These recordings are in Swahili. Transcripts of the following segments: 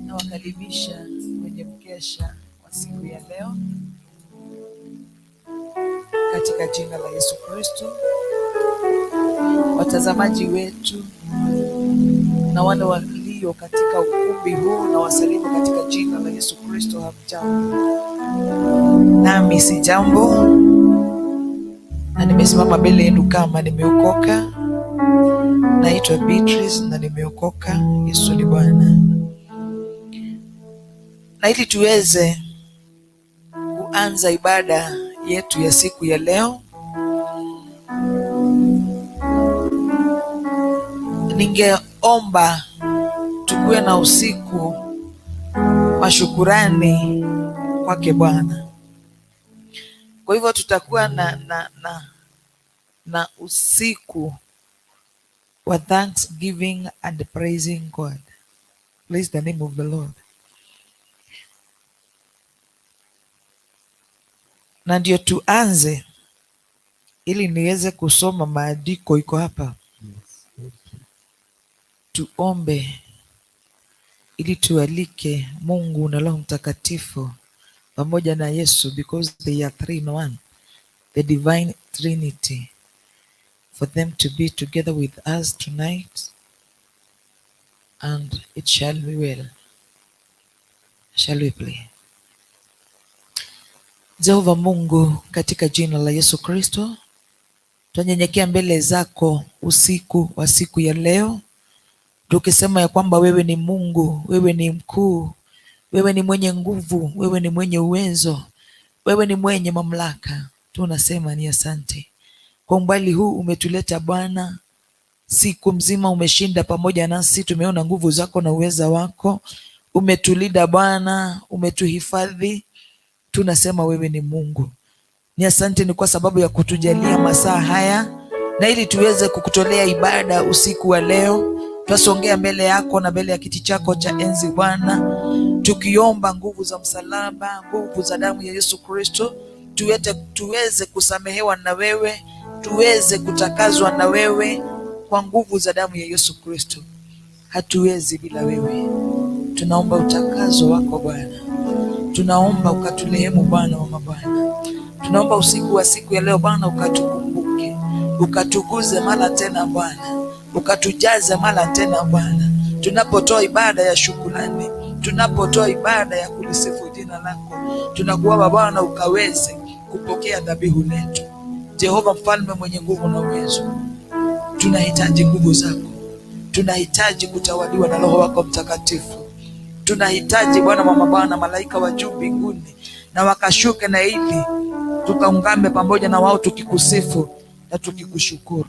Nawakaribisha kwenye mkesha wa siku ya leo katika jina la Yesu Kristo. Watazamaji wetu na wale walio katika ukumbi huu na wasalimu katika jina la Yesu Kristo. Hamjambo? Nami si jambo, na nimesimama mbele yenu kama nimeokoka. Naitwa Beatrice na nimeokoka. Yesu ni Bwana. Na ili tuweze kuanza ibada yetu ya siku ya leo, ningeomba tukuwe na usiku wa shukurani kwake Bwana. Kwa hivyo tutakuwa na usiku wa thanksgiving and praising God. Praise the name of the Lord. Na ndio tuanze, ili niweze kusoma maandiko iko hapa. Tuombe ili tualike Mungu na Roho Mtakatifu pamoja na Yesu, because they are three in one, the divine Trinity, for them to be together with us tonight, and it shall be well. Shall we pray? Jehova Mungu, katika jina la Yesu Kristo, tunanyenyekea mbele zako usiku wa siku ya leo, tukisema ya kwamba wewe ni Mungu, wewe ni mkuu, wewe ni mwenye nguvu, wewe ni mwenye uwezo, wewe ni mwenye mamlaka. Tunasema ni asante kwa umbali huu umetuleta Bwana. Siku mzima umeshinda pamoja nasi, tumeona nguvu zako na uweza wako. Umetulinda Bwana, umetuhifadhi. Tunasema wewe ni Mungu. Ni asante ni kwa sababu ya kutujalia masaa haya, na ili tuweze kukutolea ibada usiku wa leo. Twasongea mbele yako na mbele ya kiti chako cha enzi Bwana, tukiomba nguvu za msalaba, nguvu za damu ya Yesu Kristo, tuweze kusamehewa na wewe, tuweze kutakazwa na wewe kwa nguvu za damu ya Yesu Kristo. Hatuwezi bila wewe. Tunaomba utakazo wako Bwana. Tunaomba ukatulehemu Bwana wa mabwana. Tunaomba usiku wa siku ya leo Bwana ukatukumbuke, ukatuguze mara tena Bwana, ukatujaze mara tena Bwana. Tunapotoa ibada ya shukrani, tunapotoa ibada ya kulisifu jina lako, tunakuomba Bwana ukaweze kupokea dhabihu letu. Jehova mfalme mwenye nguvu na uwezo, tunahitaji nguvu zako, tunahitaji kutawaliwa na Roho wako Mtakatifu. Tunahitaji Bwana wa mabwana, malaika wa juu mbinguni na wakashuke, na ili tukaungame pamoja na wao tukikusifu na tukikushukuru.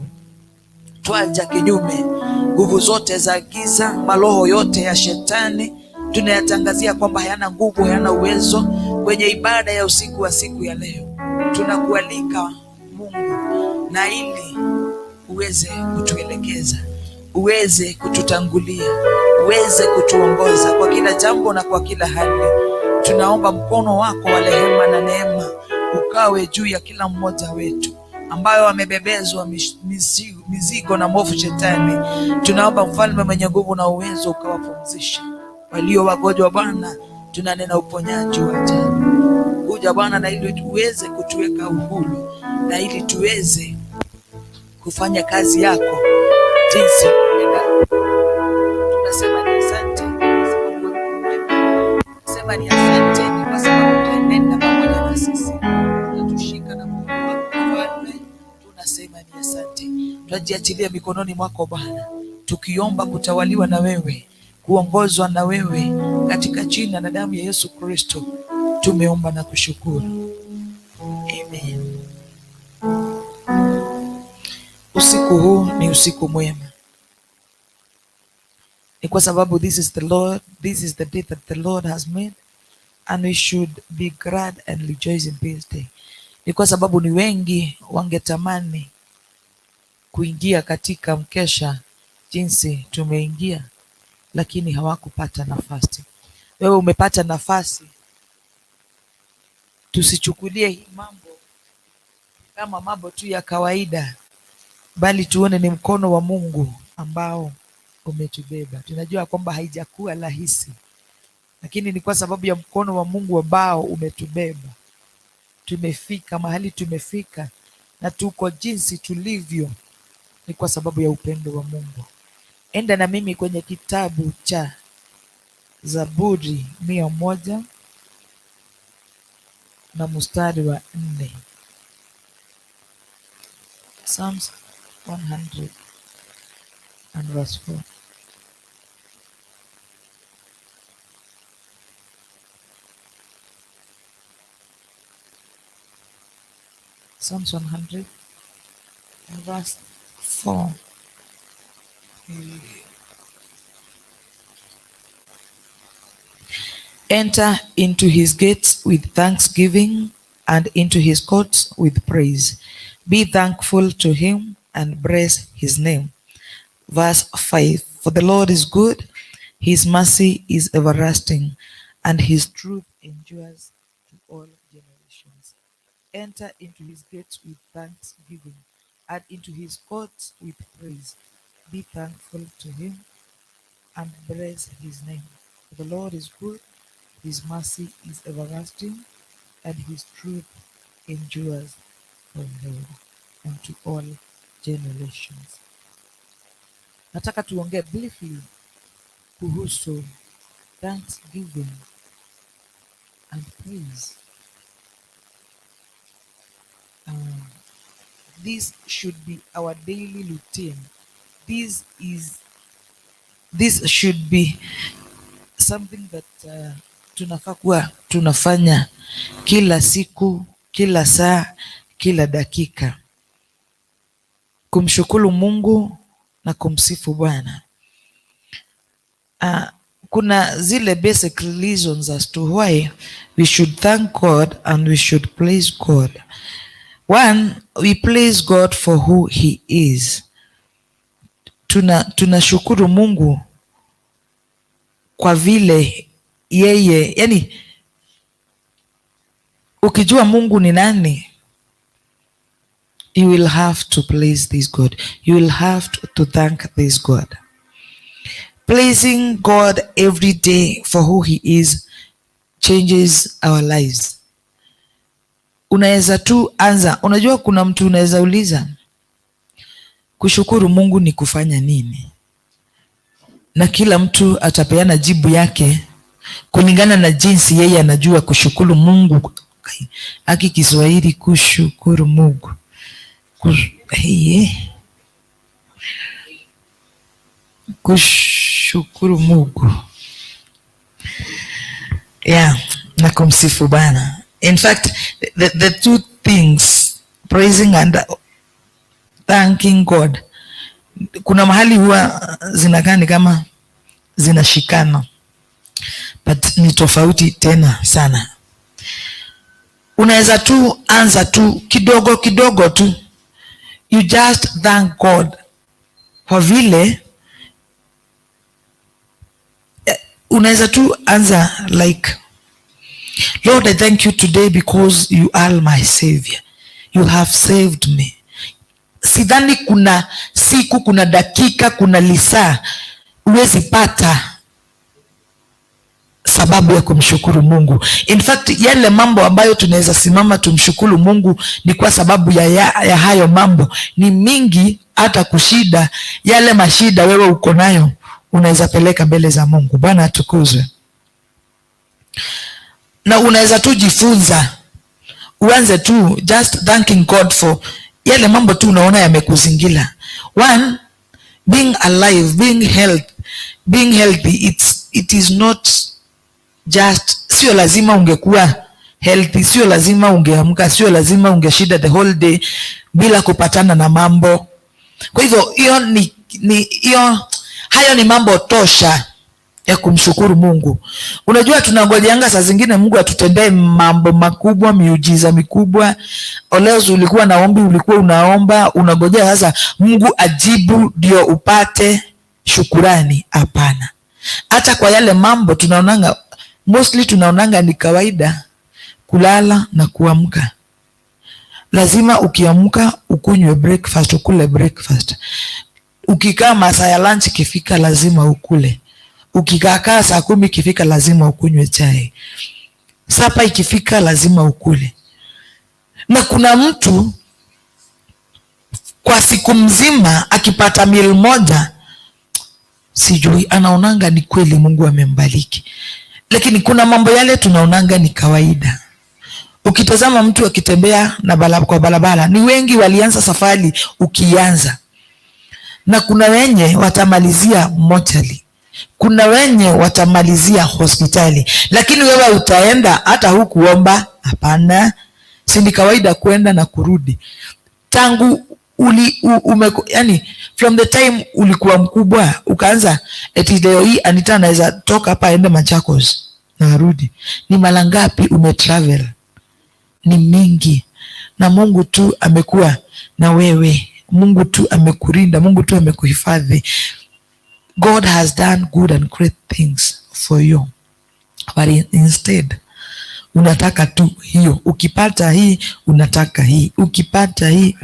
Twaja kinyume nguvu zote za giza, maroho yote ya shetani, tunayatangazia kwamba hayana nguvu, hayana uwezo kwenye ibada ya usiku wa siku ya leo. Tunakualika Mungu, na ili uweze kutuelekeza, uweze kututangulia, uweze kutuongoza kwa kila jambo na kwa kila hali. tunaomba mkono wako wa rehema na neema ukawe juu ya kila mmoja wetu ambayo wamebebezwa mizigo na mwovu Shetani. Tunaomba mfalme mwenye nguvu na uwezo ukawapumzishe walio wagonjwa. Bwana, tunanena uponyaji wa ajabu. Kuja Bwana, na ili tuweze kutuweka uhuru, na ili tuweze kufanya kazi yako jinsi tunasema ni asante kwa sababu utaenenda pamoja na sisi, unatushika na mkono wako Mfalme. Tunasema ni asante, tunajiachilia mikononi mwako Bwana, tukiomba kutawaliwa na wewe, kuongozwa na wewe, katika jina na damu ya Yesu Kristo tumeomba na kushukuru, amen. Usiku huu ni usiku mwema, ni kwa sababu this is the day that the Lord has made, and we should be glad and rejoice in this day. Ni kwa sababu ni wengi wangetamani kuingia katika mkesha jinsi tumeingia, lakini hawakupata nafasi. Wewe umepata nafasi. Tusichukulie hii mambo kama mambo tu ya kawaida, bali tuone ni mkono wa Mungu ambao umetubeba. Tunajua kwamba haijakuwa rahisi, lakini ni kwa sababu ya mkono wa Mungu ambao umetubeba. Tumefika mahali tumefika, na tuko jinsi tulivyo, ni kwa sababu ya upendo wa Mungu. Enda na mimi kwenye kitabu cha Zaburi 100 na mstari wa 4. Psalms 100 and verse 4. Psalms 100 and verse 4. Enter into his gates with thanksgiving and into his courts with praise. Be thankful to him and bless his name. Verse 5. For the Lord is good, his mercy is everlasting, and his truth endures to all generations. Enter into his gates with thanksgiving and into his courts with praise. Be thankful to him and bless his name. For the Lord is good, his mercy is everlasting, and his truth endures forever and to all generations. Nataka tuongee briefly kuhusu thanksgiving and praise. This should be our daily routine. This should be something that tunafaa kuwa tunafanya kila siku, kila saa, kila dakika, kumshukuru Mungu na kumsifu Bwana. Kuna zile basic reasons as to why we should thank God and we should praise God. One, we praise God for who he is. Tunashukuru Mungu kwa vile yeye, yani ukijua Mungu ni nani, you will have to praise this God. You will have to thank this God. Praising God every day for who he is changes our lives. Unaweza tu anza, unajua kuna mtu unaweza uliza, kushukuru Mungu ni kufanya nini? Na kila mtu atapeana jibu yake kulingana na jinsi yeye anajua kushukuru Mungu. Aki Kiswahili kushukuru Mungu. Kushukuru Mungu. Yeah, na kumsifu Bwana. In fact, the two things, praising and thanking God, kuna mahali huwa zinakaa ni kama zinashikana, but ni tofauti tena sana. Unaweza tu anza tu kidogo kidogo tu, you just thank God kwa vile unaweza tu anza like Lord, I thank you today because you are my savior. You have saved me. Sidhani kuna siku, kuna dakika, kuna lisaa uwezi pata sababu ya kumshukuru Mungu. In fact, yale mambo ambayo tunaweza simama tumshukuru Mungu ni kwa sababu ya hayo mambo ni mingi, hata kushida yale mashida wewe uko nayo unaweza peleka mbele za Mungu. Bwana atukuzwe. Na unaweza tu jifunza, uanze tu just thanking God for yale mambo tu unaona yamekuzingira. One, being alive, being healthy, it is not just, sio lazima ungekuwa healthy, sio lazima ungeamka, sio lazima ungeshida the whole day bila kupatana na mambo. Kwa hivyo hayo ni mambo tosha ya kumshukuru Mungu. Unajua tunangojeanga saa zingine Mungu atutendee mambo makubwa, miujiza mikubwa. Oleo ulikuwa naombi, ulikuwa unaomba, unangojea sasa Mungu ajibu ndio upate shukurani. Hapana. Hata kwa yale mambo tunaonanga, mostly tunaonanga ni kawaida kulala na kuamka. Lazima ukiamka ukunywe breakfast, ukule breakfast. Ukikaa masaa ya lunch kifika lazima ukule. Ukikaa saa 10 kifika lazima ukunywe chai. Sapa ikifika lazima ukule. Na kuna mtu kwa siku mzima akipata meal moja, sijui anaonanga ni kweli Mungu amembariki. Lakini kuna mambo yale tunaonanga ni kawaida. Ukitazama mtu akitembea na kwa barabara, ni wengi walianza safari ukianza. Na kuna wenye watamalizia mochari. Kuna wenye watamalizia hospitali. Lakini wewe utaenda hata hukuomba? Hapana. Si ni kawaida kwenda na kurudi. Tangu yani from the time ulikuwa mkubwa ukaanza eti leo hii Anita anaweza toka hapa aende Machakos na arudi. Ni mara ngapi umetravel? Ni mingi. Na Mungu tu amekuwa na wewe. Mungu tu amekurinda, Mungu tu amekuhifadhi. God has done good and great things for you. But instead unataka tu hiyo. Ukipata hii unataka hii. Ukipata hii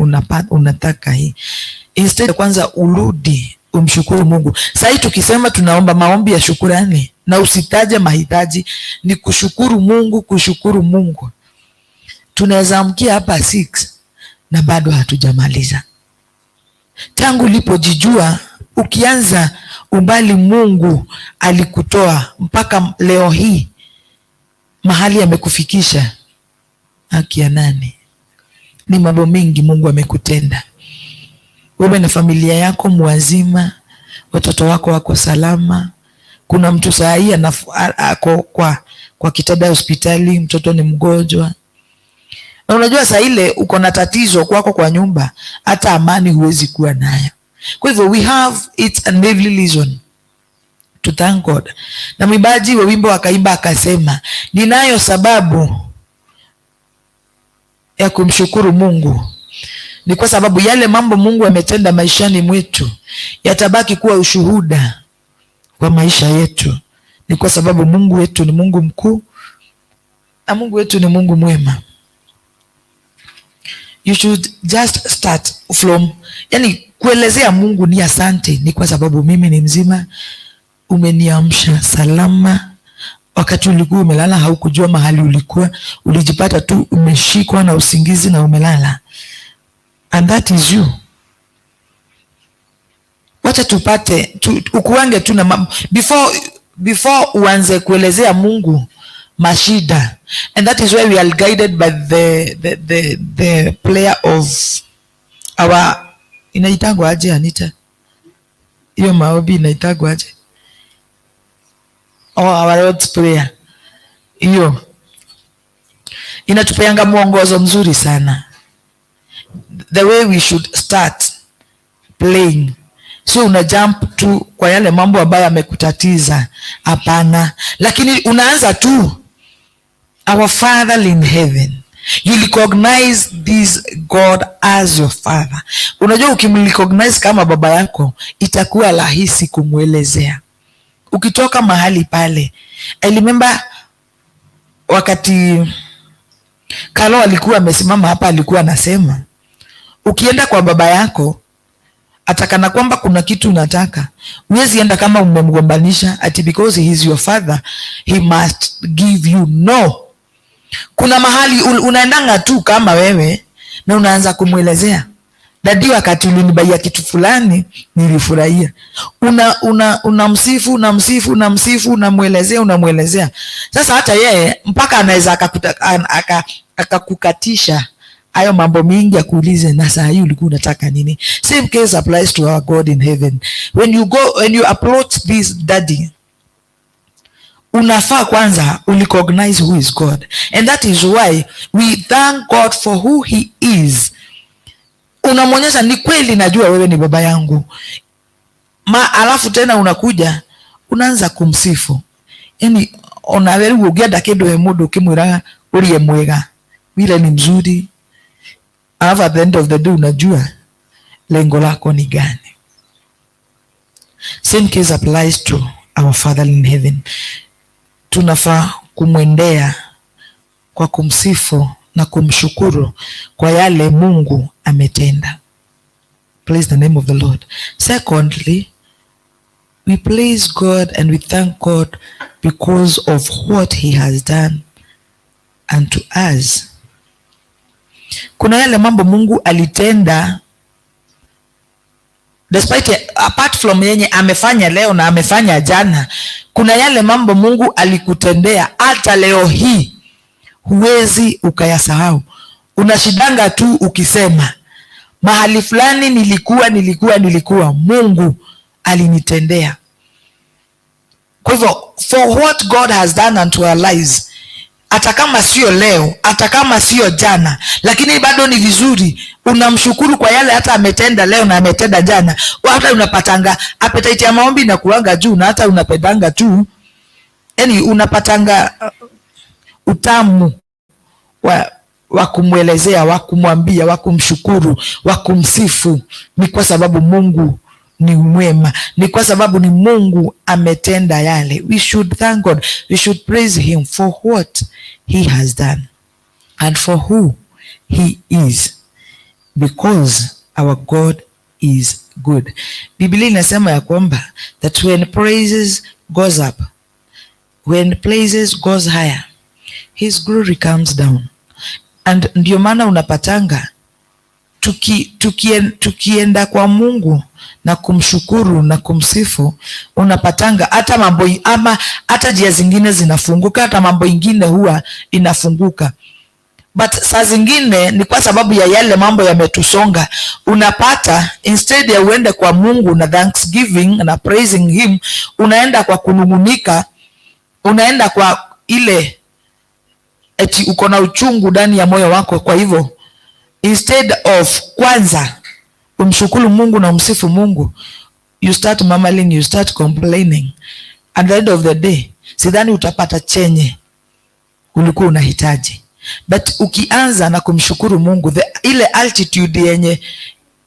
unataka hii. Instead kwanza urudi umshukuru Mungu. Sasa tukisema tunaomba maombi ya shukrani na usitaje mahitaji, ni kushukuru Mungu, kushukuru Mungu. Tunaweza amkia hapa 6 na bado hatujamaliza. Tangu ulipojijua ukianza umbali Mungu alikutoa mpaka leo hii mahali amekufikisha, haki ya nani? Ni mambo mengi Mungu amekutenda. Wewe na familia yako mwazima, watoto wako wako salama. Kuna mtu saa hii ako kwa kitanda hospitali, mtoto ni mgonjwa. Na unajua saa ile uko na tatizo kwako kwa nyumba, hata amani huwezi kuwa nayo. Kwa hivyo it's an every reason to thank God. Na mwimbaji wa wimbo akaimba akasema, ninayo sababu ya kumshukuru Mungu. Ni kwa sababu yale mambo Mungu ametenda maishani mwetu yatabaki kuwa ushuhuda kwa maisha yetu. Ni kwa sababu Mungu wetu ni Mungu mkuu na Mungu wetu ni Mungu mwema. You should just start from, yani kuelezea Mungu ni asante, ni kwa sababu mimi ni mzima, umeniamsha salama. Wakati ulikuwa umelala haukujua mahali ulikuwa, ulijipata tu umeshikwa na usingizi na umelala. And that is you. Wacha tupate ukuange tu na before uanze kuelezea Mungu mashida. And that is why we are guided by the player of our, inaitangwa aje Anita? Hiyo maombi inaitangwa aje? Our Lord's Prayer. Hiyo inatupeanga mwongozo mzuri sana. The way we should start playing. So una jump tu kwa yale mambo ambayo amekutatiza. Hapana. Lakini unaanza tu, our Father in heaven. You recognize this God as your Father. Unajua ukimrecognize kama baba yako, itakuwa rahisi kumuelezea. Ukitoka mahali pale. I remember wakati Kalo alikuwa amesimama hapa, alikuwa anasema ukienda kwa baba yako atakana kwamba kuna kitu unataka, huwezi enda kama umemgombanisha ati because he is your father he must give you. No, kuna mahali unaendanga tu kama wewe na unaanza kumwelezea, dadi, wakati ulinibaia kitu fulani nilifurahia. Unamsifu, unamwelezea. Sasa hata yeye mpaka anaweza akakukatisha hayo mambo mingi, akuulize na saa hii ulikuwa unataka nini? Same case applies to our God in heaven. When you approach this daddy, unafaa kwanza ulicognize who is God, and that is why we thank God for who he is. Unamwonyesha ni kweli najua wewe ni baba yangu. Alafu tena unakuja unaanza kumsifu. Yaani onaweru ugienda kindu he mundu ukimwira urie mwega, vile ni mzuri. Alafu at the end of the day unajua lengo lako ni gani. Same case applies to our Father in heaven. Tunafaa kumwendea kwa kumsifu na kumshukuru kwa yale Mungu ametenda. Praise the name of the Lord. Secondly, we praise God and we thank God because of what he has done unto us. Kuna yale mambo Mungu alitenda, despite apart from yenye amefanya leo na amefanya jana, kuna yale mambo Mungu alikutendea hata leo hii huwezi ukayasahau. Unashidanga tu ukisema mahali fulani nilikuwa Mungu alinitendea. Kwa hivyo for what God has done unto our lives, hata kama sio leo, hata kama sio jana, lakini bado ni vizuri unamshukuru kwa yale hata ametenda leo na ametenda jana. Hata unapatanga appetite ya maombi na kuanga juu, na hata unapendanga tu, yani unapatanga utamu wa kumwelezea, wa kumwambia, wa kumshukuru, wa kumsifu. Ni kwa sababu Mungu ni mwema, ni kwa sababu ni Mungu ametenda yale. We should thank God, we should praise him for what he has done and for who he is, because our God is good. Biblia inasema ya kwamba that when praises goes up, when praises goes higher, his glory comes down. And ndio maana unapatanga tukienda kwa Mungu na kumshukuru na kumsifu, unapatanga hata mambo ama hata njia zingine zinafunguka, hata mambo ingine huwa inafunguka. But saa zingine ni kwa sababu ya yale mambo yametusonga, unapata instead ya uende kwa Mungu na thanksgiving na praising him, unaenda kwa kunungunika, unaenda kwa ile eti uko na uchungu ndani ya moyo wako. Kwa hivyo instead of kwanza umshukuru Mungu na umsifu Mungu, you start murmuring, you start complaining. At the end of the day, sidhani utapata chenye ulikuwa unahitaji. But ukianza na kumshukuru Mungu, ile altitude yenye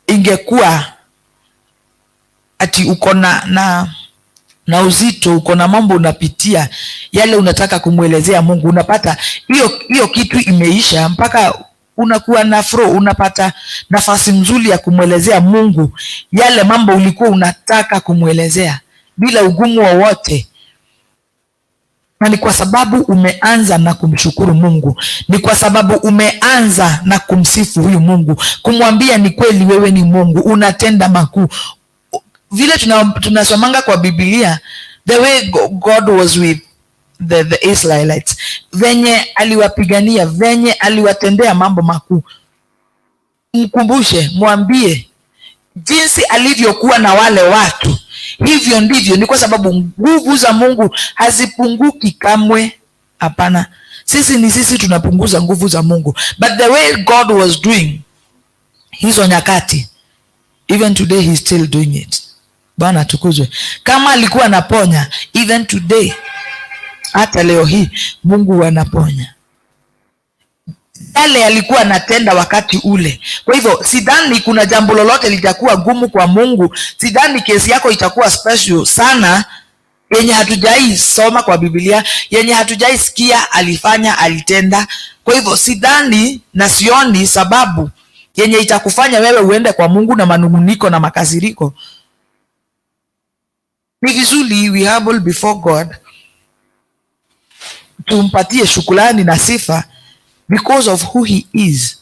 ingekuwa ati uko na uzito, uko na mambo unapitia, yale unataka kumwelezea Mungu, unapata hiyo kitu imeisha, mpaka unakuwa na flow, unapata nafasi nzuri ya kumwelezea Mungu yale mambo ulikuwa unataka kumwelezea bila ugumu wowote. Na ni kwa sababu umeanza na kumshukuru Mungu, ni kwa sababu umeanza na kumsifu huyu Mungu, kumwambia ni kweli wewe ni Mungu, unatenda makuu. Vile tunasomanga kwa Biblia, the way God was with the Israelites, venye aliwapigania, venye aliwatendea mambo makuu. Mkumbushe, mwambie jinsi alivyokuwa na wale watu, hivyo ndivyo. Ni kwa sababu nguvu za Mungu hazipunguki kamwe. Hapana, sisi tunapunguza nguvu za Mungu. But the way God was doing hizo nyakati, even today he is still doing it. Bwana tukuzwe. Kama alikuwa anaponya, even today, hata leo hii Mungu anaponya. Yale alikuwa anatenda wakati ule. Kwa hivyo sidhani kuna jambo lolote litakuwa gumu kwa Mungu. Sidhani kesi yako itakuwa special sana yenye hatujai soma kwa Biblia, yenye hatujai sikia alifanya, alitenda. Kwa hivyo sidhani na sioni sababu yenye itakufanya wewe uende kwa Mungu na manunguniko na makasiriko. Ni vizuri we humble before God, tumpatie shukrani na sifa because of who he is.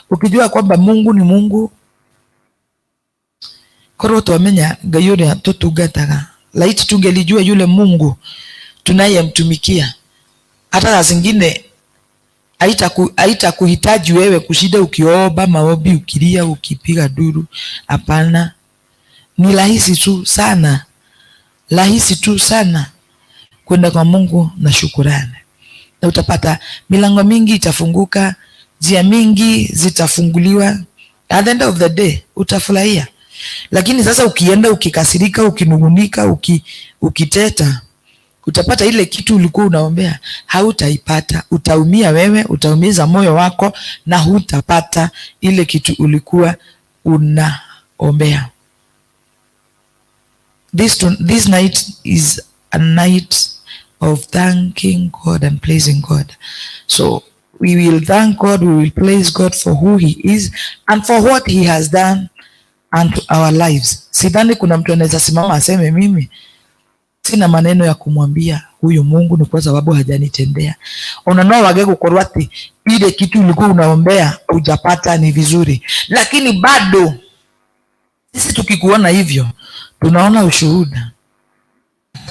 Ukijua kwamba Mungu ni Mungu, korwo twamenya Ngai uria tutungataga, laiti tungelijua yule Mungu tunayemtumikia, hata saa zingine haitakuhitaji wewe kushida ukiomba maombi, ukilia, ukipiga duru. Hapana, ni rahisi tu sana kwenda kwa Mungu na shukurani, na utapata milango mingi itafunguka, njia mingi zitafunguliwa. At the end of the day utafurahia. Lakini sasa ukienda ukikasirika, ukinungunika, ukiteta, utapata ile kitu ulikuwa unaombea hautaipata. Utaumia wewe, utaumiza moyo wako, na hutapata ile kitu ulikuwa unaombea. This night is a night of thanking God and praising God. So we will thank God, we will praise God for who he is and for what he has done unto our lives. Sidhani kuna mtu anaweza simama aseme mimi sina maneno ya kumwambia huyu Mungu ni kwa sababu hajanitendea. Unaona wage gukorwa ati ile kitu ulikuwa unaombea hujapata ni vizuri, lakini bado sisi tukikuona hivyo tunaona ushuhuda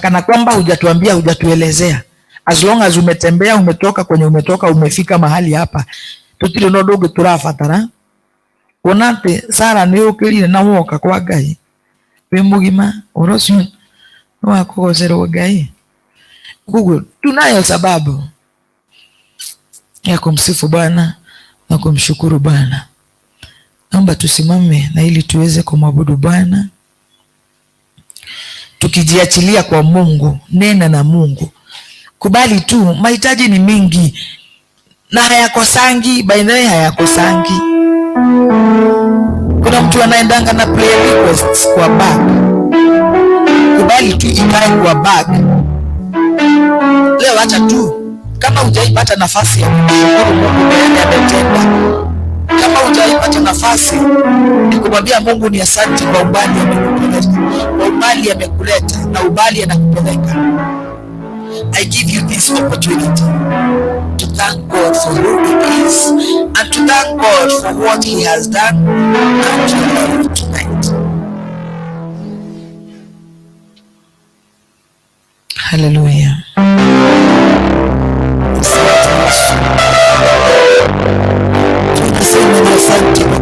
kana kwamba hujatuambia, hujatuelezea. As long as umetembea, umetoka kwenye umetoka, umefika mahali hapa, tutire no dogo turafatara onate Sara ni ukirire na woka kwa Ngai wimugima orocio wa kugozerwo Ngai. Google tunayo sababu ya kumsifu Bwana na kumshukuru Bwana. Naomba tusimame na ili tuweze kumwabudu Bwana tukijiachilia kwa Mungu. Nena na Mungu, kubali tu. Mahitaji ni mingi na hayakosangi, by the way hayakosangi. Kuna mtu anaendanga na prayer requests kwa bag. Kubali tu ikae kwa bag. Leo acha tu, kama hujaipata nafasi ya kumshukuru Mungu kwa yale ametenda, kama hujaipata nafasi ya kumwambia Mungu ni asante kwa umbali amekupeleka, kwa umbali amekuleta na umbali anakupeleka, I give you this opportunity to thank God for who he is and to thank God for what he has done unto your life tonight. Hallelujah. Tunasema ni asante kwa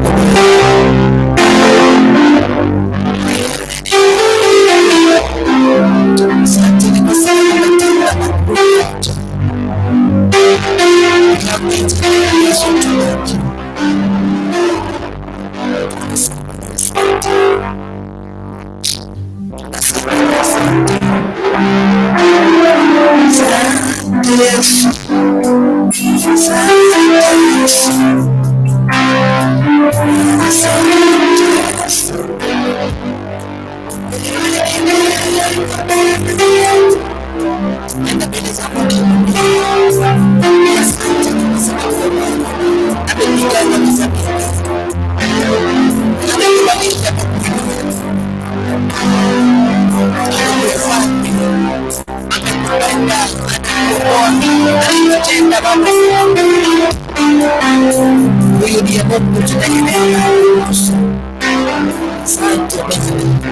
huyu ndiye Mungu tunayetegemea. Asante asante.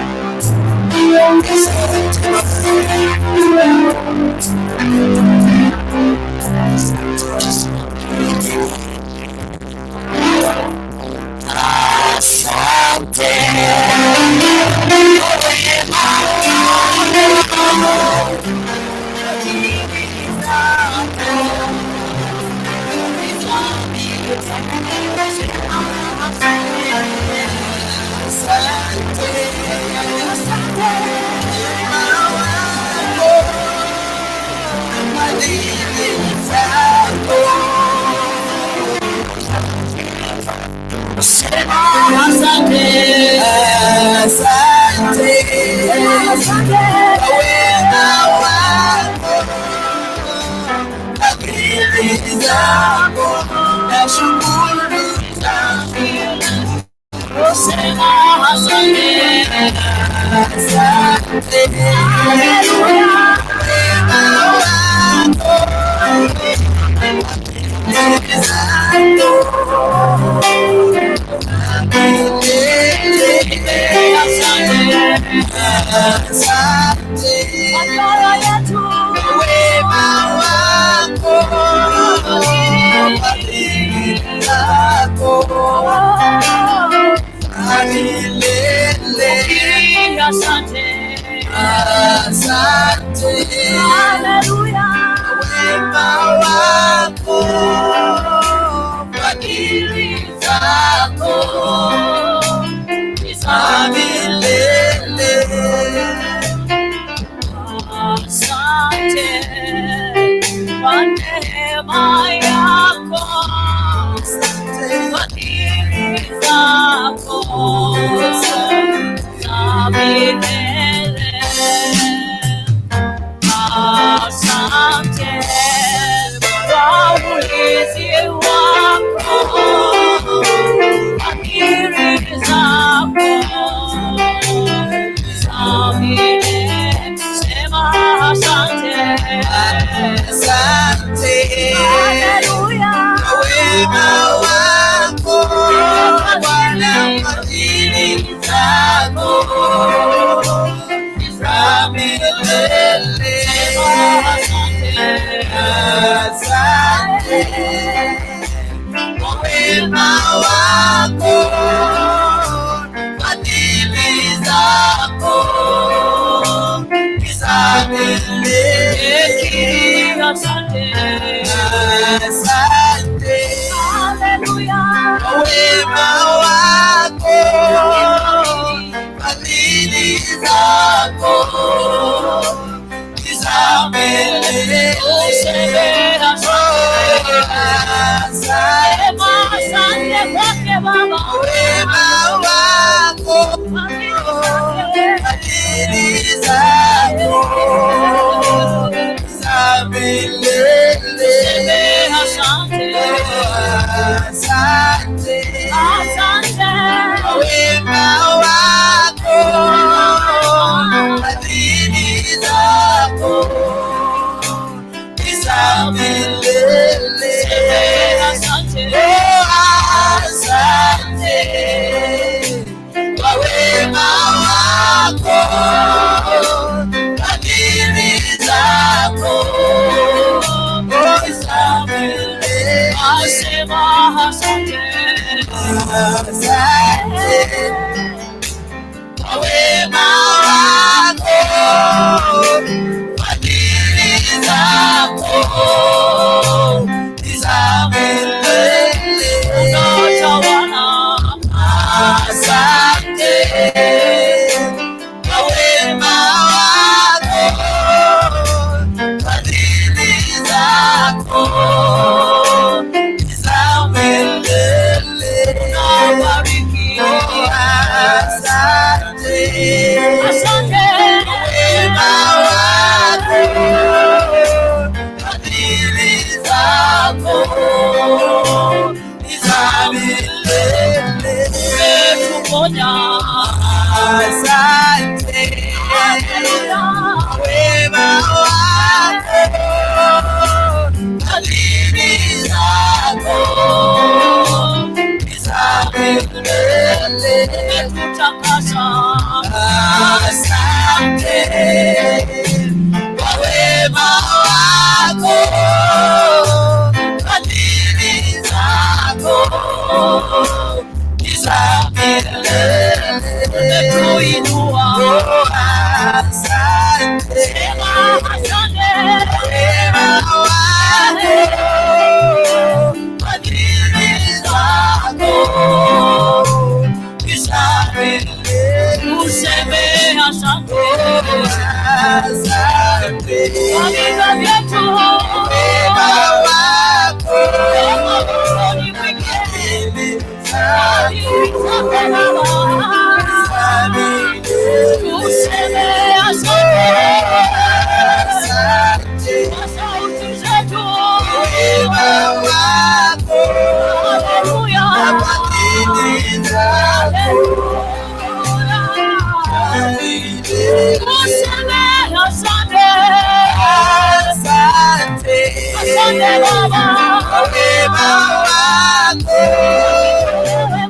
kwa wema wako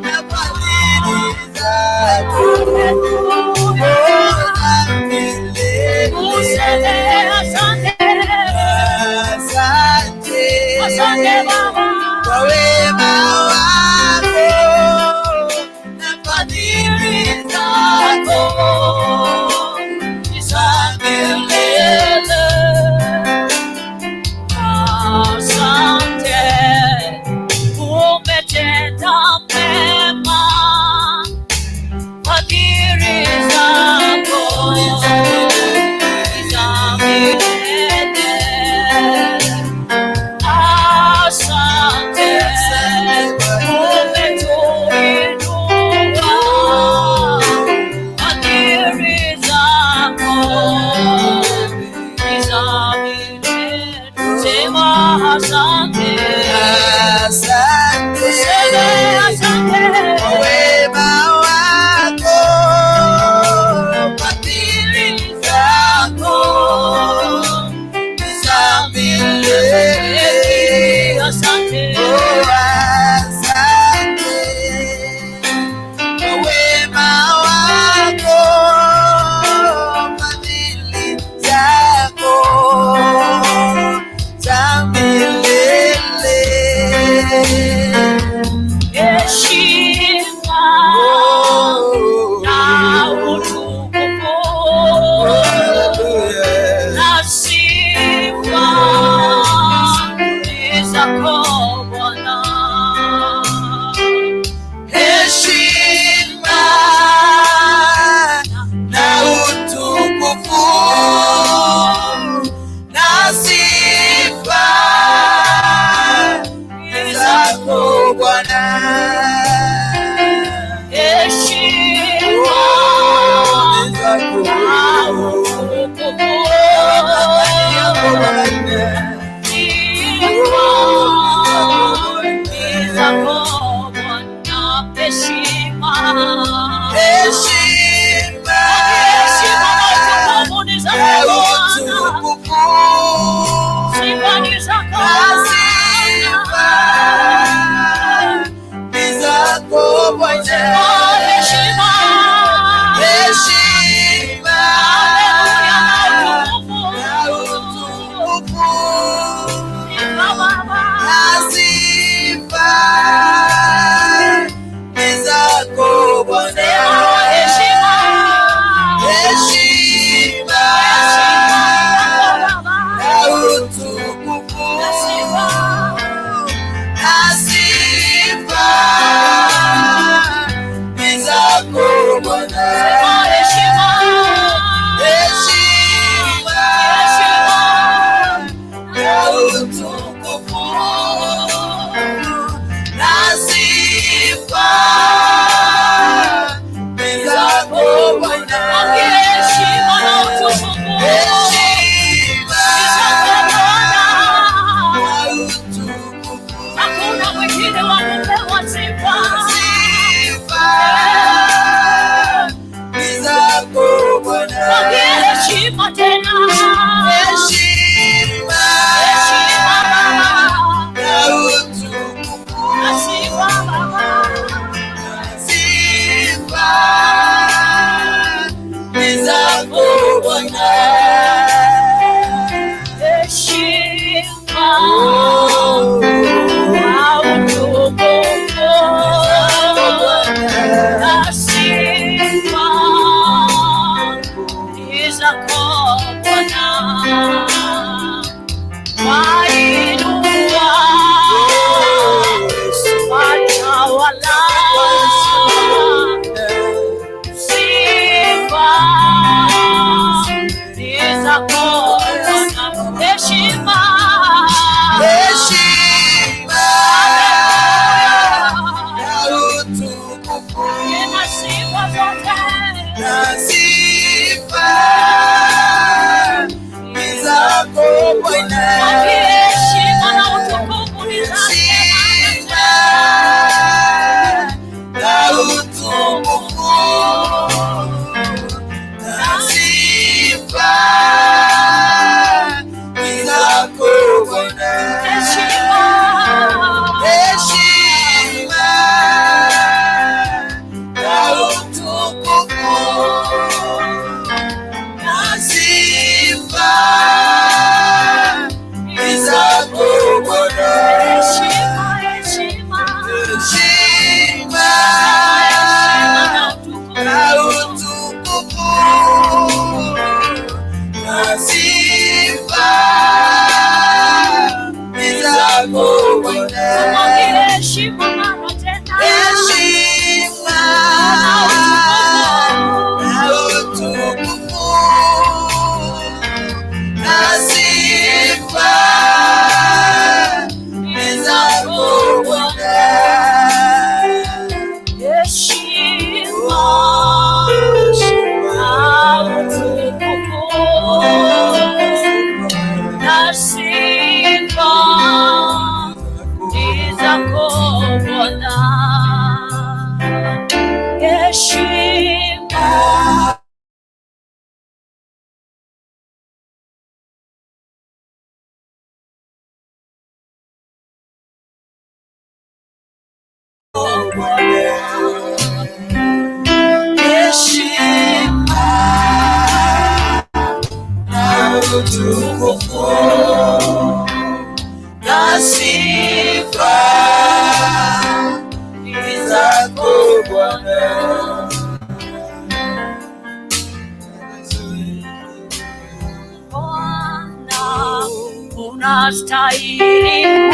na fadhili zako za milele. Asante Baba kwa wema wako na fadhili zako za milele. Asante, umetenda mema, fadhili zako za milele. Asante, umetuinua, fadhili zako za milele. Sema asante, asante, asante kwa wema wako, fadhili zako za milele. Asante, asante kwa wema wako, fadhili zako za milele. Heshima na utukufu na sifa ni zako Bwana. Heshima na utukufu na sifa ni zako Bwana. Heshima na utukufu Bwana. Heshima na utukufu na sifa ni zako Bwana. Bwana unastahili wewe,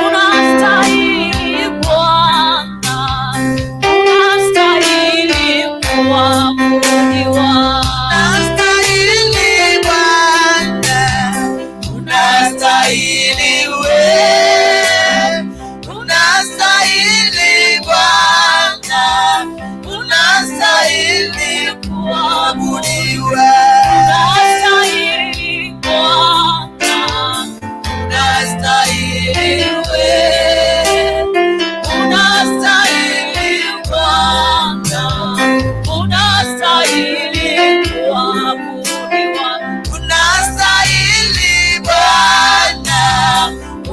unastahili Bwana, unastahili kuabudiwa. Unastahili Bwana, unastahili wewe, unastahili Bwana, unastahili kuabudiwa. Unastahili Bwana, unastahili wewe, unastahili Bwana, unastahili kuabudiwa. Unastahili Bwana,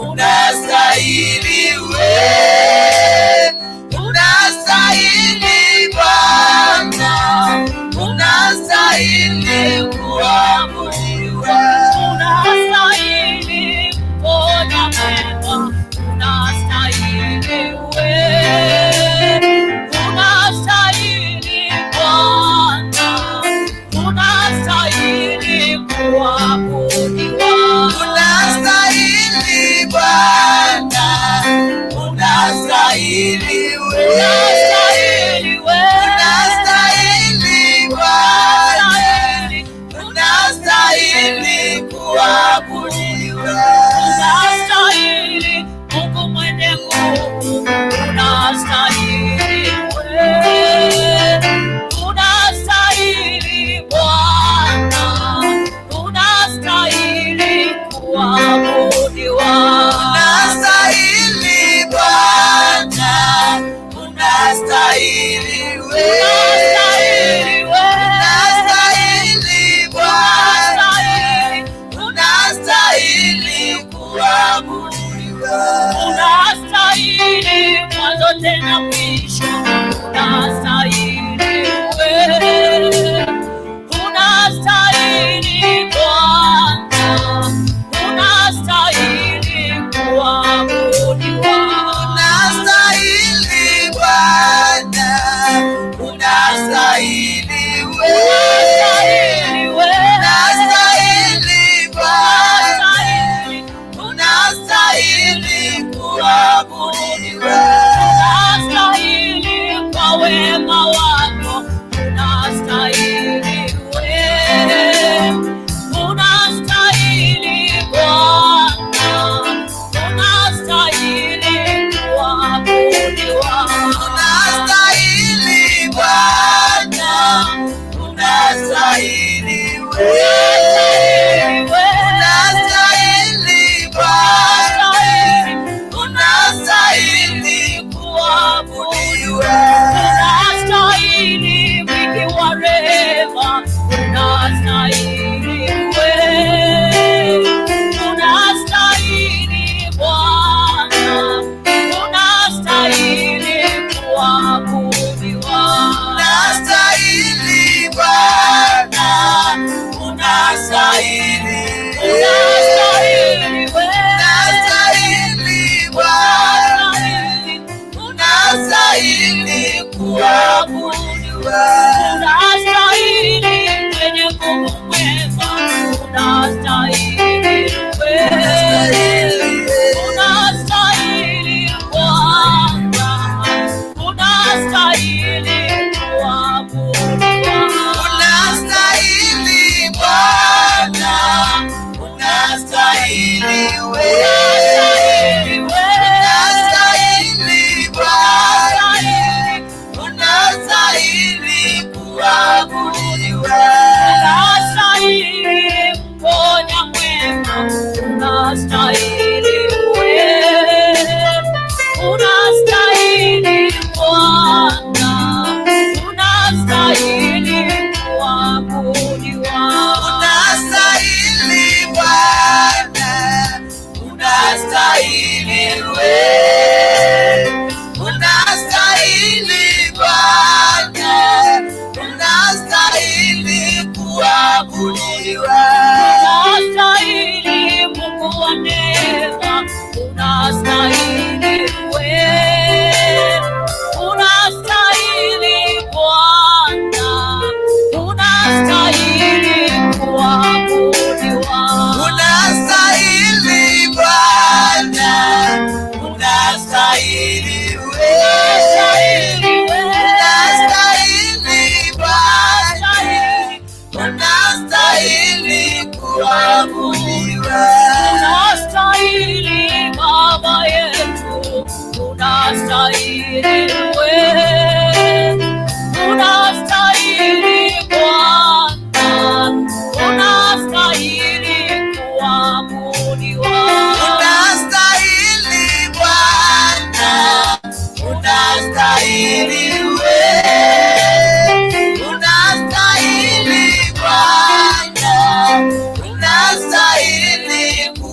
unastahili wewe, unastahili Bwana, unastahili kuabudiwa. Unastahili Bwana mwema, unastahili wewe, unastahili Bwana, unastahili kuabudiwa. Unastahili Bwana, unastahili wewe, unastahili Bwana, unastahili kuabudiwa. Unastahili Mungu mwenye nguvu, unastahili wewe, unastahili Bwana, unastahili kuabudiwa. Unastahili Bwana, unastahili wewe, unastahili Bwana, unastahili kuabudiwa. Unastahili mwanzo tena mwisho, unastahili wewe, unastahili Bwana, unastahili kuabudiwa. Unastahili Bwana, unastahili wewe, unastahili Bwana, unastahili kuabudiwa. Unastahili kwa wema wako, unastahili wewe, unastahili Bwana, unastahili kuabudiwa. Unastahili Bwana, unastahili wewe, unastahili Bwana, unastahili kuabudiwa. Unastahili mwingi wa rehema, unastahili wewe, unastahili Bwana, unastahili kuabudiwa. Unastahili Bwana, unastahili wewe, unastahili Bwana, unastahili kuabudiwa. Unastahili mwenye nguvu mwema, unastahili wewe, unastahili Bwana, unastahili kuabudiwa. Unastahili Bwana, unastahili wewe, unastahili Bwana, unastahili kuabudiwa. Unastahili mponya mwema, unastahili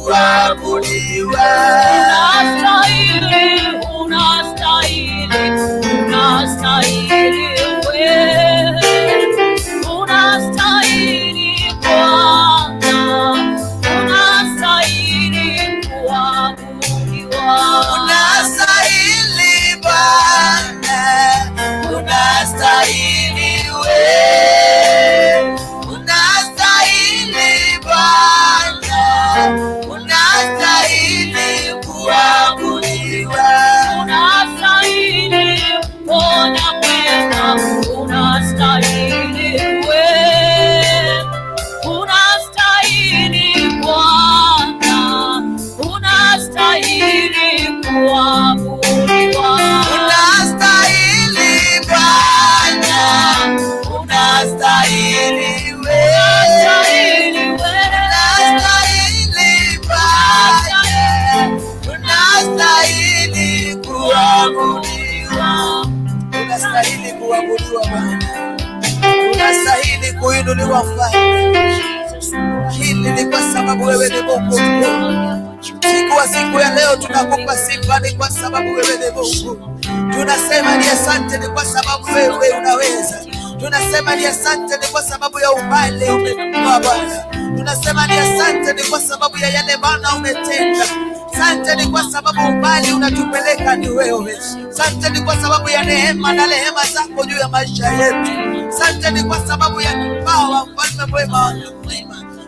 kuabudiwa. Unastahili, unastahili wewe, unastahili Bwana, unastahili kuabudiwa. Unastahili Bwana, unastahili wewe, unastahili Bwana, unastahili kuabudiwa. Unastahili Bwana mwema, unastahili wewe, unastahili Bwana, unastahili kuabudiwa. Unastahili Bwana, unastahili wewe, unastahili Bwana, unastahili kuabudiwa. Unastahili kuabudiwa Bwana, unastahili kuinuliwa Mfalme. Hili ni kwa sababu wewe ni Mungu. Siku ya leo tunakupa sifa, ni kwa sababu wewe ni Mungu. Tunasema ni asante, ni kwa sababu wewe unaweza. Tunasema ni asante, ni kwa sababu ya umbali umetupa Bwana. Tunasema ni asante, ni kwa sababu ya yale Bwana umetenda. Asante ni kwa sababu umbali unatupeleka ni wewe. Asante ni kwa sababu ya neema na rehema zako juu ya maisha yetu. Asante ni kwa sababu ya kipawa, Mfalme mwema.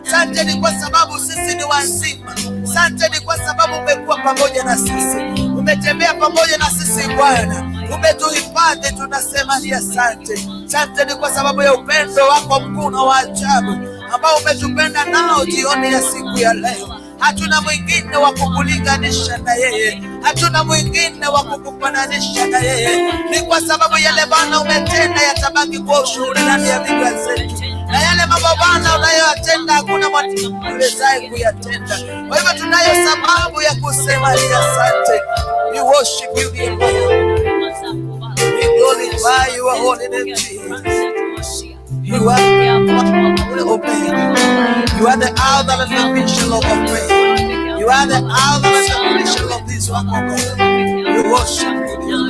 Asante ni kwa sababu sisi ni wazima. Asante ni kwa sababu umekuwa pamoja na sisi, umetembea pamoja na sisi Bwana, umetuhifadhi. Tunasema ni asante. Asante ni kwa sababu ya upendo wako mkuu na wa ajabu ambao umetupenda nao jioni ya siku ya leo. Hatuna mwingine wa kukulinganisha na yeye, hatuna mwingine wa kukufananisha na yeye. Ni kwa sababu yale Bwana umetenda yatabaki kwa ushuhuda ndani ya vinywa zetu, na yale mambo Bwana unayoyatenda hakuna mtu awezaye kuyatenda. Kwa hivyo tunayo sababu ya kusema ni asante. We worship you, dear Lord. We glorify your holy name, Jesus. You are the Omega. You are the Alpha and the Finisher of our faith. You are the Alpha and the Finisher of this work, O God. We worship you,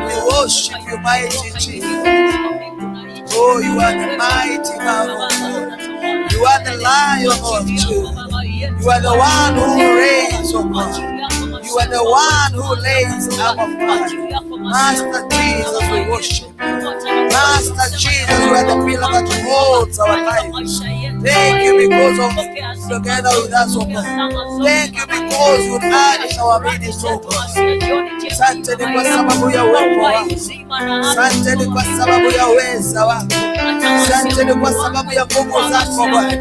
we worship you, mighty Jesus. Oh, you are the mighty God of God. You are the Lion of Judah. You are the one who reigns, O God. You are the one who lays our path. Master Jesus, we worship you. Master Jesus, you are the pillar that holds our life. Thank you because of together with us, O God. Thank you because you are in our midst, O God. Asante ni kwa sababu ya uwepo wako. Asante ni kwa sababu ya uweza wako. Asante ni kwa sababu ya nguvu zako Bwana.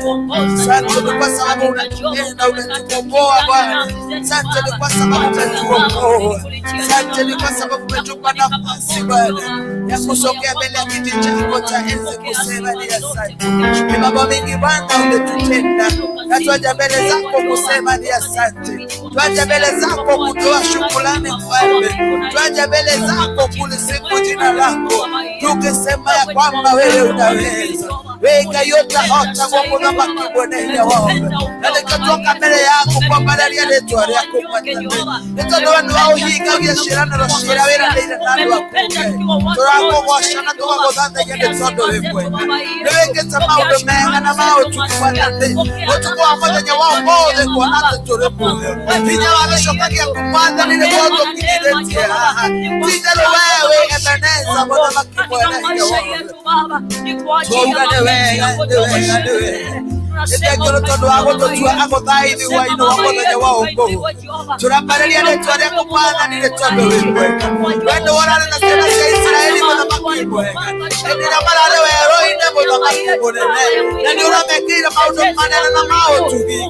Asante ni kwa sababu unatupenda, unatukomboa Bwana. Asante ni kwa sababu unatukomboa. Asante ni kwa sababu umetupa nafasi Bwana ya kusogea mbele ya kiti chako cha enzi kusema ni asante. Ni mambo mengi Bwana umetutenda, na twaja mbele zako kusema ni asante. Twaja mbele zako kutoa shukrani Mfalme. Twaja mbele zako kulisifu jina lako, tukisema ya kwamba wewe unaweza. Wega yote hata kwa kuna makibonea wao. Na nikatoka mbele yako kwa badali ya letu yako mwanadamu. Nitondo wanu wao higa vya shirana na shira wera leila nalo akuke. Turako washana tuwa godanda yende tondo wekwe. Niweke tama udomenga na mao tukuwanande. Otukuwa moja nye wao mode kwa nata turepu. Hinya wabeshokaki ya kumanda nile koto kinidetia. Tijelo wewe ebeneza mwana makibonea wao. Tuungane wewe. Etekero todo hago totua hago daidi wa ino wako na wao ngo. Tunaparelia letu ya kupana ni letu wewe. Wendo wana na tena ya Israeli na makibwe. Endira malale wewe ine bola makibwe ne. Na ni uramekira mauzo manana na mao tugi.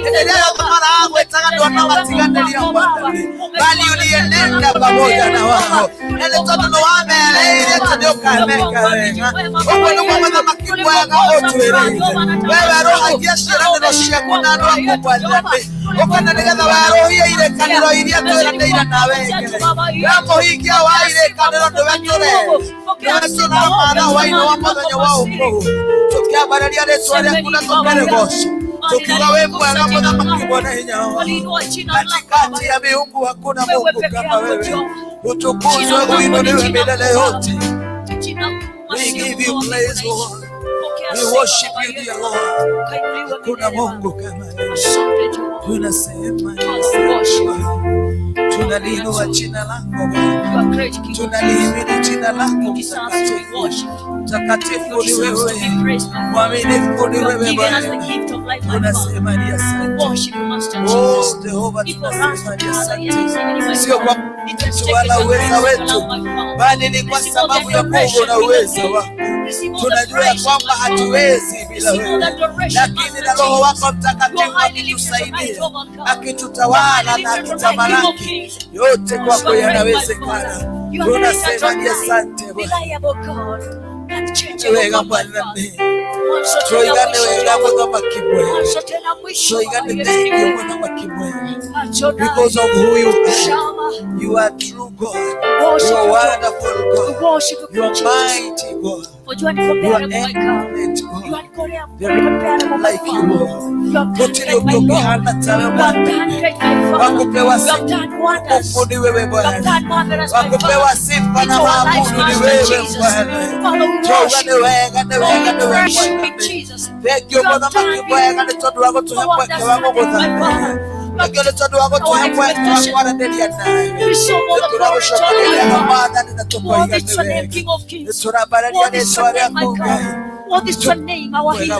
Endira kama hago etaka ndo na matigandelia bwana. Bali ulienenda pamoja na wao. Ele todo no amele ile todo kameka wewe. Okono mama makibwe ngao tuwe. Wewe roho yashira no shekuna no kupalande. Okana nigeza waro ile kaniro ile atore ira nawe. Yamo hikia wa ile kaniro ndo vetore. Yesu na mara wa ino wamoja wao ngo. Tukia baradia letu ya kuna tokele goshi. tukiwa wewe Bwana makibona hinyao, katikati ya miungu hakuna Mungu kama wewe. Utukuzwe uinuliwe milele yote. We give you praise, Lord. We worship you, dear Lord. Hakuna Mungu kama wewe. Tunasema tunaliinua jina lako Bwana, tunalihimidi jina lako mtakatifu. Mtakatifu ni wewe, mwaminifu ni wewe Bwana. Tunasema ni asante. Oh Jehova, tunasema ni asante. Sio kwa mtu wala uweza wetu, bali ni kwa sababu ya Mungu na uweza wako. Tunajua ya kwamba hatuwezi bila wewe, lakini na Roho wako Mtakatifu akitusaidia, akitutawala na akitamalaki, yote kwako yanawezekana. Tunasema ni asante Bwana. Wega Bwana ni Choigane wega Bwana makibwe. Choigane thank you Bwana makibwe. Because of who you are true God. You are wonderful God. You are mighty God. You are excellent God. There is like you Lord. Continue to be honored Bwana. Wakupewa sifa ni wewe Bwana. Wakupewa sifa na maabudu ni wewe Bwana. Choigane wega ni wega ni wega. Thank you Bwana makibwe ngani todo wako tuhemwe kwa Bwana. Ngani todo wako tuhemwe kwa ndani ya naye. Tunawashukuru kwa maana ninatoboa King of Kings. What is your name, my God? What is your name, our healer,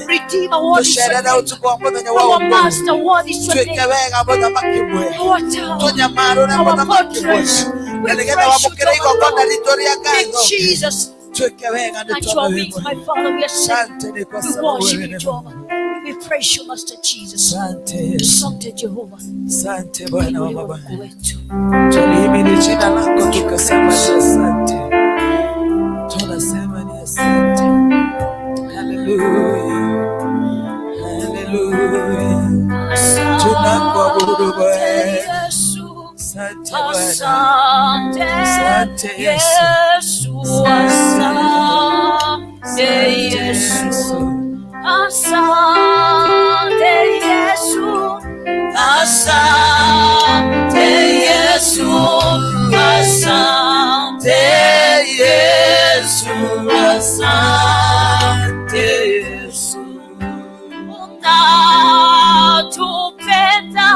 Redeemer? What is your name, our Master? What is your name, our town, our fortress? We praise you, King Jesus. At your wings, my Father, we ascend. We worship you, Jehovah. We praise you, Master Jesus. Asante Jehovah. Asante Bwana wa Baba. Tulihimidi jina lako tukasema asante. Tunasema ni asante. Hallelujah. Hallelujah. Tunakuabudu Bwana. Asante Bwana. Asante Yesu. Asante Yesu. Asante Yesu. Asante Yesu. Asante Yesu. Asante Yesu. Unatupenda.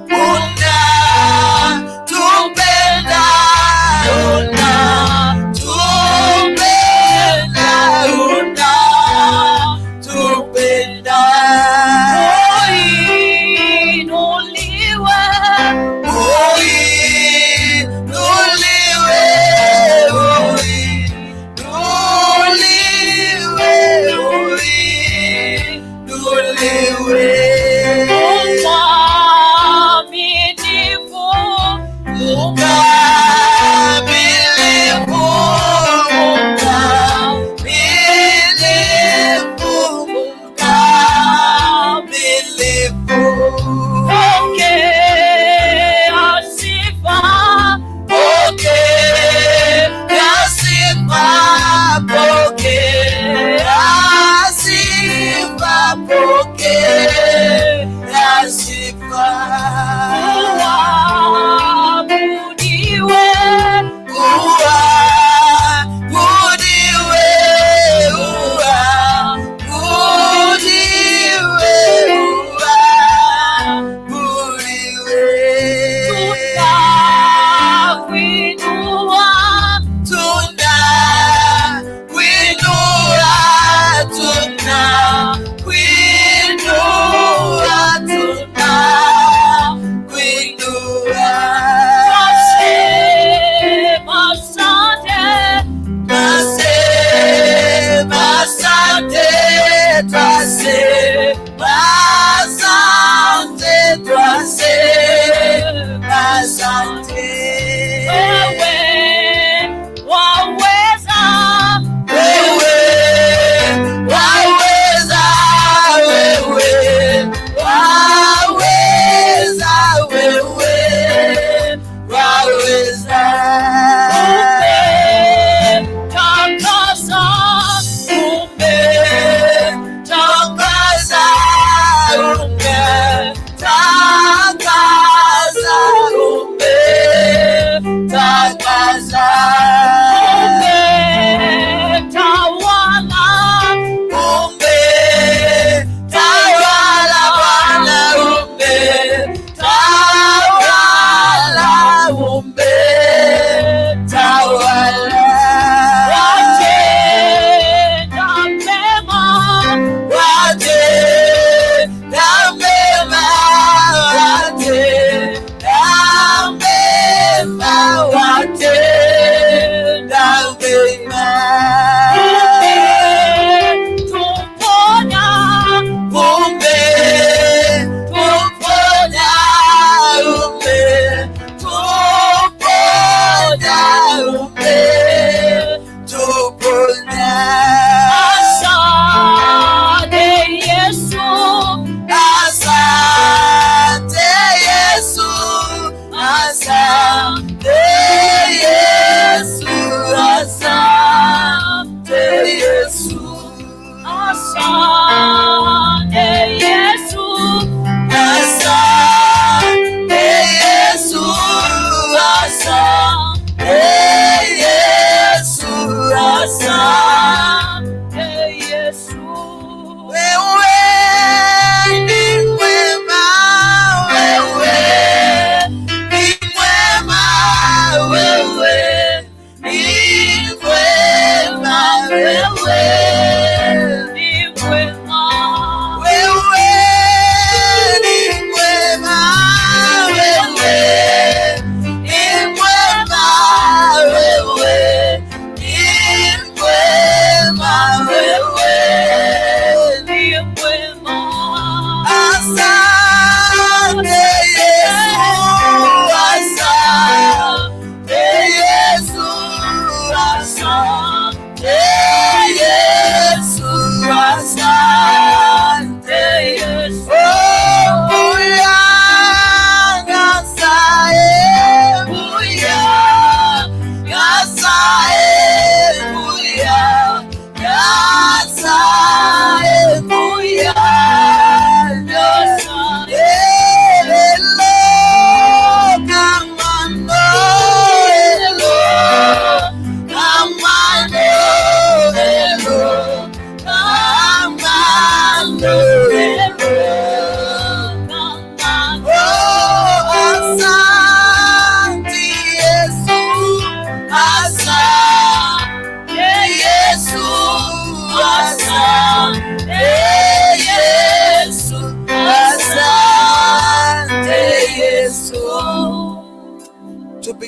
Unatupenda.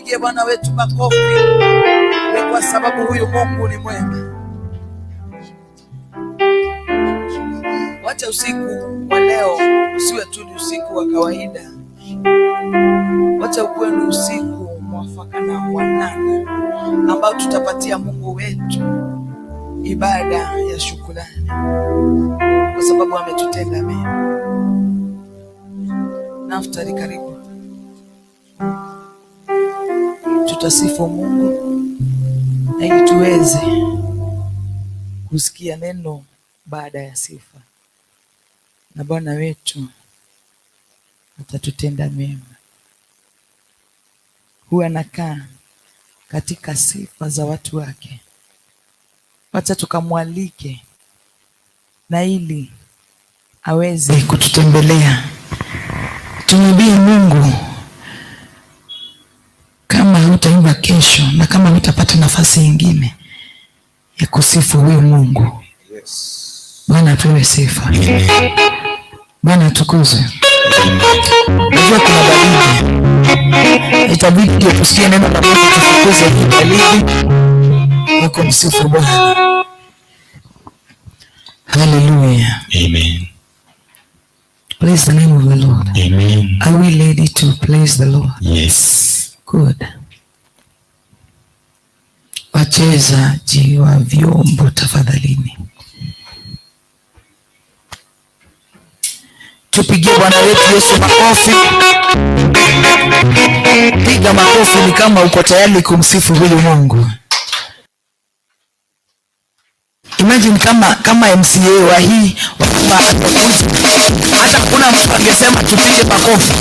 Tupigie Bwana wetu makofi, ni kwa sababu huyu Mungu ni mwema. Wacha usiku wa leo usiwe tu ni usiku wa kawaida. Wacha ukuwe ni usiku mwafaka na mwanana ambao tutapatia Mungu wetu ibada ya shukrani kwa sababu ametutenda mema. Naftali, karibu. Tutasifu Mungu na ili tuweze kusikia neno baada ya sifa, na Bwana wetu atatutenda mema. Huwa anakaa katika sifa za watu wake. Wacha tukamwalike na ili aweze kututembelea. Tumwambie Mungu, kama hutaimba kesho na kama hutapata nafasi nyingine ya kusifu huyu Mungu, Bwana apewe sifa. Bwana atukuzwe. Najua kuna baridi, itabidi tusikie neno la Mungu, tufukuze hii baridi na kumsifu Bwana. Hallelujah. Amen. Praise the name of the Lord. Amen. Are we ready to praise the Lord? Yes. Good. Wachezaji wa vyombo tafadhalini, tupigie Bwana wetu Yesu makofi. Piga makofi ni kama uko tayari kumsifu huyu Mungu. Imagine kama MCA wa hii hata kuna mtu angesema tupige makofi,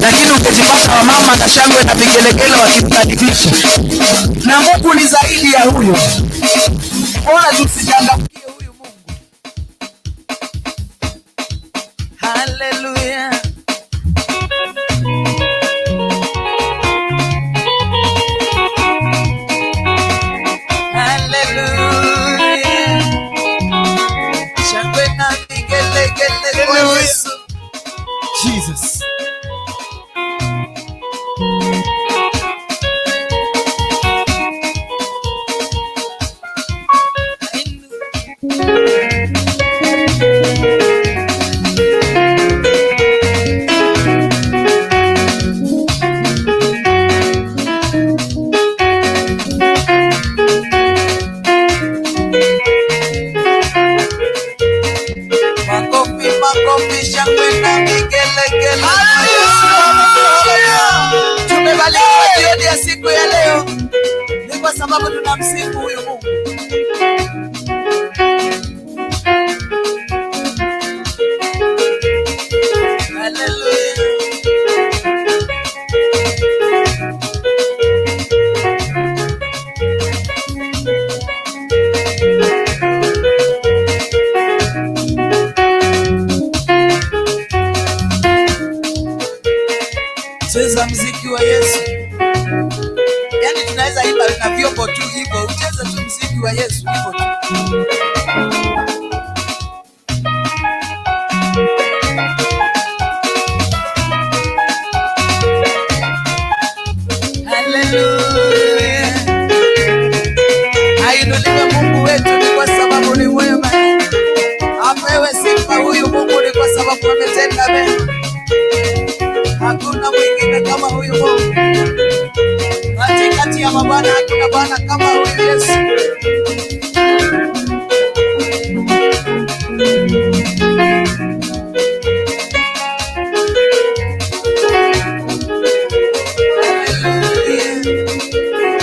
lakini ukijipata wamama na shangwe na vigelegele wakimkaribisha, na Mungu ni zaidi ya huyo. Ona tusichangamkie huyu Mungu. Hallelujah. Jesus. Tumebarikiwa jioni ya siku ya leo ni kwa sababu tunamsifu huyu Mungu. Hallelujah. Cheza mziki wa Yesu. Yaani tunaweza imba na vyombo tu hivyo, ucheze tu mziki wa Yesu hivyo tu. Hallelujah. Ainuliwe Mungu wetu ni kwa sababu ni mwema. Apewe sifa huyu Mungu ni kwa sababu ametenda mema. Hakuna mwingine kama huyu Mungu. Katikati ya mabwana hakuna Bwana kama huyu Yesu.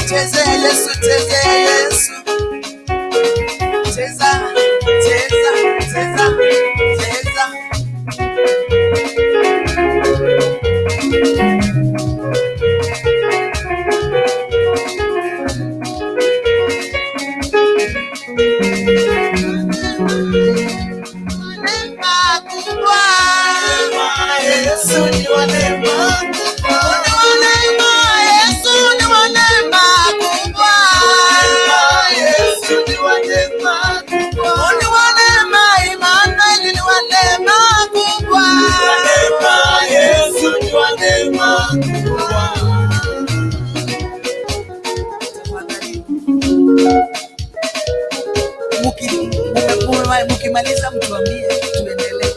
Chezea Yesu, chezea Yesu. Cheza, cheza, cheza, cheza. Ukimaliza mtuambie tuendelee.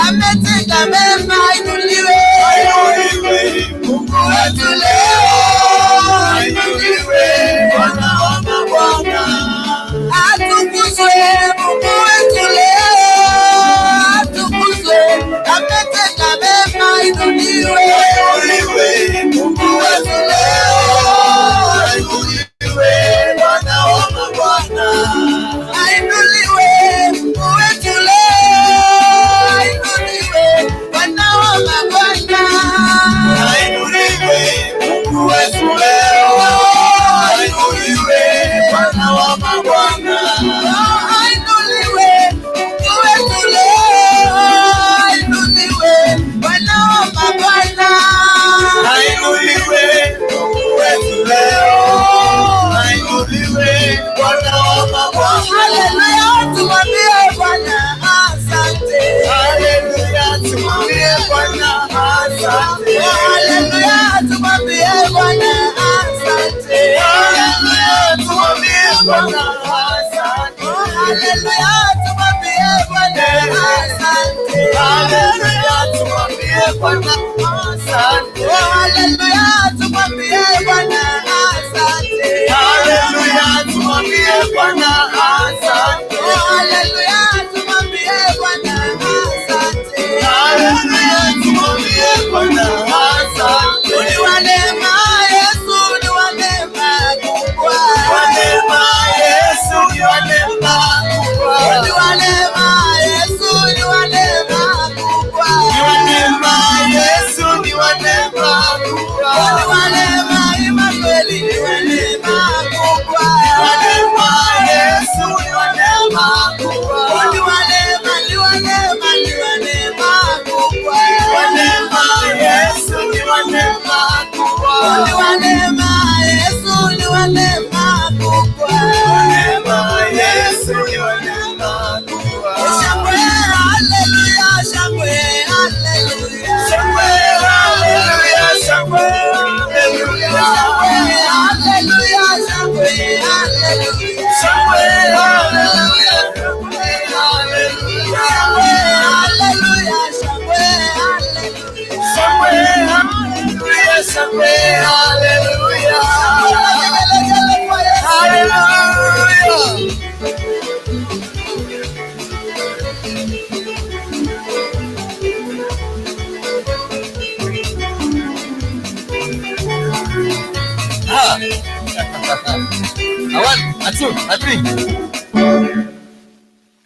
Ametenda mema, inuliwe Mungu wetu leo, inuliwe Bwana wa mabwana, atukuzwe Mungu wetu leo, atukuzwe. Ametenda mema, inuliwe Mungu wetu leo, inuliwe Bwana wa mabwana, inuliwe Mungu wetu leo.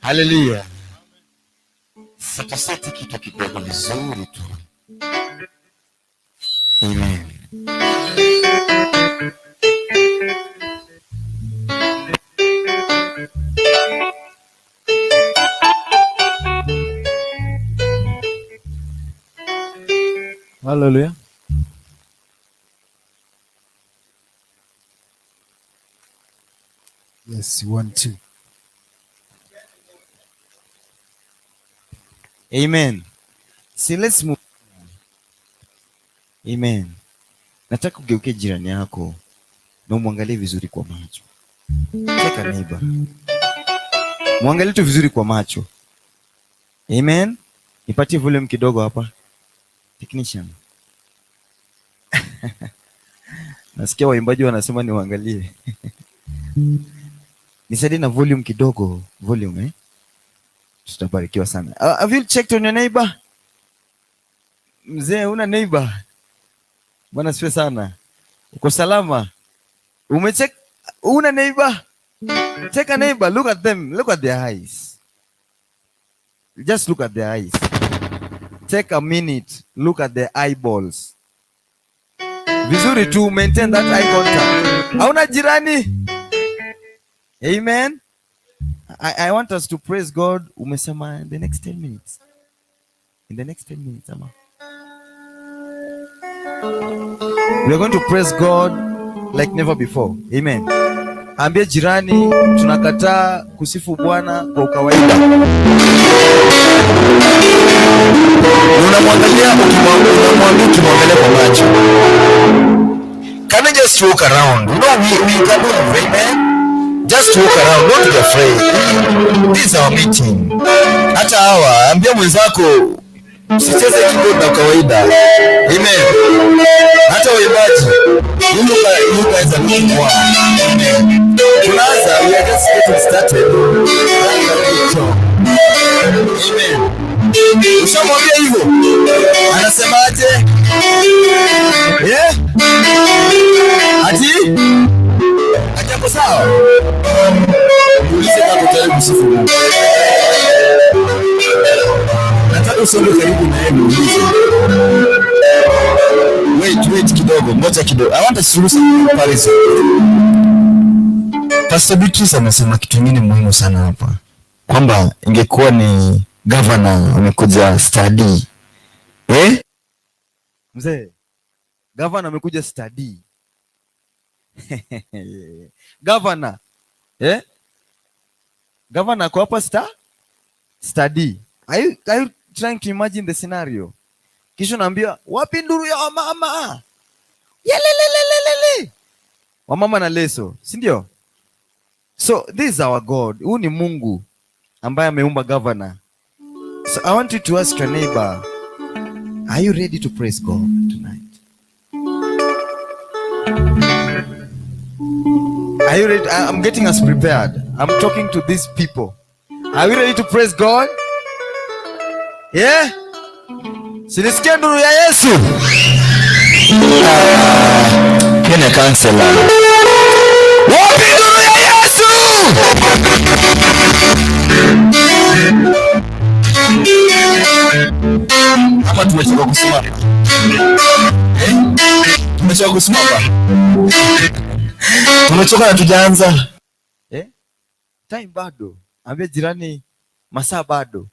Haleluya. Sasa kitu kidogo vizuri tu. Amen. Haleluya. Yes, 1, 2. Amen. See, let's move. Amen. Nataka ugeuke jirani yako na umwangalie vizuri kwa macho. Cheka neighbor. Mwangalie tu vizuri kwa macho. Amen. Nipatie volume kidogo hapa. Technician. Nasikia waimbaji wanasema niwaangalie. Nisaidie na volume kidogo. Volume, eh? Tutabarikiwa sana. Have you checked on your neighbor? Mzee, una neighbor? Bwana siwe sana. Uko salama? Umecheck? Una neighbor? Take a neighbor. Look at them. Look at their eyes. Just look at their eyes. Take a minute. Look at their eyeballs. Vizuri tu, maintain that eye contact. Hauna jirani? Amen. I want us to praise God. Umesema in the next 10 minutes. In the next 10 minutes, ama. We are going to praise God like never before. Amen. Ambie jirani, tunakataa kusifu Bwana kwa kawaida. Unamwangalia ukimwangalia kwa macho. Can I just walk around? No, we can do it, amen. Just walk around, don't be afraid. This is our meeting. Hata hawa, ambia mwenzako usicheze keyboard na kawaida. Amen. Hata waimbaji, you guys are looking for. Amen. Tunaanza, we are just getting started. Amen. Ushamwambia hivyo? Anasemaje? Yeah? Ati? Hapo sawa? Ulize kama utaweza kusifu Mungu. Nataka usome karibu na yeye muulize. Wait kidogo, ngoja kidogo. I want to do some comparison. Pastor Beatrice amesema kitu kingine muhimu sana hapa. Kwamba ingekuwa ni governor amekuja study. Mzee, governor amekuja study. Governor. Governor kwa hapa study. Are you trying to imagine the scenario? Kisha naambia wapi nduru ya wamama? Yelelelelele. Wamama na leso, si ndio? So this is our God. Huyu ni Mungu ambaye ameumba governor. So I want you to ask your neighbor, are you ready to praise God tonight? Are you ready? I'm getting us prepared. I'm talking to these people. Are we ready to praise God? Yeah? Sinisikia nduru ya Yesu? Kene kansela. Wapi nduru ya Yesu? Ama tumechoka kusimama. Tumechoka kusimama. Tumechoka na tujaanza. Time bado. Ambia jirani masaa bado.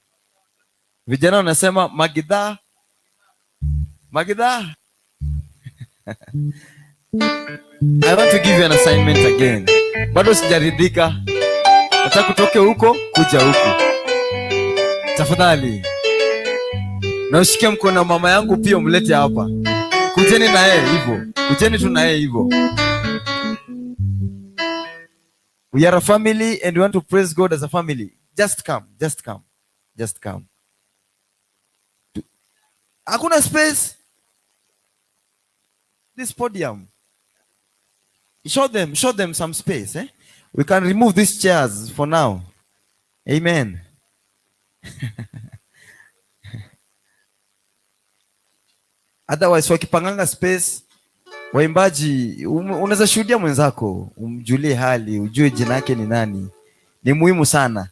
Vijana wanasema magidha. I want to give you an assignment again. Bado sijaridhika. Nataka kutoke huko kuja huko. Tafadhali. Na ushike mkono mama yangu pia umlete hapa. Kujeni na yeye hivyo. Kujeni tu na yeye hivyo. We are a family and we want to praise God as a family. Just come. Hakuna space. This podium. Show them some space. We can remove these chairs for now. Amen. Otherwise, wakipanganga space, waimbaji, unaweza shuhudia mwenzako, umjulie hali, ujue jina yake ni nani. Ni muhimu sana.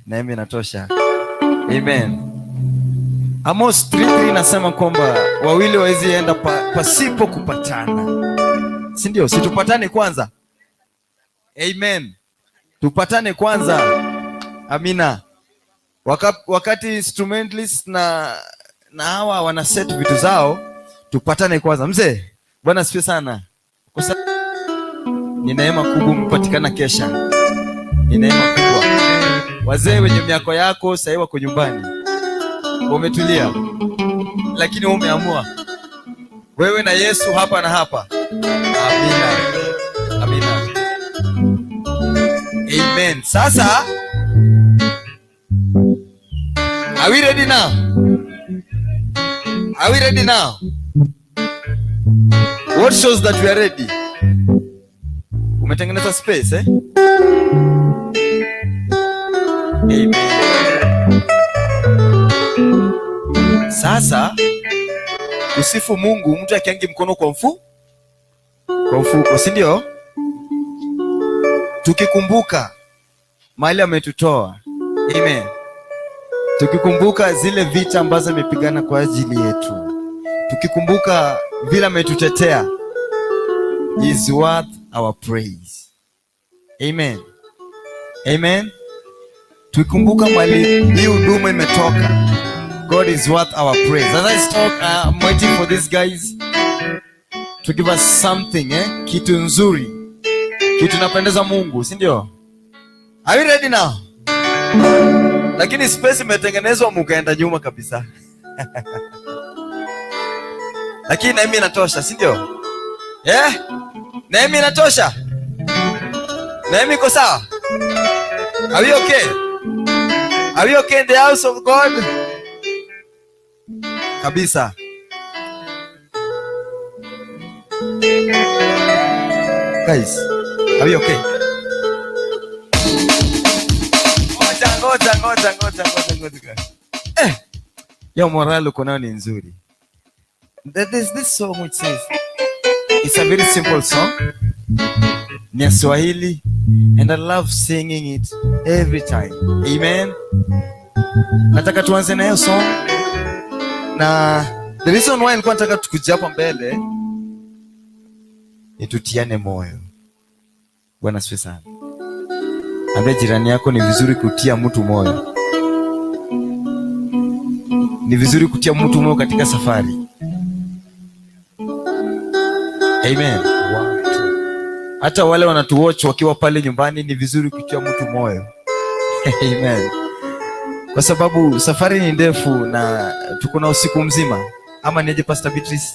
Na mimi natosha. Amen. Amos 3:3 nasema kwamba wawili wawezi enda pasipo kupatana. Si ndio? Si tupatane kwanza. Amen. Tupatane kwanza. Amina. Wakati instrumentalist na hawa wana set vitu zao, tupatane kwanza. Mzee, Bwana asifiwe sana. Ni neema kubwa mpatikana kesha. Ni neema kubwa. Wazee wenye miaka yako sasa wako nyumbani, wametulia, lakini umeamua wewe na Yesu hapa na hapa. Amina, amina, amen. Sasa, are we ready now? Are we ready now? What shows that we are ready? Umetengeneza space, eh? Amen. Sasa kusifu Mungu, mtu akiangi mkono kwa mfuko, si ndio? Tukikumbuka mahali ametutoa. Amen. Tukikumbuka zile vita ambazo amepigana kwa ajili yetu, tukikumbuka vile ametutetea, is worth our praise. Amen. Amen. Tukikumbuka mahali hii huduma imetoka, God is worth our praise. As I talk, I'm waiting for these guys to give us something, kitu nzuri, kitu napendeza Mungu, si ndio? Are you ready now? Lakini space imetengenezwa mkaenda nyuma kabisa. Lakini na mimi natosha, si ndio? Na mimi natosha. Na mimi iko sawa? Are we okay? Are we okay in the house of God? Kabisa. Guys, are we okay? Ngoja. Yo, morale uko nayo ni nzuri. There's this song which says, it's a very simple song. Ni Swahili, and I love singing it every time. Amen. Nataka tuanze na hiyo song. Na the reason why nilikuwa nataka tukuje hapa mbele ni tutiane moyo. Bwana asifiwe sana. Ambia jirani yako ni vizuri kutia mtu moyo. Ni vizuri kutia mtu moyo katika safari. Amen. Hata wale wanatuwatch wakiwa pale nyumbani, ni vizuri kutia mtu moyo. Amen. Kwa sababu safari ni ndefu na tuko na usiku mzima. Ama niaje Pastor Beatrice?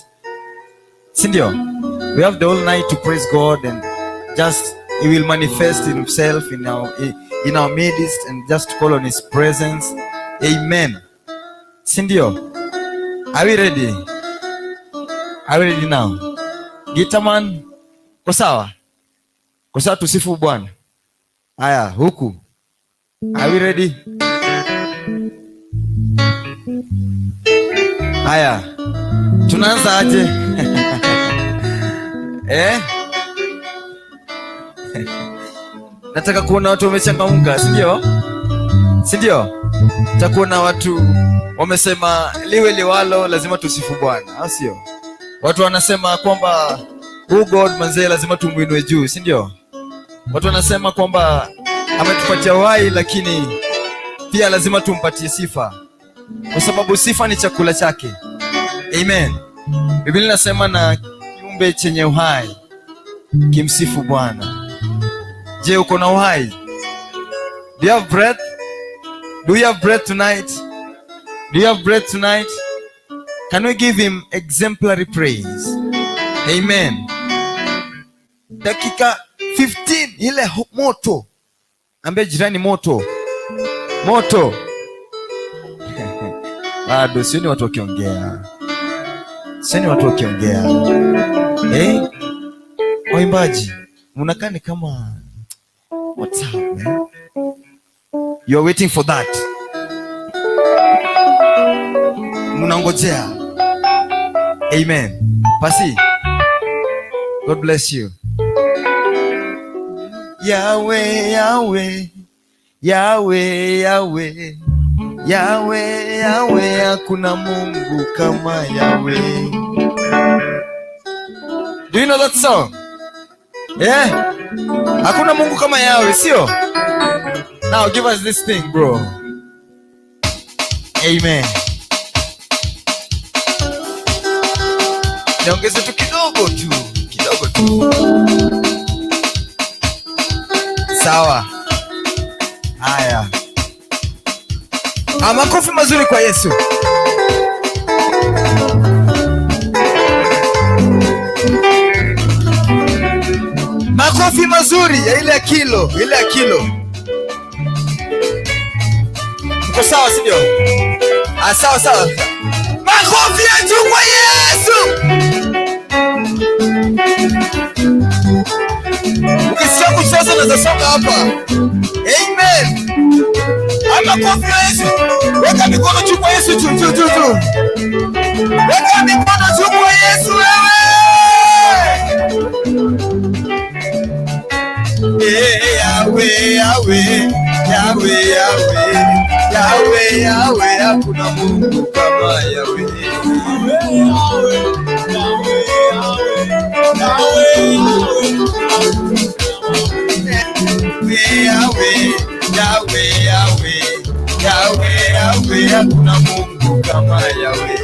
Si ndio? We have the whole night to praise God, and just He will manifest himself in our midst, and just call on His presence. Amen. Si ndio? Are we ready? Are we ready now? Gitaman, kwa sawa? Kwa sawa, tusifu Bwana. Haya, huku. Are we ready? Haya. Tunaanza aje? Nataka kuona watu wamechangamka, si ndio? Si ndio? Nataka kuona watu wamesema liwe liwalo, lazima tusifu Bwana, au sio? Watu wanasema kwamba God manzee lazima tumuinue juu, si ndio? Watu wanasema kwamba ametupatia uhai, lakini pia lazima tumpatie sifa, kwa sababu sifa ni chakula chake. Amen. Biblia inasema na kiumbe chenye uhai kimsifu Bwana. Je, uko na uhai? Do you have breath? Do you have breath tonight? Do you have breath tonight? Can we give Him exemplary praise? Amen. Dakika 15 ile moto. Ambia jirani moto. Moto. Bado sioni watu wakiongea. Sioni watu wakiongea. Waimbaji, mnakaa ni kama what's up, man? You are waiting for that. Mnangojea. Amen. Pasi. God bless you. Yahweh, Yahweh, Yahweh, Yahweh, Yahweh, Yahweh, hakuna Mungu kama Yahweh. Do you know that song? Yeah? Hakuna Mungu kama Yahweh, sio? Now give us this thing, bro. Amen. Niongeze tu kidogo tu. Sawa. Haya. Makofi mazuri kwa Yesu. Makofi mazuri ya ile kilo, ile ya kilo. Uko sawa, si ndio? Sawa sawa. Makofi ya juu kwa Yesu. Ukisikia kucheza na zasonga hapa. Amen. Makofi ya Yesu. Weka mikono juu kwa Yesu, juu. Weka mikono juu kwa Yesu wewe. Yahweh, hakuna Mungu kama Yahweh. Yahweh, hakuna Mungu kama Yahweh.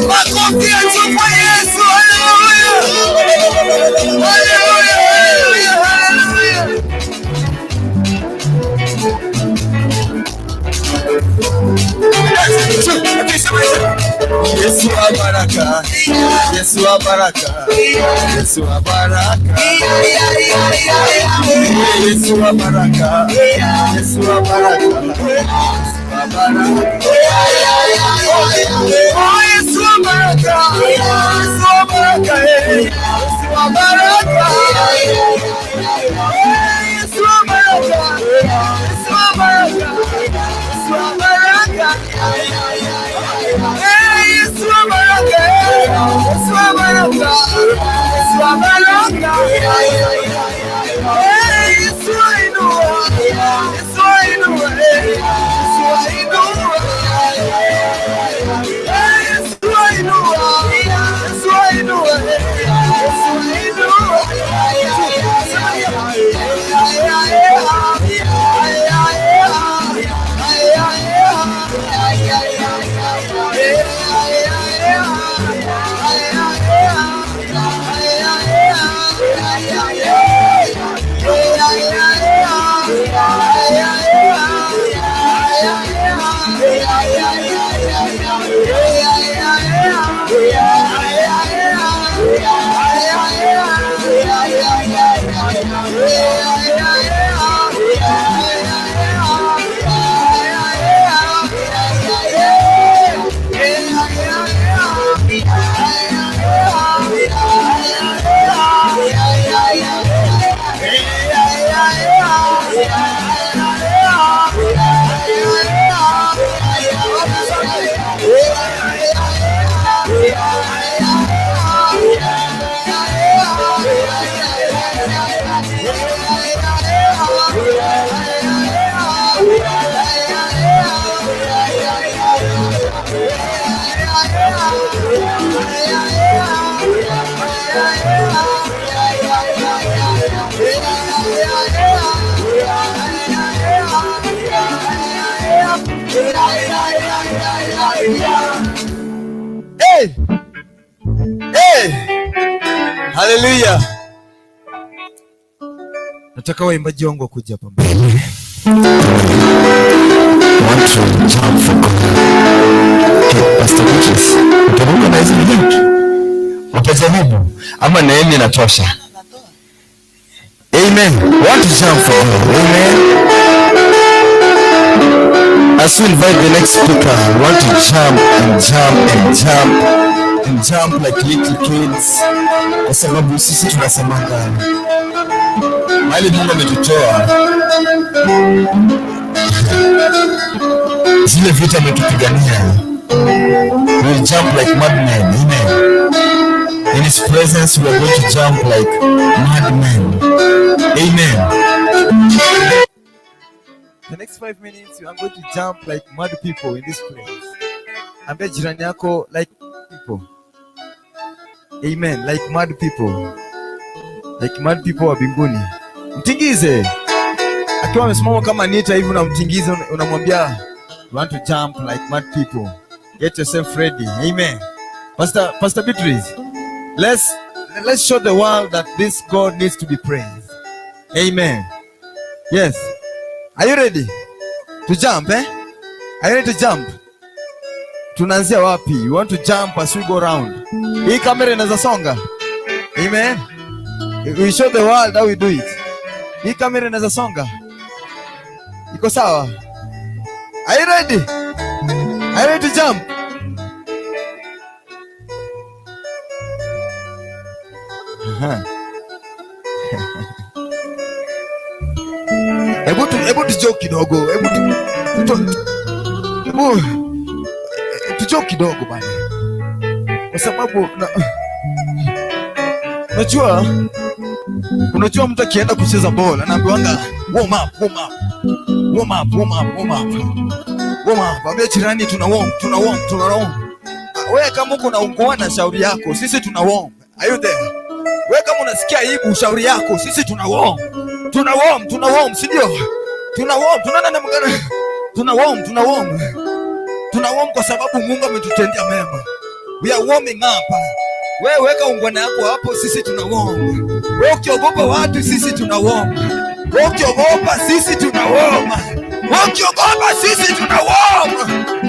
Makofi ya juu kwa Yesu. Haleluya. Haleluya. Haleluya. Yesu wa baraka, Yesu wa baraka, Yesu wa baraka, Yesu wa baraka, Yesu wa baraka, Yesu wa baraka, Yesu wa baraka, Yesu wa baraka, Yesu wa baraka, Yesu wa baraka, Yesu wa baraka. Yesu wa baraka, Yesu wa baraka, Yesu wa baraka, Yesu wa inua, Yesu wa inua, Yesu wa inua, Yesu wa inua, Yesu wa inua, Yesu wa Hey! Hey! Hallelujah. Nataka waimbaji wangu kuja hapa mbele. Want to jump for God. Hey, Pastor Beatrice, utaruka na hizi vitu? Utajaribu ama neema inatosha? Amen. Want to jump for God. Amen. As we invite the next speaker, we want to jump and jump and jump and jump like little kids. Kwa sababu sisi tunasemanga mahali Mungu ametutoa, zile vita ametupigania, we'll jump like madmen. Amen. In His presence we are going to jump like madmen. Amen. The next 5 minutes you are going to jump like mad people in this place. Ambia jirani yako like people. Amen. Like mad people. Like mad people wa mbinguni. Mtingize. Akiwa amesimama kama Nita hivi unamtingiza, unamwambia you want to jump like mad people. Get yourself ready. Amen. Pastor Beatrice, let's show the world that this God needs to be praised. Amen. Yes. Are you ready to jump, eh? Are you ready to jump? Tunaanzia wapi? You want to jump as we go round. Hii kamera inaweza songa. Amen. We show the world how we do it. Hii kamera inaweza songa. Iko sawa? Are you ready? Are you ready to jump? Hebu tujoke kidogo. Tujoke kidogo bana. Kwa sababu unajua mtu akienda kucheza bola anaambiwanga warm up. Ambia jirani tuna warm. Wewe kama uko unaungua na shauri yako, sisi tuna warm. Are you there? Wewe kama unasikia aibu shauri yako, sisi tuna warm, si ndio? Tuna warm, tunaenda na mgana. Tuna warm kwa sababu Mungu ametutendea mema. We are warming up. Wewe weka ungwana yako hapo, sisi tuna warm. Wewe ukiogopa watu, sisi tuna warm. Wewe ukiogopa, sisi tuna warm. Wewe ukiogopa, sisi tuna warm.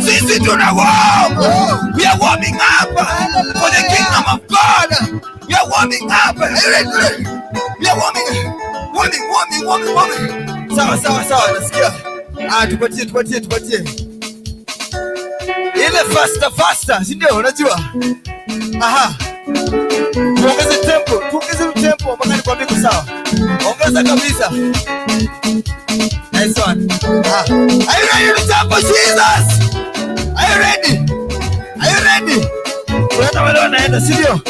Sisi tuna warm. We are warming up for the kingdom of God. We are warming up. We are warming. Sawa, nasikia. Tupatie. Ile faster, si ndio? Unajua? Aha. Tuongeze tempo mpaka nikwambie kwa sawa. Ongeza kabisa. Nice one. Are you ready to jump for Jesus? Are you ready? Tunaenda wale wanaenda, si ndio?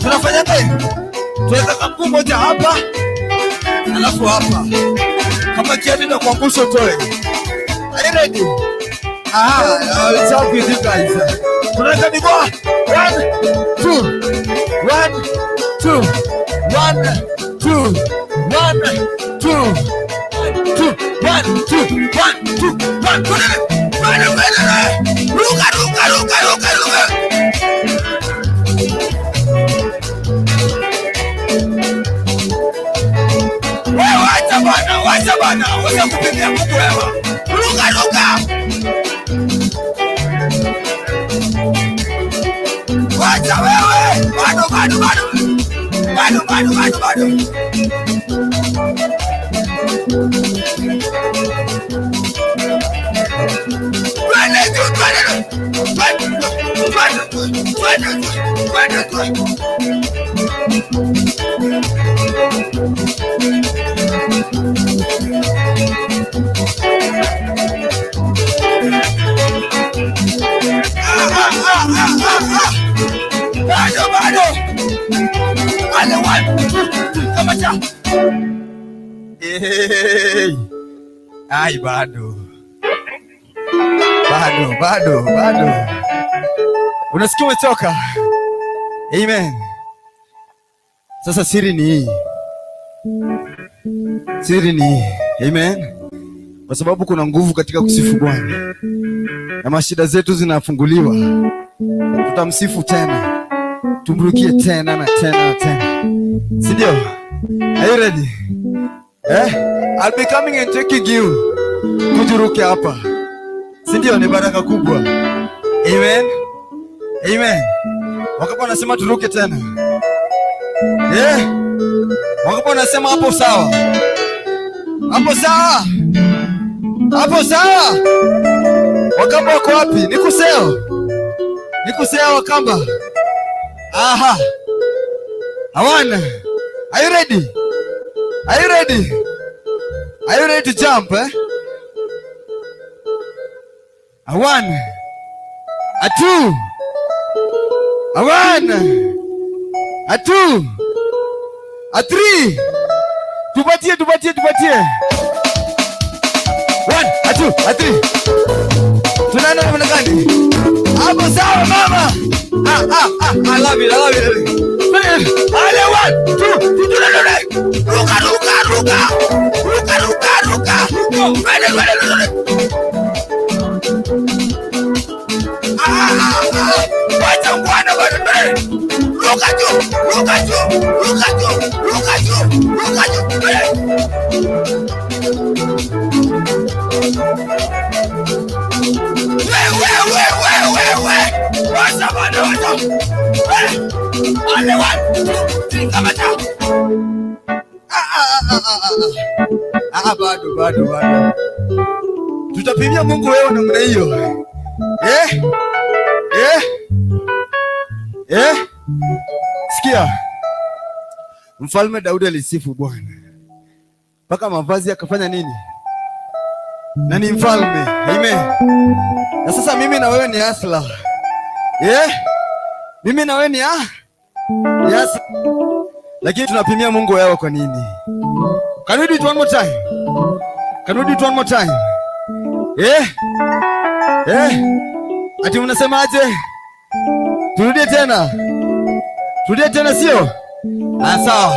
Tunafanya nini? Tuweka kampu moja hapa. Alafu hapa. Kama kiatu na kuangusha toe. Are you ready? I'll jump with you guys. Tunaweka miguu. 1, 2. 1, 2. 1, 2. 1, 2. 1, 2. 1, 2. 1, 2. Ruka. Wewe wacha bana. Wacha kupigia Mungu wewe. Ruka. Wacha wewe. Bado. Bado. Ale one. Kama cha. Ai bado. Unasikia umetoka? Amen. Sasa siri ni hii. Amen. Kwa sababu kuna nguvu katika kusifu Bwana. Na mashida zetu zinafunguliwa. Tutamsifu tena. Tumrukie tena na tena. Si ndio? Are you ready? I'll be coming and taking you. Kujuruke hapa. Si ndio? Ni baraka kubwa. Amen. Wakapo nasema turuke tena. Wakapo nasema hapo sawa. Wakamba wako wapi? Nikuseo Wakamba. Aha. Hawana. Are you ready? Are you ready to jump? A 1, a 2, a 1, a 2, a 3. Tupatie. 1, a 2, a 3. Tunaenda namna gani? Hapo sawa mama. I love it. Ale 1, 2, ruka. Wacha bwana. Ruka juu. Wewe. Wacha bwana. Ale 1, 2, kama cha. Bado. Tutapimia Mungu wewe namna hiyo. Sikia. Mfalme Daudi alisifu Bwana. Mpaka mavazi akafanya nini? Na ni mfalme. Amen. Na sasa mimi na wewe ni asla. Mimi na wewe ni yes. Lakini tunapimia Mungu wewe kwa nini? Can we do it one more time? Ati unasemaje? Turudie tena sio? Sawa.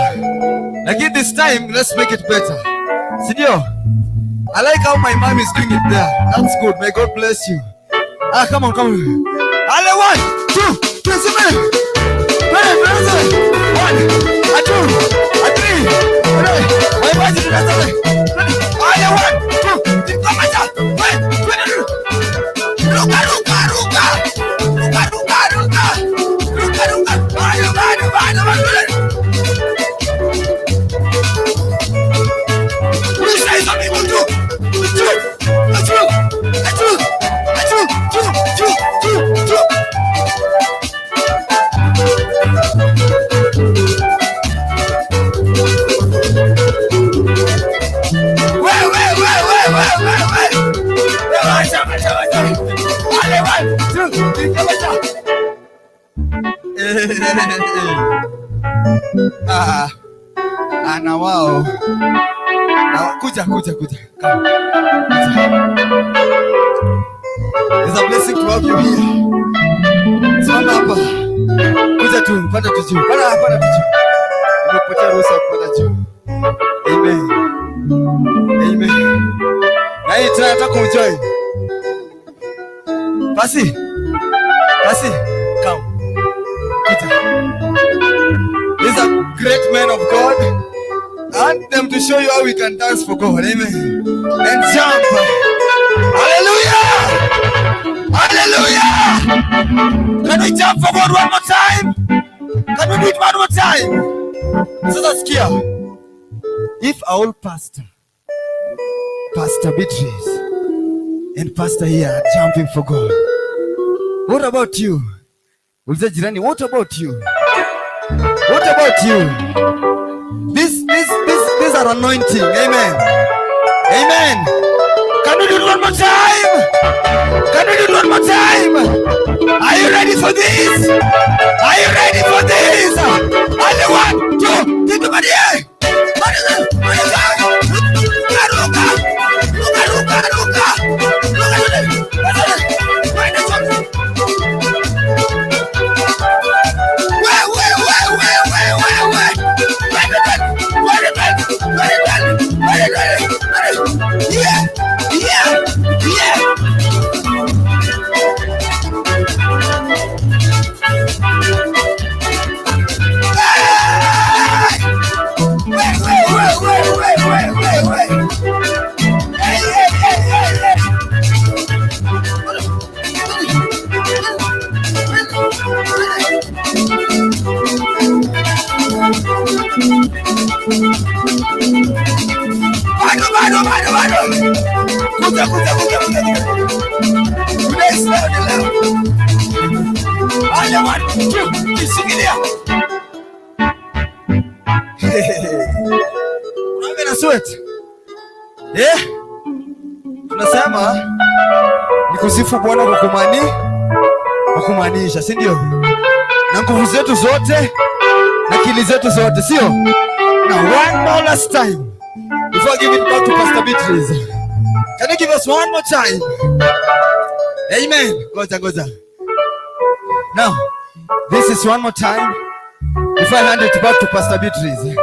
Lakini this time let's make it better. Si ndio? I like how my mom is doing it there. That's good. May God bless you. Come on, come on. Ale, 1, 2, 3, 1, a 2, a 3. My body is not Ale, 1, 2, 3, come on. Ruka, ruka, ruka. Ruka, ruka, ruka. Ruka, ruka. Please say something, we'll do. Na wao kuja. It's a blessing to have you here. Simama hapa. Kuja tu, panda tu juu. Panda tu juu. Nimekupatia ruhusa kupanda juu. Amen. Na hii tunataka kumjoin. Pasi, come. Kuja. He's a great man of God. I want them to show you how we can dance for God. Amen. And jump. Hallelujah. Can we jump for God one more time? Can we do it one more time? So that's clear. If our old Pastor Beatrice and Pastor here are jumping for God, what about you? Uliza jirani, what about you? What about you? These are anointing. Amen. Can we do it one more time? Are you ready for this? Only 1, 2, 3, come here. Tunasema ni kusifu Bwana kwa kumaanisha, si ndio? Na nguvu zetu zote na akili zetu zote, sio? Now one more last time before I give it back to Pastor Beatrice. Can you give us one more time? Amen. Goza. Now, this is one more time before I hand it back to Pastor Beatrice.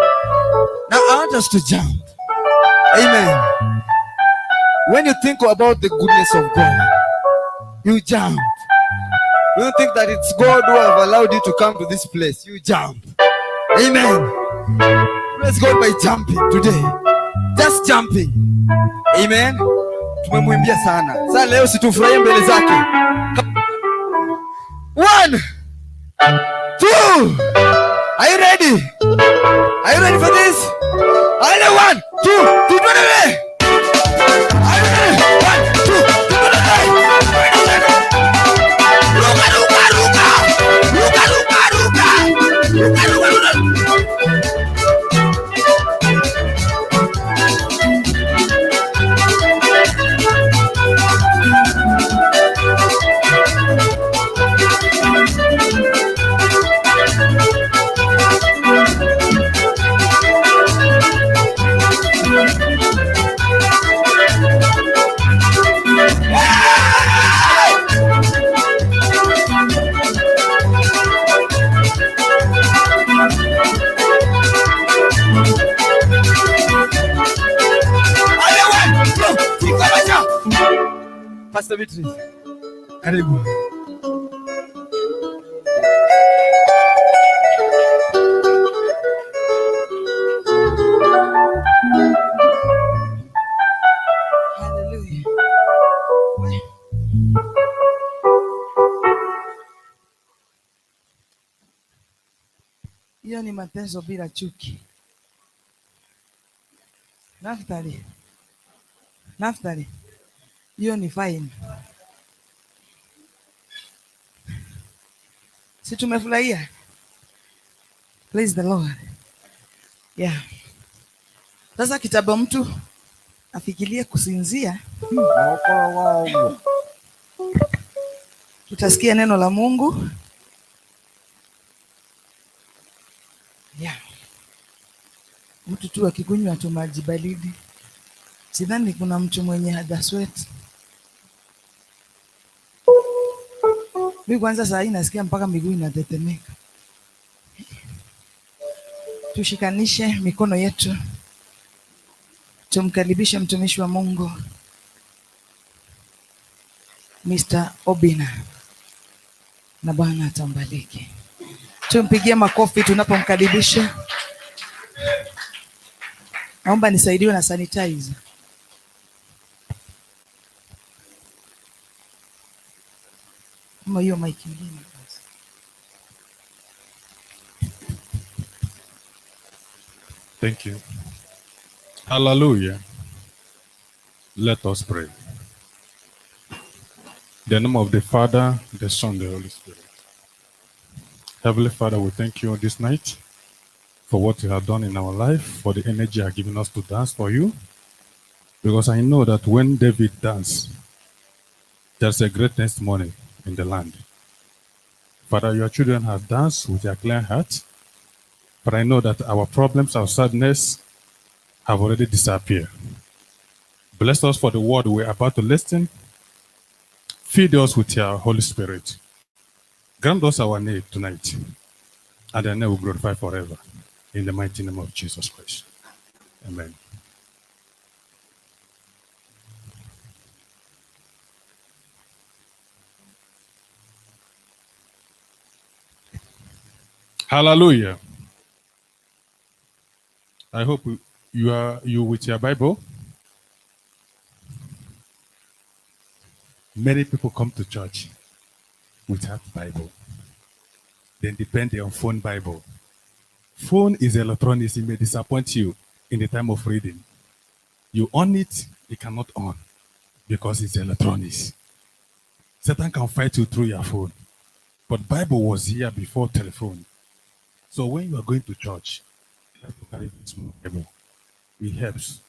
Now I want us to jump. Amen. When you think about the goodness of God, you jump. You don't think that it's God who have allowed you to come to this place. You jump. Amen. Praise God by jumping today. Just jumping. Amen. Tumemwimbia sana. Sasa leo situfurahie mbele zake. 1, 2. Are you ready? Are you ready for this? 1, 2, 3, 1. Pastor Beatrice. Karibu. Hallelujah. Hiyo ni mateso bila chuki. Naftali, hiyo ni fine. Si tumefurahia? Praise the Lord. Yeah. Sasa kitabu mtu afikirie kusinzia, tutasikia neno la Mungu. Yeah. Mtu tu akikunywa tu maji baridi, sidhani kuna mtu mwenye haja sweat. Mimi kwanza saa hii nasikia mpaka miguu inatetemeka. Tushikanishe mikono yetu, tumkaribishe mtumishi wa Mungu Mr. Obina, na Bwana atambariki. Tumpigie makofi tunapomkaribisha. Naomba nisaidiwe na sanitizer. Kama hiyo mic nyingine. Thank you. Hallelujah. Let us pray. In the name of the Father, the Son, the Holy Spirit. Heavenly Father, we thank you this night for what you have done in our life, for the energy you have given us to dance for you. Because I know that when David danced, there's a great testimony in the land. Father, your children have danced with their clear heart, but I know that our problems, our sadness have already disappeared. Bless us for the word we're about to listen. Feed us with your Holy Spirit. Grant us our need tonight, and your name will glorify forever. In the mighty name of Jesus Christ. Amen. Hallelujah. I hope you with your Bible. Many people come to church without Bible. They depend on phone Bible. Phone is electronics. It may disappoint you in the time of reading. You on it, it cannot on because it's electronics. Satan can fight you through your phone. But Bible was here before telephone. So when you are going to church, you have to carry this Bible. It helps.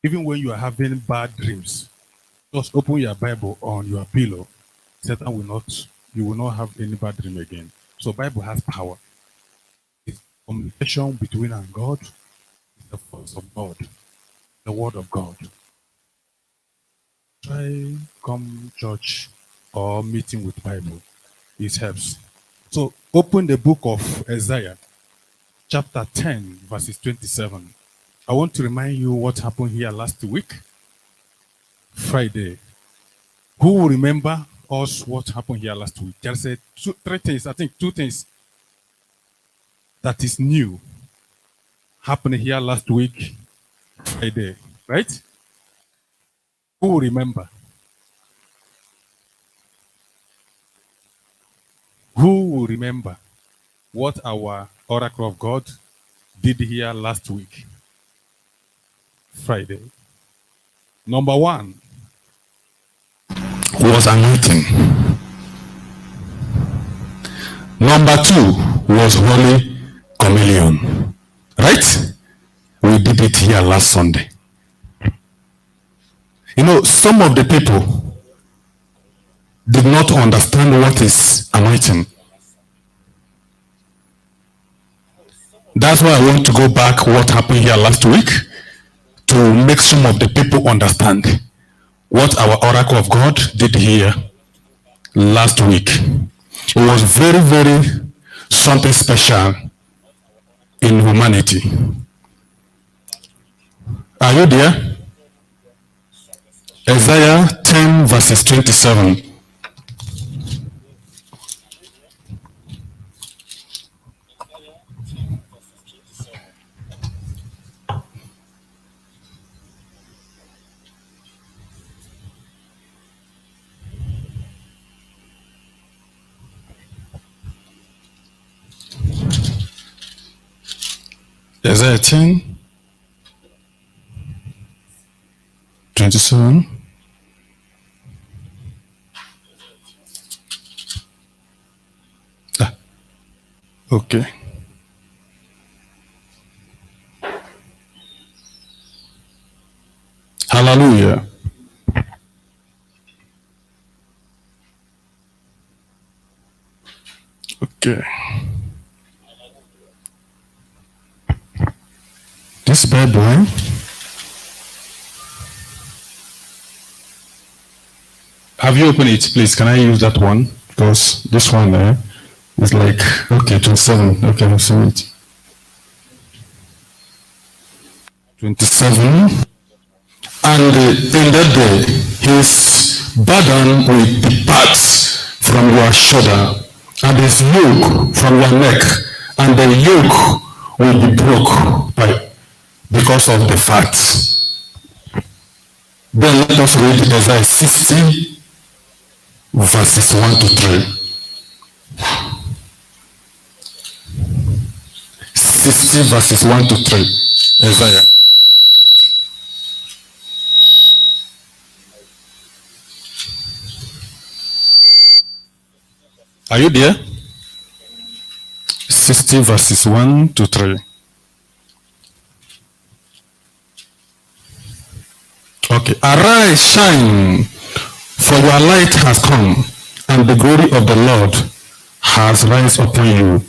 Even when you are having bad dreams, just open your Bible on your pillow. Satan will not, you will not have any bad dream again. So Bible has power. It's communication between and God, the voice of God, the word of God. Try come church or meeting with Bible. It helps. So open the book of Isaiah, chapter 10, verses 27. I want to remind you what happened here last week, Friday. Who will remember us what happened here last week? There's three things, I think two things that is new happened here last week, Friday, right? Who will remember? Who will remember what our oracle of God did here last week, Friday? Number one was anointing. Number two was Holy Communion. Right? We did it here last Sunday. You know, some of the people did not understand what is anointing. That's why I want to go back what happened here last week to make some of the people understand what our oracle of God did here last week. It was very, very something special in humanity. Are you there? Isaiah 10 verses 27. Isaiah 10, 27. Okay. Hallelujah. Okay. This Bible, have you opened it, please? Can I use that one? Because this one there is like, okay, 27. Okay, I'll see it. 27. And in that day, his burden will depart from your shoulder, and his yoke from your neck, and the yoke will be broke because of the fat. Then let us read Isaiah 60, verses 1 to 3. 60 verses 1 to 3. Isaiah. Are you there? 60 verses 1 to 3. Okay. Arise, shine, for your light has come, and the glory of the Lord has risen upon you.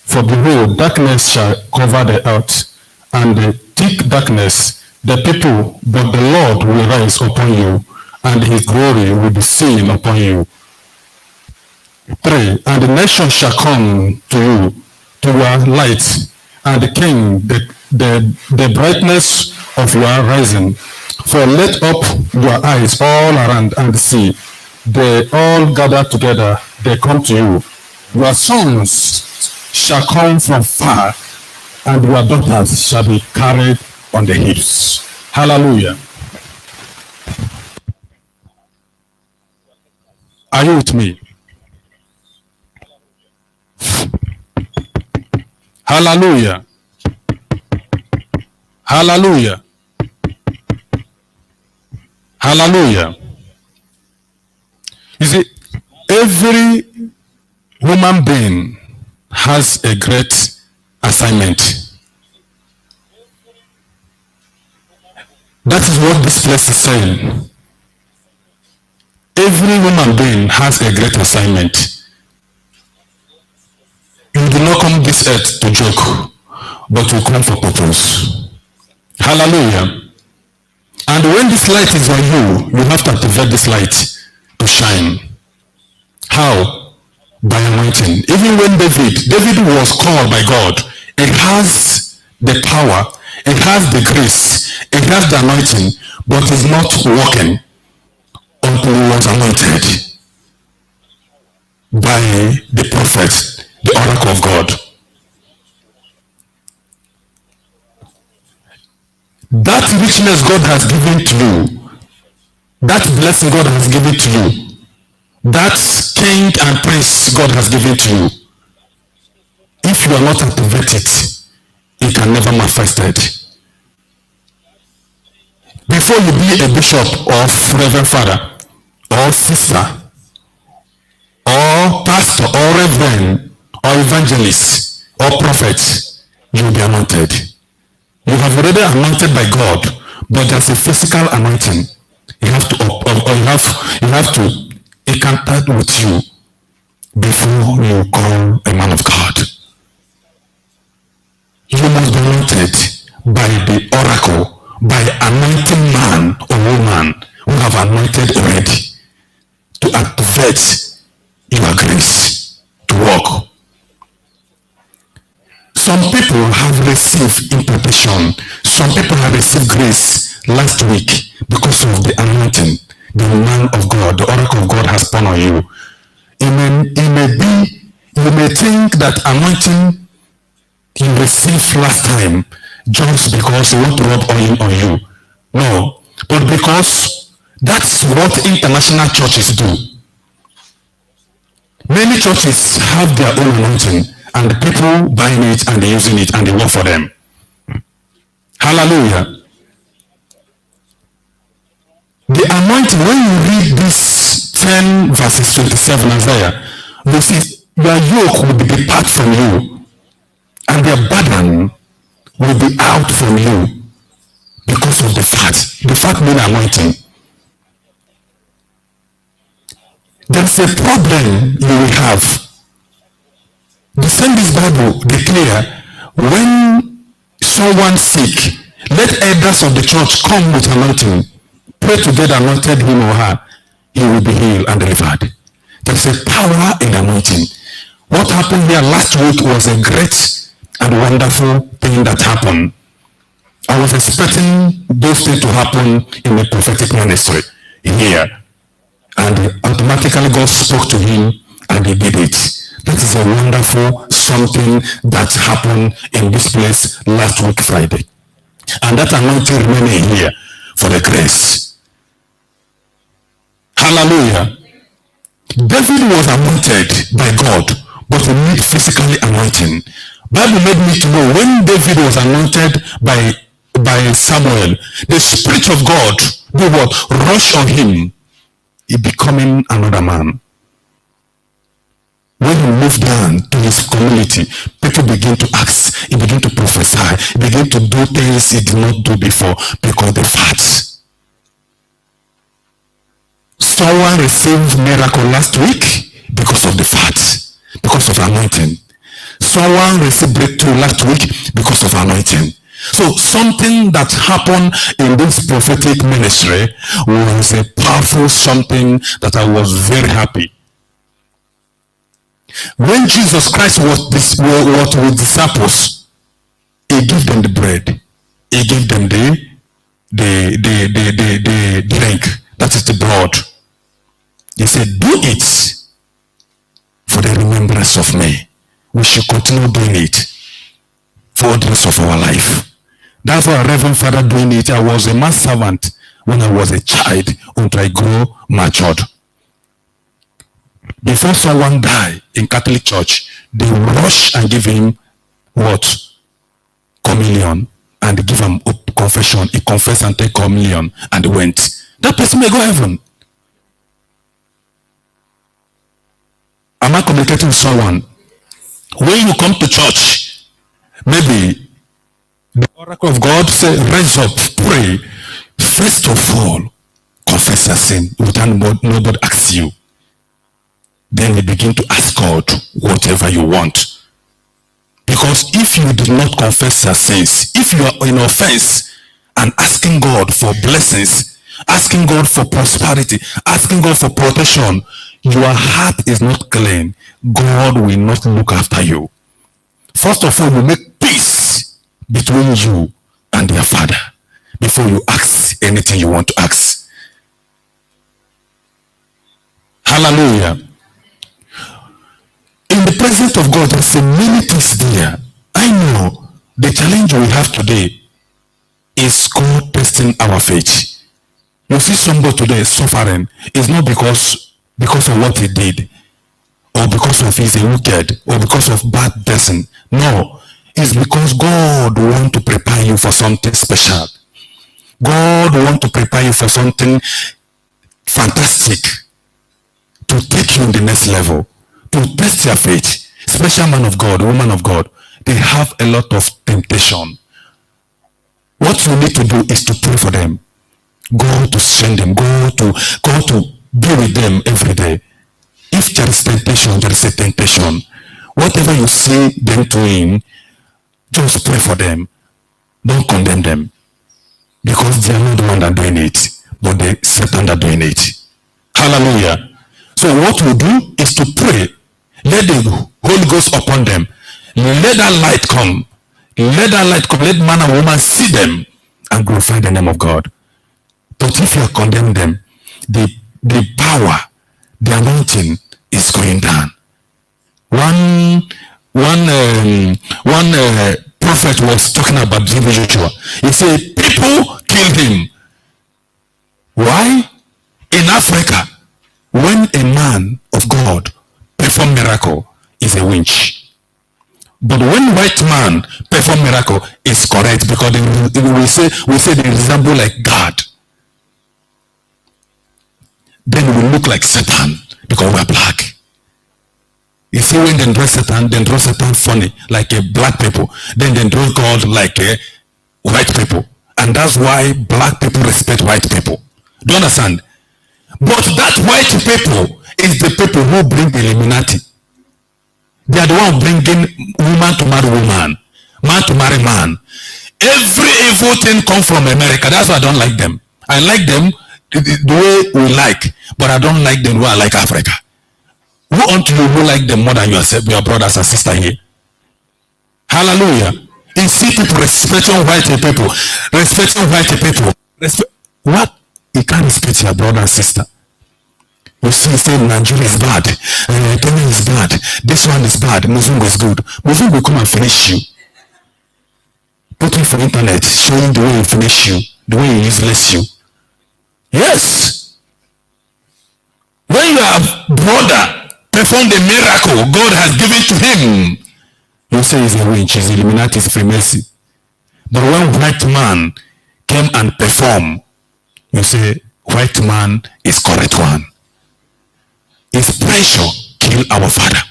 For behold, darkness shall cover the earth, and the thick darkness the people, but the Lord will rise upon you, and his glory will be seen upon you. 3. And the nation shall come to you, to your light, and the king, the brightness of your rising. For lift up your eyes all around and see. They all gather together, they come to you. Your sons shall come from far, and your daughters shall be carried on the hips. Hallelujah. Are you with me? Hallelujah. Hallelujah. Hallelujah. You see, every human being has a great assignment. That is what this place is saying. Every human being has a great assignment. You do not come this earth to joke, but you come for purpose. Hallelujah. And when this light is on you, you have to activate this light to shine. How? By anointing. Even when David was called by God, it has the power, it has the grace, it has the anointing, but it's not working until he was anointed by the prophet, the oracle of God. That richness God has given to you, that blessing God has given to you, that king and prince God has given to you, if you are not activated, it can never manifest it. Before you be a bishop or reverend father or sister or pastor or reverend or evangelist or prophet, you will be anointed. You have already anointed by God, but there's a physical anointing. You have to encounter with you before you call a man of God. You must be anointed by the oracle, by anointing man or woman who have anointed already to activate your grace to work. Some people have received impartation. Some people have received grace last week because of the anointing. the man of God, the oracle of God has put on you. You may think that anointing you received last time just because you want to rub oil on you. No, but because that's what international churches do. Many churches have their own anointing and people buying it and using it and they work for them. Hallelujah. The anointing, when you read this 10 verses 27 Isaiah, you see your yoke will depart from you and their burden will be out from you because of the fat. The fat means anointing. There's a problem you will have. The same this Bible declare, when someone sick, let elders of the church come with anointing, pray together, anointed him or her, he will be healed and delivered. There's a power in anointing. What happened here last week was a great and wonderful thing that happened. I was expecting those things to happen in the prophetic ministry here. And automatically God spoke to him and he did it. That is a wonderful something that happened in this place last week Friday. And that anointing remaining here for the grace. Hallelujah. David was anointed by God, but he need physically anointing. Bible made me to know when David was anointed by Samuel, the Spirit of God do what? Rush on him. He becoming another man. When he moved down to his community, people begin to ask, he began to prophesy, he began to do things he did not do before because the fat. Someone received miracle last week because of the fat, because of anointing. Someone received breakthrough last week because of anointing. So something that happened in this prophetic ministry was a powerful something that I was very happy. When Jesus Christ was with disciples, he gave them the bread. He gave them the drink. That is the blood. He said, do it for the remembrance of me. We should continue doing it for the rest of our life. That's why Reverend Father doing it. I was a man servant when I was a child until I grew matured. Before someone died in Catholic Church, they rush and give him what? Communion. And give him confession. He confessed and take communion and went. That person may go heaven. Am I communicating with someone? When you come to church, maybe the oracle of God says, rise up, pray. First of all, confess your sin without nobody asks you. Then you begin to ask God whatever you want. Because if you did not confess your sins, if you are in offense and asking God for blessings, asking God for prosperity, asking God for protection, your heart is not clean, God will not look after you. First of all, you make peace between you and your Father before you ask anything you want to ask. Hallelujah. In the presence of God, there's so many things there. I know the challenge we have today is God testing our faith. You see somebody today suffering, it's not because of what he did, or because of his wicked, or because of bad person. No, it's because God wants to prepare you for something special. God wants to prepare you for something fantastic, to take you in the next level, to test your faith. Special man of God, woman of God, they have a lot of temptation. What you need to do is to pray for them. God to send them, God to be with them every day. If there is temptation, there is a temptation. Whatever you see them doing, just pray for them. Don't condemn them. Because they are not the one that are doing it, but the Satan that are doing it. Hallelujah. So what we do is to pray. Let the Holy Ghost upon them. Let that light come. Let that light come. Let man and woman see them and glorify the name of God. But if you are condemning them, the power, the anointing is going down. One prophet was talking about Joshua. He said people killed him. Why? In Africa, when a man of God perform miracle, is a winch. But when white man perform miracle, is correct, because we say they resemble like God. Then we look like Satan because we are black. You see, when they draw Satan funny like a black people. Then they draw God like a white people, and that's why black people respect white people. Do you understand? But that white people is the people who bring Illuminati. They are the one bringing woman to marry woman, man to marry man. Every evil thing come from America. That's why I don't like them. I like them the way we like, but I don't like them the way I like Africa. Who unto you who like them more than yourself, your brothers and sister here? Hallelujah. You see people respecting white people, what? You can't respect your brother and sister. You see, say Nigeria is bad, Kenya is bad, this one is bad, Muslim is good. Muslim will come and finish you. Putting for internet, showing the way he finish you, the way he useless you. Yes. When your brother performed a miracle God has given to him, you say he's a witch, he's Illuminati, he's Freemason. But when white man came and performed, you say white man is correct one. His pressure kill our father.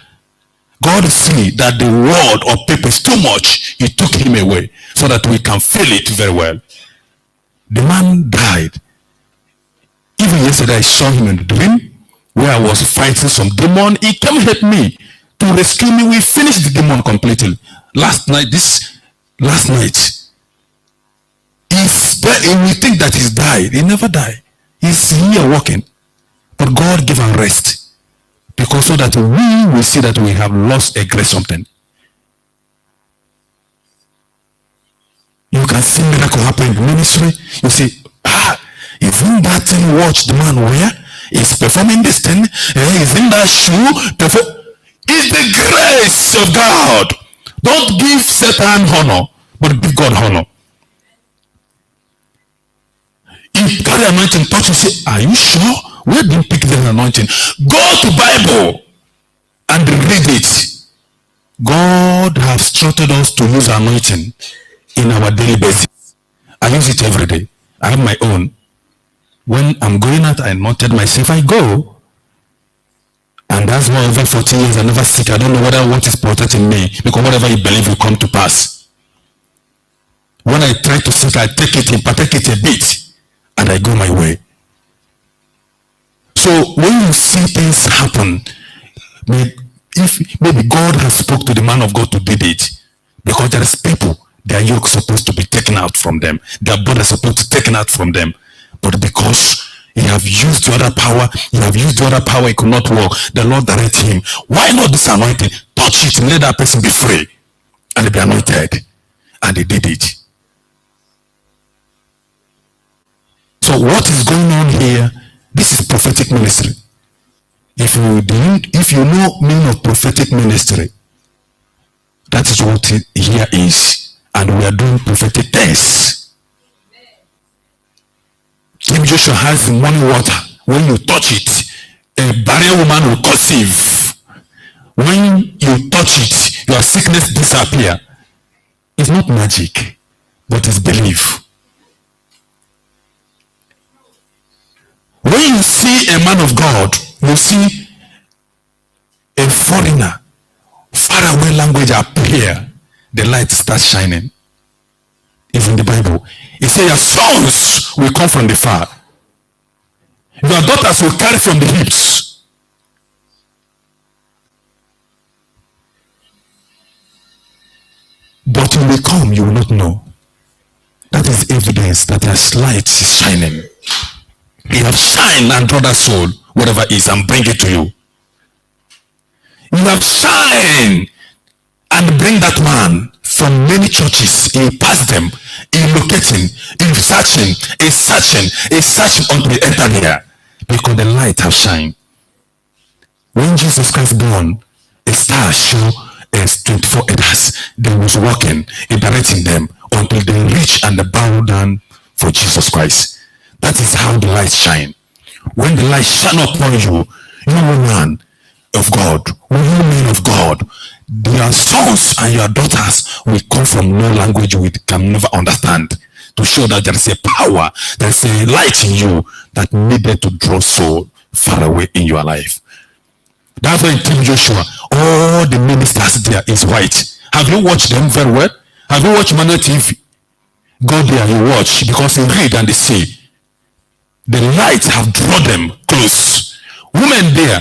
God see that the word of people is too much. He took him away so that we can feel it very well. The man died. Even yesterday I saw him in the dream where I was fighting some demon. He came help me to rescue me. We finished the demon completely. Last night. We think that he's died. He never died. He's here walking. But God gave him rest. Because so that we will see that we have lost a great something. You can see miracle happen in the ministry. You see, isn't that thing watch the man wear? He's performing this thing. Isn't that shoe? It's the grace of God. Don't give Satan honor, but give God honor. If carry anointing, touch you, say, are you sure? Where did you pick the anointing? Go to Bible and read it. God has instructed us to use anointing in our daily basis. I use it every day. I have my own. When I'm going out, I anointed myself. I go. And that's why over 14 years I never sick. I don't know whether what is protecting me, because whatever you believe will come to pass. When I try to sick, I take it in, partake it a bit, and I go my way. So when you see things happen, if maybe God has spoke to the man of God to did it, because there is people, their yoke supposed to be taken out from them, their blood is supposed to be taken out from them, but because he have used the other power, he could not walk. The Lord direct him. Why not this anointing? Touch it and let that person be free and be anointed, and he did it. So what is going on here? This is prophetic ministry. If you know meaning of prophetic ministry, that is what here is, and we are doing prophetic tests. If Joshua has money water, when you touch it, a barren woman will conceive. When you touch it, your sickness disappear. It's not magic, but it's belief. When you see a man of God, you see a foreigner, faraway language appear, the light starts shining. It's in the Bible. It says your sons will come from the far. Your daughters will carry from the hips. But when they come, you will not know. That is evidence that your light is shining. You have shine and draw that soul, whatever it is, and bring it to you. You have shine and bring that man from many churches. He passed them, he locating, he searching until he entered here. because the light have shined. When Jesus Christ born, a star show as 24 elders. They was walking, directing them until they reach and they bow down for Jesus Christ. That is how the light shine. When the light shine upon you, you man of God, you men of God, your sons and your daughters will come from no language we can never understand, to show that there is a power, there is a light in you that needed to draw so far away in your life. That's why in Team Joshua, all the ministers there is white. Have you watched them very well? Have you watched Mano TV? Go there, you watch, because you read and they say, the light have drawn them close. Women there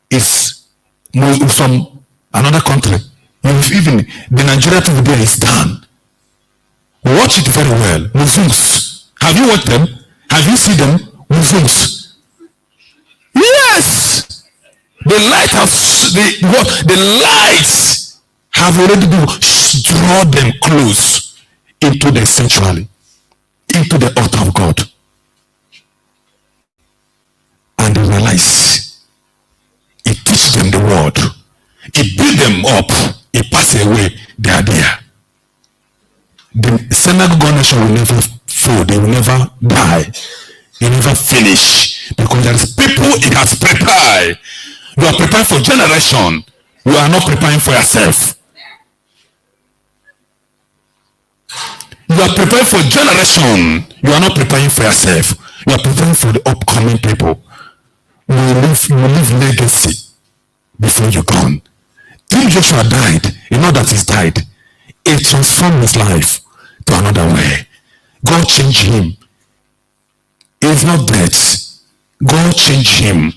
is from another country. Even the Nigerian TV there is done. Watch it very well. Muslims. Have you watched them? Have you seen them? Muslims. Yes. The light has the lights have already drawn them close into the sanctuary, into the altar of God. And they realize it teaches them the word, it build them up, it passes away, they are there. The synagogue nation will never fall, they will never die, they will never finish, because there is people it has prepared. You are preparing for generation, you are not preparing for yourself. You are preparing for generation, you are not preparing for yourself. You are preparing for the upcoming people. You leave legacy before you're gone. Till Joshua died, you know that he's died. It transformed his life to another way. God changed him. He's not dead. God changed him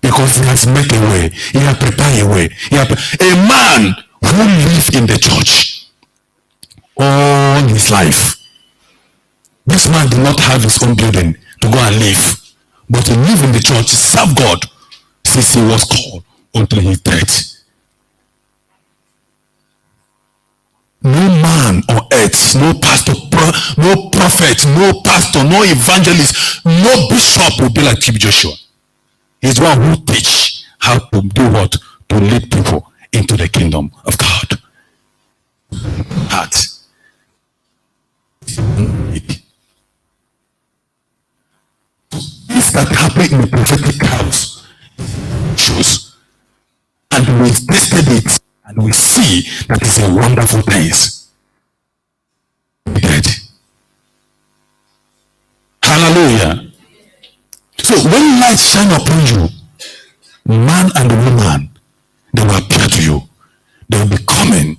because he has made a way. He has prepared a way. A man who lived in the church all his life. This man did not have his own building to go and live, but he lived in the church, served God since he was called until his death. No man on earth, no pastor, no prophet, no pastor, no evangelist, no bishop will be like Chief Joshua. He's one who teach how to do what? To lead people into the kingdom of God. Heart. Things that happen in the prophetic house shows, and we tested it, and we see that it's a wonderful place. Hallelujah. So when light shine upon you, man and woman, they will appear to you. They will be coming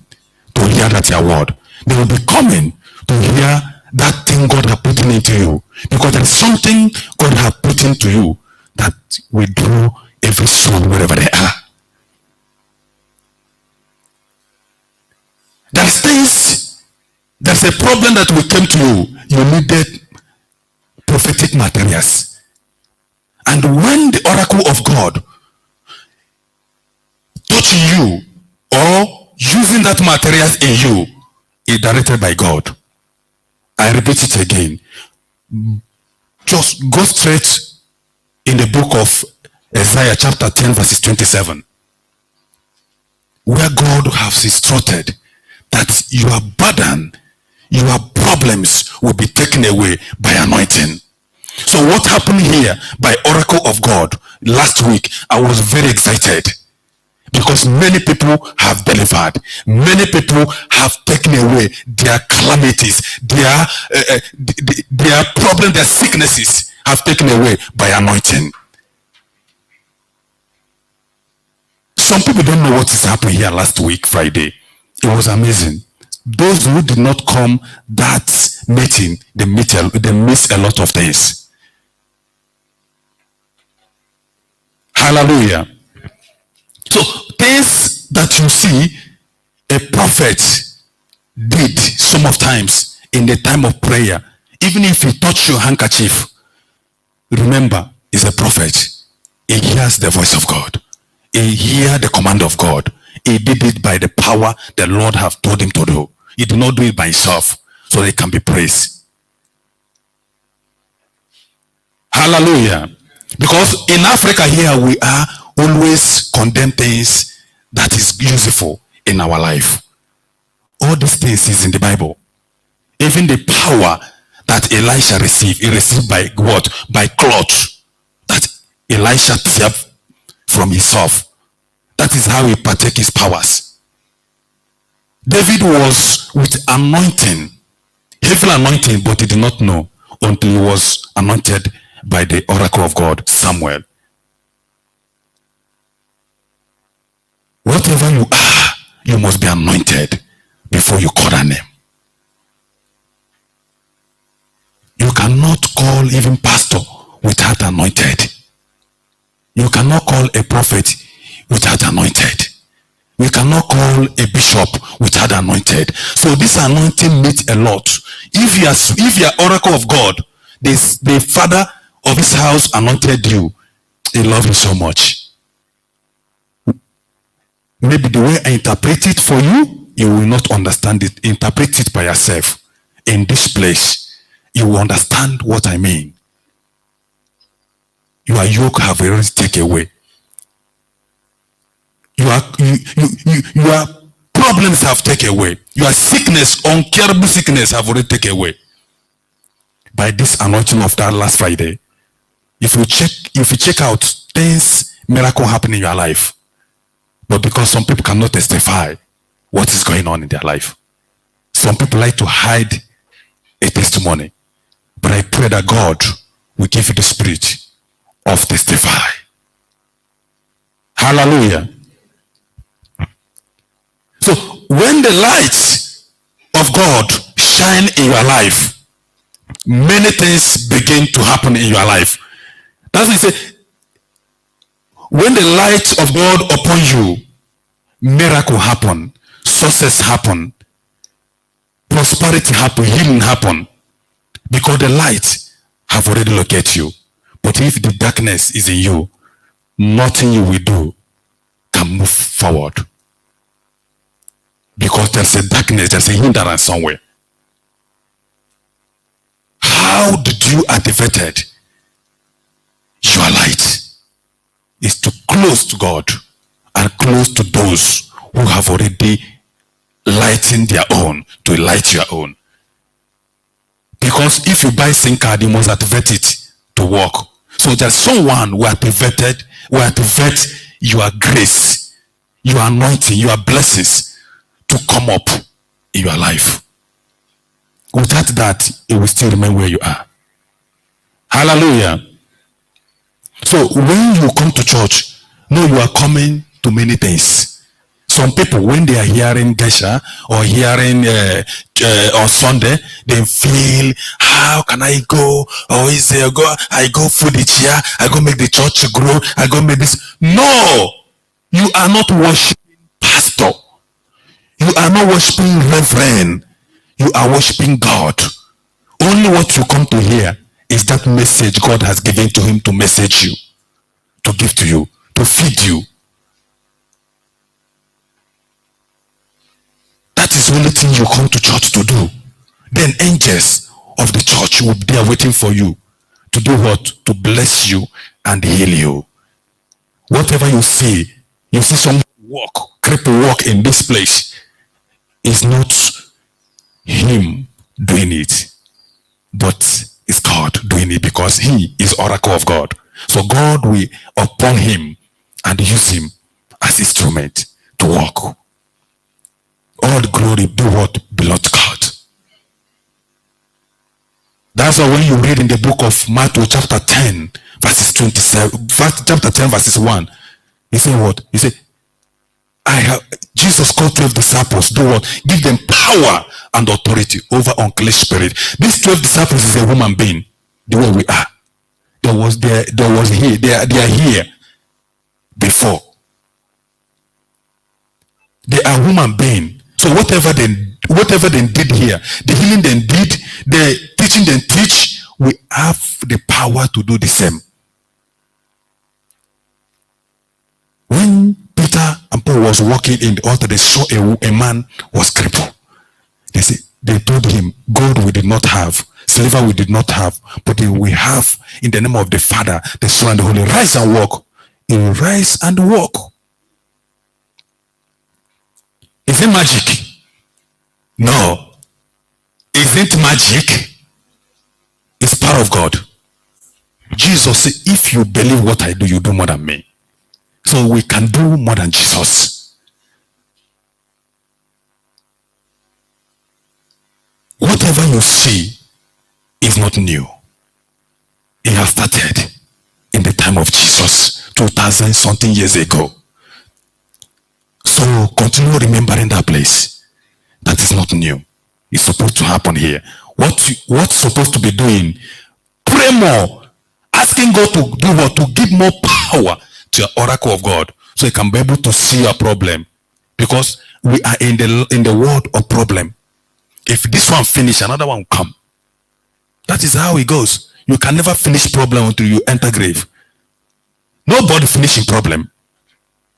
to hear that your word. They will be coming to hear that thing God has put into you. Because there is something God has put into you that will draw every soul wherever they are. There's a problem that will come to you. You needed prophetic materials. And when the oracle of God touch you or using that materials in you is directed by God. I repeat it again. Just go straight in the book of Isaiah chapter 10 verses 27. Where God has instructed that your burden, your problems will be taken away by anointing. So what happened here by oracle of God last week, I was very excited because many people have delivered. Many people have taken away their calamities, their problems, their sicknesses have taken away by anointing. Some people don't know what is happening here last week, Friday. It was amazing. Those who did not come that meeting, they miss a lot of things. Hallelujah. So things that you see a prophet did some of times in the time of prayer, even if he touch your handkerchief, remember, he's a prophet. He hears the voice of God. He hears the command of God. He did it by the power the Lord have told him to do. He did not do it by himself, so they can be praised. Hallelujah. Because in Africa here, we are always condemn things that is useful in our life. All these things is in the Bible. Even the power that Elisha received, he received by what? By cloth that Elisha served from himself. That is how he partake his powers. David was with anointing, heavy anointing, but he did not know until he was anointed by the oracle of God, Samuel. Whatever you are, you must be anointed before you call a name. You cannot call even pastor without anointed. You cannot call a prophet without anointed. We cannot call a bishop without anointed. So this anointing means a lot. If you are oracle of God, the father of his house anointed you, he loves you so much. Maybe the way I interpret it for you, you will not understand it. Interpret it by yourself. In this place, you will understand what I mean. Your yoke have already taken away. Your problems have taken away. Your sickness, uncurable sickness have already taken away. By this anointing of that last Friday, if you check out things, miracle happen in your life. But because some people cannot testify what is going on in their life. Some people like to hide a testimony. But I pray that God will give you the spirit of testify. Hallelujah. So when the light of God shine in your life, many things begin to happen in your life. That's what he said. When the light of God upon you, miracle happen, success happen, prosperity happen, healing happen, because the light have already located you. But if the darkness is in you, nothing you will do can move forward. Because there's a darkness, there's a hindrance somewhere. How did you activate your light? Is to close to God and close to those who have already lightened their own, to light your own. Because if you buy SIM card, you must activate it to work. So there's someone who activate your grace, your anointing, your blessings to come up in your life. Without that, it will still remain where you are. Hallelujah. So when you come to church, know you are coming to many things. Some people, when they are hearing Gesha or hearing on Sunday, they feel, how can I go? Or is there I go for the chair, I go make the church grow, I go make this. No, you are not worshiping pastor. You are not worshiping reverend. You are worshiping God. Only what you come to hear is that message God has given to him to message you, to give to you, to feed you. That is the only thing you come to church to do. Then angels of the church will be there waiting for you to do what? To bless you and heal you. Whatever you see someone walk, cripple walk in this place, is not him doing it, but it's God doing it, because he is oracle of God. So God will upon him and use him as instrument to walk. All the glory do what belongs to God. That's why when you read in the book of Matthew chapter 10 verses 27, chapter 10 verses 1, he said what? He said, Jesus called 12 disciples, do what? Give them power and authority over unclean spirit. These 12 disciples is a human being, the way we are. They are here before. They are human being. So whatever they did here, the healing they did, the teaching they teach, we have the power to do the same. When Peter and Paul was walking in the altar, they saw a man was crippled. They told him, God we did not have liver we did not have, but we have in the name of the Father, the Son, and the Holy. Rise and walk. He will rise and walk. Is it magic? No. Isn't magic? It's power of God. Jesus said, if you believe what I do, you do more than me. So we can do more than Jesus. Whatever you see is not new. It has started in the time of Jesus, 2000 something years ago. So continue remembering that place. That is not new. It's supposed to happen here. What's supposed to be doing? Pray more. Asking God to do what? To give more power to your oracle of God, so you can be able to see your problem. Because we are in the world of problem. If this one finish, another one will come. That is how it goes. You can never finish problem until you enter grave. Nobody finishing problem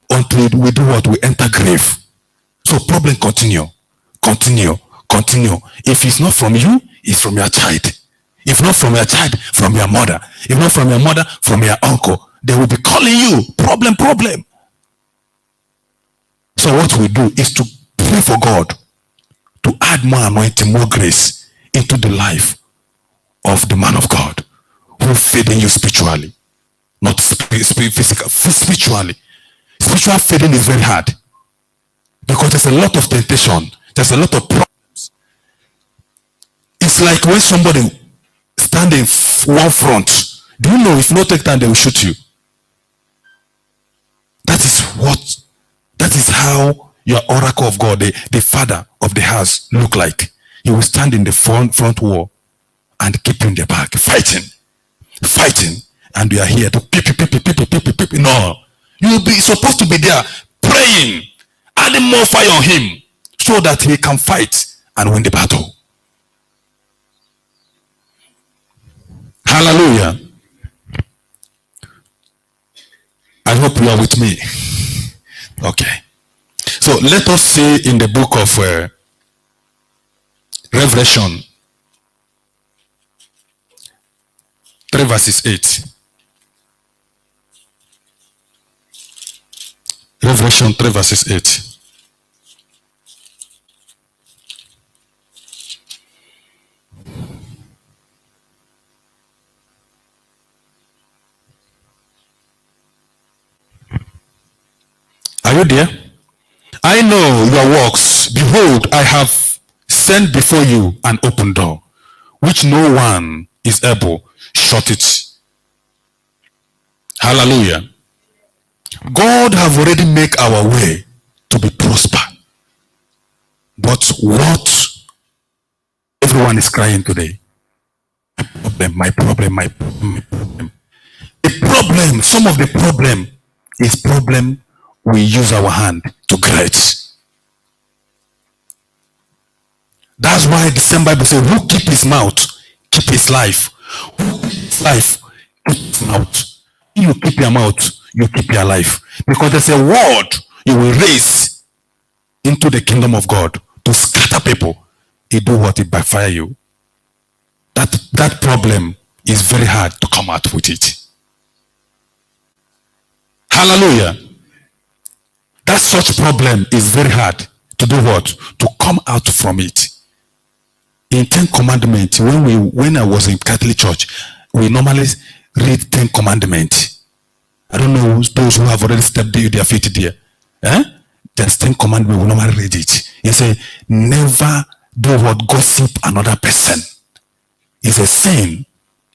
until we do what? We enter grave. So problem continue. If it's not from you, it's from your child. If not from your child, from your mother. If not from your mother, from your uncle. They will be calling you problem. So what we do is to pray for God to add more anointing, more grace into the life of the man of God who feeding you spiritually, not physical, spiritually. Spiritual feeding is very hard because there's a lot of temptation. There's a lot of problems. It's like when somebody stand in one front. Do you know if you not take time, they will shoot you? That is how your oracle of God, the father of the house, look like. He will stand in the front wall and keep you in the back, fighting. And you are here to peep. No. You'll be supposed to be there praying, adding more fire on him so that he can fight and win the battle. Hallelujah. I hope you are with me. Okay. So let us see in the book of Revelation 3 verses 8. Revelation 3 verses 8. Are you there? I know your works. Behold, I have sent before you an open door, which no one is able shut it. Hallelujah. God have already made our way to be prosper. But what everyone is crying today? My problem. The problem, some of the problem is problem we use our hand to create. That's why the same Bible says, who keep his mouth, keep his life. Who keep his life, keep his mouth. You keep your mouth, you keep your life. Because there's a word you will raise into the kingdom of God to scatter people. You do what? It backfire you. That problem is very hard to come out with it. Hallelujah. That such problem is very hard to do what? To come out from it. In 10 Commandments, when I was in Catholic Church, we normally read 10 Commandments. I don't know those who have already stepped their feet there. There's 10 Commandments, we normally read it. He say, never do what? Gossip another person. It's a sin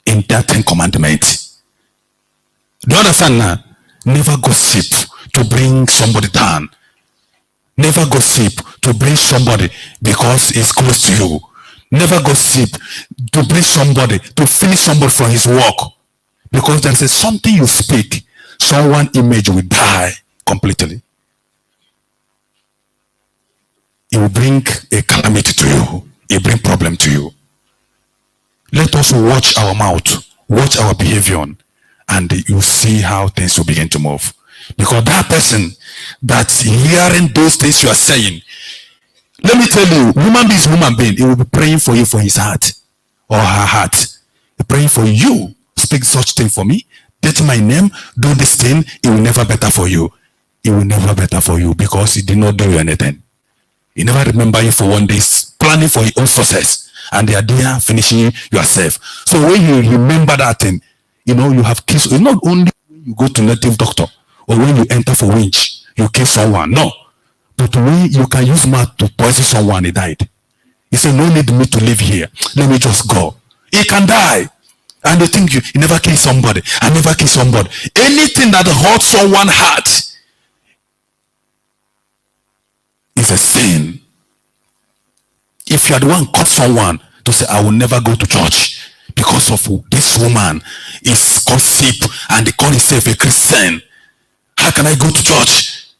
in that 10 Commandments. Do you understand now? Never gossip to bring somebody down. Never gossip to bring somebody because it's close to you. Never gossip to bring somebody, to finish somebody from his work. Because there is something you speak, someone image will die completely. It will bring a calamity to you. It will bring problem to you. Let us watch our mouth, watch our behavior, and you see how things will begin to move. Because that person that's hearing those things you are saying, let me tell you, human being is human being. He will be praying for you for his heart. or her heart, praying for you, speak such thing for me, take my name, do this thing, it will never better for you. It will never better for you because he did not do you anything. He never remember you for one day, planning for your own success, and they are there finishing yourself. So when you remember that thing, you know you have kissed. It's not only when you go to native doctor or when you enter for winch, you kill someone. No, but when you can use mouth to poison someone, he died. He said, no need me to live here. Let me just go. He can die. And they think you never kill somebody. I never kill somebody. Anything that hurts someone's heart is a sin. If you are the one caught someone to say, I will never go to church because of this woman is gossip and they call himself a Christian. How can I go to church?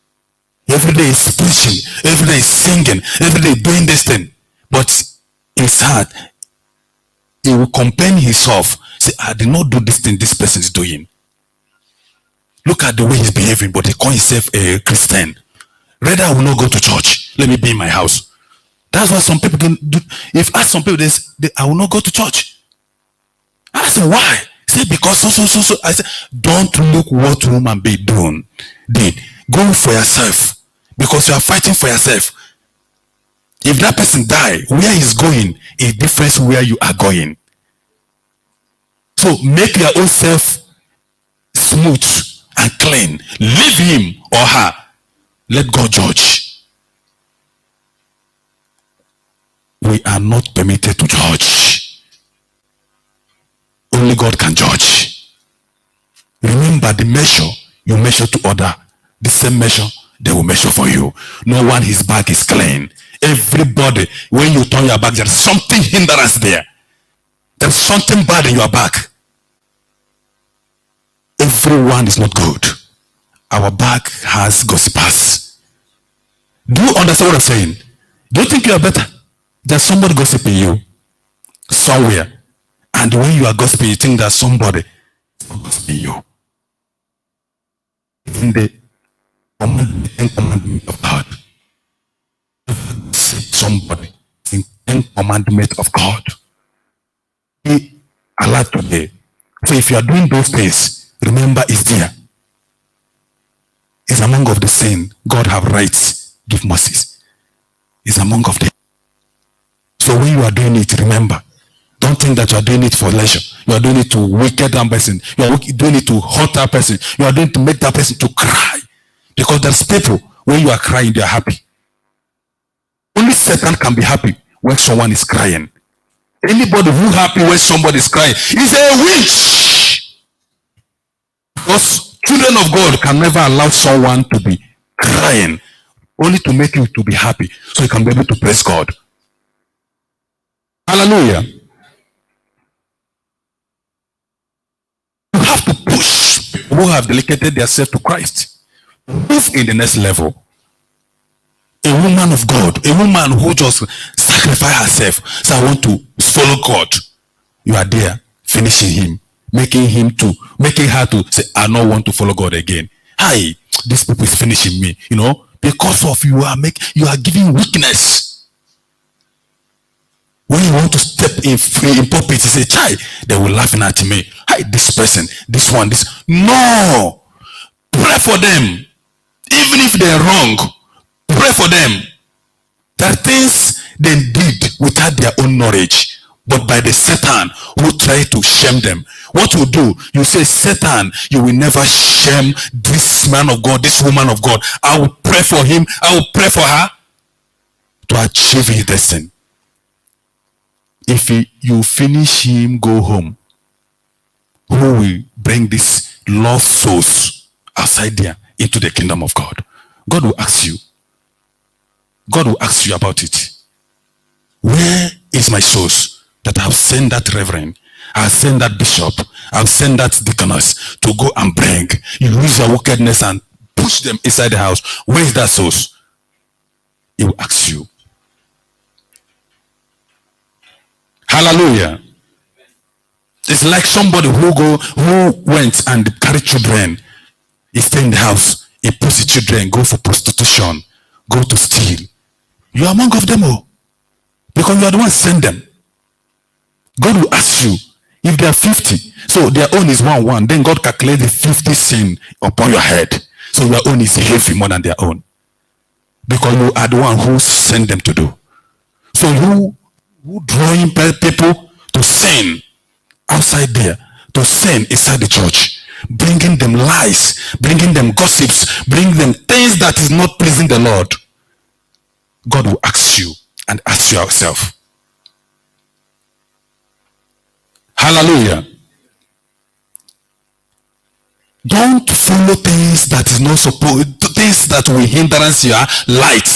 Every day is preaching, every day is singing, every day doing this thing. But his heart, he will compare himself. Say, I did not do this thing this person is doing. Look at the way he's behaving, but he calls himself a Christian. Rather, I will not go to church. Let me be in my house. That's what some people can do. If ask some people, I will not go to church. I say, why? Say, because so. I say, don't look what woman be doing. Go for yourself. Because you are fighting for yourself. If that person die, where he's going is different where you are going. So make your own self smooth and clean. Leave him or her. Let God judge. We are not permitted to judge. Only God can judge. Remember the measure you measure to other, the same measure they will measure for you. No one his back is clean. Everybody, when you turn your back, there's something hindrance there. There's something bad in your back. Everyone is not good. Our back has gossipers. Do you understand what I'm saying? Do you think you are better? There's somebody gossiping you somewhere. And when you are gossiping, you think there's somebody gossiping you. In the commandment of God. Somebody in 10 commandments of God. Be alert today. So if you are doing those things, remember it's there. It's among of the sin. God have rights, give mercies. It's among of them. So when you are doing it, remember. Don't think that you are doing it for leisure. You are doing it to wicked that person. You are doing it to hurt that person. You are doing it to make that person to cry. Because there's people, when you are crying, they are happy. Only Satan can be happy when someone is crying. Anybody who happy when somebody is crying is a witch. Because children of God can never allow someone to be crying, only to make you to be happy, so you can be able to praise God. Hallelujah. You have to push people who have dedicated themselves to Christ. Move in the next level. A woman of God, a woman who just sacrificed herself, so I want to follow God. You are there, finishing him, making her to say, I don't want to follow God again. Hi, this people is finishing me, because of you are giving weakness. When you want to step in pulpit, you say, chai, they will laughing at me. Hi, this person, this one, this. No, pray for them, even if they're wrong. Pray for them. There are things they did without their own knowledge, but by the Satan who try to shame them. What you do? You say, Satan, you will never shame this man of God, this woman of God. I will pray for him. I will pray for her to achieve his destiny. If you finish him, go home. Who will bring this lost souls outside there into the kingdom of God? God will ask you. God will ask you about it. Where is my source that I have sent that reverend, I have sent that bishop, I have sent that deaconess to go and bring? You use your wickedness and push them inside the house. Where is that source? He will ask you. Hallelujah. It's like somebody who went and carried children. He stay in the house. He puts the children, go for prostitution, go to steal. You are among of them all. Because you are the one send them. God will ask you if they are 50. So their own is 1. Then God calculates the 50 sin upon your head. So your own is heavy more than their own. Because you are the one who sent them to do. So you who drawing people to sin outside there, to sin inside the church, bringing them lies, bringing them gossips, bringing them things that is not pleasing the Lord. God will ask you and ask yourself. Hallelujah. Don't follow things that is not supposed, things that will hindrance your light.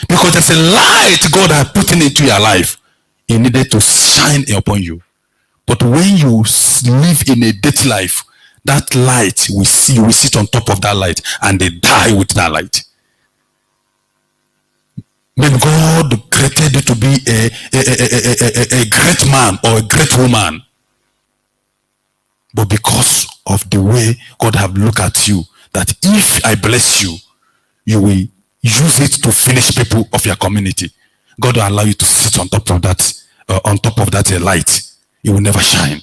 Because there's a light God has put into your life. He needed to shine upon you. But when you live in a dirty life, that light will see, you will sit on top of that light and they die with that light. Maybe God created you to be a great man or a great woman. But because of the way God have looked at you, that if I bless you, you will use it to finish people of your community. God will allow you to sit on top of that, light. You will never shine.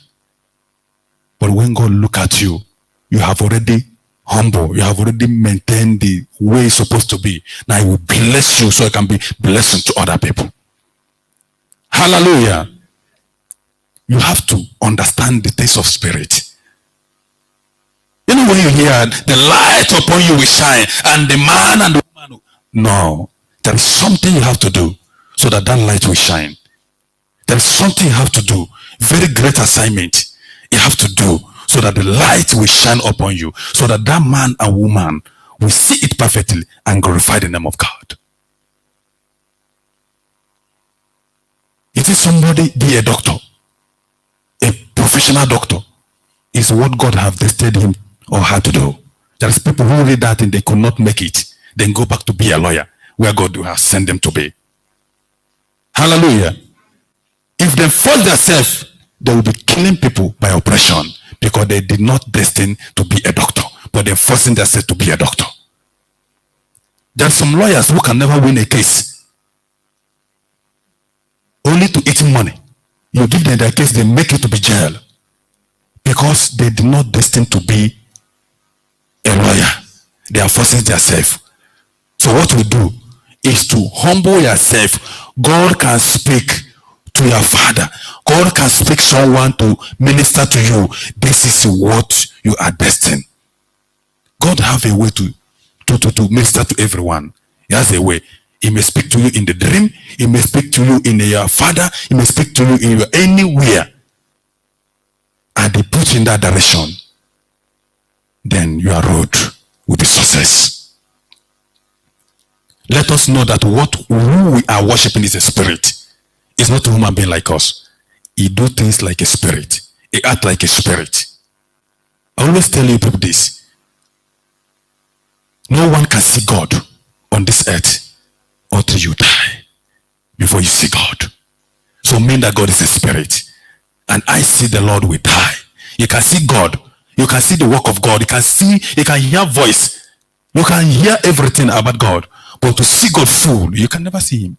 But when God look at you, you have already humble. You have already maintained the way it's supposed to be. Now He will bless you so it can be blessing to other people. Hallelujah. You have to understand the taste of spirit. You know when you hear the light upon you will shine and the man and the woman. No. There is something you have to do so that that light will shine. There is something you have to do. Very great assignment you have to do so that the light will shine upon you. So that that man and woman will see it perfectly and glorify the name of God. It is somebody be a doctor. A professional doctor is what God have destined him or her to do. There is people who read that and they could not make it. Then go back to be a lawyer where God has sent them to be. Hallelujah. If they force themselves, they will be killing people by oppression because they did not destined to be a doctor, but they're forcing themselves to be a doctor. There are some lawyers who can never win a case. Only to eat money. You give them their case, they make it to be jail. Because they did not destined to be a lawyer. They are forcing themselves. So what we do is to humble yourself. God can speak to your father. God can speak someone to minister to you. This is what you are destined. God have a way to minister to everyone. He has a way. He may speak to you in the dream. He may speak to you in your father. He may speak to you in your anywhere. And he puts in that direction. Then your road will be success. Let us know that who we are worshiping is a spirit. It's not a human being like us. He do things like a spirit. He act like a spirit. I always tell you people this. No one can see God on this earth until you die before you see God. So mean that God is a spirit. And I see the Lord will die. You can see God. You can see the work of God. You can hear voice. You can hear everything about God. But to see God full, you can never see him.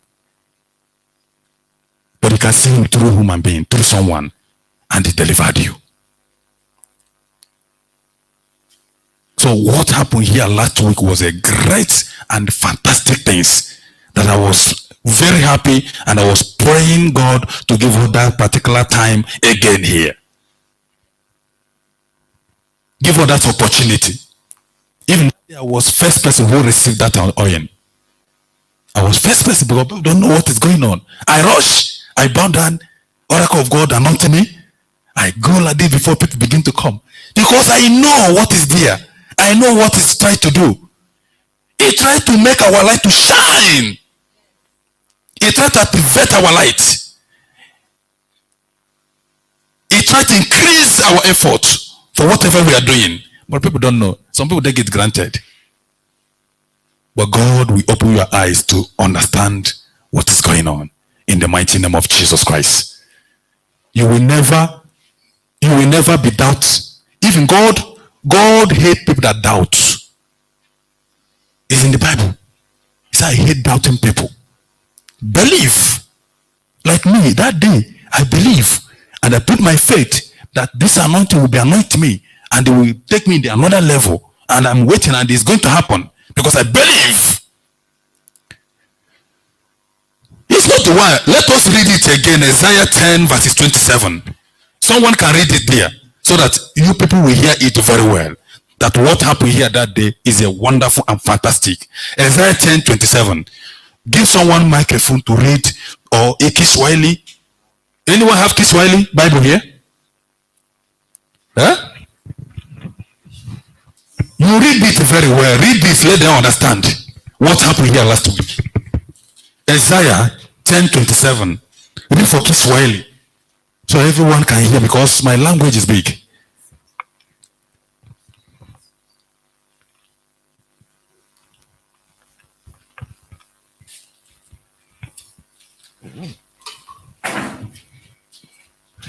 But you can see him through human being, through someone, and he delivered you. So what happened here last week was a great and fantastic things that I was very happy, and I was praying God to give us that particular time again here. Give us that opportunity. Even I was first person who received that oil. I was first person because people don't know what is going on. I rush. I bow down. Oracle of God anointed me. I go like this before people begin to come. Because I know what is there. I know what he's trying to do. He tried to make our light to shine. He tried to activate our light. He tried to increase our effort for whatever we are doing. But people don't know. Some people take it granted. But God will open your eyes to understand what is going on in the mighty name of Jesus Christ. You will never be doubt. Even God hates people that doubt. It's in the Bible. He said, I hate doubting people. Believe. Like me, that day, I believe. And I put my faith that this anointing will be anointing me and it will take me to another level. And I'm waiting and it's going to happen because I believe. It's not the one. Let us read it again. Isaiah 10 verses 27. Someone can read it there so that you people will hear it very well. That what happened here that day is a wonderful and fantastic. Isaiah 10 27. Give someone microphone to read or a Kiswahili. Anyone have Kiswahili Bible here? Huh? You read it very well. Read this, let them understand what happened here last week. Isaiah 10:27. Read for Kiswahili so everyone can hear because my language is big.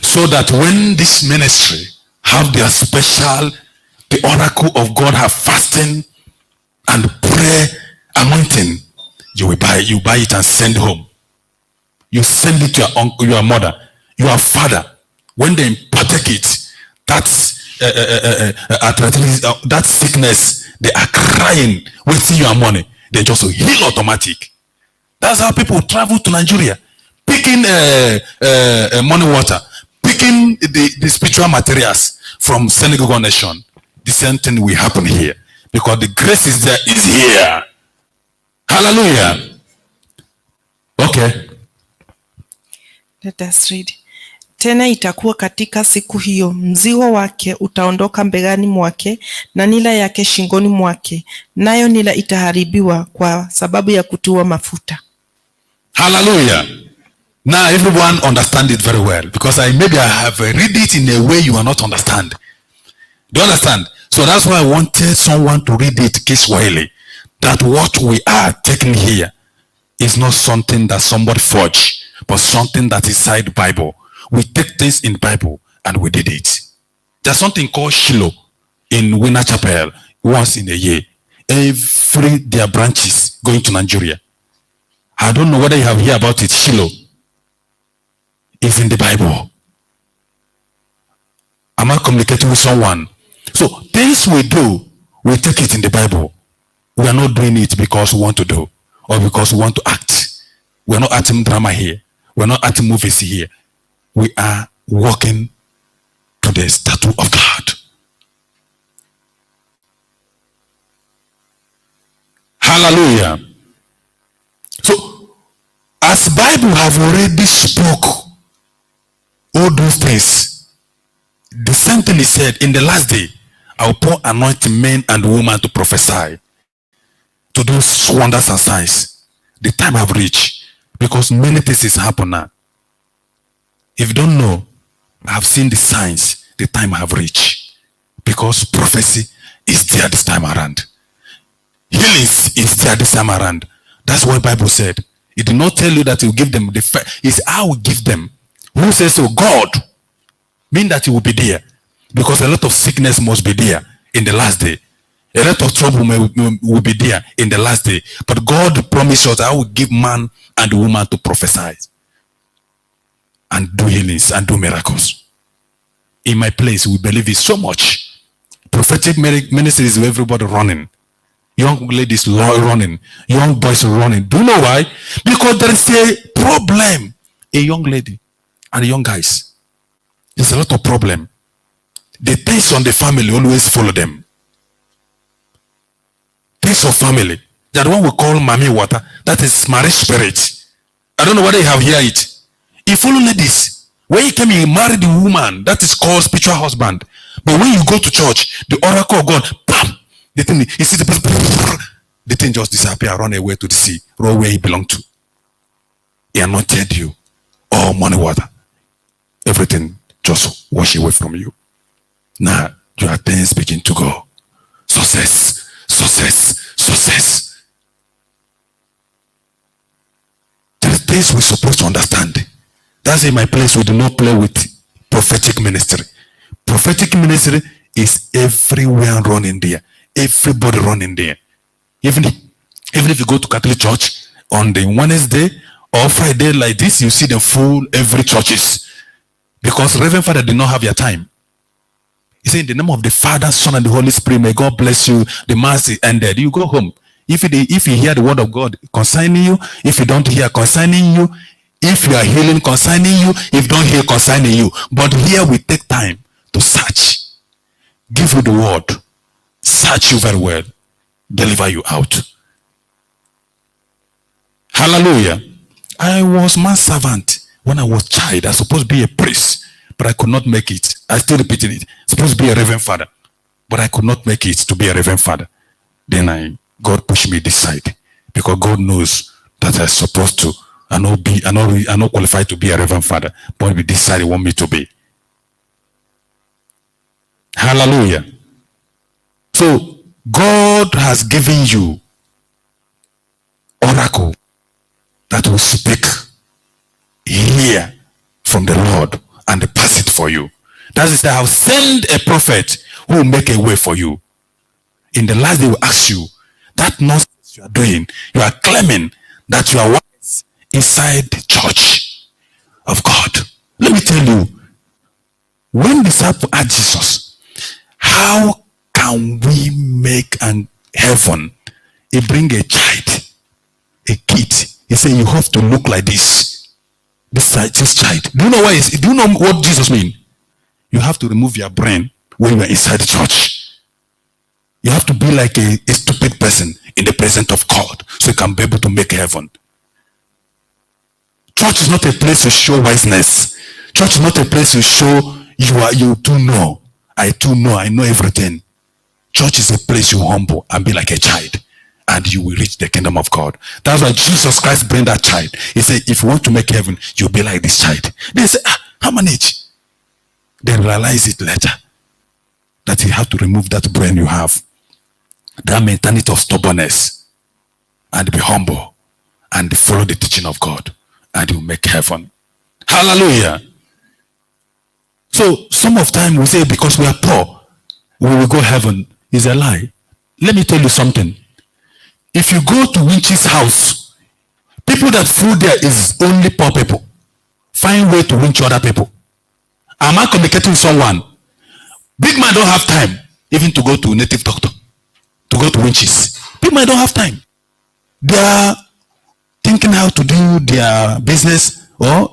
So that when this ministry have their special, the oracle of God have fasting and prayer anointing, you buy it and send home. You send it to your uncle, your mother, your father. When they partake it, that sickness, they are crying, wasting your money. They just heal automatic. That's how people travel to Nigeria, picking money water, picking the spiritual materials from Senegal nation. The same thing will happen here because the grace is there, is here. Hallelujah. Okay. Let us read. Tena itakuwa katika siku hiyo, mzigo wake utaondoka mbegani mwake na nila yake shingoni mwake, nayo nila itaharibiwa kwa sababu ya kutiwa mafuta. Hallelujah. Now everyone understand it very well because maybe I have read it in a way you are not understand. Do you understand? So that's why I wanted someone to read it Kiswahili. That what we are taking here is not something that somebody forged, but something that is inside the Bible. We take things in the Bible and we did it. There's something called Shiloh in Winner Chapel once in a year. Every their branches going to Nigeria. I don't know whether you have heard about it. Shiloh is in the Bible. Am I communicating with someone? So things we do, we take it in the Bible. We are not doing it because we want to do or because we want to act. We are not acting drama here. We are not acting movies here. We are walking to the statue of God. Hallelujah. So, as Bible have already spoke all those things, the same thing is said in the last day, I will pour anointing men and women to prophesy, to do wonders and signs. The time have reached because many things happen now. If you don't know, I have seen the signs. The time have reached because prophecy is there this time around. Healing is there this time around. That's what the Bible said. It did not tell you that you give them the faith. It's I will give them. Who says so? God. Mean that it will be there. Because a lot of sickness must be there in the last day. A lot of trouble will be there in the last day. But God promised us, I will give man and woman to prophesy and do healings and do miracles. In my place, we believe it so much. Prophetic ministry is everybody running. Young ladies running. Young boys running. Do you know why? Because there is a problem. A young lady and young guys. There's a lot of problem. The things on the family always follow them. Things of family. That one we call mommy water. That is marriage spirit. I don't know whether you have heard it. He follow ladies. When you came, you married the woman. That is called spiritual husband. But when you go to church, the oracle of God, bam, the thing, you see the thing just disappear, run away to the sea, run where he belonged to. He anointed you. All money water. Everything just wash away from you. Now, you are then speaking to God. Success, success, success. There are things we're supposed to understand. That's in my place. We do not play with prophetic ministry. Prophetic ministry is everywhere running there. Everybody running there. Even if you go to Catholic church on the Wednesday or Friday like this, you see them full every churches. Because Reverend Father did not have your time. He said, in the name of the Father, Son, and the Holy Spirit, may God bless you. The mass is ended. You go home. If you hear the word of God concerning you, if you don't hear concerning you, if you are healing concerning you, if you don't hear concerning you. But here we take time to search. Give you the word. Search you very well. Deliver you out. Hallelujah. I was man's servant when I was child. I was supposed to be a priest, but I could not make it. I still repeating it. Supposed to be a reverend father, but I could not make it to be a reverend father. Then God pushed me this side because God knows that I'm supposed to. I'm not qualified to be a reverend father, but with this side He want me to be. Hallelujah. So God has given you oracle that will speak here from the Lord and pass it for you. That is, I have sent a prophet who will make a way for you. In the last, they will ask you that nonsense you are doing. You are claiming that you are wise inside the church of God. Let me tell you, when the disciples asked Jesus, how can we make an heaven? He bring a child, a kid. He said, you have to look like this. This child. Do you know why? Do you know what Jesus mean? You have to remove your brain when you are inside the church. You have to be like a stupid person in the presence of God, so you can be able to make heaven. Church is not a place to show wiseness. Church is not a place to show you too know. I too know. I know everything. Church is a place you humble and be like a child, and you will reach the kingdom of God. That's why Jesus Christ bring that child. He said, if you want to make heaven, you'll be like this child. They say, how manage? They realize it later that you have to remove that brain you have, that mentality of stubbornness, and be humble and follow the teaching of God, and you make heaven. Hallelujah. So some of time we say because we are poor, we will go heaven. Is a lie. Let me tell you something. If you go to Winch's house, people that food there is only poor people. Find way to winch other people. Am I communicating with someone? Big man don't have time even to go to a native doctor, to go to Winch's. Big man don't have time. They are thinking how to do their business, or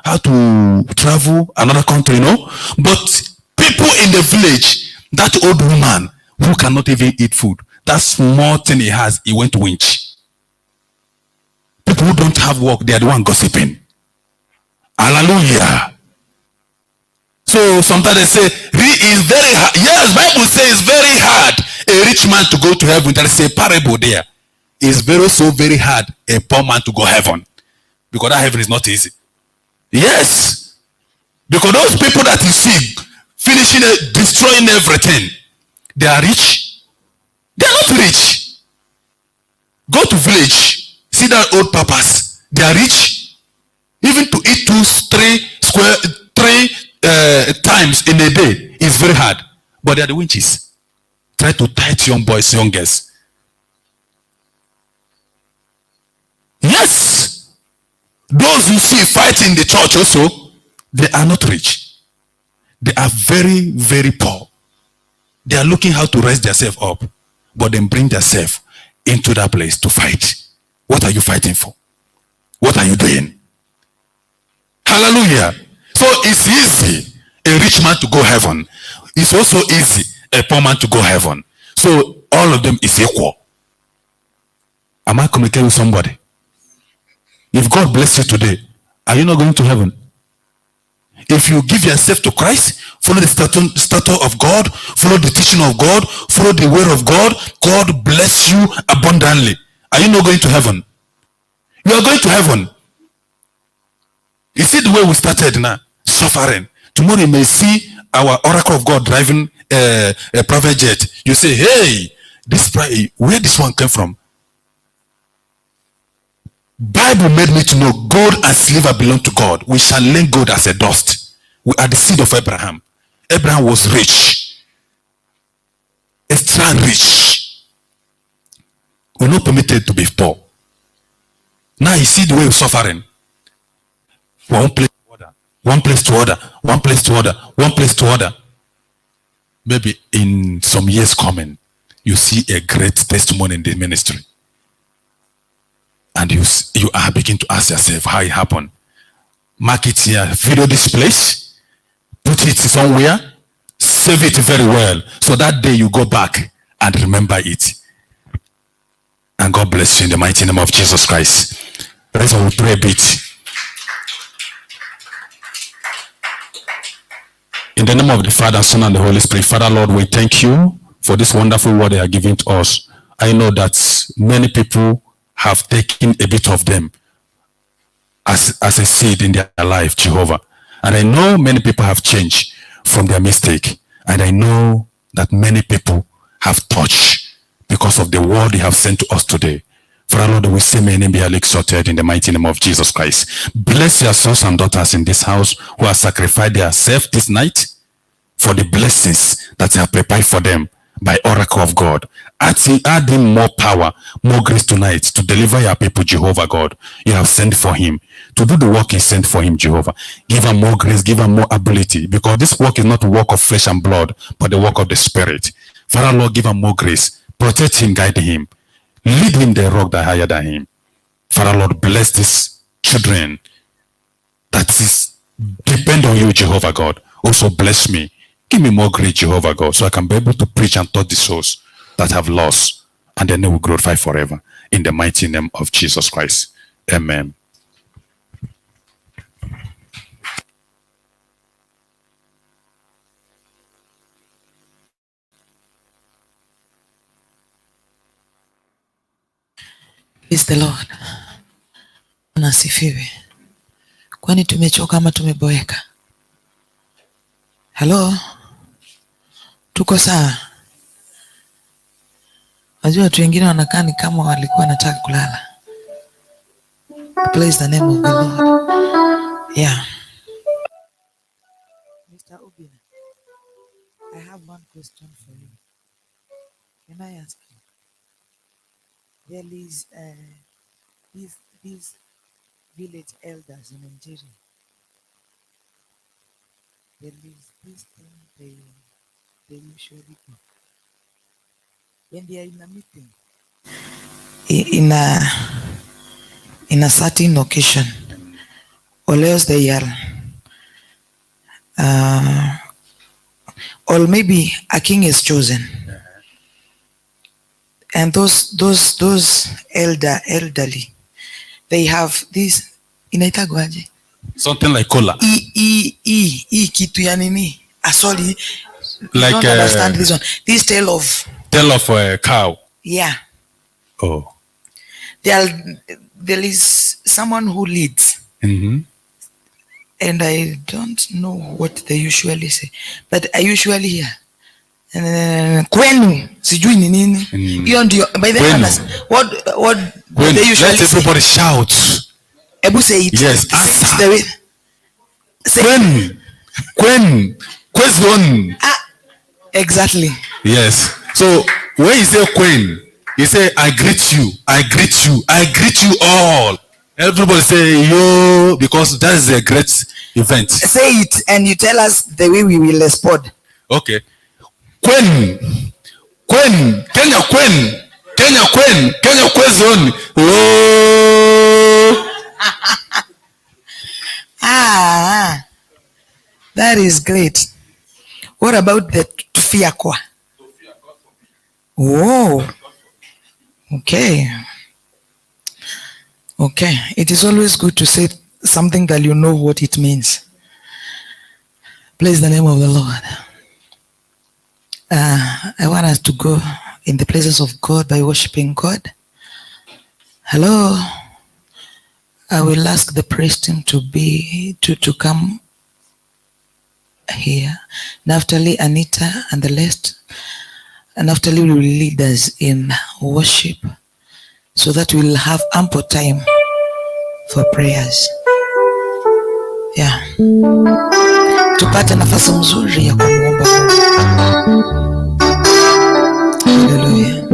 how to travel another country, But people in the village, that old woman who cannot even eat food, that small thing he has, he went to Winch. People who don't have work, they are the one gossiping. Hallelujah. So sometimes they say, it's very hard. Yes, Bible says it's very hard a rich man to go to heaven. There is a parable there. It's very hard a poor man to go heaven. Because that heaven is not easy. Yes. Because those people that you see finishing, destroying everything, they are rich. They are not rich. Go to village, see that old papas. They are rich. Even to eat 3 times in a day is very hard. But they are the winches. Try to tight young boys, young girls. Yes. Those you see fighting in the church also, they are not rich. They are very poor. They are looking how to raise themselves up, but then bring themselves into that place to fight. What are you fighting for? What are you doing? Hallelujah. So it's easy a rich man to go heaven. It's also easy a poor man to go heaven. So all of them is equal. Am I communicating with somebody? If God bless you today, are you not going to heaven? If you give yourself to Christ, follow the statute of God, follow the teaching of God, follow the word of God, God bless you abundantly. Are you not going to heaven? You are going to heaven. You see the way we started now, suffering. Tomorrow you may see our oracle of God driving a private jet. You say, hey, where this one came from? Bible made me to know gold and silver belong to God. We shall lend gold as a dust. We are the seed of Abraham. Abraham was rich. Extra rich. We're not permitted to be poor. Now you see the way we're suffering. One place, one place to other, one place to other, one place to other. Maybe in some years coming, you see a great testimony in the ministry. And you are beginning to ask yourself how it happened. Mark it here, video this place, put it somewhere, save it very well. So that day you go back and remember it. And God bless you in the mighty name of Jesus Christ. Let's all pray a bit. In the name of the Father, Son, and the Holy Spirit. Father, Lord, we thank you for this wonderful word they are giving to us. I know that many people have taken a bit of them as a seed in their life, Jehovah. And I know many people have changed from their mistake. And I know that many people have touched because of the word you have sent to us today. Father, Lord, we say may your name be highly exalted in the mighty name of Jesus Christ. Bless your sons and daughters in this house who have sacrificed themselves this night for the blessings that you have prepared for them by oracle of God. Add in more power, more grace tonight to deliver your people, Jehovah God. You have sent for him to do the work he sent for him, Jehovah. Give him more grace, give him more ability, because this work is not the work of flesh and blood, but the work of the Spirit. Father, Lord, give him more grace. Protect him, guide him. Lead him the rock that higher than him. Father, Lord, bless these children that is depend on you, Jehovah God. Also bless me. Give me more grace, Jehovah God, so I can be able to preach and touch the souls that have lost, and then they will glorify forever. In the mighty name of Jesus Christ. Amen. Praise the Lord. Nasifiwe. Kwani tumechoka ama tumeboeka? Hello? Tuko sawa? Najua watu wengine wanakaa ni kama walikuwa wanataka kulala. Praise the name of the Lord. Yeah. Mr. Obina, I have one question for you. Can I ask you? There is these village elders in Nigeria. There is this thing they usually do. When they are in a meeting, in a certain occasion, or else they are, or maybe a king is chosen, and those elderly, they have this inaitagwaje, something like cola, kitu ya nini? Sorry, like don't understand this one. This tail of a cow. Yeah. Oh. There is someone who leads. Mm-hmm. And I don't know what they usually say, but I usually hear kwenu sijui ni nini. Hiyo ndio by the way, what they usually let everybody say. Shout. Ebu say it. Yes, say the way. Question. Exactly. Yes. So when you say Queen, you say I greet you, I greet you, I greet you all. Everybody say yo, because that is a great event. Say it and you tell us the way we will respond. Okay. Queen, Kenya Queen. Oh. That is great. What about the Tufiakwa? Oh, okay. Okay, it is always good to say something that you know what it means. Praise the name of the Lord. I want us to go in the presence of God by worshiping God. Hello. I will ask the priest team to come here. Naphtali, Anita, and the rest. And Naphtali will lead us in worship so that we will have ample time for prayers. Yeah. Tupate nafasi nzuri ya kumuomba Mungu. Hallelujah.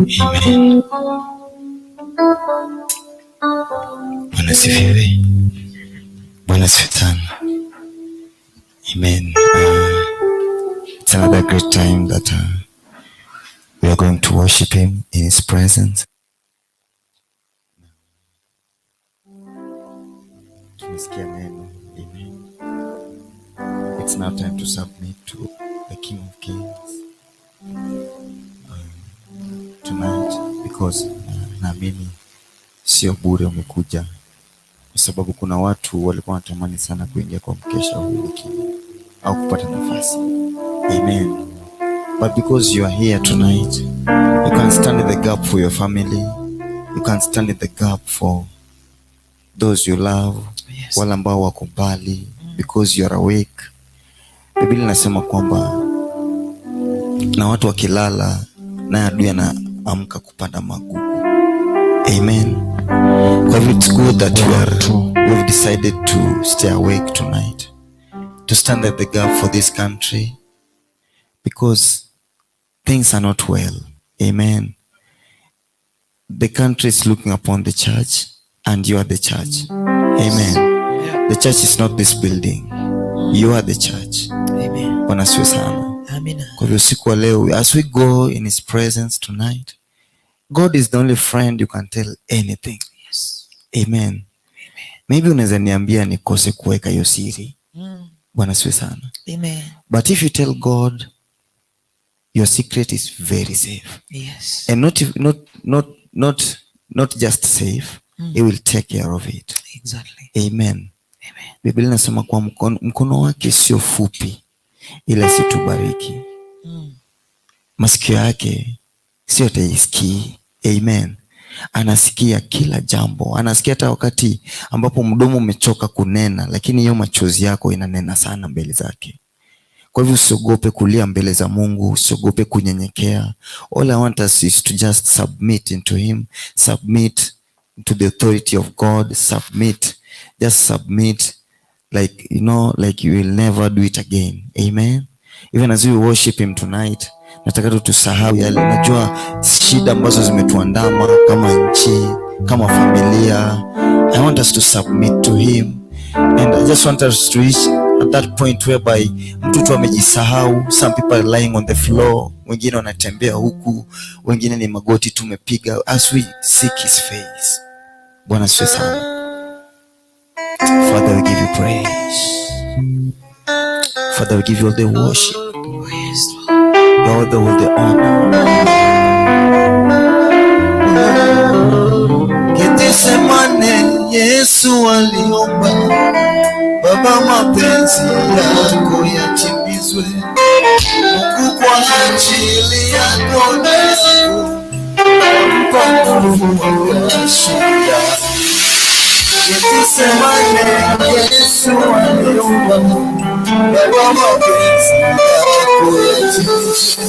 Amen. Bwana sifiwe. Bwana sifiwe sana. Amen. It's another great time that we are going to worship him in his presence. Tumesikia neno. Amen. It's now time to submit to the King of Kings tonight, because naamini sio bure umekuja, kwa sababu kuna watu walikuwa wanatamani sana kuingia kwa mkesha huu lakini au kupata nafasi. Amen. But because you are here tonight, you can stand in the gap for your family. You can stand in the gap for those you love. Yes. Wale ambao wako mbali, because you are awake. Biblia inasema kwamba na watu wakilala na adui anaamka kupanda magugu. Amen. Because it's good that we've decided to stay awake tonight, to stand at the gap for this country, because things are not well. Amen. The country is looking upon the church, and you are the church. Amen. The church is not this building. You are the church. Amen. Bwana asifiwe sana. Amen. Kwa hivyo siku leo, as we go in his presence tonight, God is the only friend you can tell anything. Yes. Amen. Amen. Maybe unaweza niambia nikose kuweka hiyo siri. Bwana asifiwe sana. Amen. But if you tell God, your secret is very safe. Yes. And not just safe, he will take care of it. Exactly. Amen. Amen. Biblia inasema kwa mkono wake sio fupi ila situbariki. Masikio yake sio taisikii. Amen. Anasikia kila jambo. Anasikia hata wakati ambapo mdomo umechoka kunena, lakini hiyo machozi yako inanena sana mbele zake. Kwa hivyo usiogope kulia mbele za Mungu, usiogope kunyenyekea. All I want us is to just submit into him, submit to the authority of God, submit, just submit, like like you will never do it again. Amen. Even as we worship him tonight, nataka tusahau yale. Najua shida ambazo zimetuandama kama nchi, kama familia. I want us to submit to him, and I just want us to reach at that point whereby mtu amejisahau. Some people are lying on the floor, wengine wanatembea huku, wengine ni magoti tumepiga, as we seek his face. Bwana asifiwe sana. Father, we give you praise. Father, we give you all the worship, all the honor. Gethsemane, Yesu aliomba, Baba, mapenzi yako yatimizwe. Mungu kwa ajili yako mpa nguvu akashinda. Gethsemane, Yesu aliomba, Baba, mapenzi yako yatimizwe.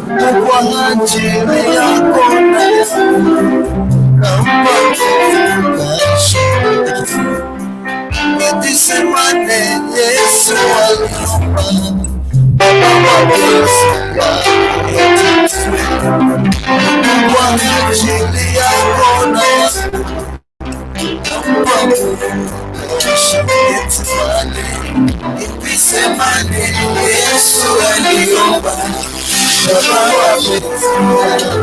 Mungu kwa ajili yako mpa nguvu akashinda. Gethsemane, Yesu aliomba, Baba, mapenzi yako yatimizwe. Mungu kwa ajili yako Gethsemane, Yesu aliomba, Baba, mapenzi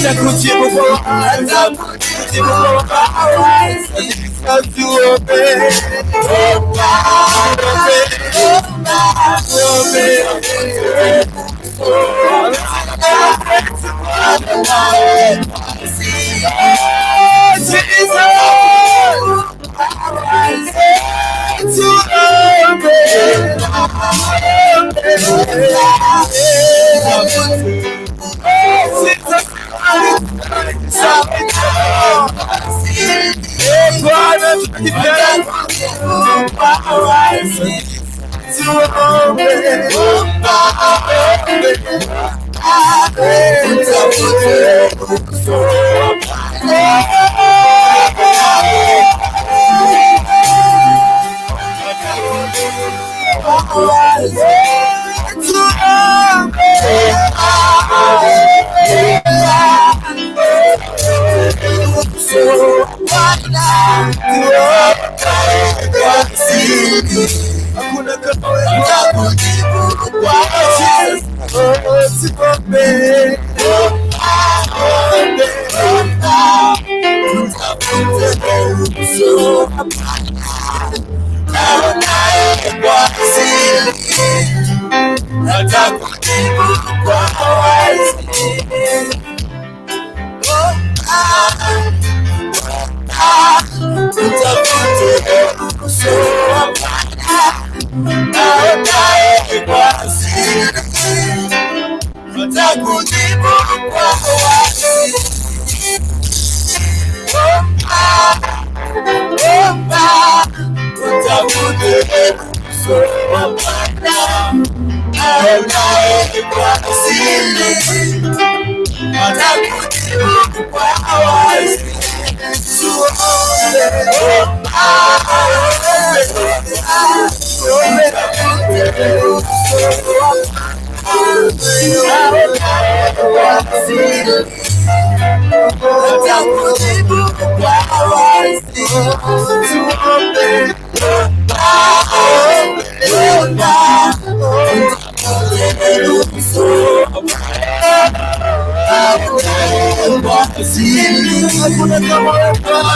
atakujibu kwa wazi,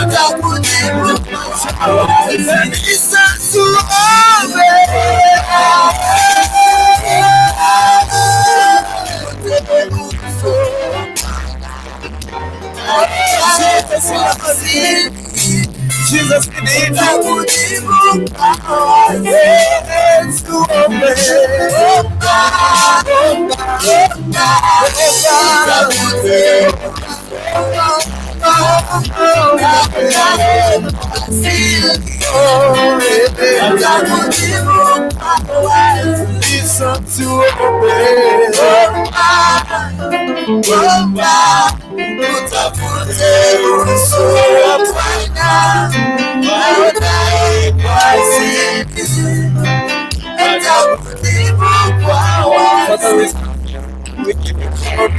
atakujibu kwa wazi. Tuombe, Jesus, we need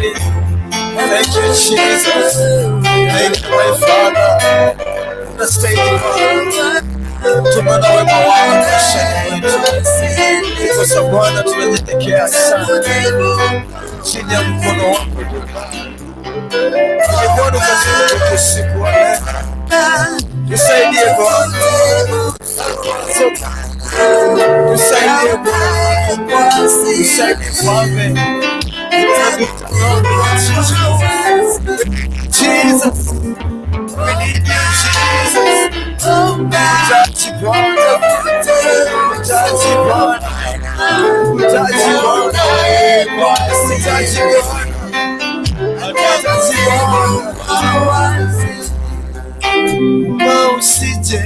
Thank you, Jesus. Thank you, my Father. Tumeona wema wako sasa Bwana, tunanyenyekea sana chini ya mkono wako Bwana, ukazungumze usiku wa leo. Tusaidie Bwana, tusaidie Bwana, tusaidie Mfalme. Jesus, we need you, Jesus. Touch God, touch God, touch God, touch God. Usije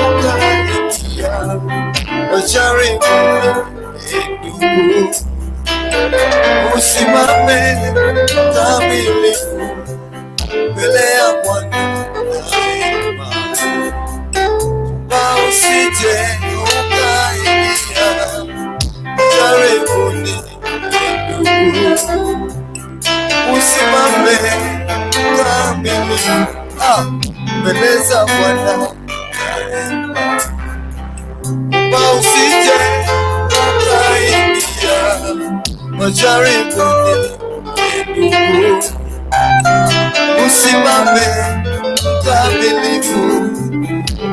ukaitia majaribu, ndugu, usimame kamilifu mbele ya Bwana. Usije ukaingia majaribuni, ndugu, usimame kamilifu mbele za Bwana. Usije ukaingia majaribuni, ndugu,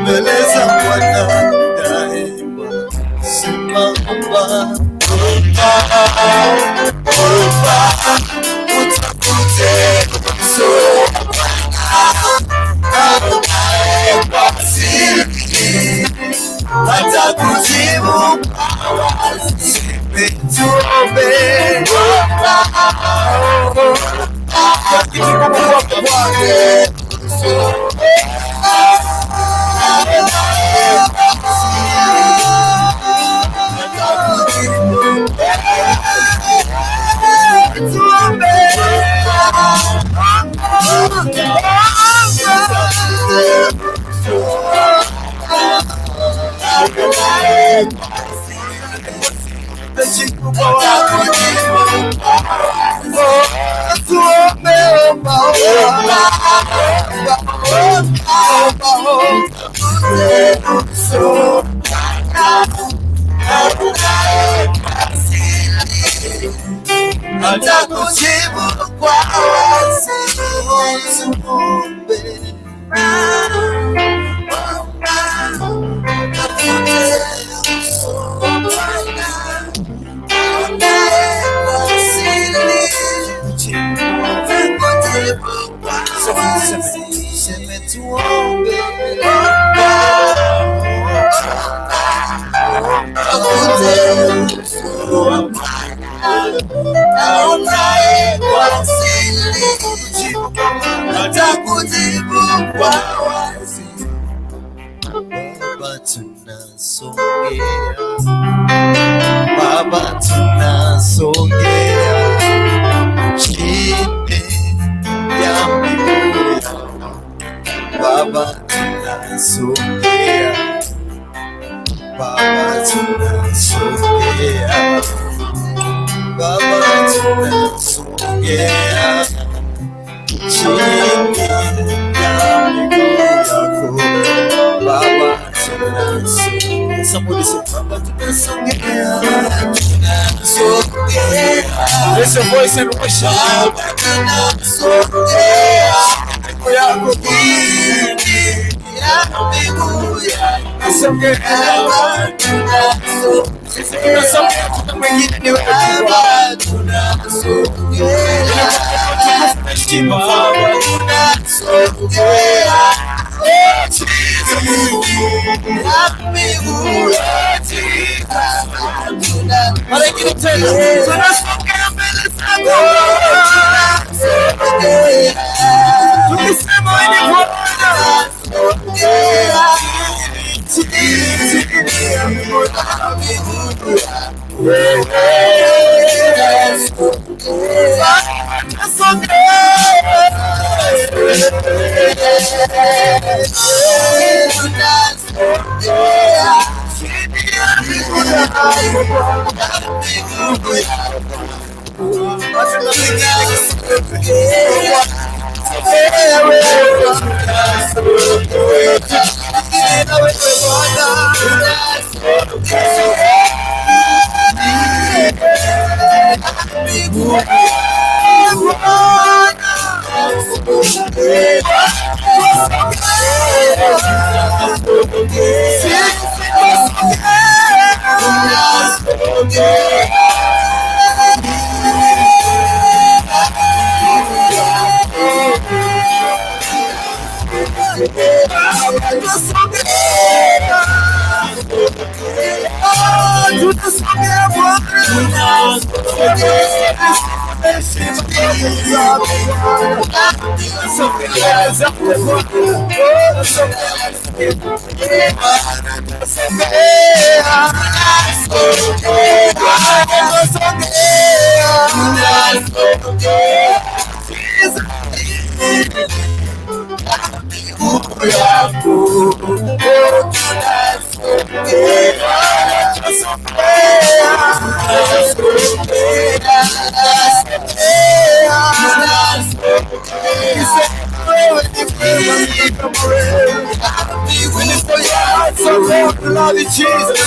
mbele za Bwana daima. Simama, utafute uso wa Bwana, aonaye kwa siri atakujibu kwa wazi. Tuombe atakujibu kwa wazi. Atakujibu kwa wazi. Baba tunasongea, Baba tunasongea chini ya miguu yako. Baba tunasongea, Baba tunasongea, Baba tunasongea chini ya miguu yako. Baba tunasongea. Somebody say, Baba tunasongea, tunasongea. Raise your voice and worship. Baba tunasongea miguu yako chini ya miguu yako. Baba tunasongea, kuna mwingine ni wewe. Baba tunasongea, Baba tunasongea miguu yako. Mara nyingine tena tunasongea mbele zako, tukisema wewe ni Bwana. Jesus.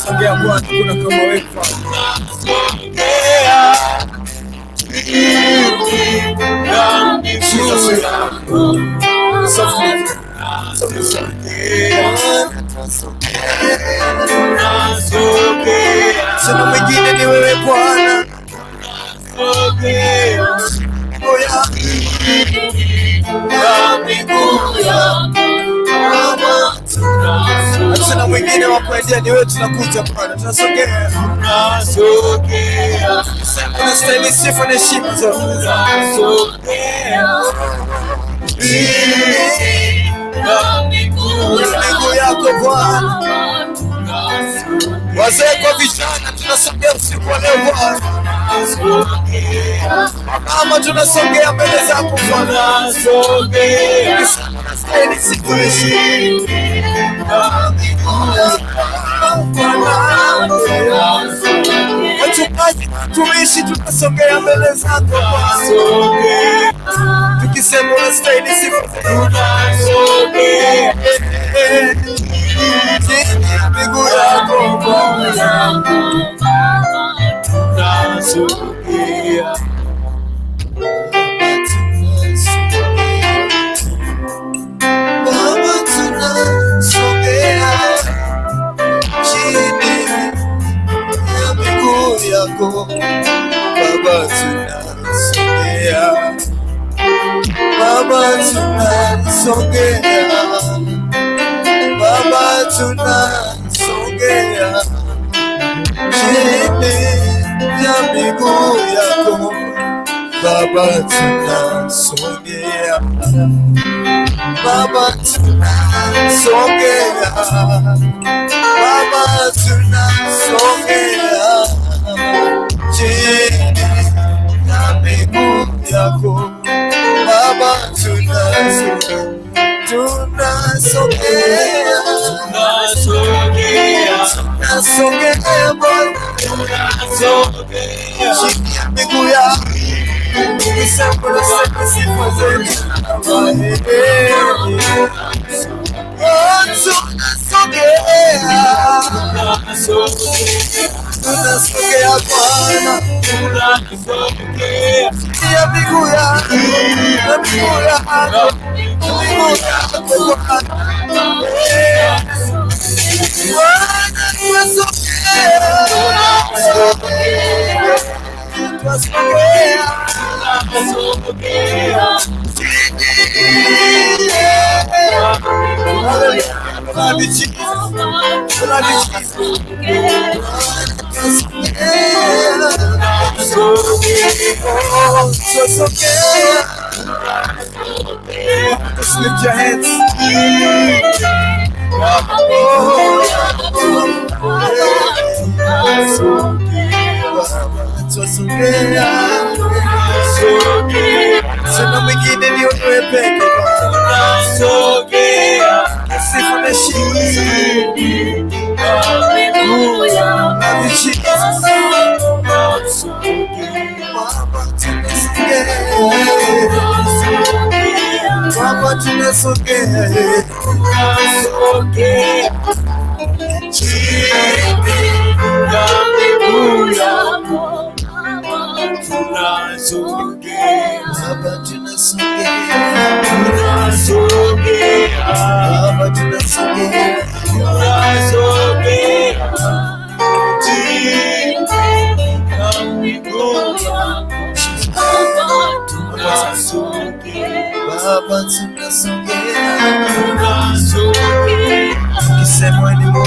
Sogea Bwana, kuna kama wewe. Sina mwingine ni wewe Bwana. Sina mwingine wa kuendea, ni wewe tunakuja Bwana, tunasogea. Unastahili sifa na heshima zote. Miguu yako Bwana. Wazee kwa vijana tunasogea usiku wa leo Bwana. Mama tunasogea mbele zako Bwana. Unastahili sifa na heshima. Tumishi tunasogea mbele zako Bwana. Tukisema unastahili sifa. Miguu yako Bwana. Tunasogea. Baba tunasogea chini ya miguu yako Baba, tunasogea. Baba tunasogea. Baba tunasogea chini ya miguu yako Baba, tunasogea. Baba tunasogea. Baba tunasogea chini ya miguu yako Baba, tunasogea. Tunasogea. Tunasogea Bwana. Tunasogea chini ya miguu yako. Tunasogea. Tunasogea Bwana. Tunasogea ya miguu yako. Miguu yako. Miguu yako Bwana. Just lift your hands. Sina mwingine ni wewe peke. Sifa na heshima. Baba tunasogea. Baba tunasogea. Ukisema wewe ni Mungu,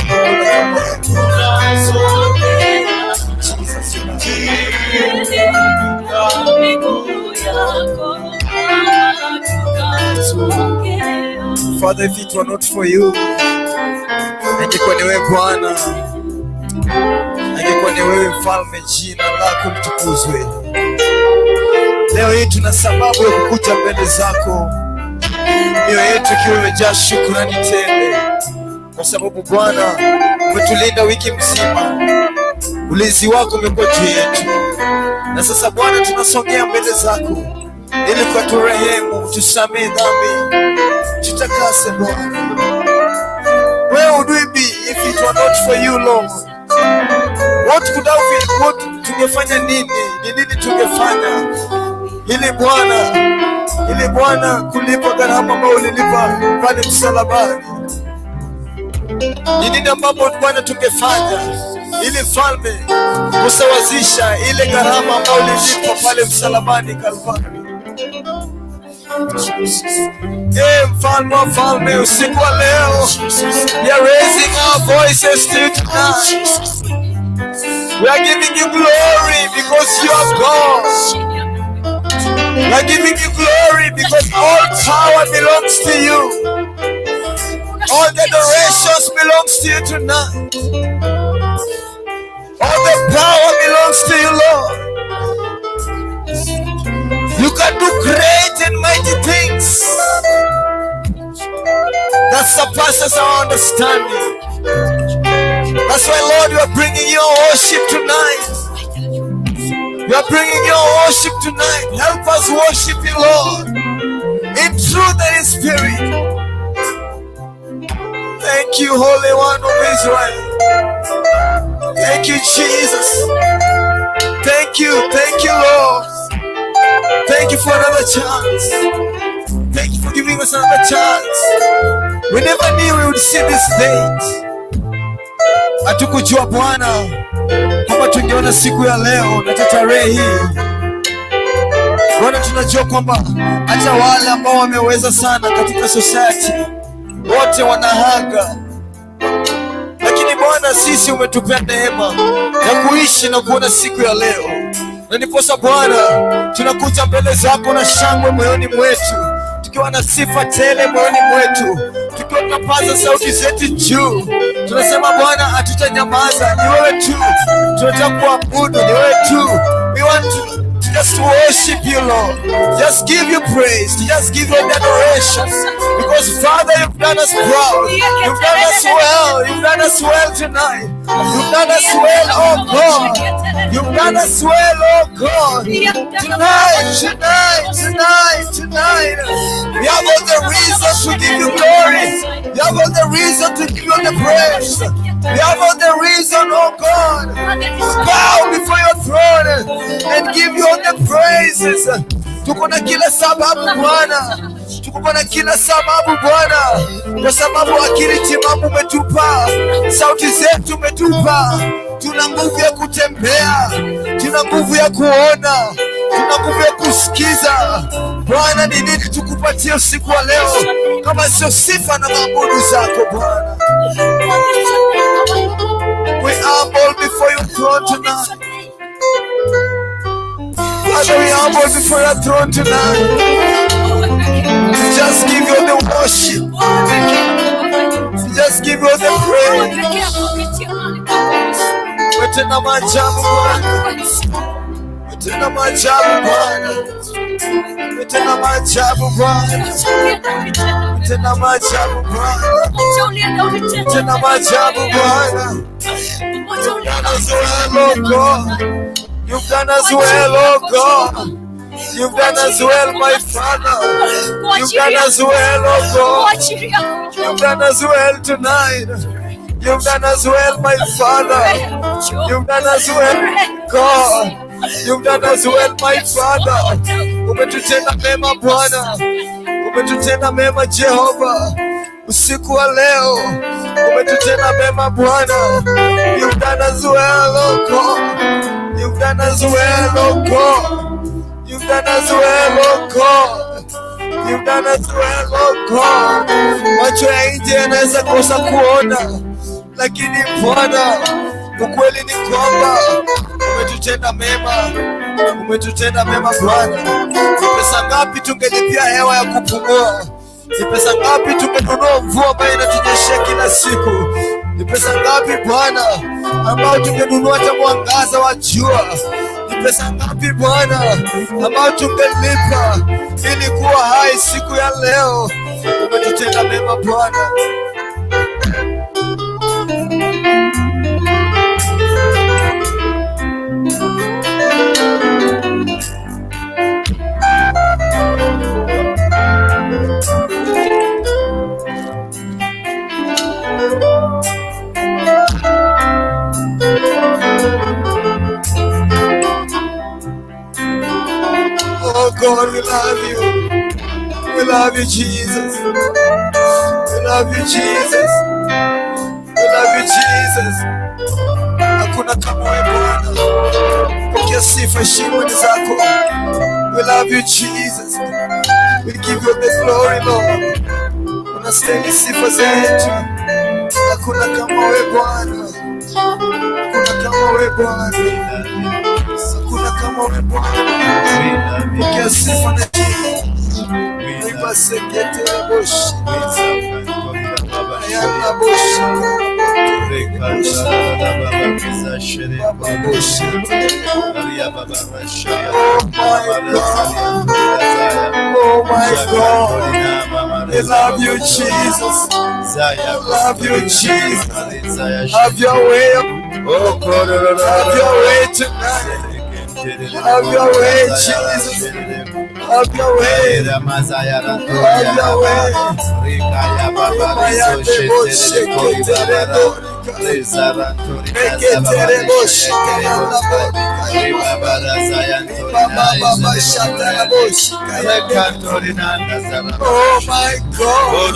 Father, if it were not for you, ingekuwa ni wewe Bwana, ingekuwa ni wewe Mfalme, jina lako litukuzwe. Leo hii tuna sababu ya kukuja mbele zako, mioyo yetu ikiwa imejaa shukrani tele, kwa sababu Bwana umetulinda wiki mzima, ulinzi wako umekuwa juu yetu. Na sasa Bwana tunasogea mbele zako ili kwa turehemu, tusamehe dhambi, tutakase Bwana. Where would we be if it were not for you, Lord? What tungefanya nini? Ni nini tungefanya ili Bwana kulipa gharama ambayo ulilipa pale msalabani? Ni nini ambapo Bwana tungefanya ili Mfalme kusawazisha ile gharama ambayo ulilipa pale msalabani Kalvari? Mfalme wa falme, usiku wa leo we are raising our voices to you tonight. We are giving you glory because you are God. We are giving you glory because all power belongs to you. All the adorations belongs to you tonight. All the power belongs to you, Lord. You can do great and mighty things that surpasses our understanding. That's why, Lord, we are bringing your worship tonight. We are bringing your worship tonight. Help us worship you, Lord, in truth and in spirit. Thank you, Holy One of Israel. Thank you, Jesus. Thank you, Lord. Thank you for another chance. Thank you for giving us another chance. We never knew we would see this date. Hatukujua Bwana kwamba tungeona siku ya leo na tarehe hii. Bwana, tunajua kwamba hata wale ambao wameweza sana katika society wote wanahaga, lakini Bwana, sisi umetupea neema ya kuishi na kuona siku ya leo. Na ndiposa Bwana tunakuja mbele zako na shangwe moyoni mwetu, tukiwa na sifa tele moyoni mwetu, tukiwa tunapaza sauti zetu juu. Tunasema Bwana, hatutanyamaza, ni wewe tu tunataka kuabudu, ni wewe tu. We want to just worship you, Lord. Just give you praise, just give you adoration, because Father, you've done us proud. You've done us well. You've done us well tonight. You've done us well, oh God. You've done us well, oh God. Tonight. We have all the reason to give you glory. We have all the reason to give you the praise. We have all the reason, oh God, to bow before your throne and give you all the praises. Tuko na kila sababu Bwana, tuko na kila sababu Bwana, kwa sababu akili timamu umetupa, sauti zetu umetupa. Tuna nguvu ya kutembea, tuna nguvu ya kuona, tuna nguvu ya kusikiza. Bwana, ni nini tukupatie usiku wa leo kama sio sifa na maabudu zako Bwana? We humble before your throne tonight. Father, we humble before your throne tonight. We just give you the worship. We just give you the praise. Tena maajabu Bwana, tena maajabu Bwana, tena maajabu Bwana, tena maajabu Bwana, tena maajabu Bwana. You've done as well, oh God. You've done as well, my Father. You've done as well, oh God. You've done as well tonight. You've done as well, my Father. You've done as well, God. You've done as well, my Father. Umetutenda mema Bwana, umetutenda mema Jehova. Usiku wa leo umetutenda mema Bwana. You've done as well, oh God. You've done as well, oh God. You've done as well, oh God. You've done us well, oh God. Macho ya nje yanaweza kosa kuona, lakini Bwana, ukweli ni kwamba umetutenda mema. Umetutenda mema Bwana. Ni pesa ngapi tungelipia hewa ya kupumua? Ni pesa ngapi tungenunua mvua ambayo inatunyeshea kila siku? Ni pesa ngapi Bwana ambao tungenunua hata mwangaza wa jua? Ni pesa ngapi Bwana ambao tungelipa ili kuwa hai siku ya leo? Umetutenda mema Bwana. Oh God, we love you. We love you, Jesus. We love you, Jesus. We love you, Jesus. Hakuna kama wewe Bwana. Pokea sifa, heshima ni zako. We love you, Jesus. We give you the glory, Lord. Unastahili sifa zetu. Hakuna kama wewe Bwana. Hakuna kama wewe Bwana. Hakuna kama wewe Bwana. Pokea sifa na heshima. Sekete boshi. Ayana boshi. Oh my God. I love you, Jesus. I love you, Jesus. Have your way. Oh God, have your way tonight. Have your way, Jesus. Have your way. Have your way. Oh my God.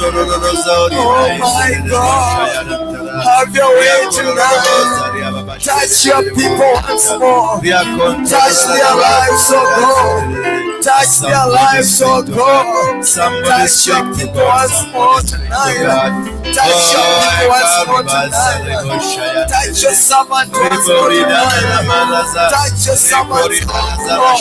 Oh my God. Have your way tonight. Touch your people once more. Touch their lives, oh God. Touch their lives, oh God. Touch your people once more tonight. Touch your people once more tonight. Touch your servant once more tonight. Touch your servant once more.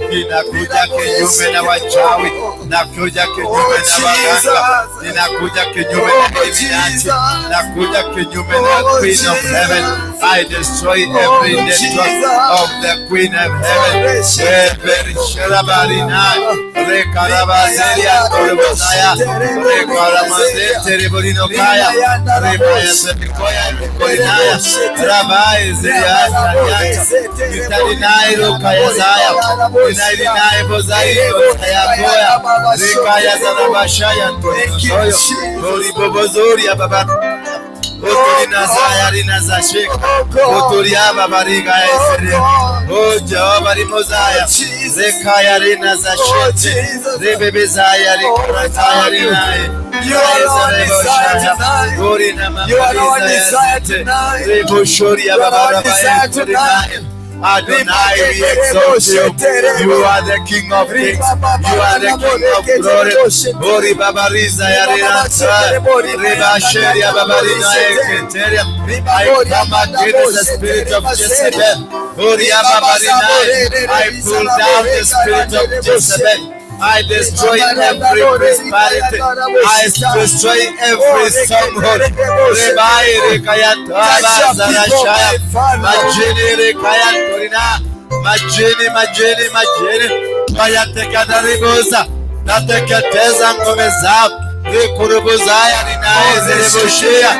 Ninakuja kinyume na wachawi, nakuja kinyume na waganga, ninakuja kinyume na Illuminati, nakuja kinyume na Queen of Heaven. I destroy every network of the Queen of Heaven. Every sherabarina, rekarabazeria korobosaya, rekaramazete rebolino-kaya, remayazebikoya korinaya, rabaezeria tanyata, Italinairu kayazaya, Inailinae bozairo kayakoya, rekaya zarabashaya ntoyo, Boribobozori ababa. Otorina zaya rina zasheka, Otoria babariga esere, O Jehovah rimozaya, Rekaya rina zashete, Rebebe zaya rikora zaya rinae. You are our desire tonight. You are our desire tonight. You are our desire tonight. Adonai, we exalt you. You are the King of Kings. You are the King of Glory. Ori babariza ya rinasa, riba sheria babarina eketeria. I come against the spirit of Jezebel. Ori babarina, I pull down the spirit of Jezebel. I destroy every principality. I destroy every stronghold. Rebai rekayanta zarashaya. Majini rekayantorina. Majini. Bayatekada ribosa. Nateketeza ngome zao. Rekurubuzaya rinae zereboshia.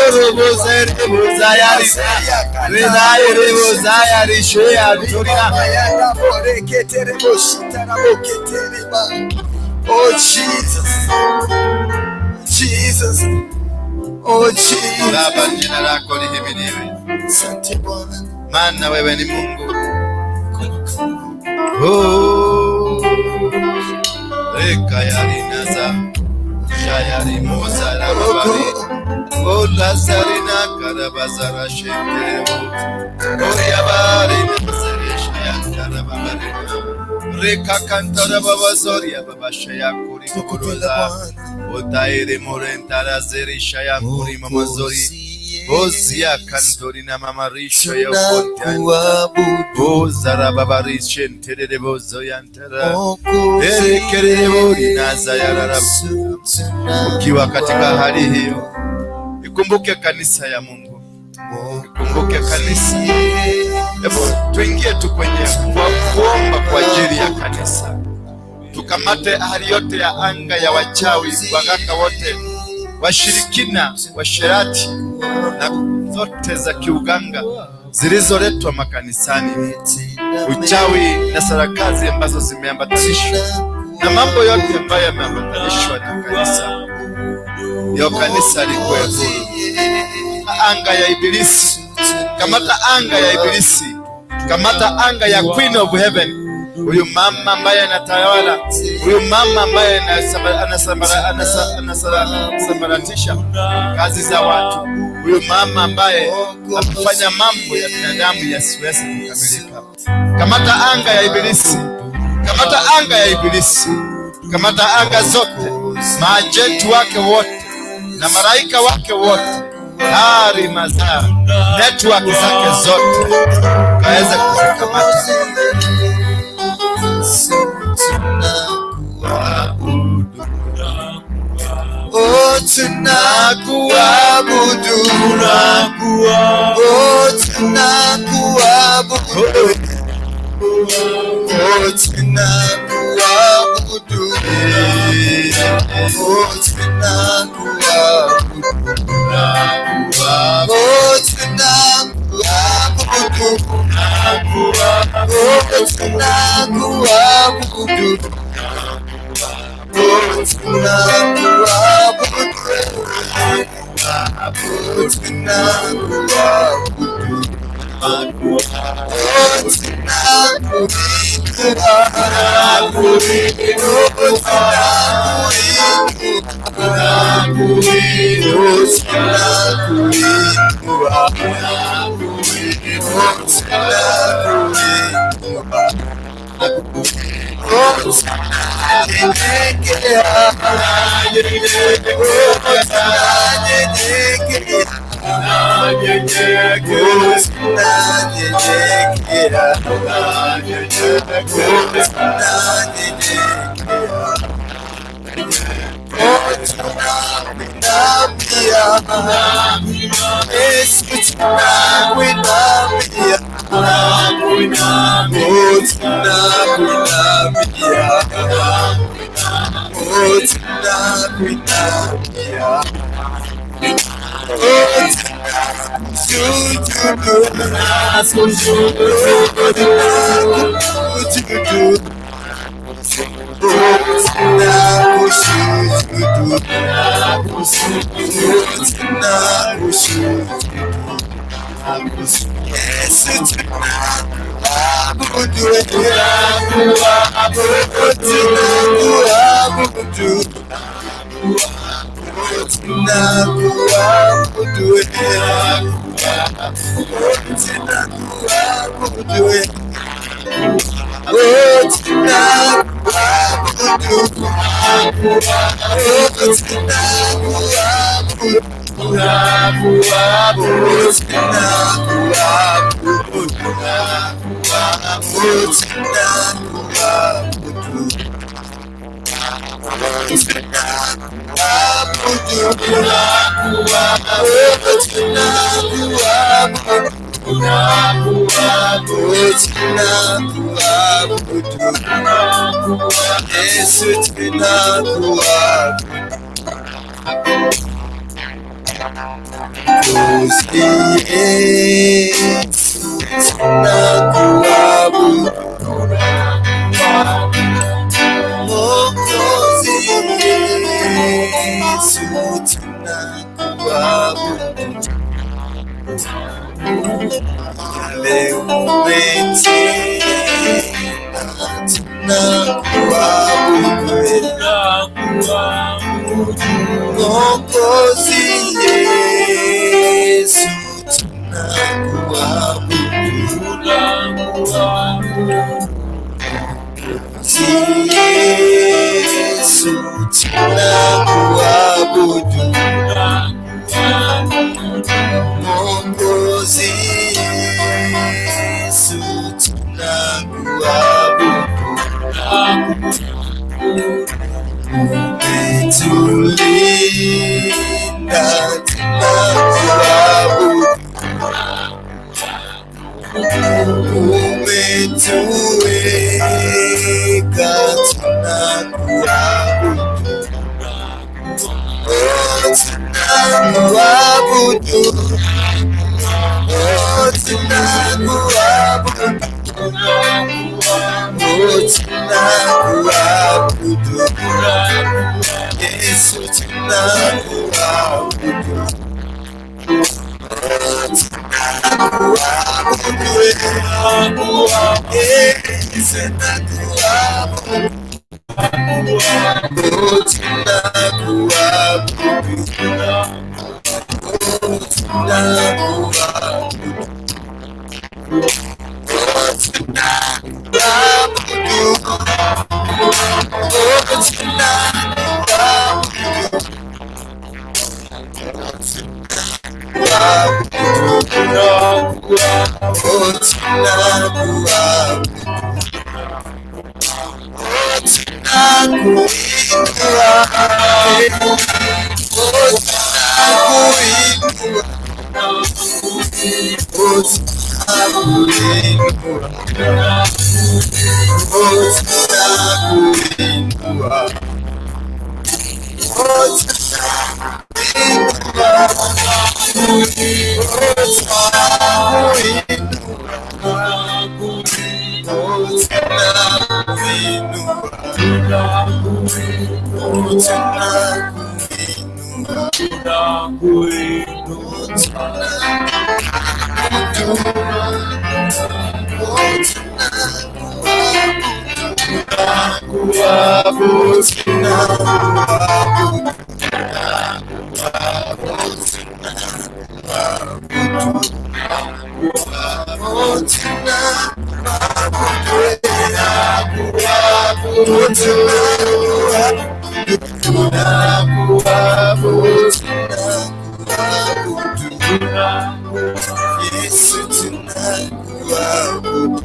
Urubuzaya rinae. Rinae rebuzaya rishia torina. Oh Jesus. Jesus. Oh Jesus. Baba, jina lako lihimidiwe. Asante Bwana. Maana wewe ni Mungu. Oh. Rekayarinaza Shayarimosa Rabari Ola Sarina Karabazara Shekerebo Oriabari Nazare Shayantarabari Reka Kantara Babazoria Babashaya Kuri Moroza Otaire Morentara Zeri Shayakuri Mamazori Bozia Kantorina Mamarisha Yokontana Bozara Babarishen Tere Bozoyantara Erekerebo Nazayara. Ukiwa katika hali hiyo, ikumbuke kanisa ya Mungu, ikumbuke kanisa. Hebu tuingie tu kwenye kuomba kwa ajili ya kanisa, tukamate hali yote ya anga ya wachawi, waganga wote, washirikina, washerati na zote za kiuganga zilizoletwa makanisani, uchawi na sarakazi ambazo zimeambatanishwa na mambo yote ambayo yameambatanishwa na kanisa. Ndio kanisa likuwe huru. Anga ya ibilisi, kamata anga ya ibilisi, kamata anga ya Queen of Heaven. Huyu mama ambaye anatawala, huyu mama ambaye anasambaratisha kazi za watu, huyu mama ambaye amefanya mambo ya binadamu yasiweze kukamilika. Kamata anga ya ibilisi, kamata anga ya ibilisi, kamata anga zote, maajenti wake wote na malaika wake wote, hari mazaa, network zake zote, kaweza kuzikamata. Oh, tunakuabudu, oh, tunakuabudu, oh, tunakuabudu, oh, tunakuabudu, oh, tunakuabudu, Mwokozi Yesu tunakuabudu. Mwokozi Yesu tunakuabudu. Umetulinda tunakuabudu. Umetuweka tunakuabudu. Tunakuabudu. Tunakuabudu. Yesu tunakuabudu. Tunakuabudu. Yesu tunakuabudu.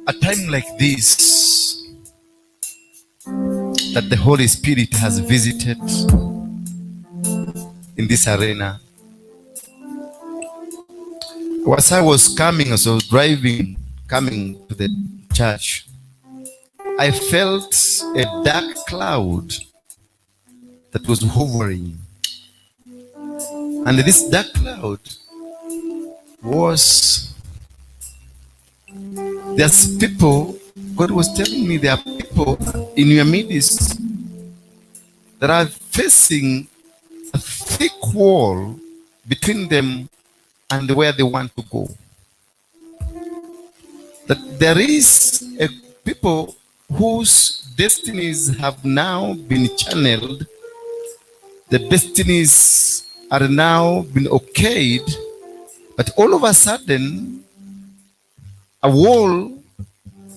A time like this, that the Holy Spirit has visited in this arena. As I was coming, as I was driving, coming to the church, I felt a dark cloud that was hovering. And this dark cloud was, there's people, God was telling me there are people in your midst that are facing a thick wall between them and where they want to go. That there is a people whose destinies have now been channeled. The destinies are now been okayed, but all of a sudden, a wall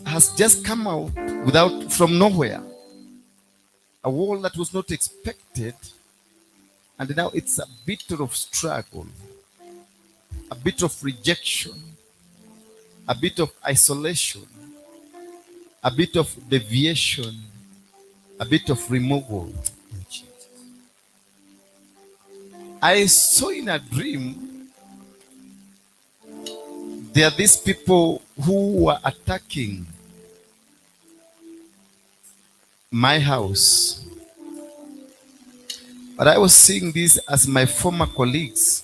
has just come out from nowhere. A wall that was not expected, and now it's a bit of struggle, a bit of rejection, a bit of isolation, a bit of deviation, a bit of removal. I saw in a dream there are these people who were attacking my house. But I was seeing this as my former colleagues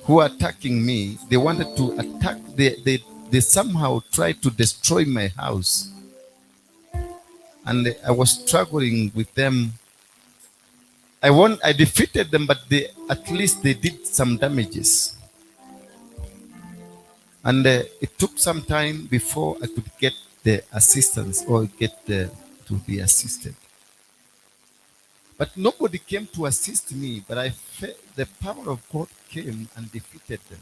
who were attacking me. They wanted to attack, they somehow tried to destroy my house. And I was struggling with them. I defeated them, but at least they did some damages. And it took some time before I could get the assistance or to be assisted. But nobody came to assist me, but I felt the power of God came and defeated them.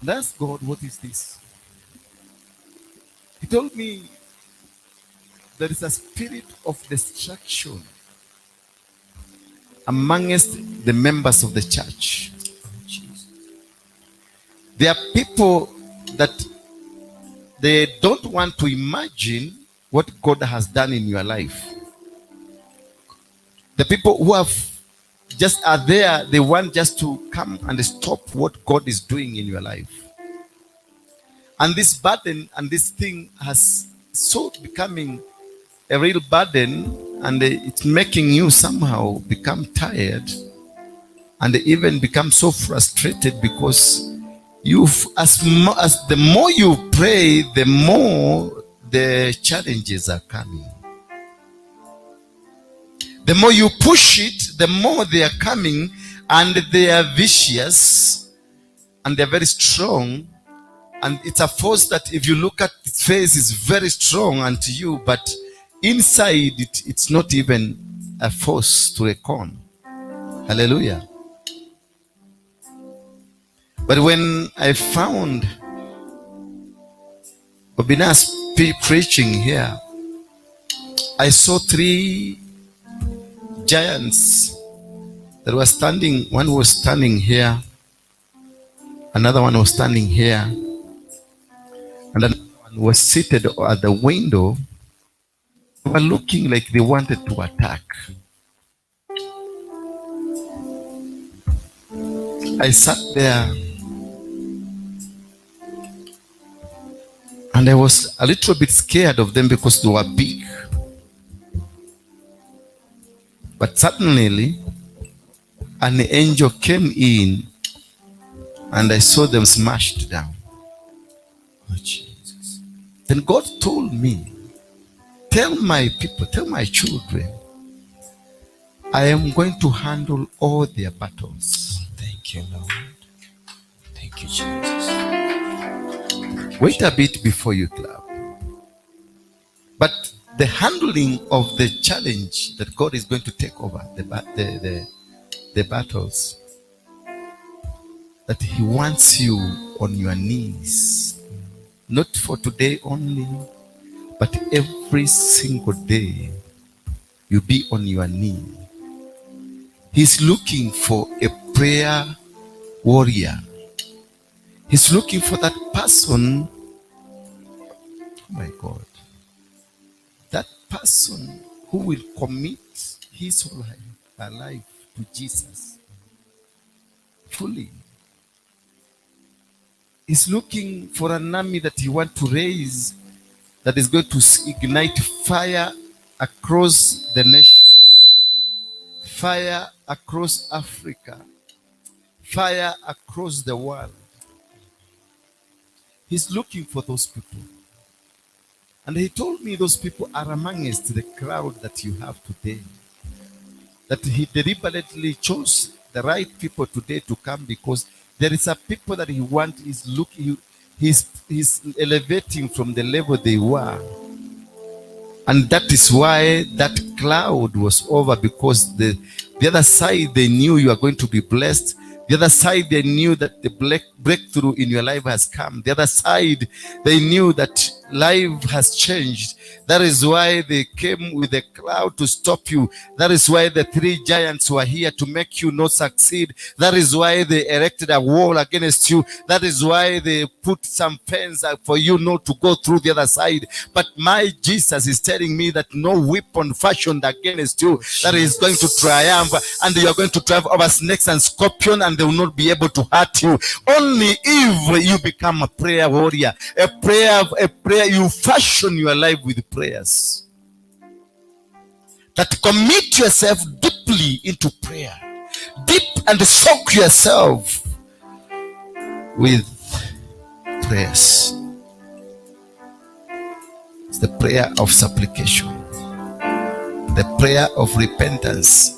That's God, what is this? He told me there is a spirit of destruction amongst the members of the church. There are people that they don't want to imagine what God has done in your life. The people who are there, they want just to come and stop what God is doing in your life. And this burden and this thing has so becoming a real burden, and it's making you somehow become tired and even become so frustrated, because as the more you pray, the more the challenges are coming. The more you push it, the more they are coming, and they are vicious and they're very strong. And it's a force that if you look at its face is very strong unto you, but inside it's not even a force to reckon. Hallelujah. But when I found Obinas preaching here, I saw 3 giants that were standing. One was standing here, another one was standing here, and another one was seated at the window. They were looking like they wanted to attack. I sat there and I was a little bit scared of them because they were big. But suddenly, an angel came in and I saw them smashed down. Oh, Jesus. Then God told me, tell my people, tell my children, I am going to handle all their battles. Thank you, Lord. Thank you, Jesus. Wait a bit before you clap. But the handling of the challenge that God is going to take over, the battles, that He wants you on your knees, not for today only, but every single day you be on your knee. He's looking for a prayer warrior. He's looking for that person, oh my God, that person who will commit his life to Jesus fully. He's looking for an army that he wants to raise, that is going to ignite fire across the nation, fire across Africa, fire across the world. He's looking for those people. And he told me those people are amongst the crowd that you have today. That he deliberately chose the right people today to come, because there is a people that he wants, he's elevating from the level they were. And that is why that cloud was over, because the other side, they knew you are going to be blessed. The other side, they knew that the breakthrough in your life has come. The other side, they knew that life has changed. That is why they came with a cloud to stop you. That is why the 3 giants were here to make you not succeed. That is why they erected a wall against you. That is why they put some fence for you not to go through the other side. But my Jesus is telling me that no weapon fashioned against you that is going to triumph, and you are going to triumph over snakes and scorpions, and they will not be able to hurt you. Only if you become a prayer warrior, a prayer, you fashion your life with prayers. That commit yourself deeply into prayer. Deep and soak yourself with prayers. It's the prayer of supplication, the prayer of repentance.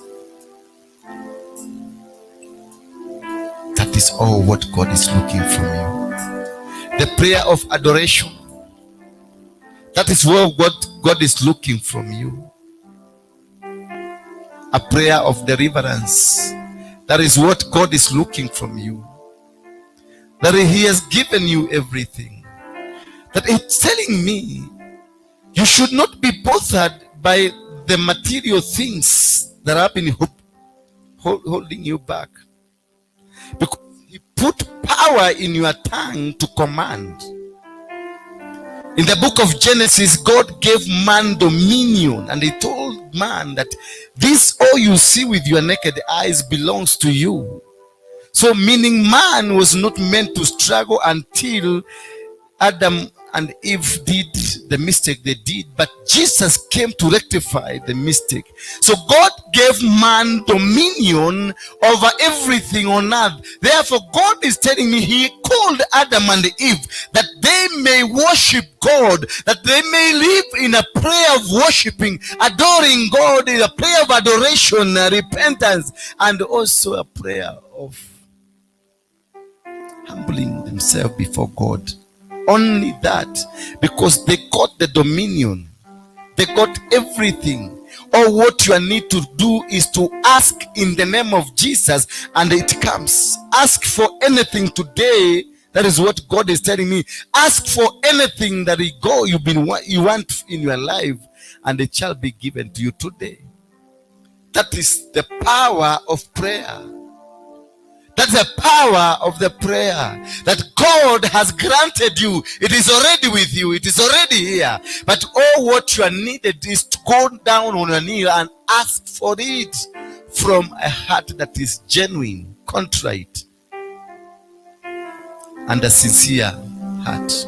That is all what God is looking from you. The prayer of adoration. That is what God is looking from you. A prayer of deliverance. That is what God is looking from you. That He has given you everything. That it's telling me you should not be bothered by the material things that have been holding you back. Because He put power in your tongue to command. In the book of Genesis, God gave man dominion, and He told man that this all you see with your naked eyes belongs to you. So meaning man was not meant to struggle until Adam and Eve did the mistake they did, but Jesus came to rectify the mistake. So God gave man dominion over everything on earth. Therefore, God is telling me He called Adam and Eve that they may worship God, that they may live in a prayer of worshiping, adoring God, in a prayer of adoration, repentance, and also a prayer of humbling themselves before God. Only that, because they got the dominion, they got everything. All what you need to do is to ask in the name of Jesus, and it comes. Ask for anything today. That is what God is telling me. Ask for anything that you want in your life, and it shall be given to you today. That is the power of prayer. That's the power of the prayer that God has granted you. It is already with you. It is already here. But all what you are needed is to go down on your knee and ask for it from a heart that is genuine, contrite, and a sincere heart.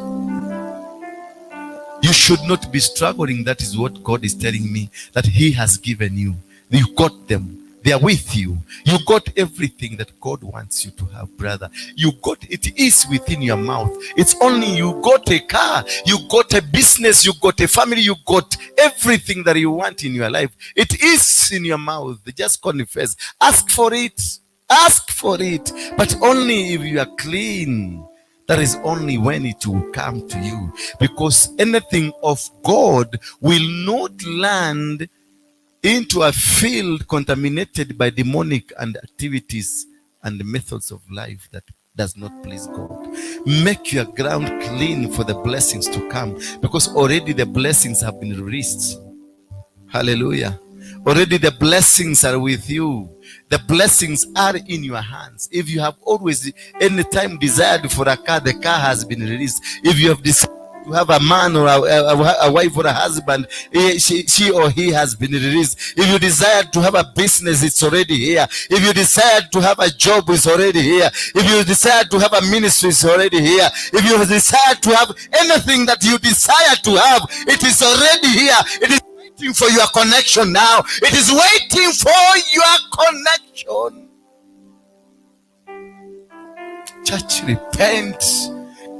You should not be struggling. That is what God is telling me, that He has given you. You got them. They are with you. You got everything that God wants you to have, brother. You got it. Is within your mouth. It's only you got a car, you got a business, you got a family, you got everything that you want in your life. It is in your mouth. Just confess. Ask for it. Ask for it. But only if you are clean. That is only when it will come to you. Because anything of God will not land into a field contaminated by demonic and activities and methods of life that does not please God. Make your ground clean for the blessings to come, because already the blessings have been released. Hallelujah. Already the blessings are with you. The blessings are in your hands. If you have always any time desired for a car, the car has been released. If you have decided to have a man or a wife or a husband, she or he has been released. If you desire to have a business, it's already here. If you desire to have a job, it's already here. If you desire to have a ministry, it's already here. If you desire to have anything that you desire to have, it is already here. It is waiting for your connection now. It is waiting for your connection. Church, repent.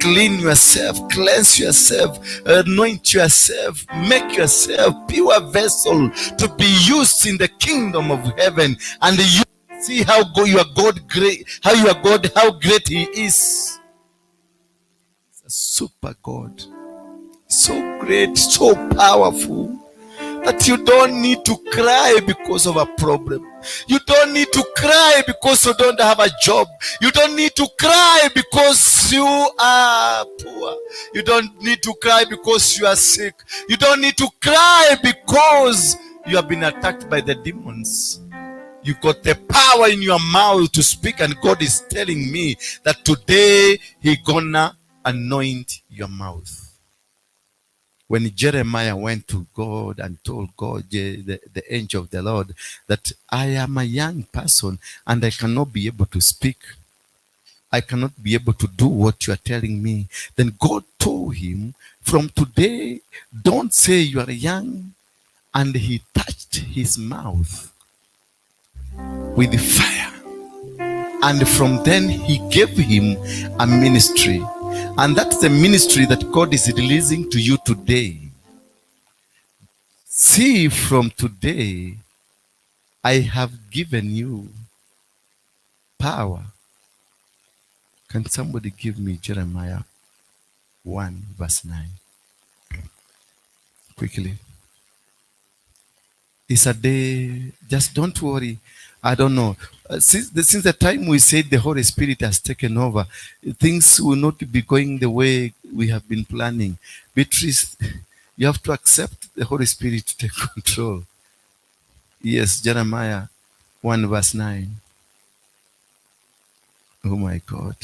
Clean yourself, cleanse yourself, anoint yourself, make yourself pure vessel to be used in the kingdom of heaven. And you see how your God great, how great He is. He's a super God, so great, so powerful. that you don't need to cry because of a problem. You don't need to cry because you don't have a job. You don't need to cry because you are poor. You don't need to cry because you are sick. You don't need to cry because you have been attacked by the demons. You got the power in your mouth to speak, and God is telling me that today He gonna anoint your mouth. When Jeremiah went to God and told God, the angel of the Lord, that I am a young person and I cannot be able to speak. I cannot be able to do what you are telling me. Then God told him, from today, don't say you are young. And he touched his mouth with fire. And from then he gave him a ministry. And that's the ministry that God is releasing to you today. See, from today, I have given you power. Can somebody give me Jeremiah 1 verse 9? Quickly. It's a day, just don't worry. I don't know. Since the time we said the Holy Spirit has taken over, things will not be going the way we have been planning. Beatrice, you have to accept the Holy Spirit to take control. Yes, Jeremiah 1 verse 9. Oh my God.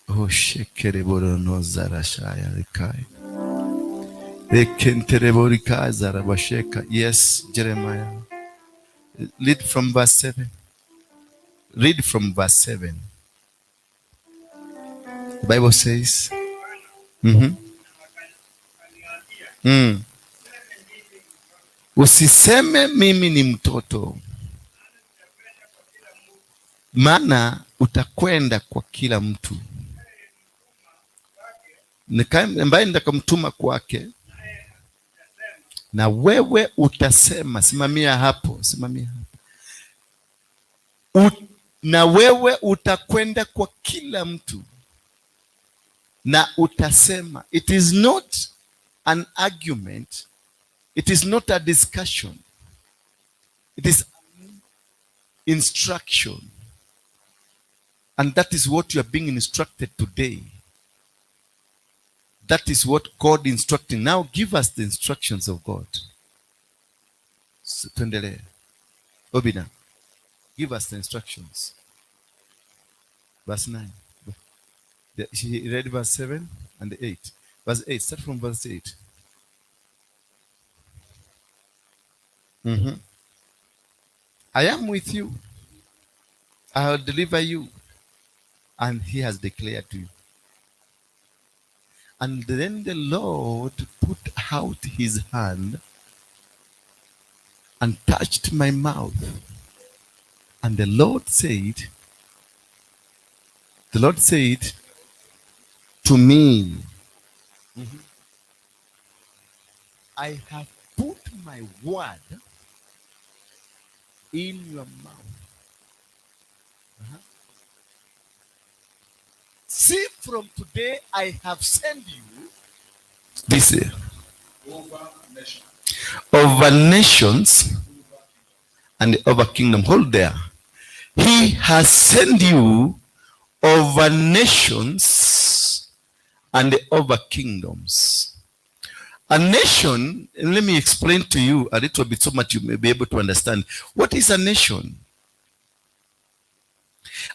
Oh, shekereboro no zarashaya rekai. Ekentereborika zarabasheka. Yes, Jeremiah. Read from verse 7. Read from verse 7. The Bible says, usiseme mimi ni mtoto, maana utakwenda kwa kila mtu ambaye nitakamtuma kwake, na wewe utasema. Simamia hapo, simamia hapo. Na wewe utakwenda kwa kila mtu na utasema. It is not an argument. It is not a discussion. It is instruction. And that is what you are being instructed today. That is what God instructing. Now give us the instructions of God. Tuendelee. Obina, give us the instructions. Verse 9. He read verse 7 and 8. Verse 8. Start from verse 8. I am with you. I will deliver you. And he has declared to you. And then the Lord put out his hand and touched my mouth. And the Lord said to me, I have put my word in your mouth. See, from today I have sent you this over nations and over kingdom. Hold there. He has sent you over nations and over kingdoms. A nation, and let me explain to you a little bit so much you may be able to understand. What is a nation?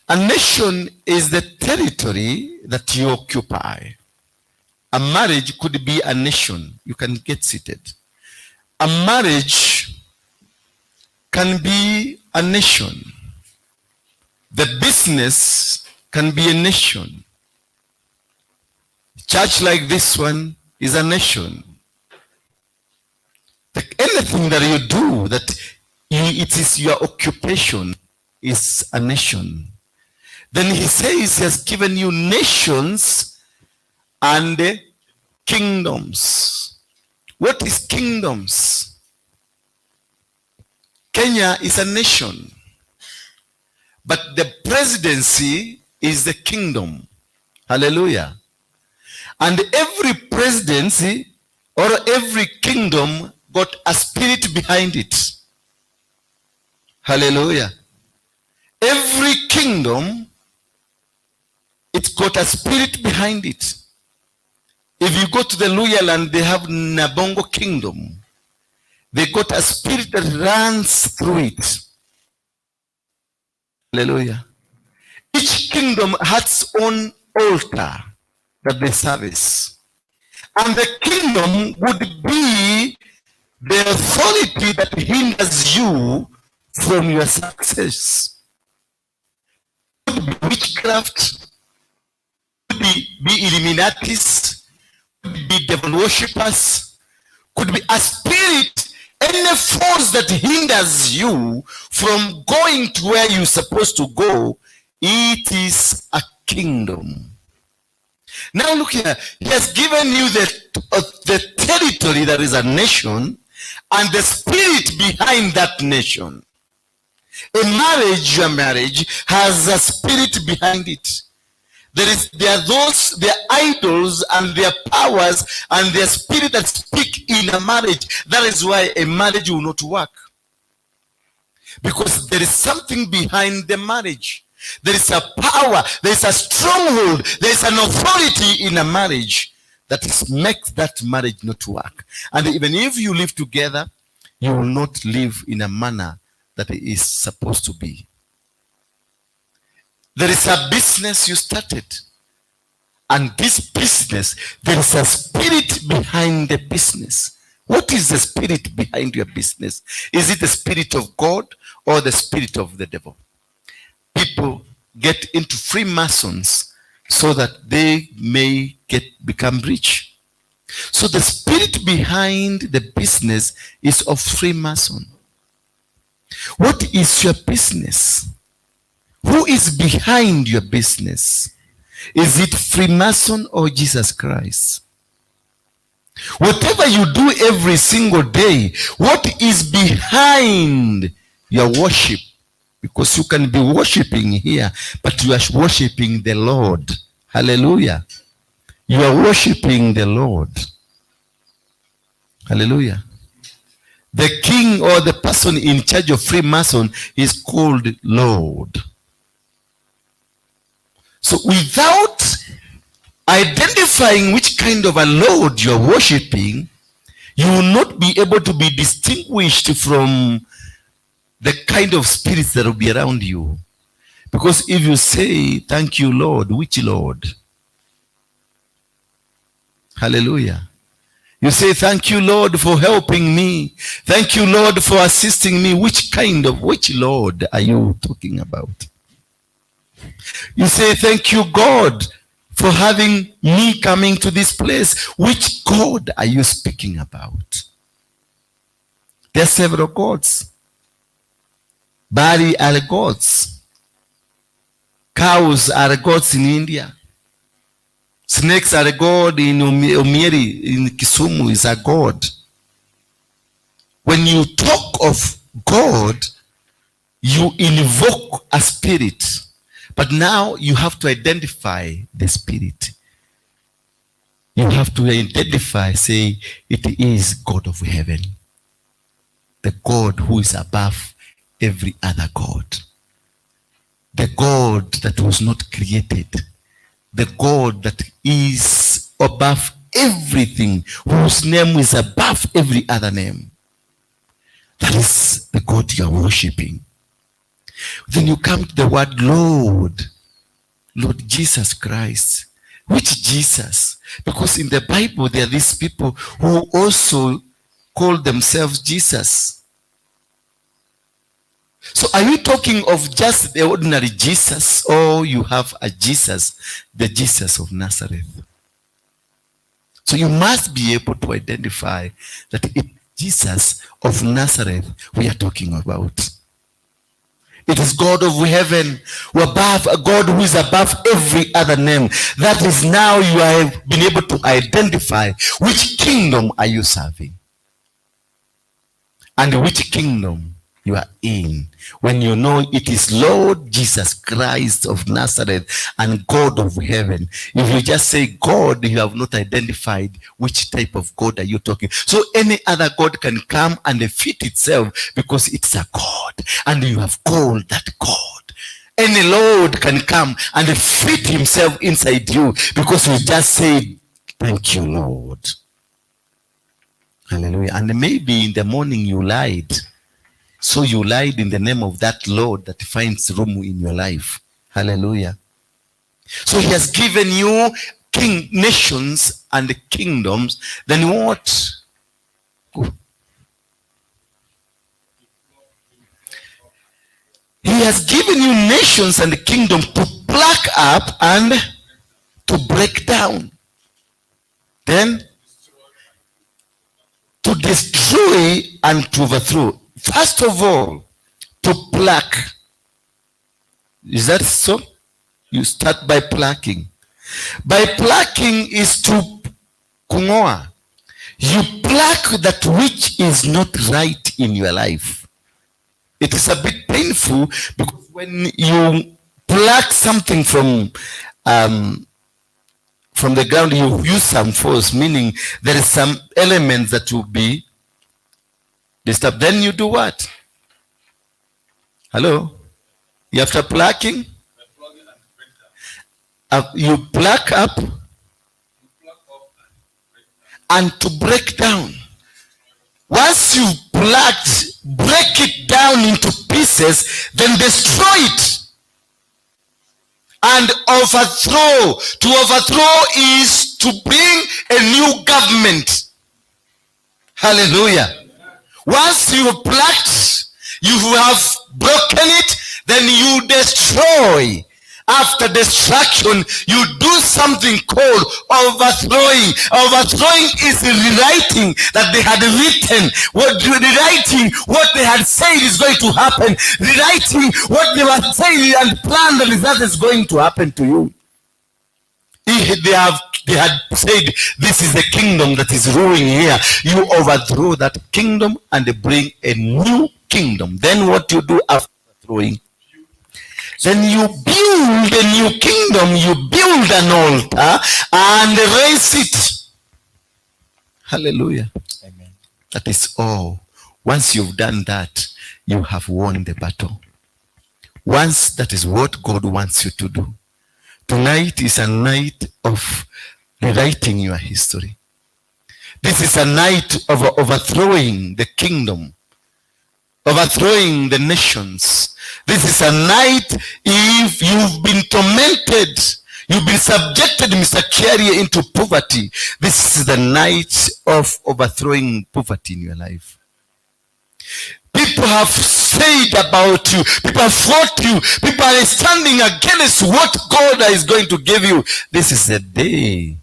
A nation is the territory that you occupy. A marriage could be a nation. You can get seated. A marriage can be a nation. The business can be a nation. Church like this one is a nation. Anything that you do, it is your occupation, is a nation. Then he says he has given you nations and kingdoms. What is kingdoms? Kenya is a nation, but the presidency is the kingdom. Hallelujah. And every presidency or every kingdom got a spirit behind it. Hallelujah. Every kingdom, it's got a spirit behind it. If you go to the Luya land, they have Nabongo kingdom. They got a spirit that runs through it. Hallelujah. Each kingdom has its own altar that they service. And the kingdom would be the authority that hinders you from your success. Could be witchcraft, could be Illuminatis, could be devil worshippers, could be a spirit, any force that hinders you from going to where you're supposed to go. It is a kingdom. Now look here, he has given you the territory that is a nation and the spirit behind that nation. A marriage, your marriage has a spirit behind it. There are idols and their powers and their spirit that speak in a marriage. That is why a marriage will not work. Because there is something behind the marriage. There is a power, there is a stronghold, there is an authority in a marriage that makes that marriage not work. And even if you live together, you will not live in a manner that it is supposed to be. There is a business you started. And this business, there is a spirit behind the business. What is the spirit behind your business? Is it the spirit of God or the spirit of the devil? People get into Freemasons so that they may become rich. So the spirit behind the business is of Freemason. What is your business? Who is behind your business? Is it Freemason or Jesus Christ? Whatever you do every single day, what is behind your worship? Because you can be worshiping here, but you are worshiping the Lord. Hallelujah. You are worshiping the Lord. Hallelujah. The king or the person in charge of Freemason is called Lord. So without identifying which kind of a Lord you are worshiping, you will not be able to be distinguished from the kind of spirits that will be around you. Because if you say, thank you, Lord, which Lord? Hallelujah. You say, thank you, Lord, for helping me. Thank you, Lord, for assisting me. Which Lord are you talking about? You say, thank you, God, for having me coming to this place. Which God are you speaking about? There are several gods. Bali are gods. Cows are gods in India. Snakes are a god in Omieri, in Kisumu is a god. When you talk of God, you invoke a spirit. But now you have to identify the spirit. You have to identify, say, it is God of heaven. The God who is above every other God. The God that was not created. The God that is above everything, whose name is above every other name. That is the God you are worshiping. Then you come to the word Lord. Lord Jesus Christ. Which Jesus? Because in the Bible there are these people who also call themselves Jesus. So are you talking of just the ordinary Jesus, or you have a Jesus, the Jesus of Nazareth? So you must be able to identify that it's Jesus of Nazareth we are talking about. It is God of heaven, who above, a God who is above every other name. That is, now you have been able to identify which kingdom are you serving. And which kingdom you are in. When you know it is Lord Jesus Christ of Nazareth and God of heaven. If you just say God, you have not identified which type of God are you talking. So any other God can come and fit itself because it's a God and you have called that God. Any Lord can come and fit himself inside you because you just say, thank you, Lord. Hallelujah. And maybe in the morning you lied. So you lied in the name of that Lord that finds room in your life. Hallelujah. So he has given you nations and kingdoms. Then what? He has given you nations and kingdom to pluck up and to break down. Then to destroy and to overthrow. First of all, to pluck. Is that so? You start by plucking. By plucking is to kungoa. You pluck that which is not right in your life. It is a bit painful because when you pluck something from the ground, you use some force, meaning there is some elements that will be disturbed. Then you do what? Hello? After plucking, you pluck up and to break down. Once you plucked, break it down into pieces, then destroy it and overthrow. To overthrow is to bring a new government. Hallelujah. Once you plucked, you have broken it, then you destroy. After destruction, you do something called overthrowing. Overthrowing is rewriting that they had written. Rewriting what they had said is going to happen. Rewriting what they were saying and planned the result is going to happen to you. They had said, this is the kingdom that is ruling here. You overthrow that kingdom and bring a new kingdom. Then what you do after throwing? Then you build a new kingdom, you build an altar and raise it. Hallelujah. Amen. That is all. Once you've done that, you have won the battle. Once that is what God wants you to do. Tonight is a night of rewriting your history. This is a night of overthrowing the kingdom, overthrowing the nations. This is a night if you've been tormented, you've been subjected, Mr. Carrier, into poverty. This is the night of overthrowing poverty in your life. People have said about you, people have fought you, people are standing against what God is going to give you. This is the day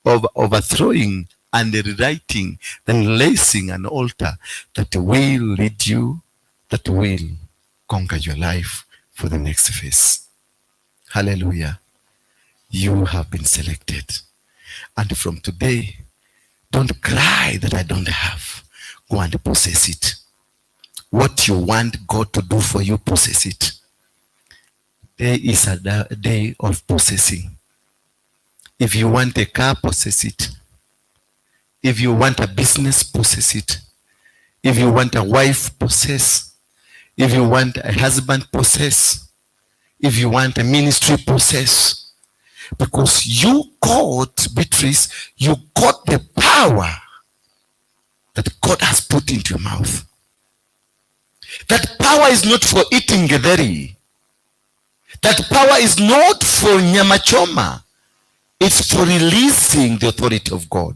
of overthrowing and rewriting, then lacing an altar that will lead you, that will conquer your life for the next phase. Hallelujah. You have been selected. And from today, don't cry that I don't have. Go and possess it. What you want God to do for you, possess it. There is a day of possessing. If you want a car, possess it. If you want a business, possess it. If you want a wife, possess. If you want a husband, possess. If you want a ministry, possess. Because you got, Beatrice, you got the power that God has put into your mouth. That power is not for eating getheri. That power is not for nyama choma. It's for releasing the authority of God.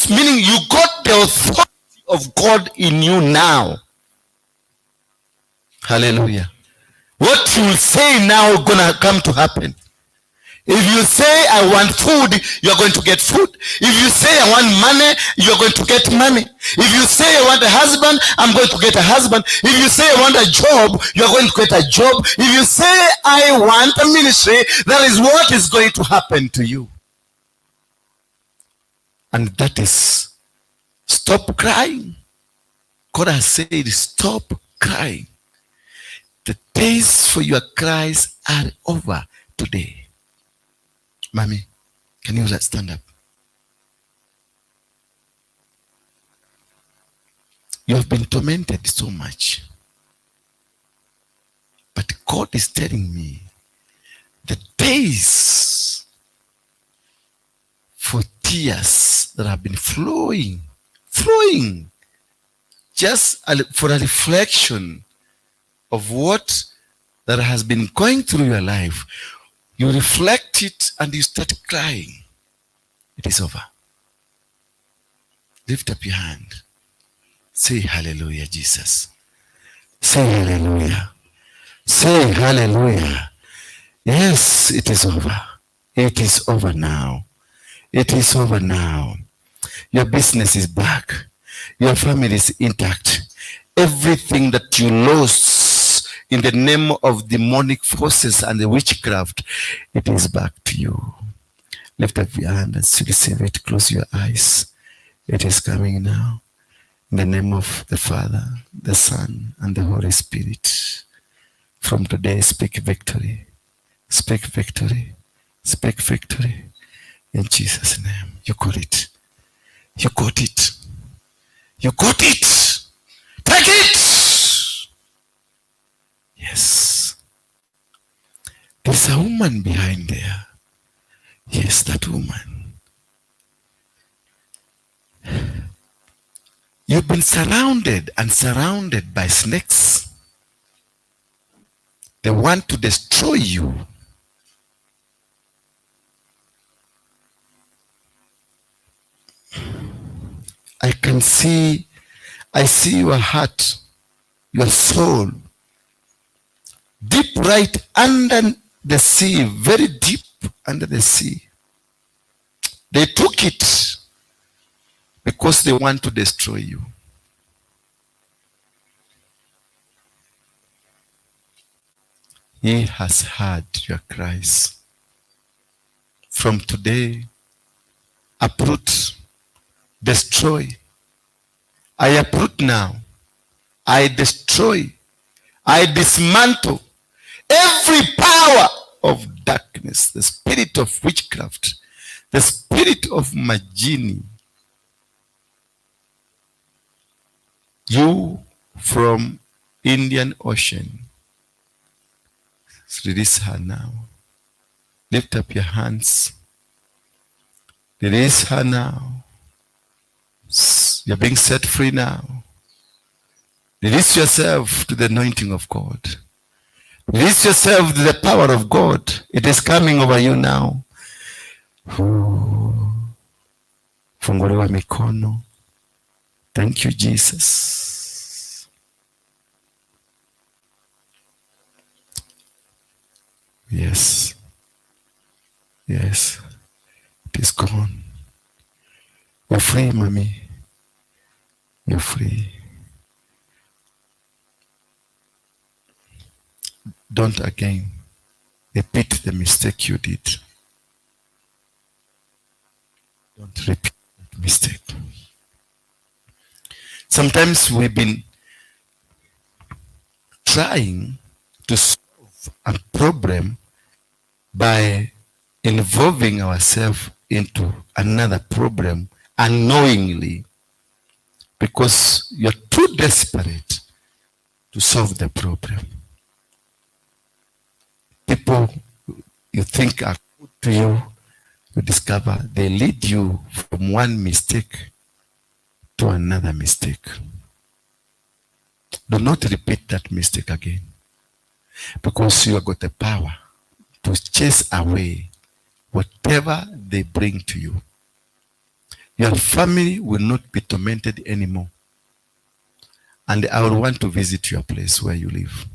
Meaning you got the authority of God in you now. Hallelujah. What you will say now is going to come to happen. If you say I want food, you are going to get food. If you say I want money, you are going to get money. If you say I want a husband, I'm going to get a husband. If you say I want a job, you are going to get a job. If you say I want a ministry, that is what is going to happen to you. And that is, stop crying. God has said, stop crying. The days for your cries are over today. Mommy, can you stand up? You have been tormented so much. But God is telling me the days for tears that have been flowing, just for a reflection of what that has been going through your life. You reflect it and you start crying. It is over. Lift up your hand. Say hallelujah, Jesus. Say hallelujah. Say hallelujah. Yes, it is over. It is over now. It is over now. Your business is back. Your family is intact. Everything that you lost in the name of demonic forces and the witchcraft, it is back to you. Lift up your hand and receive it. Close your eyes. It is coming now. In the name of the Father, the Son, and the Holy Spirit. From today, speak victory. Speak victory. Speak victory. In Jesus' name. You got it. You got it. You got it. Take it. Yes. There's a woman behind there. Yes, that woman. You've been surrounded by snakes. They want to destroy you. I see your heart, your soul, deep right under the sea, very deep under the sea. They took it because they want to destroy you. He has heard your cries. From today, uproot, destroy. I uproot now. I destroy. I dismantle every power of darkness, the spirit of witchcraft, the spirit of magini. You from Indian Ocean, release her now. Lift up your hands. Release her now. You're being set free now. Release yourself to the anointing of God. Release yourself to the power of God. It is coming over you now. Funguliwa mikono. Thank you, Jesus. Yes. Yes. It is gone. You're free, mommy. You're free. Don't again repeat the mistake you did. Don't repeat that mistake. Sometimes we've been trying to solve a problem by involving ourselves into another problem unknowingly, because you're too desperate to solve the problem. People you think are good to you, you discover they lead you from one mistake to another mistake. Do not repeat that mistake again, because you have got the power to chase away whatever they bring to you. Your family will not be tormented anymore. And I will want to visit your place where you live.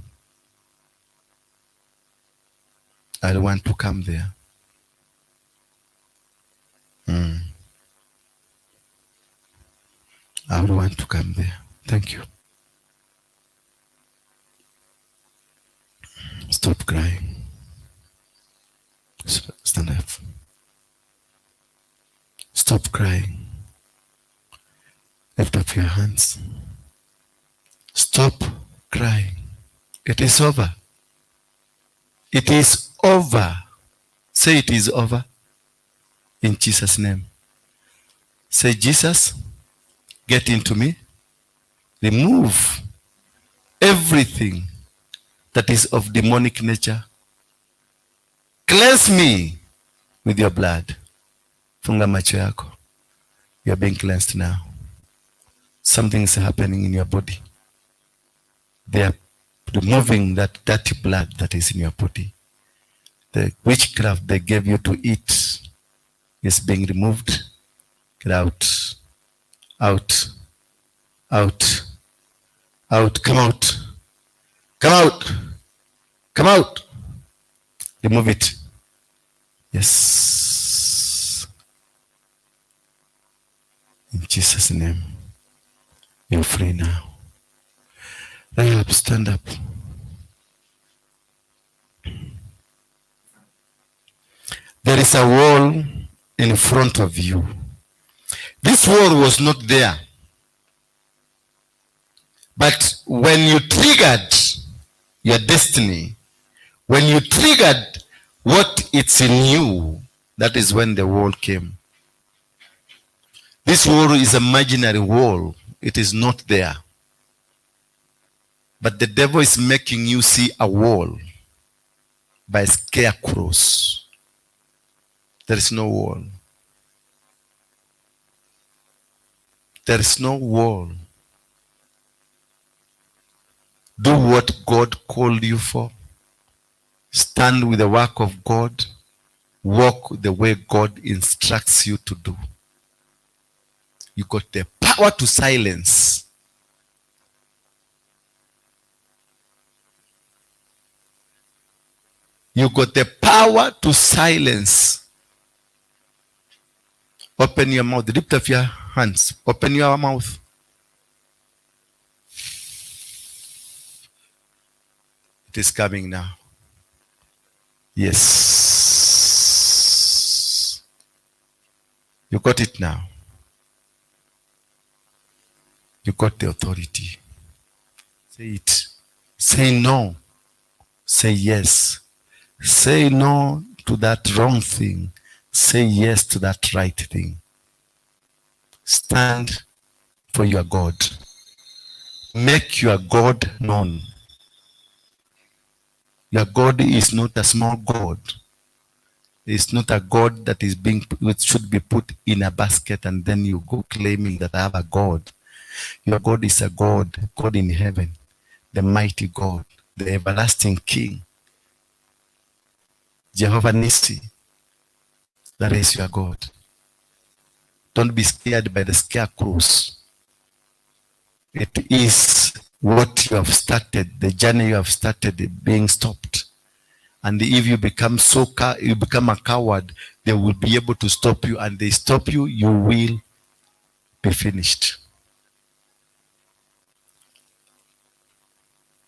I want to come there. I would want to come there. Thank you. Stop crying. Stand up. Stop crying. Lift up your hands. Stop crying. It is over. It is over. Say it is over. In Jesus' name. Say, Jesus, get into me. Remove everything that is of demonic nature. Cleanse me with your blood. Funga macho yako. You are being cleansed now. Something is happening in your body. They are removing that dirty blood that is in your body. The witchcraft they gave you to eat is being removed. Get out. Out. Out. Out. Come out. Come out. Come out. Remove it. Yes. In Jesus' name. You're free now. Rise up, stand up. There is a wall in front of you. This wall was not there. But when you triggered your destiny, when you triggered what it's in you, that is when the wall came. This wall is an imaginary wall. It is not there. But the devil is making you see a wall by scarecrows. There is no wall. There is no wall. Do what God called you for. Stand with the work of God. Walk the way God instructs you to do. You got the power to silence. You got the power to silence. Open your mouth. Lift up your hands. Open your mouth. It is coming now. Yes. You got it now. You got the authority. Say it. Say no. Say yes. Say no to that wrong thing. Say yes to that right thing. Stand for your God. Make your God known. Your God is not a small God. It's not a God that is which should be put in a basket and then you go claiming that I have a God. Your God is a God, God in heaven, the mighty God, the everlasting King, Jehovah Nissi. That is your God. Don't be scared by the scarecrows. It is what you have started, the journey you have started being stopped. And if you become you become a coward, they will be able to stop you, and they stop you, you will be finished.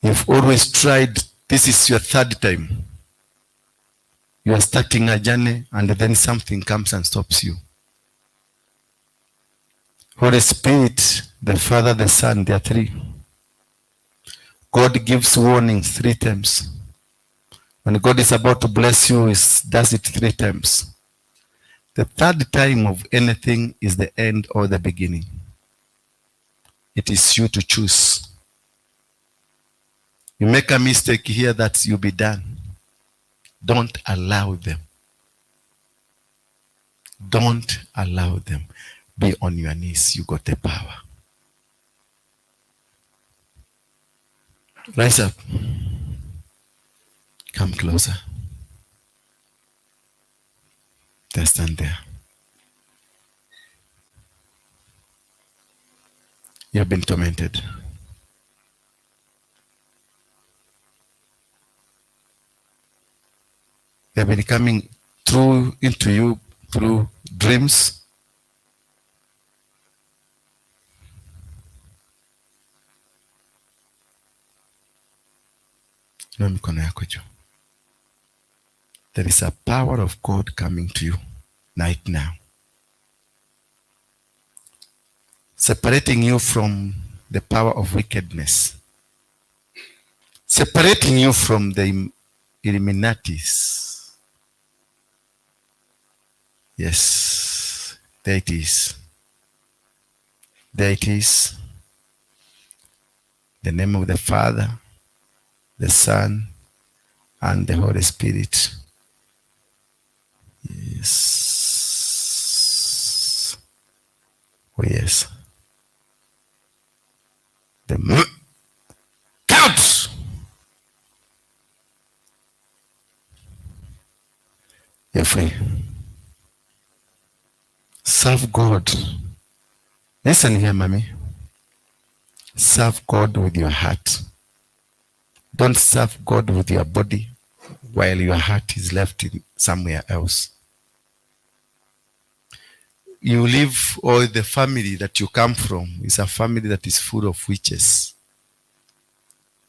You've always tried, this is your third time. You are starting a journey and then something comes and stops you. Holy Spirit, the Father, the Son, they are three. God gives warnings 3 times. When God is about to bless you, He does it 3 times. The third time of anything is the end or the beginning. It is you to choose. You make a mistake here, that you'll be done. Don't allow them. Don't allow them. Be on your knees. You got the power. Rise up. Come closer. Just stand there. You have been tormented. They have been coming through into you through dreams. No mikono yako juu. There is a power of God coming to you right now. Separating you from the power of wickedness separating you from the Illuminatis. Yes, there it is. There it is. The name of the Father, the Son, and the Holy Spirit. Yes. Oh, yes. The count. You're free. Serve God. Listen here, mommy. Serve God with your heart. Don't serve God with your body while your heart is left in somewhere else. You live, or the family that you come from is a family that is full of witches.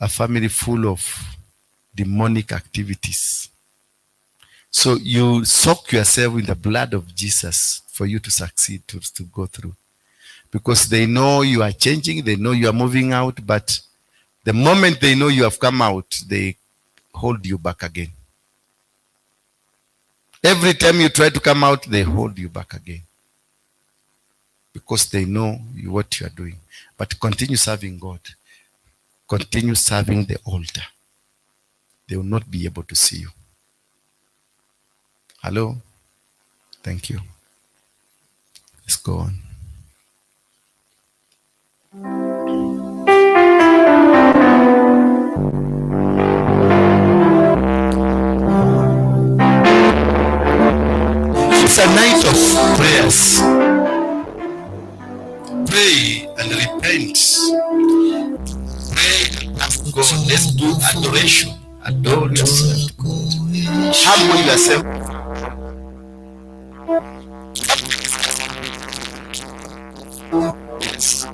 A family full of demonic activities. So you soak yourself in the blood of Jesus for you to succeed, to go through. Because they know you are changing, they know you are moving out, but the moment they know you have come out, they hold you back again. Every time you try to come out, they hold you back again. Because they know what you are doing. But continue serving God. Continue serving the altar. They will not be able to see you. Hello? Thank you. Let's go on. It's a night of prayers. Pray and repent. Pray and ask God. Let's do adoration. Adore yourself. Humble yourself. Yes.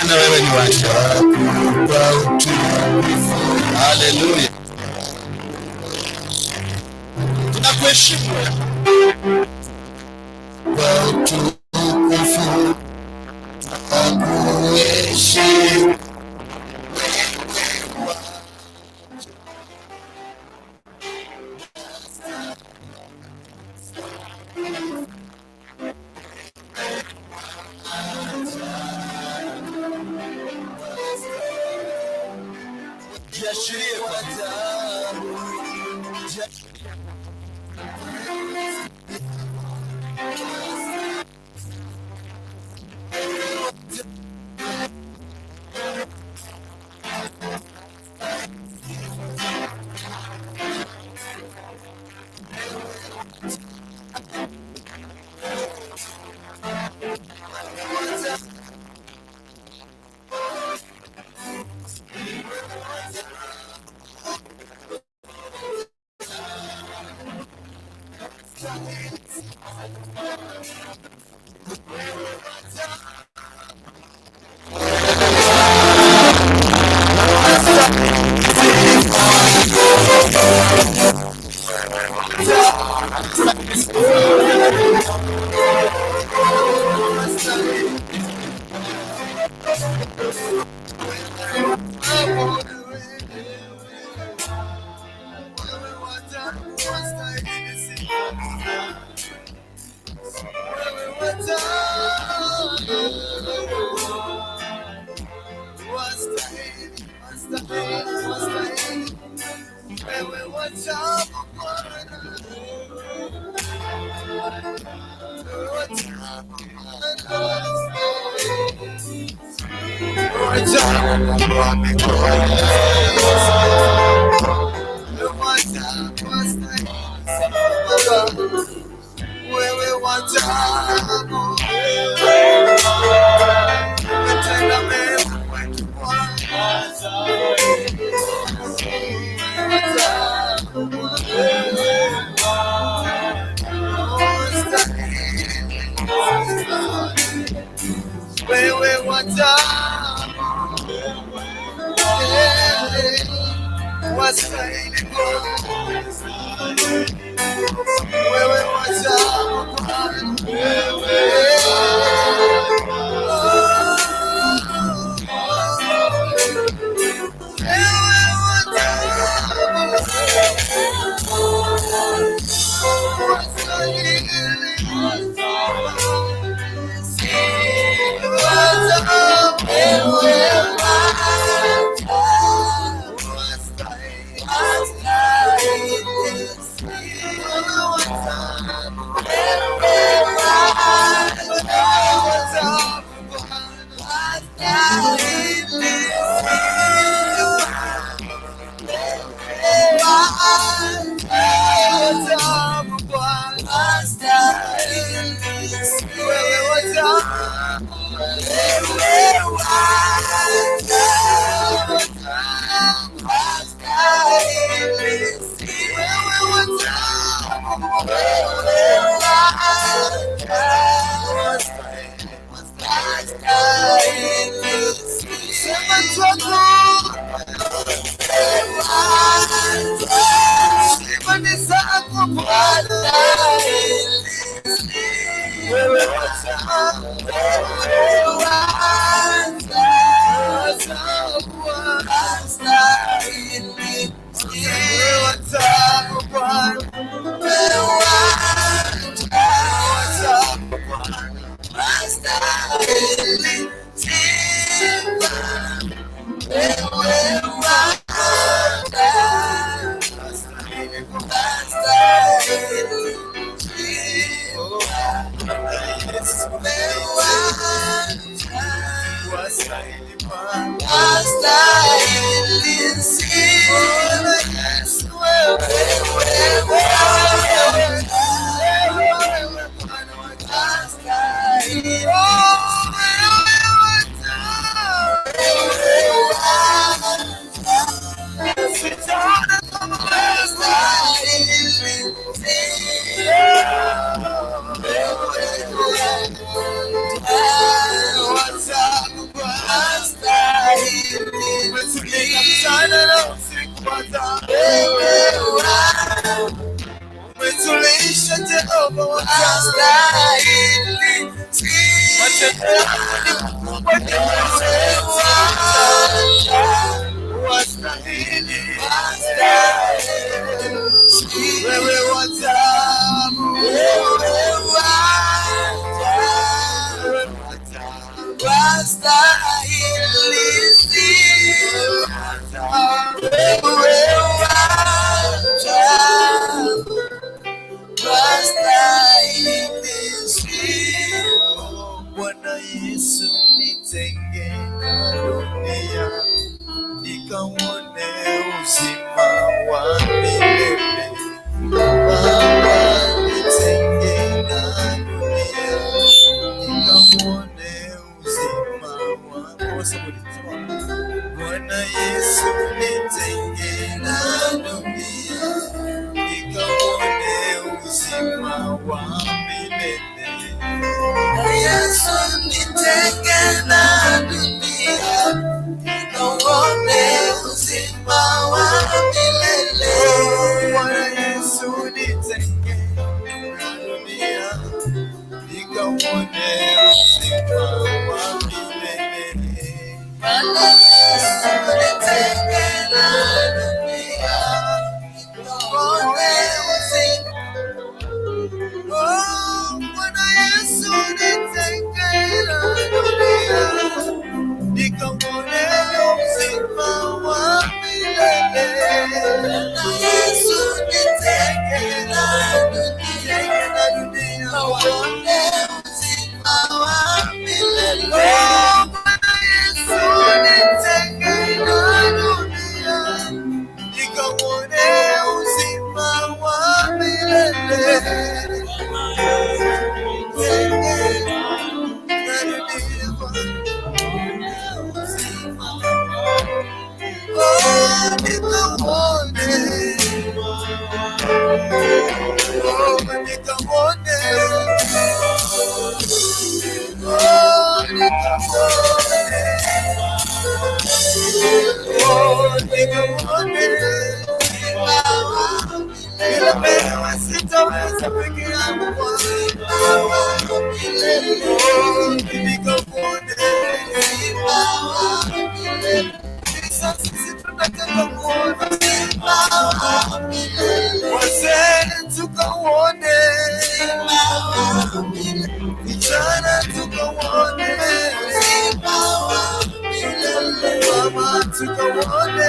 Ana wewe ni wacha. Hallelujah. Tunakuheshimu. wastahili wewe watamu umetulisha Jehova wastahili wewe watamu Bwana Yesu nitenge na dunia nikauone uzima wa milele. Baba nitenge na dunia nikauone uzima wako. Bwana Yesu nitenge na dunia nikauone uzima wa milele. Yesu nitenge na dunia nikauone uzima wa milele. Bwana Yesu nitenge na dunia nikauone uzima wa milele. Bwana Yesu nitenge na dunia nikauone uzima. Bwana Yesu nitenge na dunia nikauone uzima wa milele. Bwana Yesu nitenge na dunia nikauone uzima wa milele. Bwana Yesu nitenge na dunia nikauone uzima wa milele. Oh, nikuone bila wewe sitaweza peke yangu nikuone sasa sisi tunataka kuona wazee tukaone vijana tukaone mama tukaone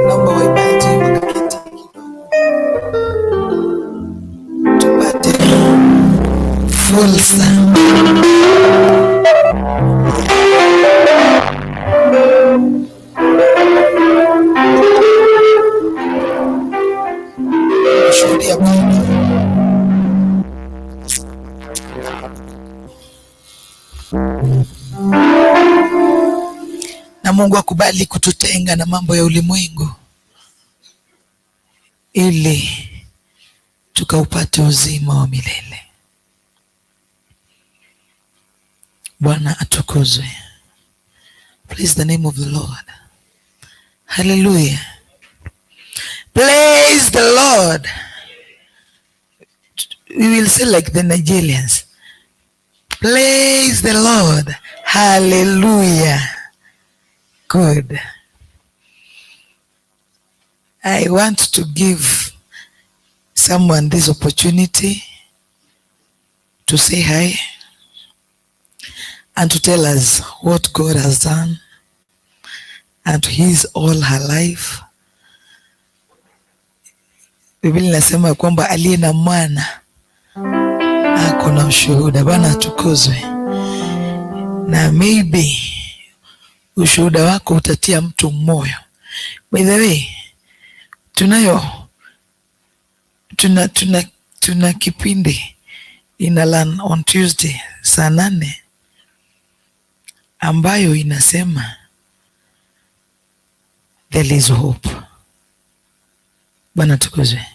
Naomba waimbaji wakaketi tupate fursa. Shuhudia Bwana. Na Mungu akubali kututenga na mambo ya ulimwengu ili tukaupate uzima wa milele. Bwana atukuzwe. Praise the name of the Lord. Hallelujah. Praise the Lord. We will say like the Nigerians. Praise the Lord. Hallelujah. Good. I want to give someone this opportunity to say hi and to tell us what God has done and His all her life. Biblia inasema kwamba aliye na mwana ako na ushuhuda. Bwana atukuzwe. Na maybe ushuhuda wako utatia mtu moyo. By the way, tuna kipindi inalan on Tuesday saa 8 ambayo inasema there is hope. Bwana tukuzwe.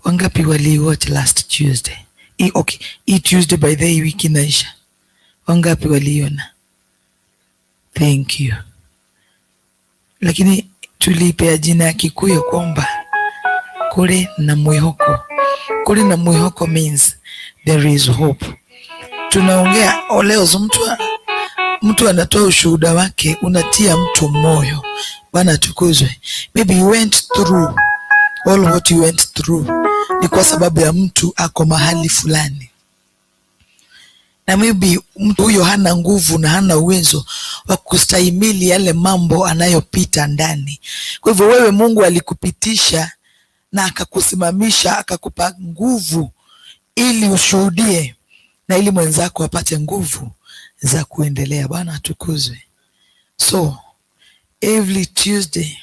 Wangapi waliwatch last Tuesday? Hii Tuesday by the way wiki inaisha. Wangapi waliona? Thank you. Lakini tulipea jina ya Kikuyu kwamba kule na mwihoko. Kule na mwihoko means there is hope. Tunaongea leo mtu anatoa ushuhuda wake, unatia mtu moyo. Bwana tukuzwe. Maybe you went through all what you went through ni kwa sababu ya mtu ako mahali fulani. Na maybe mtu huyo hana nguvu na hana uwezo wa kustahimili yale mambo anayopita ndani. Kwa hivyo wewe Mungu alikupitisha na akakusimamisha, akakupa nguvu ili ushuhudie na ili mwenzako apate nguvu za kuendelea. Bwana atukuzwe. So every Tuesday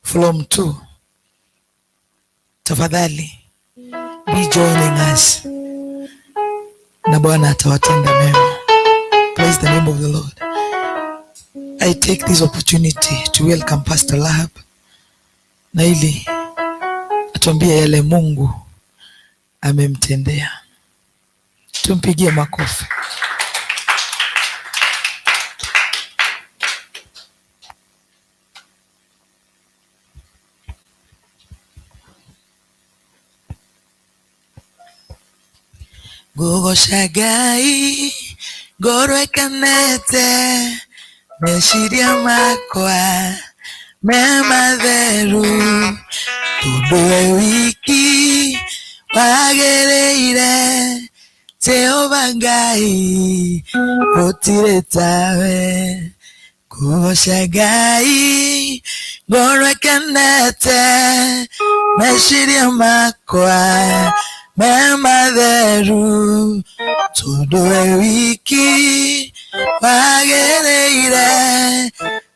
from 2, tafadhali be joining us. Na Bwana atawatenda mema. Praise the name of the Lord. I take this opportunity to welcome Pastor Lahab na ili atuambie yale Mungu amemtendea. Tumpigie makofi. Gogo shagai goro ekanete meshiria makwa mematheru tudue wiki wagereire Jehova Ngai otire tawe Kushagai Gora kanete Meshiria makwa Memaderu Tudoe wiki Wagereire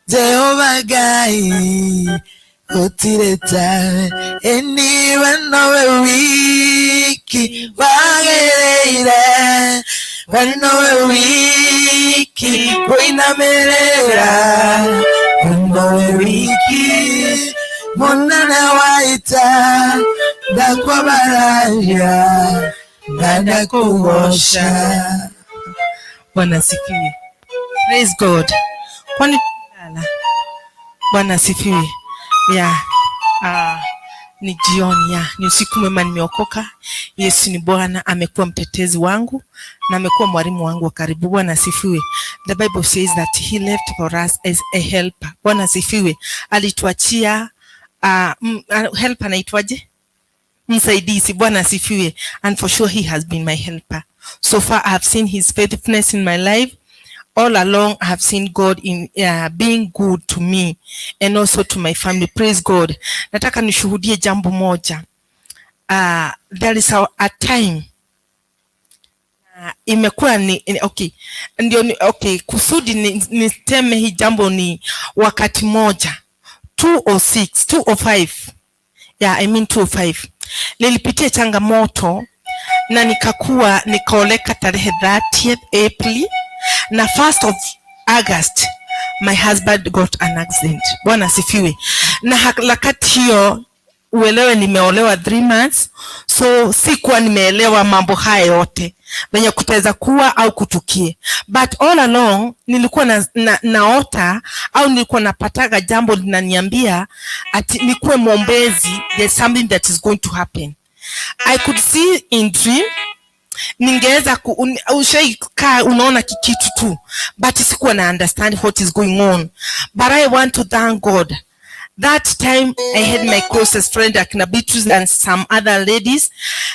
Jehovah Gai Otireta Eni wanowe wiki Wagereire Wanowe wiki Koina melera Wanowe wiki Monana waita Dakwa baraja Nada kuosha. Bwana sifiwe. Praise God. Kwani tulala? Bwana sifiwe. Ni jioni ni usiku mwema, nimeokoka. Yesu ni Bwana, amekuwa mtetezi wangu na amekuwa mwalimu wangu wa karibu. Bwana sifiwe. The Bible says that he left for us as a helper. Bwana sifiwe. Alituachia helper anaitwaje? Msaidizi. Bwana sifiwe. And for sure he has been my helper. So far I have seen his faithfulness in my life. All along I have seen God in being good to me and also to my family. Praise God. Nataka nishuhudie jambo moja. There is a time imekuwa kusudi niseme hii jambo ni wakati moja 205 nilipitia changamoto na nikaoleka tarehe 30th April na 1st of August my husband got an accident. Bwana sifiwe. Na wakati hiyo uelewe nimeolewa 3 months, so sikuwa nimeelewa mambo haya yote venye kutaweza kuwa au kutukie, but all along nilikuwa naota au nilikuwa napataga jambo linaniambia ati nikuwe mwombezi, there's something that is going to happen. I could see in dream, ningeweza ushaikaa unaona kikitu tu, but sikuwa na understand what is going on. But I want to thank God. That time I had my closest friend akina Beatrice and some other ladies,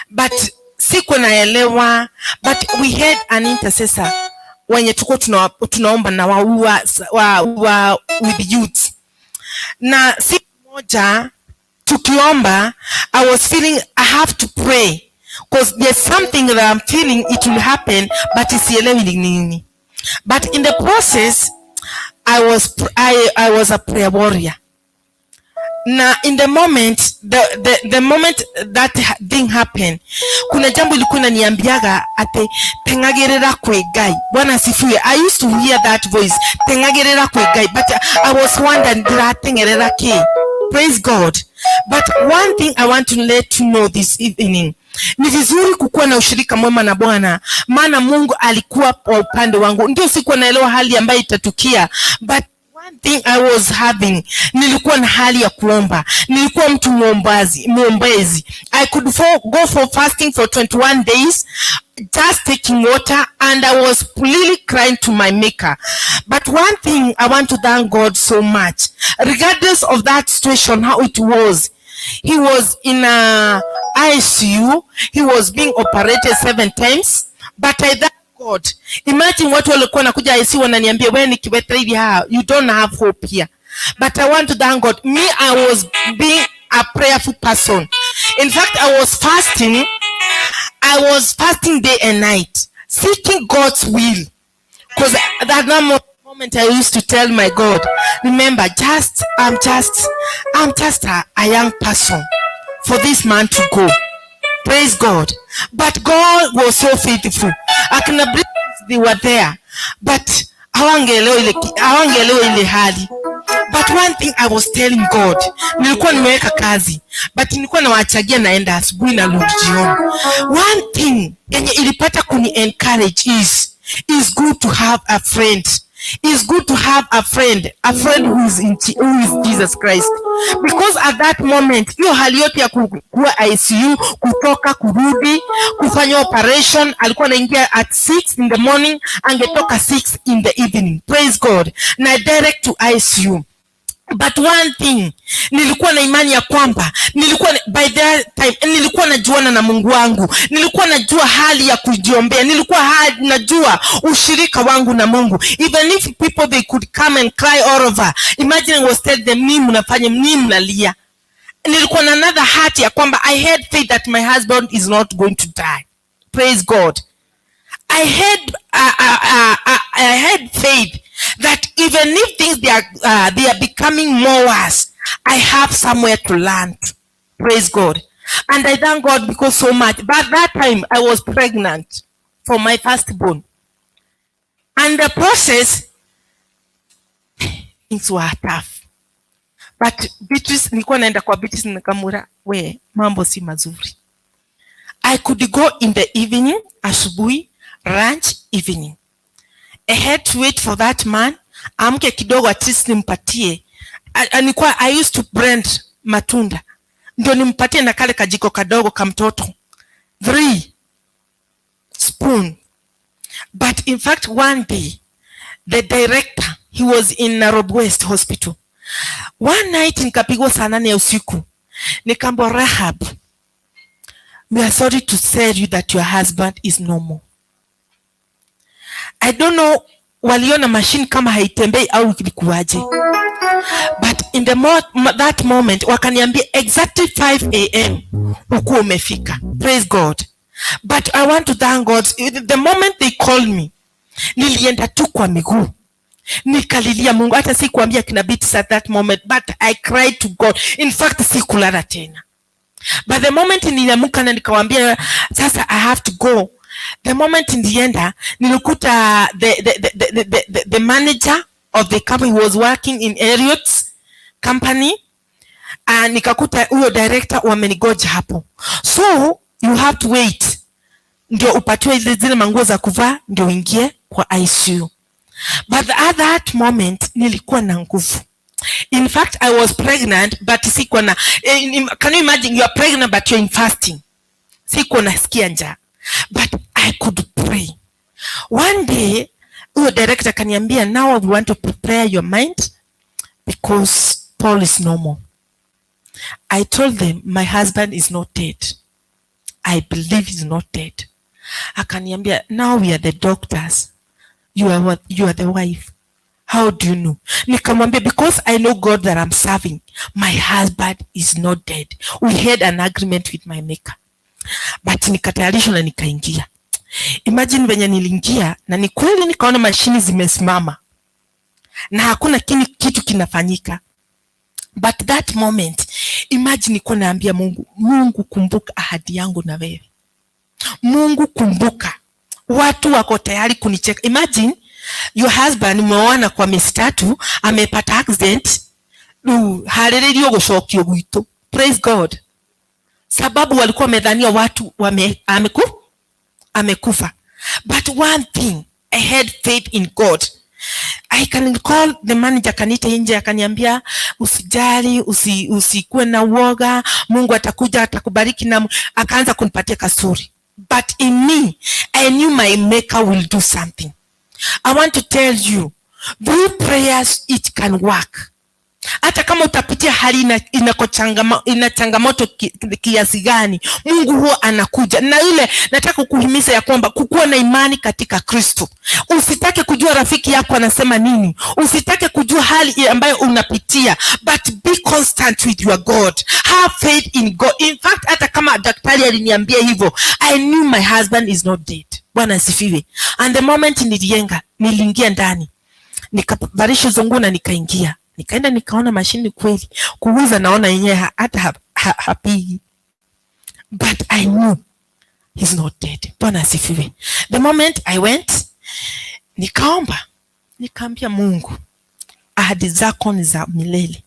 but sikuwa naelewa, but we had an intercessor wenye tuko tunaomba na with youth. Na siku moja tukiomba, I was feeling I have to pray because there's something that I'm feeling it will happen, but sielewi ni nini. But in the process I was a prayer warrior. Na in the moment the moment that thing happened, kuna jambo ilikuwa inaniambiaga ate tengagerera kwegai. Bwana sifiwe. I used to hear that voice, tengagerera kwegai, but I was wondering that tengerera ke. Praise God. But one thing I want to let you know this evening, ni vizuri kukuwa na ushirika mwema na Bwana, maana Mungu alikuwa kwa upande wangu. Ndio sikuwa naelewa hali ambayo itatukia, but one thing I was having, nilikuwa na hali ya kuomba. Nilikuwa mtu muombezi. I could go for fasting for 21 days, just taking water, and I was really crying to my maker. But one thing I want to thank God so much, regardless of that situation, how it was. He was in a ICU. He was being operated 7 times, but I thank God. Imagine watu walikuwa nakuja ICU wananiambia wewe ni kiwete hivi, you don't have hope here. But I want to thank God. Me, I was being a prayerful person. In fact, I was fasting day and night, seeking God's will. Because at that moment I used to tell my God, remember, I'm just a young person for this man to go. Praise God. But God was so faithful. They were there, but hawangeelewa ile hali. But one thing I was telling God, nilikuwa nimeweka kazi, but nilikuwa nawaachagia naenda asubuhi na rudi jioni. One thing yenye ilipata kuni encourage is good to have a friend. It's good to have a friend who is Jesus Christ. Because at that moment, hiyo hali yote ya kuwa ICU, kutoka, kurudi, kufanya operation, alikuwa anaingia at 6 in the morning, angetoka 6 in the evening. Praise God. Na direct to ICU. But one thing, nilikuwa na imani ya kwamba by that time nilikuwa najuana na Mungu wangu, nilikuwa najua hali ya kujiombea, nilikuwa najua ushirika wangu na Mungu. Even if people they could come and cry all over, imagine was tell them mimi mnafanya mimi mnalia, nilikuwa na another heart ya kwamba I had faith that my husband is not going to die. Praise God. I had faith that even if things they are becoming more worse, I have somewhere to land. Praise God. And I thank God because so much. But that time I was pregnant for my firstborn. And the process, things were tough. But Beatrice, nilikuwa naenda kwa Beatrice nikamwambia, we mambo si mazuri. I could go in the evening, asubuhi, lunch, evening. I had to wait for that man amke kidogo at least nimpatie. I used to blend matunda ndio nimpatie na kale kajiko kadogo kamtoto 3 spoon. But in fact one day the director, he was in Nairobi West Hospital. One night nikapigwa saa 8 ya usiku, nikamwambia Rahab, we are sorry to tell you that your husband is normal. I don't know waliona machine kama haitembei au ilikuwaje, but in that moment wakaniambia exactly 5 a.m. uko umefika. Praise God. But I want to thank God, the moment they called me, nilienda tu kwa miguu nikalilia Mungu. Hata sikuambia kina Beats at that moment, but I cried to God. In fact sikulala tena. But the moment niliamuka na nikawaambia sasa I have to go, the moment nilienda nilikuta the manager of the company was working in Elliot's company, and nikakuta huyo director wamenigoja hapo. So you have to wait ndio upatiwe zile manguo za kuvaa ndio uingie kwa ICU. But at that moment nilikuwa na nguvu. In fact I was pregnant but sikuwa na can you imagine you are pregnant but you're in fasting. Sikuwa nasikia njaa but I could pray. One day huyo director kaniambia, now we want to prepare your mind because Paul is normal. I told them my husband is not dead. I believe he's not dead. Akaniambia, now we are the doctors. You are the wife. How do you know? Nikamwambia, because I know God that I'm serving. My husband is not dead. We had an agreement with my maker. But nikatayarishwa na nikaingia. Imagine venye niliingia na ni kweli nikaona mashini zimesimama na hakuna kitu kinafanyika. But that moment, imagine niko naambia Mungu, Mungu kumbuka ahadi yangu na wewe. Mungu kumbuka. Watu wako tayari kunicheka. Imagine your husband mmeoana kwa miezi 3, amepata accident, halererio gushokio gwito. Praise God. Sababu walikuwa wamedhania watu amekufa. But one thing, I had faith in God. I can call the manager, kanita nje akaniambia, usijali, usikuwe na uoga, Mungu atakuja atakubariki, na akaanza kunipatia kasuri. But in me, I knew my maker will do something. I want to tell you, through prayers it can work. Hata kama utapitia hali ina changamoto kiasi gani, Mungu huwa anakuja. Na ile nataka kukuhimiza ya kwamba kukuwa na imani katika Kristo. Usitake kujua rafiki yako anasema nini, usitake kujua hali ambayo unapitia, but be constant with your God. Have faith in God. In fact, hata kama daktari aliniambia hivyo, I knew my husband is not dead. Bwana asifiwe. And the moment niliingia ndani, nikavarisha zongo na nikaingia. Nikaenda nikaona mashini kweli. Kuuza naona yenyewe hata hapigi. But I knew he's not dead. Bwana asifiwe. The moment I went, nikaomba. Nikaambia Mungu, ahadi zako ni za milele.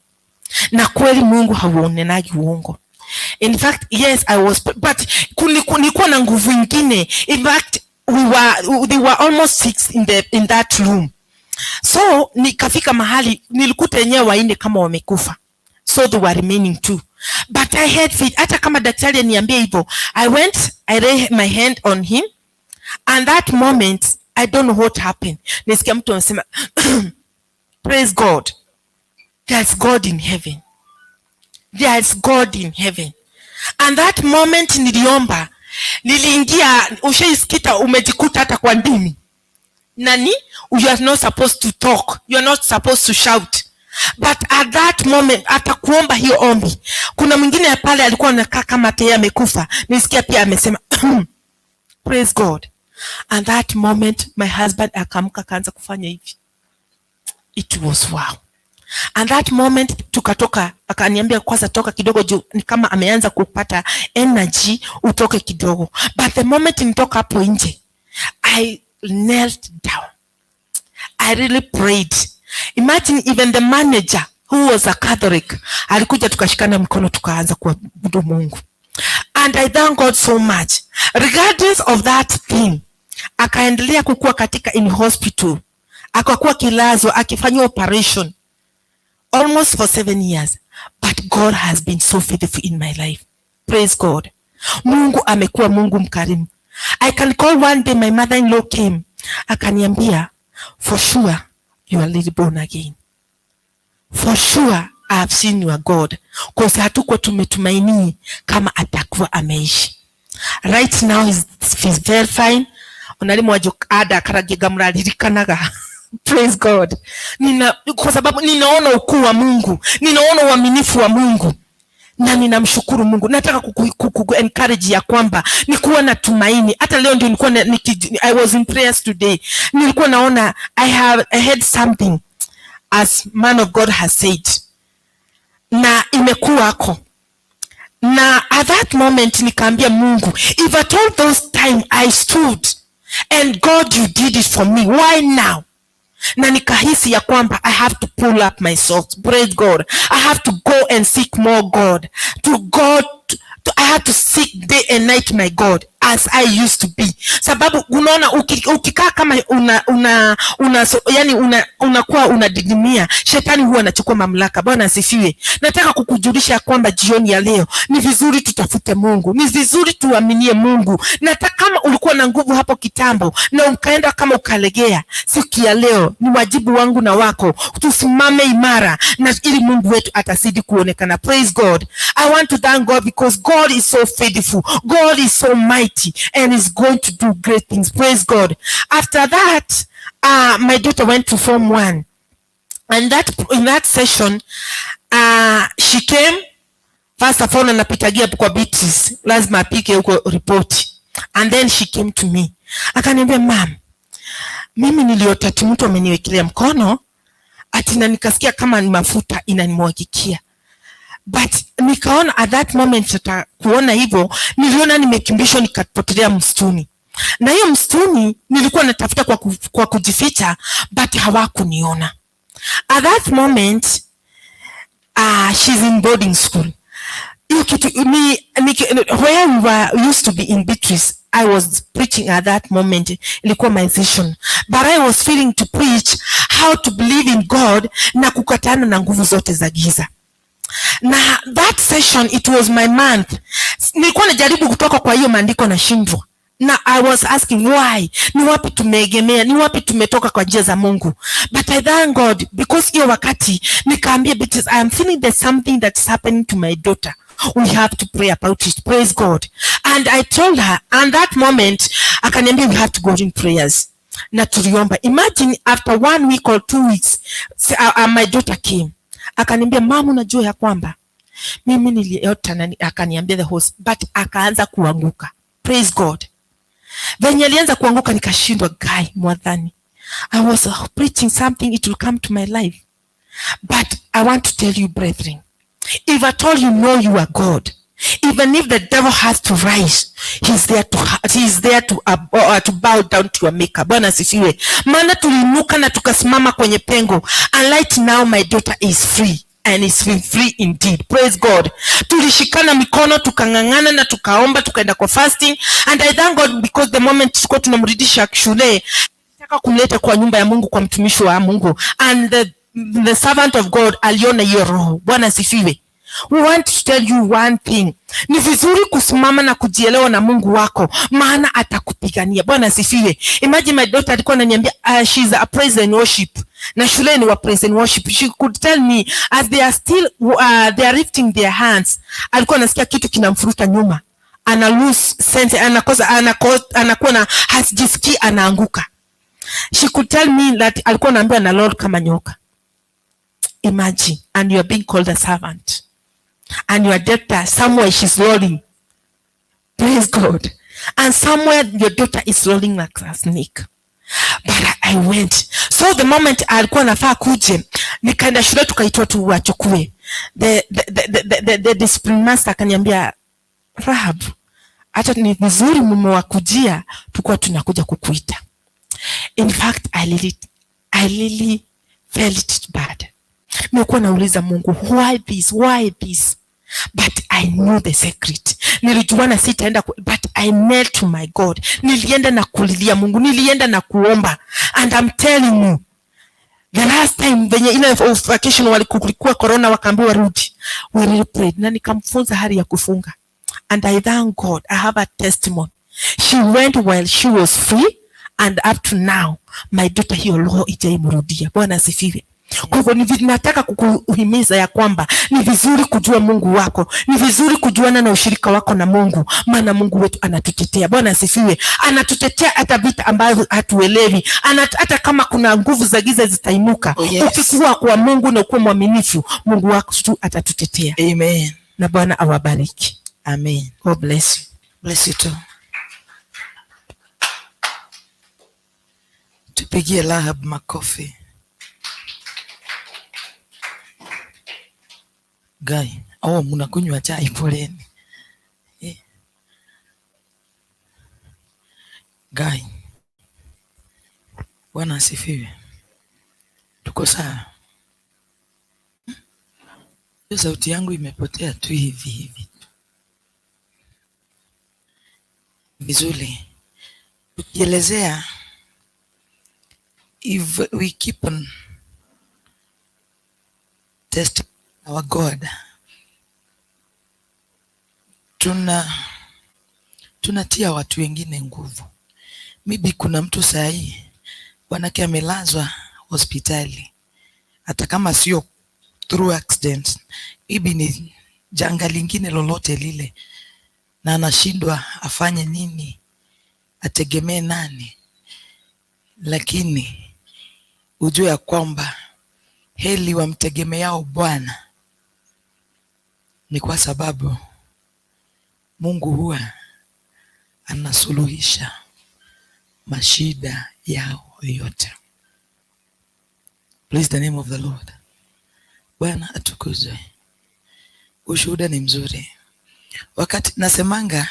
Na kweli Mungu hauonenagi uongo. In fact, yes, I was, but kulikuwa na nguvu nyingine. In fact, they were almost 6 in that room. So nikafika mahali nilikuta yenyewe waine kama wamekufa. So they were remaining 2. But I had faith. Hata kama daktari niambia hivyo, I went, I laid my hand on him, and that moment I don't know what happened. Nisikia mtu anasema praise God. there's God in heaven. There's God in heaven. And that moment niliomba, niliingia, ushaisikita umejikuta hata kwa ndimi. Nani? You are not supposed to talk. You are not supposed to shout. But at that moment, hata kuomba hiyo ombi, kuna mwingine pale alikuwa anakaa kama tayari amekufa. Nisikia pia amesema praise God. And that moment my husband akaamka kaanza kufanya hivi. It was wow. And that moment tukatoka, akaniambia kwanza toka kidogo juu ni kama ameanza kupata energy, utoke kidogo. But the moment nitoka hapo nje, I knelt down. I really prayed. Imagine even the manager who was a Catholic alikuja, tukashikana mkono tukaanza kuabudu Mungu. And I thank God so much. Regardless of that thing, akaendelea kukua katika in hospital. Akakuwa kilazwa akifanywa operation almost for 7 years. But God has been so faithful in my life. Praise God. Mungu amekuwa Mungu mkarimu. I can call one day my mother-in-law came. Akaniambia, for sure you are really born again. For sure I have seen your God. Because hatukuwa tumetumaini kama atakuwa ameishi. Right now he's very fine. Onalimu wajokada karagiga mralirikanaga. Praise God. Kwa sababu ninaona ukuu wa Mungu. Ninaona uaminifu wa Mungu. Na ninamshukuru Mungu. Nataka kuku encourage ya kwamba nikuwa na tumaini. Hata leo ndio nilikuwa I was in prayers today. Nilikuwa naona I had something as man of God has said. Na imekuwako. Na at that moment nikaambia Mungu, if at all those time I stood and God you did it for me, why now? Na nikahisi ya kwamba I have to pull up myself. Praise God. I have to go and seek more God. I have to seek day and night my God as I used to be. Sababu unaona ukikaa kama unakuwa unadidimia, shetani huwa anachukua mamlaka. Bwana asifiwe. Nataka kukujulisha kwamba jioni ya leo ni vizuri tutafute Mungu. Ni vizuri tuaminie Mungu. Nataka kama ulikuwa na nguvu hapo kitambo na ukaenda kama ukalegea, siku ya leo ni wajibu wangu na wako tusimame imara na ili Mungu wetu atasidi kuonekana. Praise God. I want to thank God because God is so faithful. God is so mighty and is going to do great things. Praise God. After that, my daughter went to Form 1. And in that session, she came, first of all, anapitagia kwa Beatrice, lazima apike huko report. And then she came to me. Akaniambia, ma'am, mimi niliota mtu ameniwekelea mkono, ati na nikasikia kama ni mafuta inanimwagikia. But nikaona at that moment kuona hivyo, niliona nimekimbishwa nikapotelea msituni. Na hiyo msituni nilikuwa natafuta kwa kujificha, but hawakuniona. At that moment, she's in boarding school. Where we were used to be in Beatrice, I was preaching at that moment. Ilikuwa my vision. But I was feeling to preach how to believe in God na kukatana na nguvu zote za giza. Na that session, it was my month. Nilikuwa najaribu kutoka kwa hiyo maandiko na shindwa. Na I was asking why? Ni wapi tumeegemea? Ni wapi tumetoka kwa njia za Mungu? But I thank God because hiyo wakati nikaambia Beatrice, I am feeling there's something that's happening to my daughter. We have to pray about it. Praise God. And I told her, and that moment, akaniambia we have to go in prayers. Na tuliomba. Imagine after 1 week or 2 weeks, my daughter came. Akaniambia, mama, unajua ya kwamba mimi niliota, na akaniambia the host, but akaanza kuanguka. Praise God. Venye alianza kuanguka nikashindwa, guy mwadhani, I was preaching something, it will come to my life. But I want to tell you, brethren, if at all you know you are God, even if the devil has to rise, he's there to bow down to your maker. Bwana asifiwe. Maana tuliinuka na tukasimama kwenye pengo, and right now my daughter is free. And it's been free indeed. Praise God. Tulishikana mikono, tukangangana na tukaomba, tukaenda kwa fasting. And I thank God because the moment tuko tunamrudisha shule, nataka kumleta kwa nyumba ya Mungu kwa mtumishi wa Mungu. And the servant of God aliona hiyo roho. Bwana asifiwe. We want to tell you one thing. Ni vizuri kusimama na kujielewa na Mungu wako, maana atakupigania. Bwana asifiwe. Imagine my daughter alikuwa ananiambia she's a praise and worship. na shuleni wa praise and worship. She could tell me as they are still they are lifting their hands, alikuwa anasikia kitu kinamfuruta nyuma, ana lose sense, anakuwa na hajisikii, anaanguka. She could tell me that alikuwa anaambia na Lord kama nyoka. Imagine, and you are being called a servant, and your daughter somewhere she's rolling, praise God, and somewhere your daughter is rolling like a snake. But I went. So the moment alikuwa nafaa kuje, nikaenda shule, tukaitwa tu wachukue. The discipline master akaniambia, Rahab, hata ni vizuri mume wa kujia, tukua tunakuja kukuita. In fact, I really felt it bad. Nilikuwa nauliza Mungu, why this? But I knew the secret. Nilijuana sitaenda, but I knelt to my God. Nilienda na kulilia Mungu, nilienda na kuomba. And I'm telling you, the last time venye ile vacation walikuwa corona wakaambiwa rudi, we really prayed. Na nikamfunza hali ya kufunga. And I thank God, I have a testimony. She went while she was free, and up to now, my daughter hiyo roho ijaimrudia. Bwana asifiwe. Kwa hivyo nataka kukuhimiza ya kwamba ni vizuri kujua Mungu wako, ni vizuri kujuana na ushirika wako na Mungu, maana Mungu wetu anatutetea. Bwana asifiwe. Anatutetea hata vita ambazo hatuelewi. Hata kama kuna nguvu za giza zitainuka, ukikuwa kwa Mungu na kuwa mwaminifu, Mungu wako tu atatutetea. Amen. Na Bwana awabariki. Amen. God bless you. Bless you too. Tupigie Rahab makofi. Guy, mnakunywa chai, poleni. Guy, Bwana asifiwe. Tuko sawa? Hiyo sauti yangu imepotea tu hivi. Vizuri. Tukielezea, if we keep on testing our God, tunatia watu wengine nguvu. Maybe kuna mtu sahi bwanake amelazwa hospitali, hata kama sio through accident, maybe ni janga lingine lolote lile, na anashindwa afanye nini, ategemee nani. Lakini ujue ya kwamba heli wamtegemeao Bwana, ni kwa sababu Mungu huwa anasuluhisha mashida yao yote. Praise the name of the Lord. Bwana atukuzwe. Ushuhuda ni mzuri. Wakati nasemanga,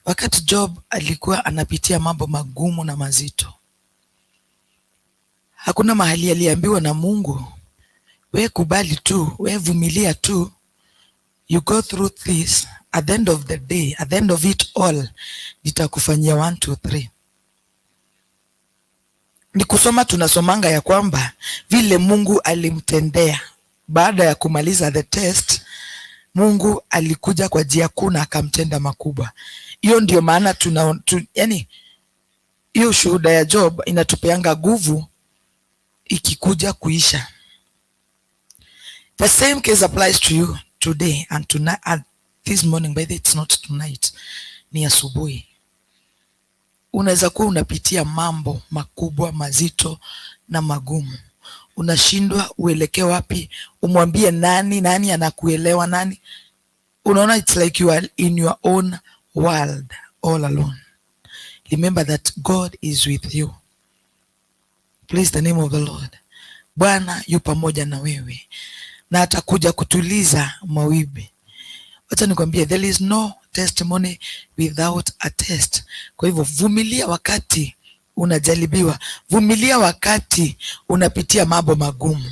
wakati Job alikuwa anapitia mambo magumu na mazito, hakuna mahali aliambiwa na Mungu, we kubali tu, we vumilia tu, you go through this, at the end of the day, at the end of it all, nitakufanyia 1, 2, 3. Ni kusoma tunasomanga ya kwamba vile Mungu alimtendea baada ya kumaliza the test, Mungu alikuja kwa njia kuu na akamtenda makubwa. Hiyo ndio maana yani hiyo shuhuda ya Job inatupeanga nguvu ikikuja kuisha. The same case applies to you today and tonight, and this morning, by the way, it's not tonight, ni asubuhi. Unaweza kuwa unapitia mambo makubwa, mazito na magumu. Unashindwa uelekee wapi, umwambie nani anakuelewa nani. Unaona, it's like you are in your own world all alone. Remember that God is with you. Praise the name of the Lord. Bwana yu pamoja na wewe na atakuja kutuliza mawimbi. Wacha nikwambie, there is no testimony without a test. Kwa hivyo vumilia wakati unajaribiwa, vumilia wakati unapitia mambo magumu.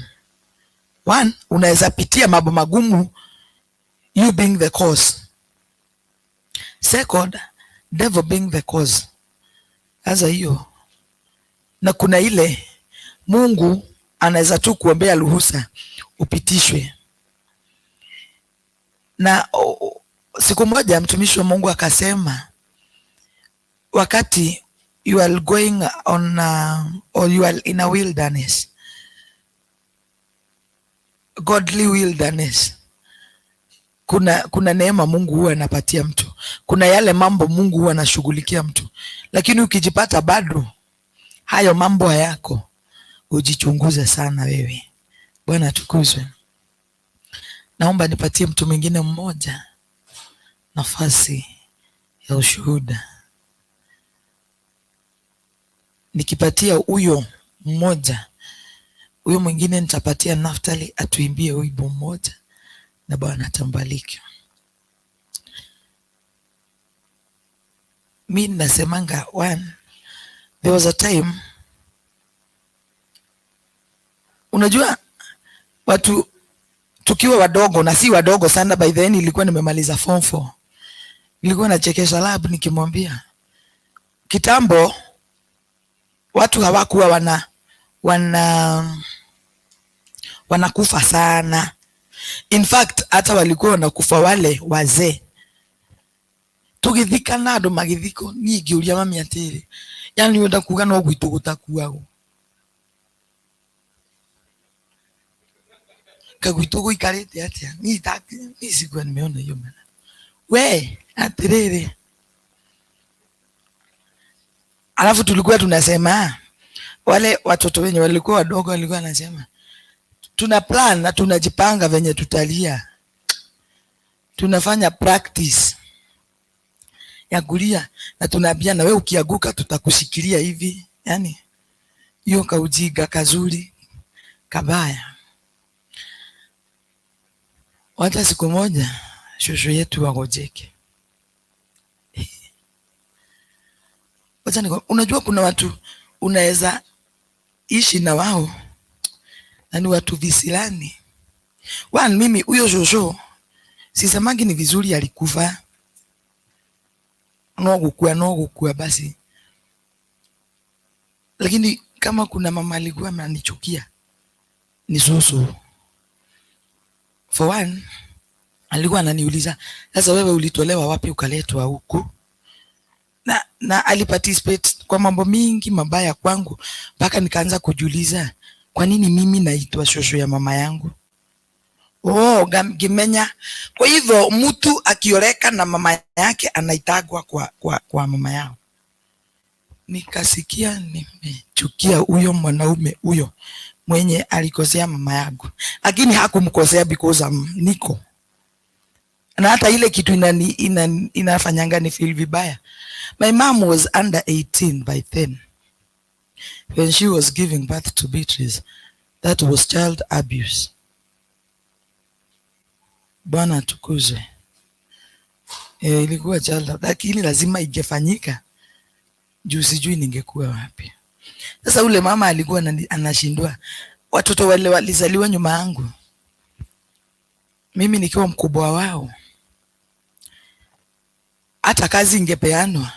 One, unaweza pitia mambo magumu you being the cause. Second, devil being the cause. Sasa hiyo, na kuna ile Mungu anaweza tu kuombea ruhusa upitishwe. Na siku moja mtumishi wa Mungu akasema, wakati you are going on or you are in a wilderness, godly wilderness. Kuna neema Mungu huwa anapatia mtu, kuna yale mambo Mungu huwa anashughulikia mtu, lakini ukijipata bado hayo mambo hayako, ujichunguze sana wewe. Bwana atukuzwe. Naomba nipatie mtu mwingine mmoja nafasi ya ushuhuda. Nikipatia huyo mmoja, huyo mwingine nitapatia Naftali atuimbie wimbo mmoja na Bwana atambariki. Mimi nasemanga there was a time, unajua watu tukiwa wadogo, na si wadogo sana, by then ilikuwa nimemaliza form 4. Nilikuwa nachekesha lab nikimwambia kitambo watu hawakuwa wanakufa sana. In fact hata walikuwa wanakufa wale wazee. Tugithika na andu magithiko nyingi uria mami atiri, yani wenda kuga no gwitu gutakuago kagwitu guikarite atia ni sigwa nimeona hiyo mana we atiriri. Alafu tulikuwa tunasema wale watoto wenye walikuwa wadogo walikuwa wanasema tuna plan na tunajipanga venye tutalia, tunafanya practice ya kulia na tunaambia na wewe ukianguka tutakushikilia hivi. Yani hiyo kaujiga kazuri kabaya. Wacha siku moja shosho yetu wagojeke. Wacha unajua kuna watu unaweza ishi na wao na ni watu visilani. Mimi huyo shosho sisemangi ni vizuri alikufa. No gukua basi. Lakini kama kuna mama alikuwa ananichukia ni shosho. For one, alikuwa ananiuliza, sasa wewe ulitolewa wapi ukaletwa huku? Na aliparticipate kwa mambo mingi mabaya kwangu, mpaka nikaanza kujiuliza kwa nini mimi naitwa shosho ya mama yangu? Gimenya. Kwa hivyo mtu akioreka na mama yake anaitagwa kwa mama yao. Nikasikia nimechukia huyo mwanaume huyo mwenye alikosea mama yangu, lakini hakumkosea because niko na hata ile kitu inafanyanga ni feel vibaya. My mom was under 18 by then when she was giving birth to Beatrice. That was child abuse. Bwana atukuzwe. Ilikuwa child, lakini lazima ingefanyika juu sijui ningekuwa wapi. Sasa ule mama alikuwa anashindwa. Watoto wale walizaliwa nyuma yangu, mimi nikiwa mkubwa wao. Hata kazi ingepeanwa,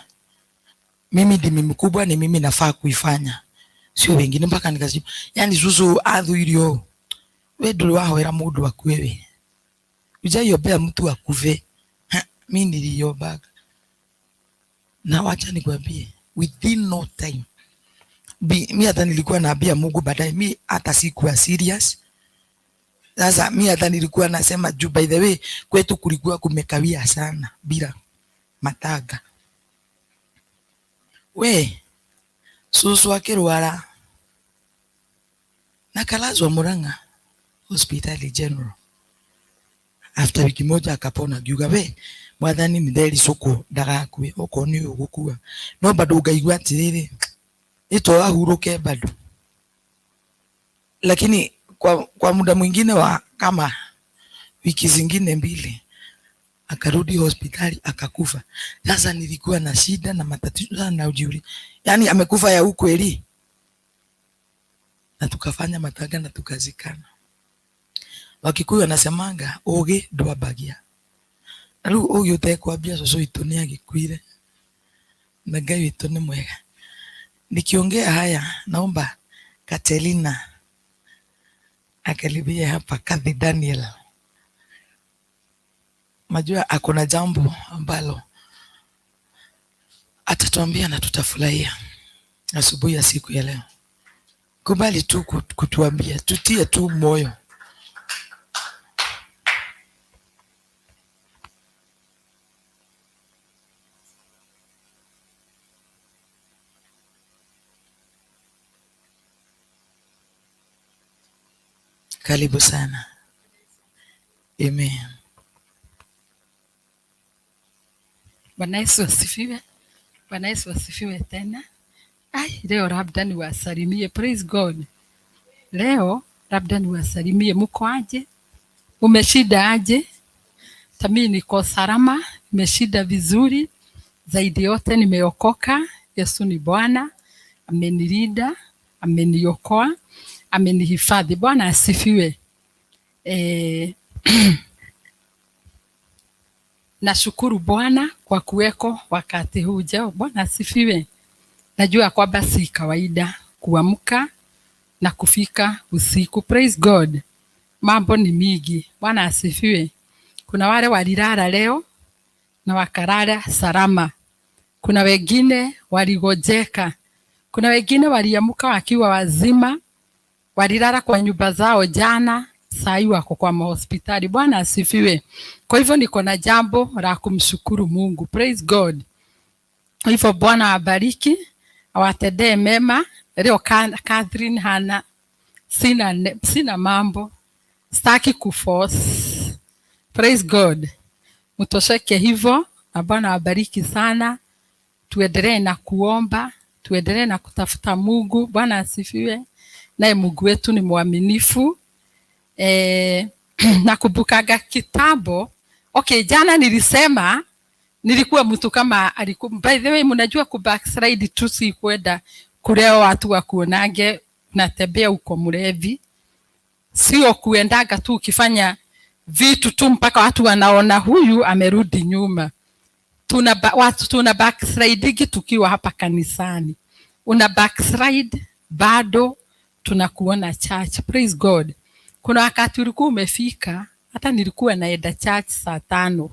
mimi ndimi mkubwa, ni mimi nafaa kuifanya, sio wengine. Mpaka nikasema yani zuzu adhu ilio wewe ndio wahera mundu akwewe ujayobea mtu akuve. Mimi niliyobaga. Na wacha nikwambie, within no time mimi hata nilikuwa naambia Mungu baadaye, mimi hata sikuwa serious. Sasa mimi hata nilikuwa nasema juu, by the way, kwetu kulikuwa kumekawia sana bila mataga. We susu akirwara nakalazwa Murang'a hospitali general. After wiki moja akapona. Giuga we mwathani ni nderi soko ndagakue okoni ugukua no bado ugaigwa atiriri ito ahuruke bado. Lakini kwa muda mwingine wa kama wiki zingine 2 akarudi hospitali akakufa. Sasa nilikuwa na shida na matatizo sana na ujiuri, yani amekufa ya ukweli. Na tukafanya mataga na tukazikana. Wakikuyu wanasemanga oge ndwabagia. Alu oge utekwambia soso itu ni agikuire na Ngai witu ni mwega. Nikiongea haya naomba Katelina akalibie hapa, Kadhi Daniel. Majua akona jambo ambalo atatuambia na tutafurahia asubuhi ya siku ya leo. Kubali tu kutuambia, tutie tu moyo. Karibu sana. Amen. Bwana Yesu asifiwe. Bwana Yesu asifiwe tena. Leo labda niwasalimie. Praise God. Leo labda niwasalimie. Mko aje? Umeshida aje? Tami niko salama, nimeshida vizuri. Zaidi yote nimeokoka. Yesu ni Bwana. Amenilinda, ameniokoa, amenihifadhi. Bwana asifiwe. Nashukuru Bwana kwa kuweko wakati huu ujao. Bwana asifiwe. Najua kwamba si kawaida kuamka na kufika usiku. Praise God. Mambo ni mingi. Bwana asifiwe. Kuna wale walilala leo na wakalala salama. Kuna wengine waligojeka. Kuna wengine waliamka wakiwa wazima, walilala kwa nyumba zao jana, saa hii wako kwa hospitali. Bwana asifiwe. Kwa hivyo niko na jambo la kumshukuru Mungu. Praise God. Kwa hivyo Bwana awabariki, awatendee mema. Leo Catherine hana sina mambo. Sitaki kuforce. Praise God. Mtosheke hivyo, na Bwana awabariki sana. Tuendelee na kuomba, tuendelee na kutafuta Mungu. Bwana asifiwe. Naye Mungu wetu ni mwaminifu. Nakumbukaga kitabu. Okay, jana nilisema nilikuwa mtu kama alikuwa, by the way, mnajua ku backslide tu si kwenda kuleo watu wakuonage natembea uko mlevi. Sio kuendaga tu ukifanya vitu tu mpaka watu wanaona huyu amerudi nyuma. Tuna backslide tukiwa hapa kanisani. Una backslide bado tunakuona church. Praise God. Kuna wakati ulikuwa umefika, hata nilikuwa naenda church saa 5.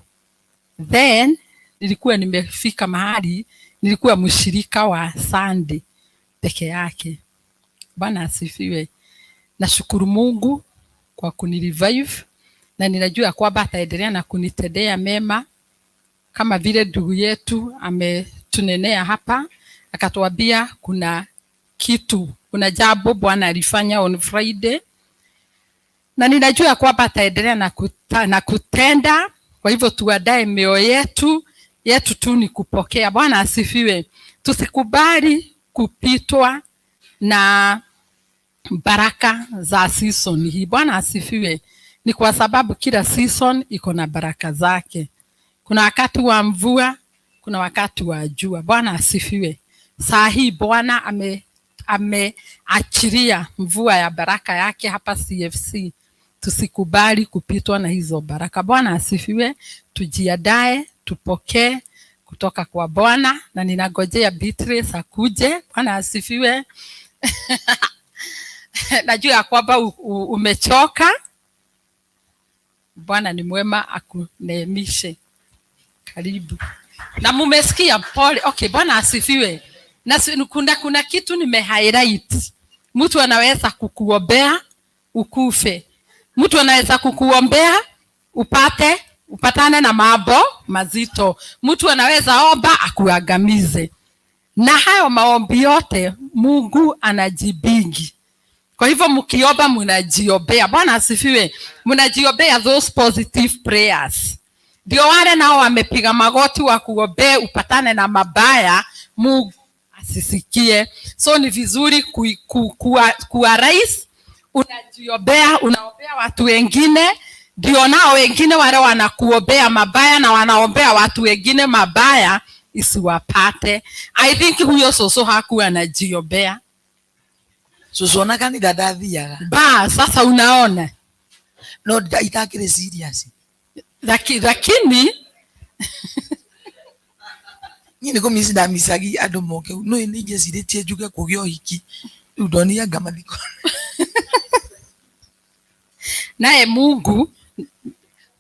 Then nilikuwa nimefika mahali nilikuwa mshirika wa Sunday peke yake. Bwana asifiwe. Nashukuru Mungu kwa kunirevive, na ninajua kwamba ataendelea na kunitendea mema kama vile ndugu yetu ametunenea hapa, akatuambia kuna jambo Bwana alifanya on Friday, na ninajua kwamba ataendelea na kutenda. Kwa hivyo tuandae mioyo yetu tu ni kupokea. Bwana asifiwe. Tusikubali kupitwa na baraka za season hii. Bwana asifiwe. Ni kwa sababu kila season iko na baraka zake. Kuna wakati wa mvua, kuna wakati wa jua. Bwana asifiwe. Saa hii Bwana ameachilia mvua ya baraka yake hapa CFC. Tusikubali kupitwa na hizo baraka. Bwana asifiwe. Tujiandae, tupokee kutoka kwa Bwana, na ninangojea Beatrice akuje. Bwana asifiwe. Najua kwamba umechoka. Bwana ni mwema, akuneemishe. Karibu. Na mumesikia pole. Okay, Bwana asifiwe. Na kuna kitu highlight. Mtu anaweza kukuombea ukufe. Mtu anaweza kukuombea upatane na mambo mazito. Mtu anaweza omba akuangamize. Na hayo maombi yote Mungu anajibingi. Kwa hivyo mkiomba mnajiombea. Bwana asifiwe. Mnajiombea those positive prayers. Ndio wale nao wamepiga magoti wa kuombea upatane na mabaya, Mungu asisikie. So ni vizuri kuwa rais, unajiombea, unaombea watu wengine, ndio nao wengine wale wanakuombea mabaya na wanaombea watu wengine mabaya isiwapate. I think huyo soso hakuwa anajiombea. Soso onakani dadadhiaga. Sasa unaona. No, itakire serious. Lakini nyine ko misi da misagi adomoke no nije ziretie juga kugyo hiki udonia gamadiko. Naye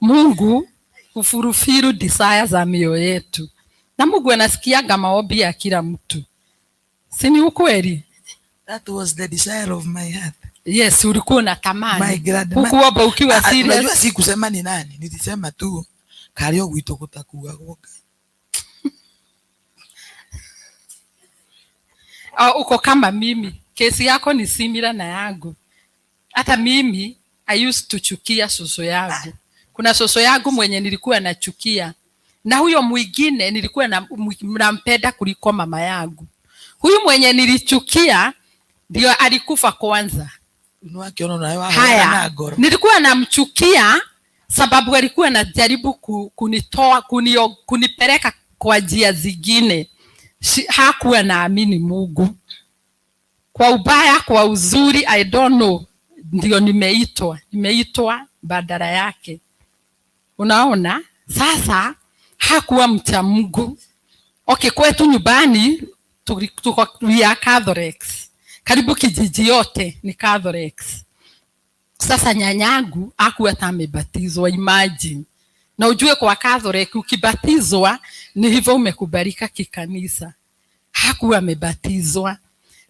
Mungu hufurufiru desire za mioyo yetu. Na Mungu anasikiaga maombi ya kila mtu. Si ni ukweli? That was the desire of my heart. Yes, ulikuwa unatamani. My God. Hukuomba ukiwa serious. Unajua si kusema ni nani, nilisema tu kalio gwito kutakuwa goga. Uko kama mimi. Kesi yako ni similar na yangu. Hata mimi I used to chukia soso yangu. Kuna soso yangu mwenye nilikuwa nachukia, na huyo mwingine nilikuwa nampenda kuliko mama yangu. Huyu mwenye nilichukia ndio alikufa kwanza. Haya, nilikuwa namchukia sababu alikuwa anajaribu kunipeleka kwa njia zingine. Hakuwa naamini Mungu. Kwa ubaya, kwa uzuri, I don't know, ndio nimeitwa badala yake. Unaona? Sasa hakuwa mcha Mungu. Okay, kwetu nyumbani tuko Catholics. Karibu kijiji yote ni Catholics. Sasa nyanyangu hakuwa hata amebatizwa, imagine. Na ujue kwa Catholic ukibatizwa ni hivyo umekubalika kikanisa. Hakuwa amebatizwa.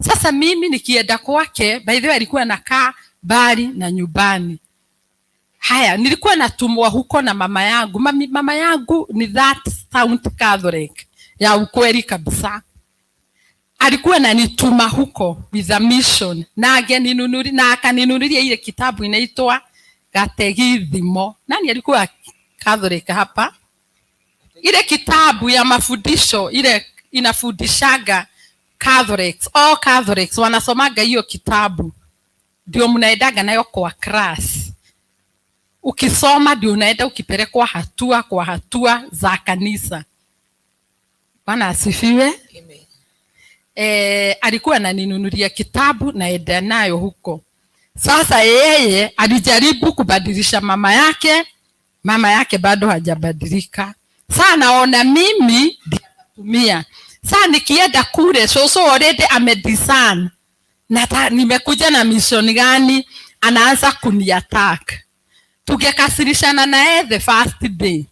Sasa mimi nikienda kwake, by the way alikuwa anakaa bali na nyumbani. Haya, nilikuwa natumwa huko na mama yangu. Mama yangu ni that sound Catholic ya ukweli kabisa. Alikuwa ananituma huko with a mission. Na akaninunulia ile kitabu inaitwa Katekithimo. Nani alikuwa Catholic hapa? Ile kitabu ya mafundisho, ile inafundishaga Catholics. All Catholics wanasomaga hiyo kitabu. Ndio mnaendaga nayo kwa class. Ukisoma ndio unaenda ukipelekwa hatua kwa hatua za kanisa. Bwana asifiwe. Alikuwa ananinunulia kitabu naenda nayo huko. Sasa yeye alijaribu kubadilisha mama yake bado hajabadilika. Sasa naona mimi nitatumia. Sasa nikienda kule so already amedesign. Na nimekuja na mission gani, anaanza kuniattack. Tungekasirishana naye the first day.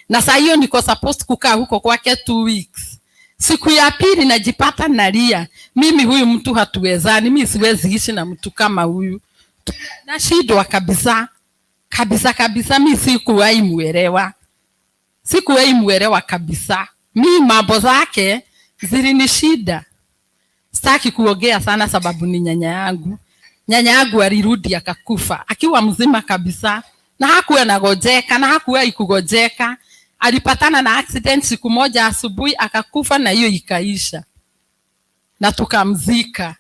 Na saa hiyo niko supposed kukaa huko kwake 2 weeks. Siku ya pili najipata nalia. Mimi huyu mtu hatuwezani, mimi siwezi ishi na mtu kama huyu. Nashindwa kabisa. Kabisa mimi sikuwahi muelewa kabisa. Mimi mambo zake zilinishida. Sitaki kuongea sana sababu ni nyanya yangu. Nyanya yangu alirudi akakufa akiwa mzima kabisa, na hakuwa anagojeka na hakuwa ikugojeka. Alipatana na accident siku moja asubuhi akakufa, na hiyo ikaisha na tukamzika.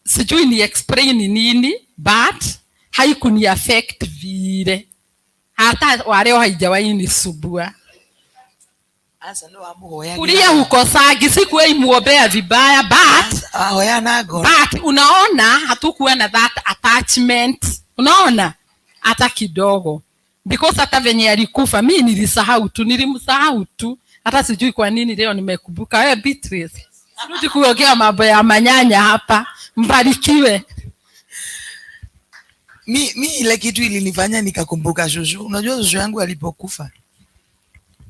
Sijui ni explain nini, but haikuni affect vile. Hata waleo haijawahi nisubua. Kulia huko sagi sikuwa imuombea vibaya, but unaona hatukuwa na that attachment. Unaona hata kidogo, because hata venye alikufa mimi nilimsahau tu. Hata sijui kwa nini leo nimekumbuka. Wewe Beatrice, rudi kuongea mambo ya manyanya hapa. Mbarikiwe. Mi ile kitu ilinifanya nikakumbuka shosho. Unajua shosho yangu alipokufa,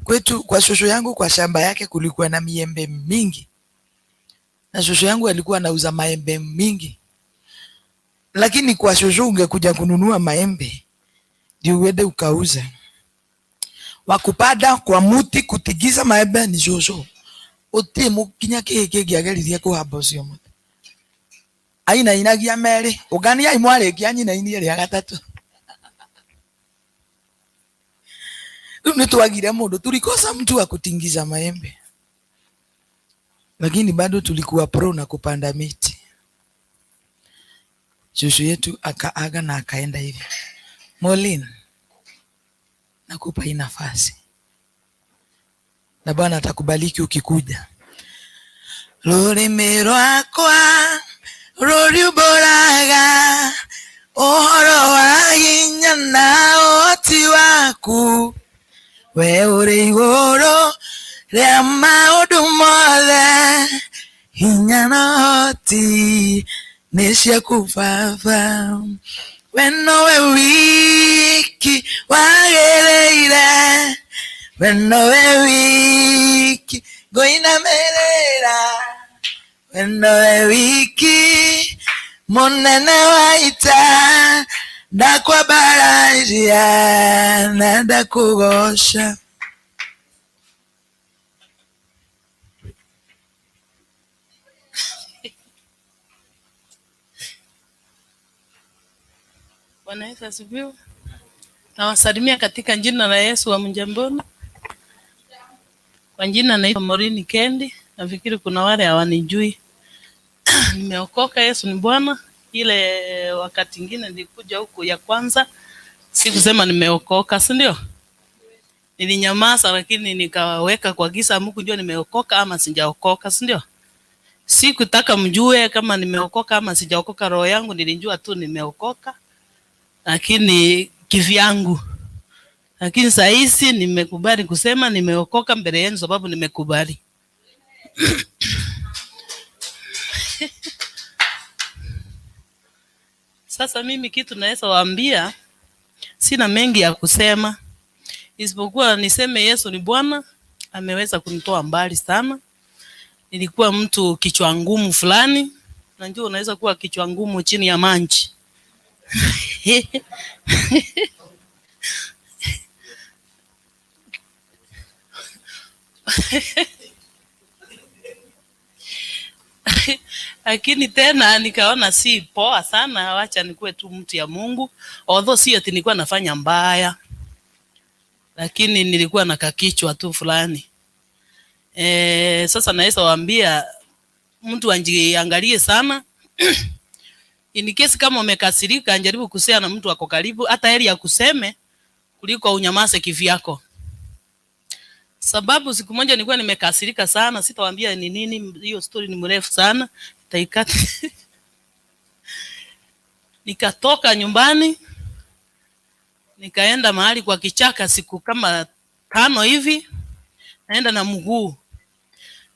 kwetu kwa shosho yangu kwa shamba yake kulikuwa na miembe mingi. Na shosho yangu alikuwa anauza maembe mingi. Lakini kwa shosho ungekuja kununua maembe ndio uende ukauza. Wakupada kwa muti kutigiza maembe ni shosho. Utimu kinya keke giageririe kuhamba ucio muti. Aina inagia mere, ugania imware kianyi na ini ria gatatu. Nitwagire mundu, tulikosa mtu wa kutingiza maembe. Lakini bado tulikuwa pro na kupanda miti. Shosho yetu akaaga na akaenda hivi. Molin, nakupa hii nafasi. Na Bwana atakubariki ukikuja. Rurimi rwakwa ruriumburaga uhoro wa hinya na ũhoti waku. We uri igũrũ rĩa maũndũ mothe, hinya na ũhoti nĩ ciaku Baba. We nowe wiki wagĩrĩire, we nowe wiki ngũinamĩrĩra, we nowe wiki mũnene wa ita, ndakwambararia na ndakũgoca. Bwana Yesu asifiwe. Nawasalimia katika jina la Yesu wa Mjamboni. Kwa jina naitwa Morini Kendi. Nafikiri kuna wale hawanijui. Nimeokoka, Yesu ni Bwana. Ile wakati mwingine nilikuja huku ya kwanza, sikusema nimeokoka, si ndio? Nilinyamaza, lakini nikaweka kwa giza, hamkujua nimeokoka ama sijaokoka, si ndio? Sikutaka mjue kama nimeokoka ama sijaokoka. Roho yangu nilijua tu nimeokoka, lakini kivyangu. Lakini saa hizi nimekubali kusema nimeokoka mbele yenu, sababu nimekubali. Sasa mimi kitu naweza waambia, sina mengi ya kusema, isipokuwa niseme Yesu ni Bwana. Ameweza kunitoa mbali sana. Nilikuwa mtu kichwa ngumu fulani. Najua unaweza kuwa kichwa ngumu chini ya maji. Lakini tena nikaona si poa sana, wacha nikuwe tu mtu ya Mungu. Although si ati nilikuwa nafanya mbaya, lakini nilikuwa na kakichwa tu fulani. Sasa naweza waambia mtu anjiangalie sana. In case kama umekasirika, anjaribu kusema na mtu wako karibu, hata heri ya kuseme kuliko unyamaze kivyako. Sababu siku moja nilikuwa nimekasirika sana, sitawaambia ni nini, hiyo story ni mrefu sana, taikata. Nikatoka nyumbani, nikaenda mahali kwa kichaka siku kama 5 hivi, naenda na mguu.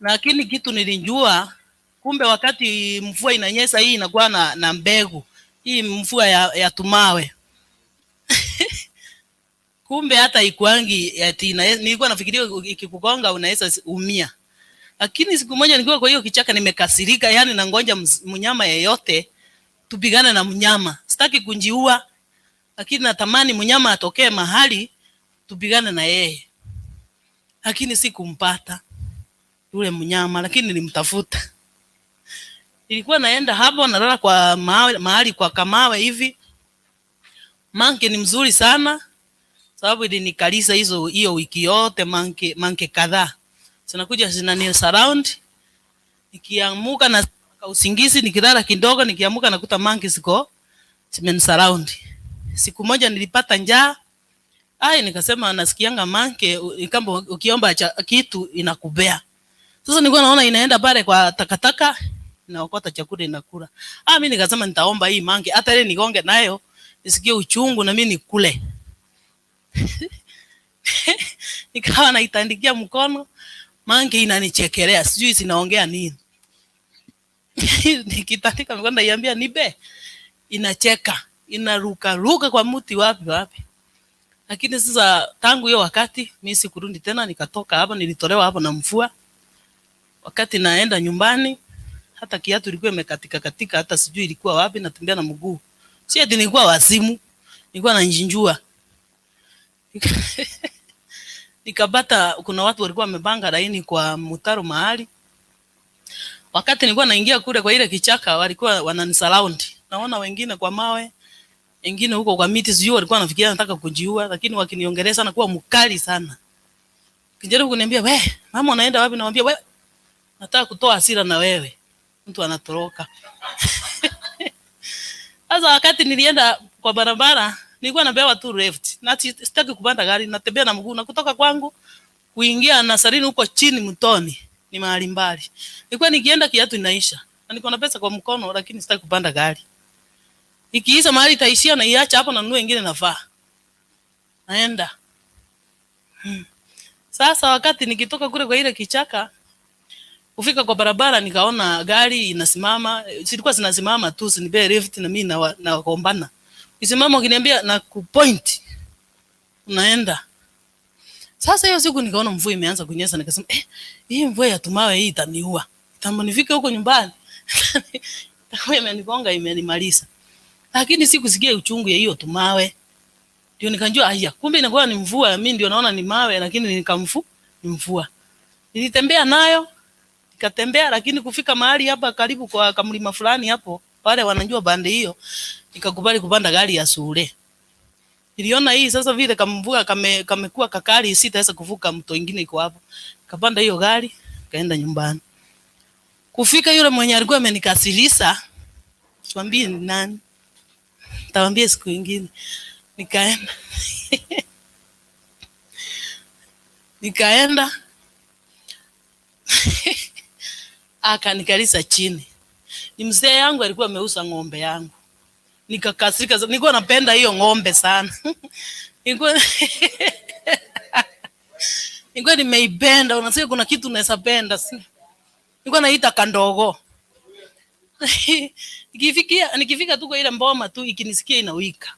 Lakini kitu nilijua, kumbe wakati mvua inanyesha hii inakuwa na mbegu. Hii mvua ya tumawe. Kumbe hata ikuangi ati nilikuwa nafikiria ikikugonga unaweza umia. Lakini siku moja nikiwa kwa hiyo kichaka nimekasirika, yani nangoja mnyama yeyote tupigane na mnyama. Sitaki kunjiua, lakini natamani mnyama atokee mahali tupigane na yeye. Lakini sikumpata yule mnyama, lakini nilimtafuta. Nilikuwa naenda hapo nalala kwa mahali kwa kamawe hivi. Manke ni mzuri sana, sababu ilinikalisha hiyo wiki yote manke kadhaa. Zinakuja zinani surround. Nikiamuka na usingizi, nikilala kidogo, nikiamuka nakuta manke ziko zimen surround. Siku moja nilipata njaa. Nikasema nasikianga manke kama ukiomba kitu inakubea. Sasa nilikuwa naona inaenda pale kwa takataka, inaokota chakula inakula. Mimi nikasema nitaomba hii manke, hata ile nigonge nayo nisikie uchungu na mimi nikule. Nikawa naitandikia mkono, manke inanichekelea, sijui sinaongea nini. Nikitandika mkono naiambia nibe, inacheka, inaruka kwa mti wapi. Lakini sasa tangu hiyo wakati mimi sikurudi tena, nikatoka hapo, nilitolewa hapo na mvua. Wakati naenda nyumbani, hata kiatu ilikuwa imekatika, hata sijui ilikuwa wapi, natembea na mguu. Si ati nilikuwa wazimu, nilikuwa nanjinjua. Nikapata kuna watu walikuwa wamepanga laini kwa mtaro mahali. Wakati nilikuwa naingia kule kwa ile kichaka, walikuwa wananisurround. Naona wengine kwa mawe, wengine huko kwa miti, sijui walikuwa wanafikiria nataka kujiua, lakini wakiniongeleza na kuwa mkali sana. Kijaribu kuniambia, "We, mama unaenda wapi?" Namwambia, "We, nataka kutoa hasira na wewe." Mtu anatoroka. Sasa wakati nilienda kwa barabara, nilikuwa napewa tu left. Na sitaki kupanda gari, natembea na mguu, na kutoka kwangu kuingia na sarini huko chini mtoni ni mahali mbali. Nilikuwa nikienda kiatu inaisha. Na niko na pesa kwa mkono, lakini sitaki kupanda gari. Ikiisha mahali itaishia na iacha hapo na nunue nyingine nafaa. Naenda. Sasa wakati nikitoka kule kwa ile kichaka, kufika kwa barabara nikaona gari inasimama. Silikuwa zinasimama tu, sinipe lift na mimi na kuombana. Isimama ukiniambia na kupoint, unaenda. Sasa hiyo siku nikaona mvua imeanza kunyesha, nikasema hii mvua ya tumawe hii itaniua. Tambo nifike huko nyumbani. Takuwa imenigonga imenimaliza. Lakini sikusikia uchungu ya hiyo tumawe. Ndio nikanjua kumbe inakuwa ni mvua, mimi ndio naona ni mawe, lakini ni mvua. Nilitembea nayo, nikatembea, lakini kufika mahali hapa karibu kwa kamlima fulani hapo, wale wanajua bande hiyo, nikakubali kupanda gari ya shule. Niliona hii sasa vile kamvuka kamekuwa kakali, sitaweza kuvuka mto mwingine iko hapo. Kapanda hiyo gari, kaenda nyumbani. Kufika yule mwenye alikuwa amenikasilisha, siwaambie ni nani. Tawaambia siku nyingine. Nikaenda. Nikaenda. Akanikalisa chini. Ni mzee yangu alikuwa ameuza ng'ombe yangu. Nikakasirika, nilikuwa napenda hiyo ng'ombe sana. Nilikuwa nimeipenda, unasikia kuna kitu unaweza penda, si? Nilikuwa naita kandogo. Nikifika tu kwa ile mboma tu ikinisikia inawika.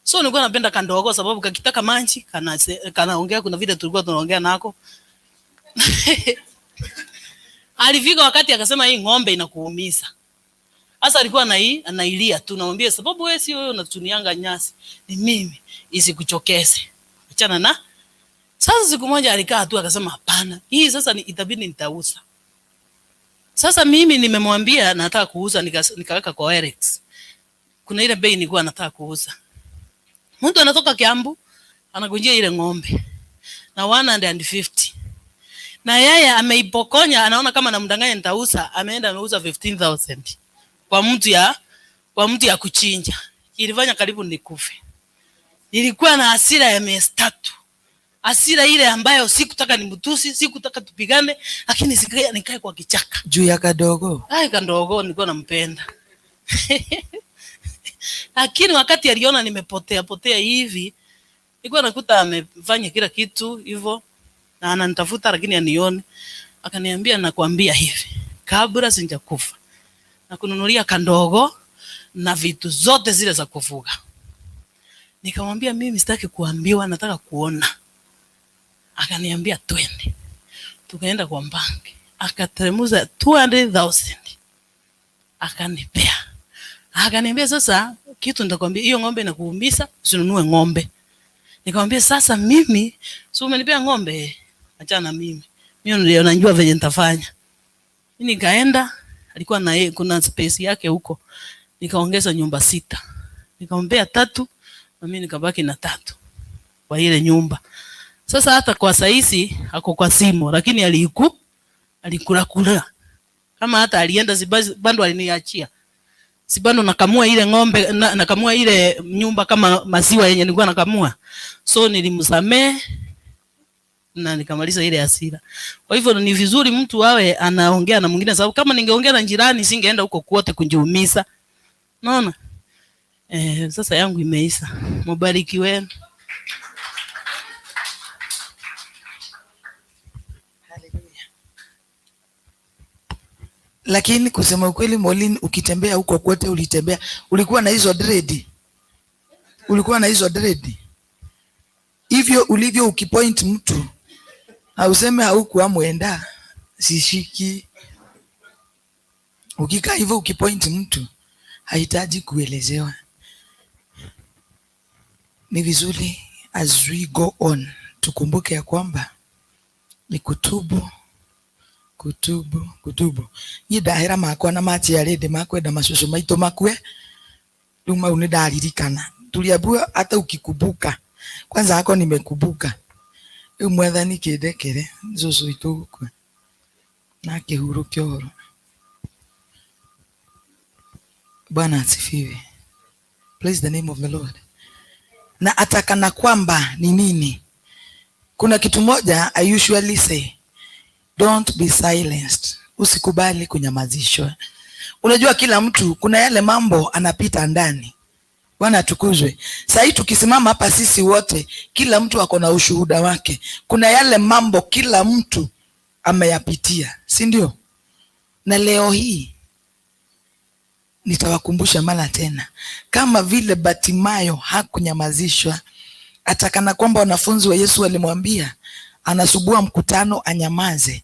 So nilikuwa napenda kandogo sababu kakitaka manchi, kanaongea kuna vile tulikuwa tunaongea nako. Alifika wakati akasema hii ng'ombe inakuumiza. Sasa alikuwa anailia tu, naambia sababu wewe si wewe unatunianga nyasi, ni mimi isikuchokeze. Achana na. Sasa siku moja alikaa tu akasema hapana, hii sasa itabidi nitauza. Sasa mimi nimemwambia nataka kuuza, nikaweka kwa Erex. Kuna ile bei nilikuwa nataka kuuza. Mtu anatoka Kiambu anakunjia ile ng'ombe na 150. Na yeye ameipokonya, anaona kama namdanganya nitauza, ameenda ameuza 15,000 kwa mtu ya kuchinja. Ilifanya karibu nikufe. Nilikuwa na hasira ya miezi 3. Hasira ile ambayo sikutaka nimtusi, sikutaka tupigane, lakini nikae kwa kichaka. Juu ya kadogo. Kandogo nilikuwa nampenda. Lakini wakati aliona nimepotea hivi, nilikuwa nakuta amefanya kila kitu hivyo na ananitafuta lakini anione. Akaniambia nakwambia hivi, kabla sijakufa na kununulia kandogo na vitu zote zile za kufuga. Nikamwambia mimi sitaki kuambiwa, nataka kuona. Akaniambia twende. Tukaenda kwa banki. Akateremuza 200,000. Akanipea. Akaniambia sasa kitu nitakwambia, hiyo ng'ombe inakuumiza, usinunue ng'ombe. Nikamwambia sasa mimi, si umenipea ng'ombe, achana mimi. Mimi ndio najua venye nitafanya. Mimi nikaenda, alikuwa na yeye kuna space yake huko. Nikaongeza nyumba 6. Nikamwambia 3 na mimi nikabaki na 3 kwa ile nyumba. Sasa hata kwa saizi ako kwa simu, lakini alikula. Kama hata alienda bando aliniachia. Sibando nakamua ile ng'ombe, nakamua ile nyumba kama maziwa yenye nilikuwa nakamua. So nilimsamee na nikamaliza ile hasira. Kwa hivyo ni vizuri mtu awe anaongea na mwingine, sababu kama ningeongea na jirani singeenda huko kwote kujiumiza. Unaona? Sasa yangu imeisha. Mubariki wenu. Lakini kusema ukweli Molin, ukitembea huko kwote ulitembea, ulikuwa na hizo dread. Ulikuwa na hizo dread. Hivyo ulivyo ukipoint mtu, hauseme haukuwa mwenda, sishiki. Ukikaa hivyo ukipoint mtu, hahitaji kuelezewa. Ni vizuri as we go on, tukumbuke ya kwamba ni kutubu. Nyidahera makwa na mati ya rede makwenda mashusho maito makwe. Luma unidaririkana. Tuliabua hata ukikumbuka. Kwanza hako nimekumbuka. Mwathani kidekere zuzu itugukwe. Na kihuru kioro. Bwana asifiwe. Praise the name of the Lord. Na atakana kwamba ni nini? Kuna kitu moja I usually say. Don't be silenced. Usikubali kunyamazishwa. Unajua kila mtu kuna yale mambo anapita ndani. Bwana atukuzwe. Sasa tukisimama hapa sisi wote, kila mtu ako na ushuhuda wake. Kuna yale mambo kila mtu ameyapitia, si ndio? Na leo hii nitawakumbusha mara tena, kama vile Batimayo hakunyamazishwa, atakana kwamba wanafunzi wa Yesu walimwambia anasubua mkutano anyamaze.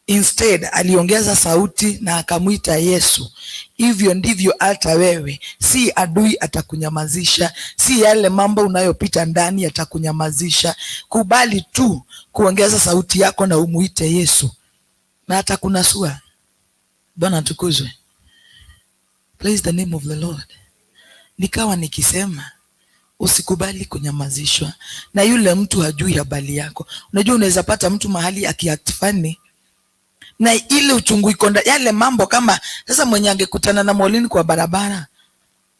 Instead aliongeza sauti na akamwita Yesu. Hivyo ndivyo hata wewe, si adui atakunyamazisha, si yale mambo unayopita ndani atakunyamazisha. Kubali tu kuongeza sauti yako na umuite Yesu na atakunasua. Bwana tukuzwe. Praise the name of the Lord. Nikawa nikisema usikubali kunyamazishwa na yule mtu hajui habari yako. Unajua unaweza pata mtu mahali akiatifani na ile uchungu iko yale mambo, kama sasa mwenye angekutana na Molini kwa barabara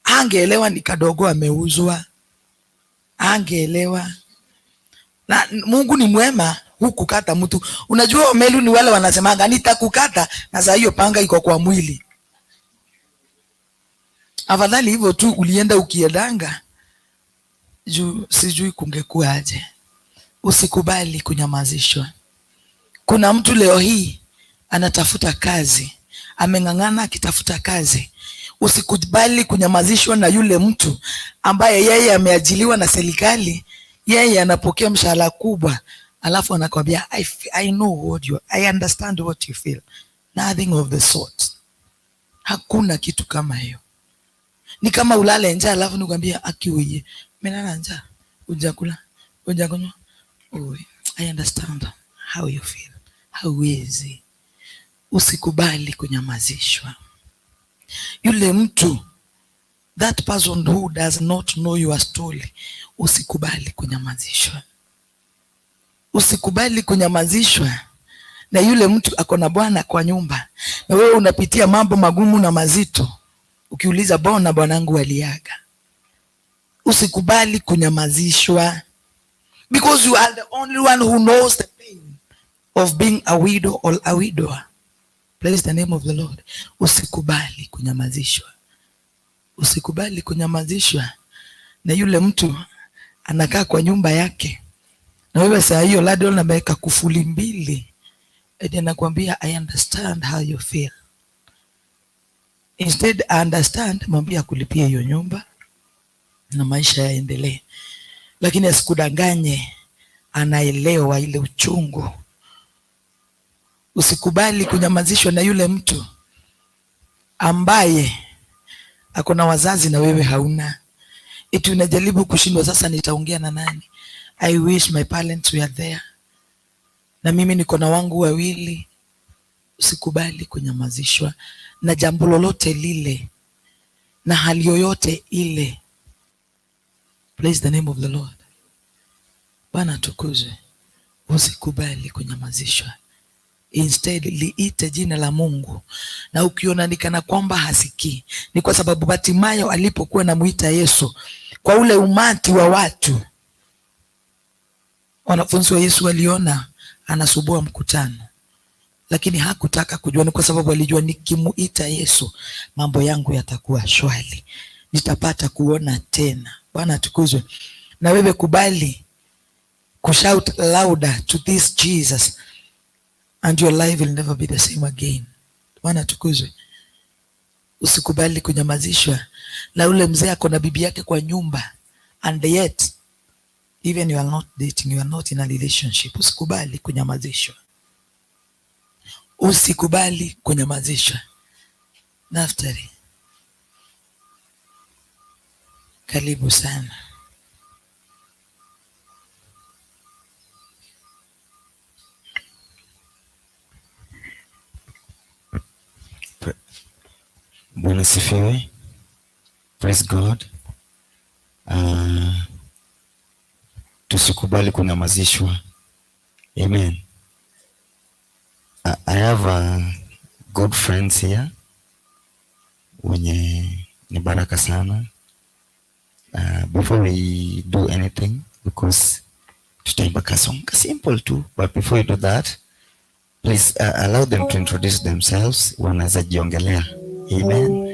angeelewa ni kadogo ameuzwa, angeelewa. Na Mungu ni mwema, hukukata mtu. Unajua Omelu ni wale wanasemanga nitakukata na saa hiyo panga iko kwa mwili. Afadhali hivyo tu ulienda ukiedanga juu sijui kungekuwa aje. Usikubali kunyamazishwa. Kuna mtu leo hii anatafuta kazi, ameng'ang'ana akitafuta kazi. Usikubali kunyamazishwa na yule mtu ambaye yeye ameajiliwa na serikali, yeye anapokea mshahara kubwa, alafu anakwambia I know what you, I understand what you feel. Nothing of the sort. Hakuna kitu kama hiyo. Ni kama ulale njaa alafu nikwambia akiuye menana njaa, ujakula, ujakunywa. Oh, I understand how you feel. Hauwezi. Usikubali kunyamazishwa. Yule mtu, that person who does not know your story, usikubali kunyamazishwa. Usikubali kunyamazishwa na yule mtu ako na bwana kwa nyumba na wewe unapitia mambo magumu na mazito, ukiuliza bona bwanangu aliaga. Usikubali kunyamazishwa, because you are the only one who knows the pain of being a widow or a widower. Praise the name of the Lord. Usikubali kunyamazishwa. Usikubali kunyamazishwa na yule mtu anakaa kwa nyumba yake na wewe saa hiyo labda unaweka kufuli mbili, eti anakuambia I understand how you feel. Instead I understand, mwambie akulipie hiyo nyumba na maisha yaendelee. Lakini asikudanganye, anaelewa ile uchungu. Usikubali kunyamazishwa na yule mtu ambaye ako na wazazi na wewe hauna. Eti unajaribu kushindwa, sasa nitaongea na nani? I wish my parents were there. Na mimi niko na wangu wawili. Usikubali kunyamazishwa na jambo lolote lile na hali yoyote ile. Praise the name of the Lord. Bwana tukuzwe. Usikubali kunyamazishwa. Instead liite jina la Mungu. Na ukiona nikana kwamba hasikii, ni kwa sababu Batimayo alipokuwa namuita Yesu kwa ule umati wa watu, wanafunzi wa Yesu waliona anasubua mkutano, lakini hakutaka kujua. Ni kwa sababu alijua nikimuita Yesu mambo yangu yatakuwa shwari, nitapata kuona tena. Bwana tukuzwe. Na wewe kubali kushout louder to this Jesus and your life will never be the same again. Bwana tukuzwe. Usikubali kunyamazishwa na ule mzee ako na bibi yake kwa nyumba, and yet even you are not dating, you are not in a relationship. Usikubali kunyamazishwa. Usikubali kunyamazishwa. Naftali, karibu sana. Bwana sifiwe. Praise God. Tusikubali kunyamazishwa. Amen. I have good friends here wenye ni baraka sana. Before we do anything, because tutaimba kasong simple too, but before we do that, please allow them to introduce themselves. Wanaweza jiongelea. Amen.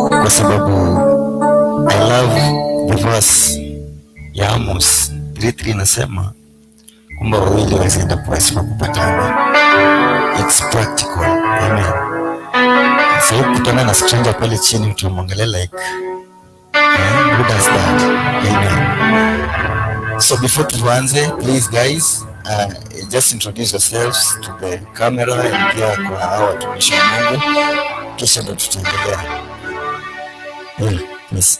Kwa sababu I love the verse ya Amos 3:3 nasema kwamba wawili wazienda pwesi kwa kupatana. It's practical. Amen. So kutana na stranger pale chini utamwangalia like who does that? Amen. So before tuanze, please guys, just introduce yourselves to the camera and pia kwa hao watumishi wa Mungu, kisha ndo tutaendelea. Yes.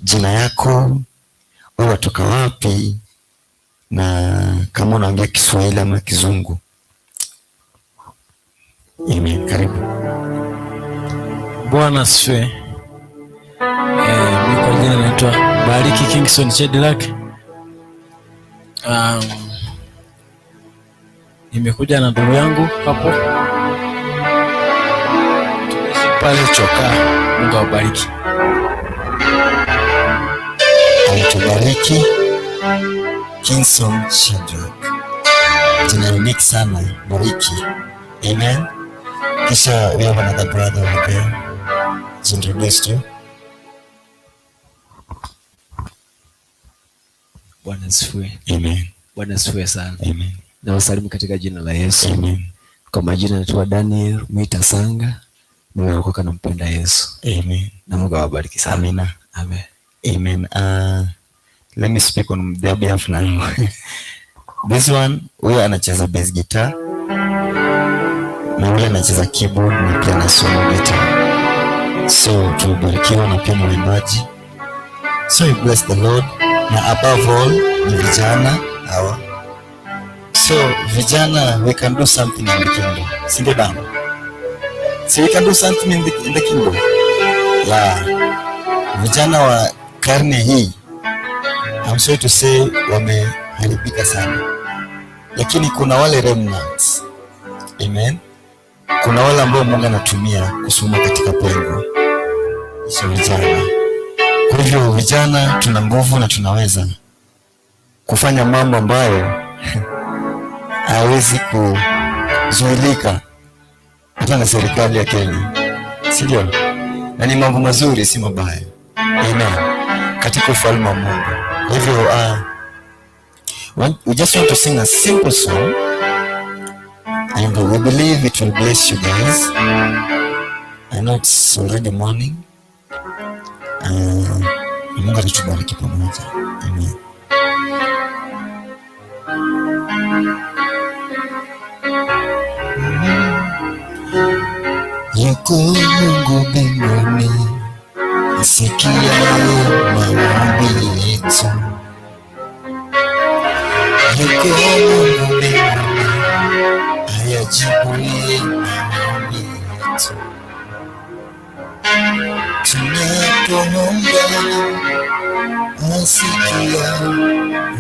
Jina yako, wewe watoka wapi, na kama unaongea Kiswahili ama Kizungu. Amen. Karibu. Bwana asifiwe. Mimi kwa jina naitwa Bariki Kingston Chedilak. Nimekuja na ndugu yangu hapo. Tunaishi pale Choka. Mungu awabariki. Tubariki Kingston Chedilak. Jina unique sana, Bariki. Amen. Kisha we have another brother over there. Introduced you. Bwana asifiwe. Amen. Bwana asifiwe sana. Amen. Na wasalimu katika jina la Yesu. Amen. Kwa majina naitwa Daniel Mwita Sanga. Nimeokoka na mpenda Yesu. Amen. Na Mungu awabariki sana. Amina. Amen. Amen. Let me speak on their behalf now. This one, huyo anacheza bass guitar. Na yule anacheza keyboard na pia na solo guitar. So tubarikiwa na pia mwimbaji. So you bless the Lord. Na above all ni vijana hawa. So vijana, we can do something in the kingdom. Sindio bana? So we can do something in the kingdom. Yeah. Vijana wa karne hii, I'm sorry to say, wameharibika sana. Lakini kuna wale remnants. Amen. Kuna wale ambao Mungu anatumia kusoma katika pengo. So vijana. Kwa hivyo vijana tuna nguvu na tunaweza kufanya mambo ambayo hawezi kuzuilika hata na serikali ya Kenya. Sio? Na ni mambo mazuri, si mabaya. Amen. Katika ufalme wa Mungu. Kwa hivyo we just want to sing a simple song and we believe it will bless you guys. I know it's already morning. Mungu atubariki pamoja. Amen. Yuko Mungu mbinguni, asikia maombi yetu. Yuko Mungu mbinguni, ayajibuye maombi yetu. Tunapoomba asikia,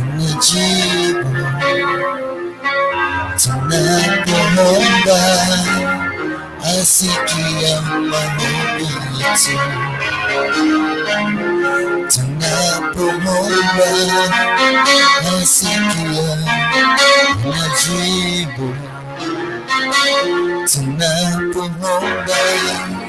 anajibu. Tunapoomba asikia maombi yetu. Tunapoomba asikia,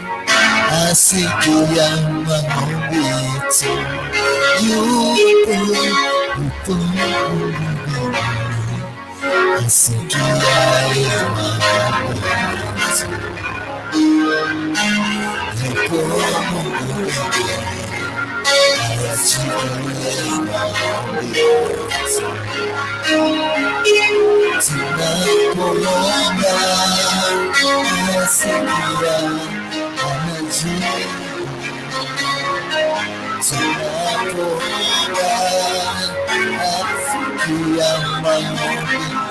anajibu. Tunapoomba asikia maombi yetu. Yupo asikia maombi yetu. Yupo Mungu ayajibuye maombi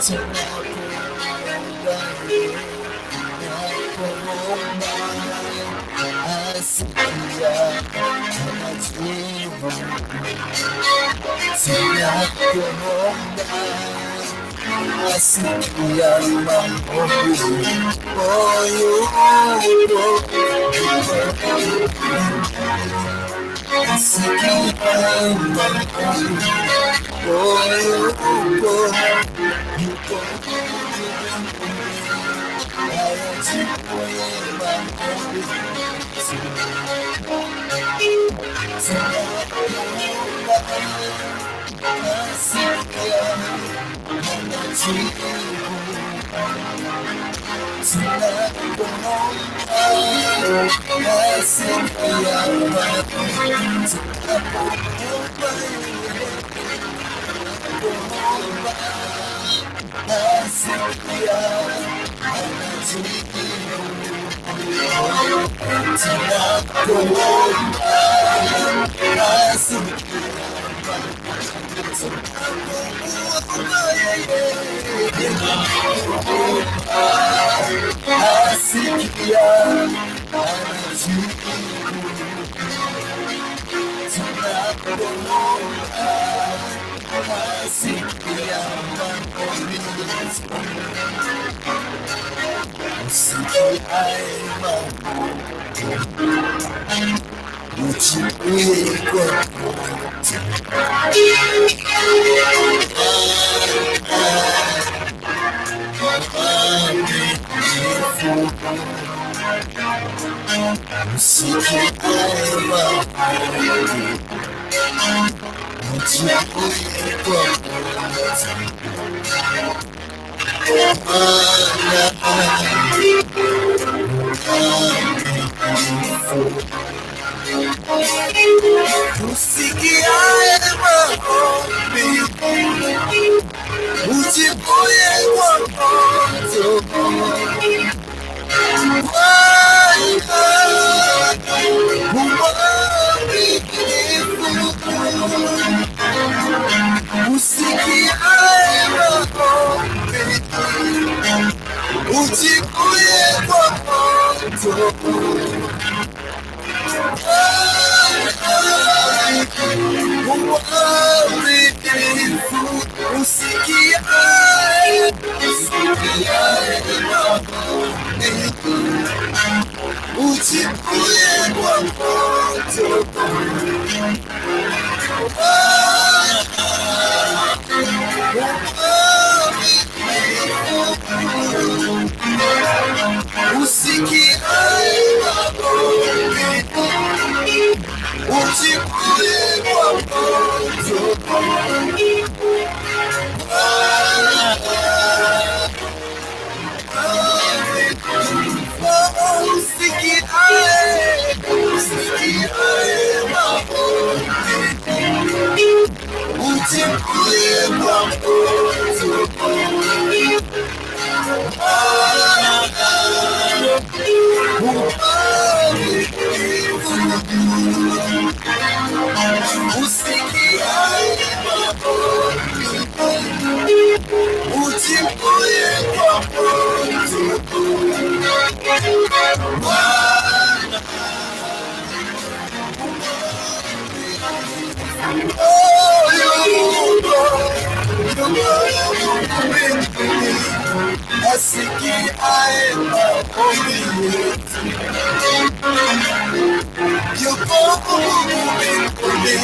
yetu. Tunapoomba asikia, anajibu. Tunapoomba asikia maombi. Tunapoomba asikia, anajibu. Tunapoomba asikia maombi. Asikia asikia Asikia maombi yetu. Usikiaye maombi, ujibuye kwako. Usikiaye maombi, ujibuye kwako. Usikiaye maombi, ujibuye kwa moto. Usikiaye maombi, ujibuye kwa moto. Usikiaye maombi, ujibuye kwa moto. Usikiaye maombi, ujibuye kwa moto. Usikiaye maombi, ujibuye kwa moto. Usikiaye maombi, ujibuye kwa moto. Asikiaye maombi yetu, yuko mbinguni,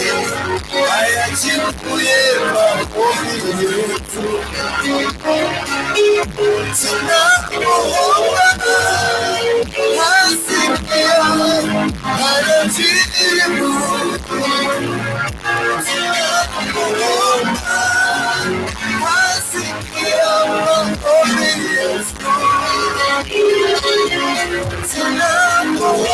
ayajibuye maombi yetu. Tunapoomba asikia, anajibu. Tunapoomba asikia maombi yetu. Tunapoomba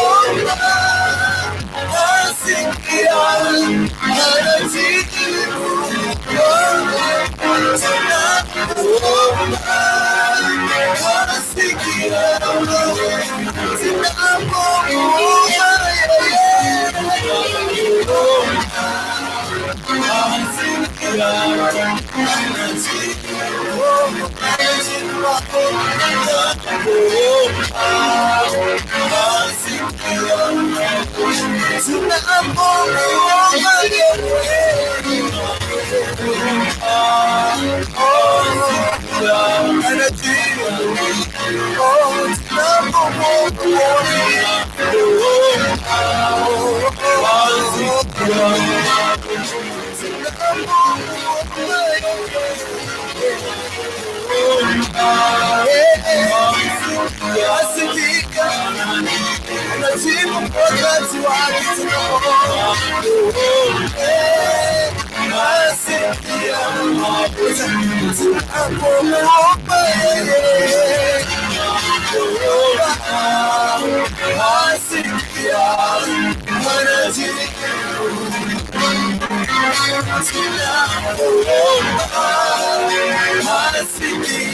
asikia, anajibu. Tunapoomba asikia,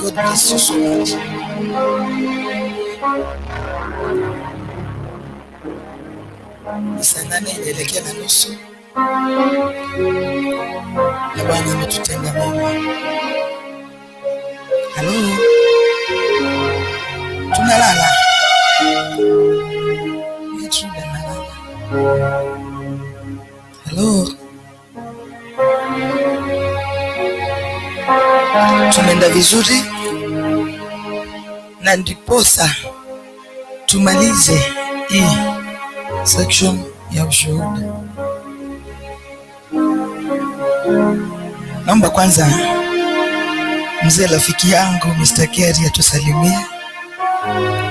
God bless you so much. Saa 8 inaelekea na nusu na Bwana ametutenda mema. Halo, tunalala. Halo, tumeenda vizuri na ndiposa tumalize hii section ya ushuhuda. Naomba kwanza mzee rafiki yangu Mr. Kerry atusalimie.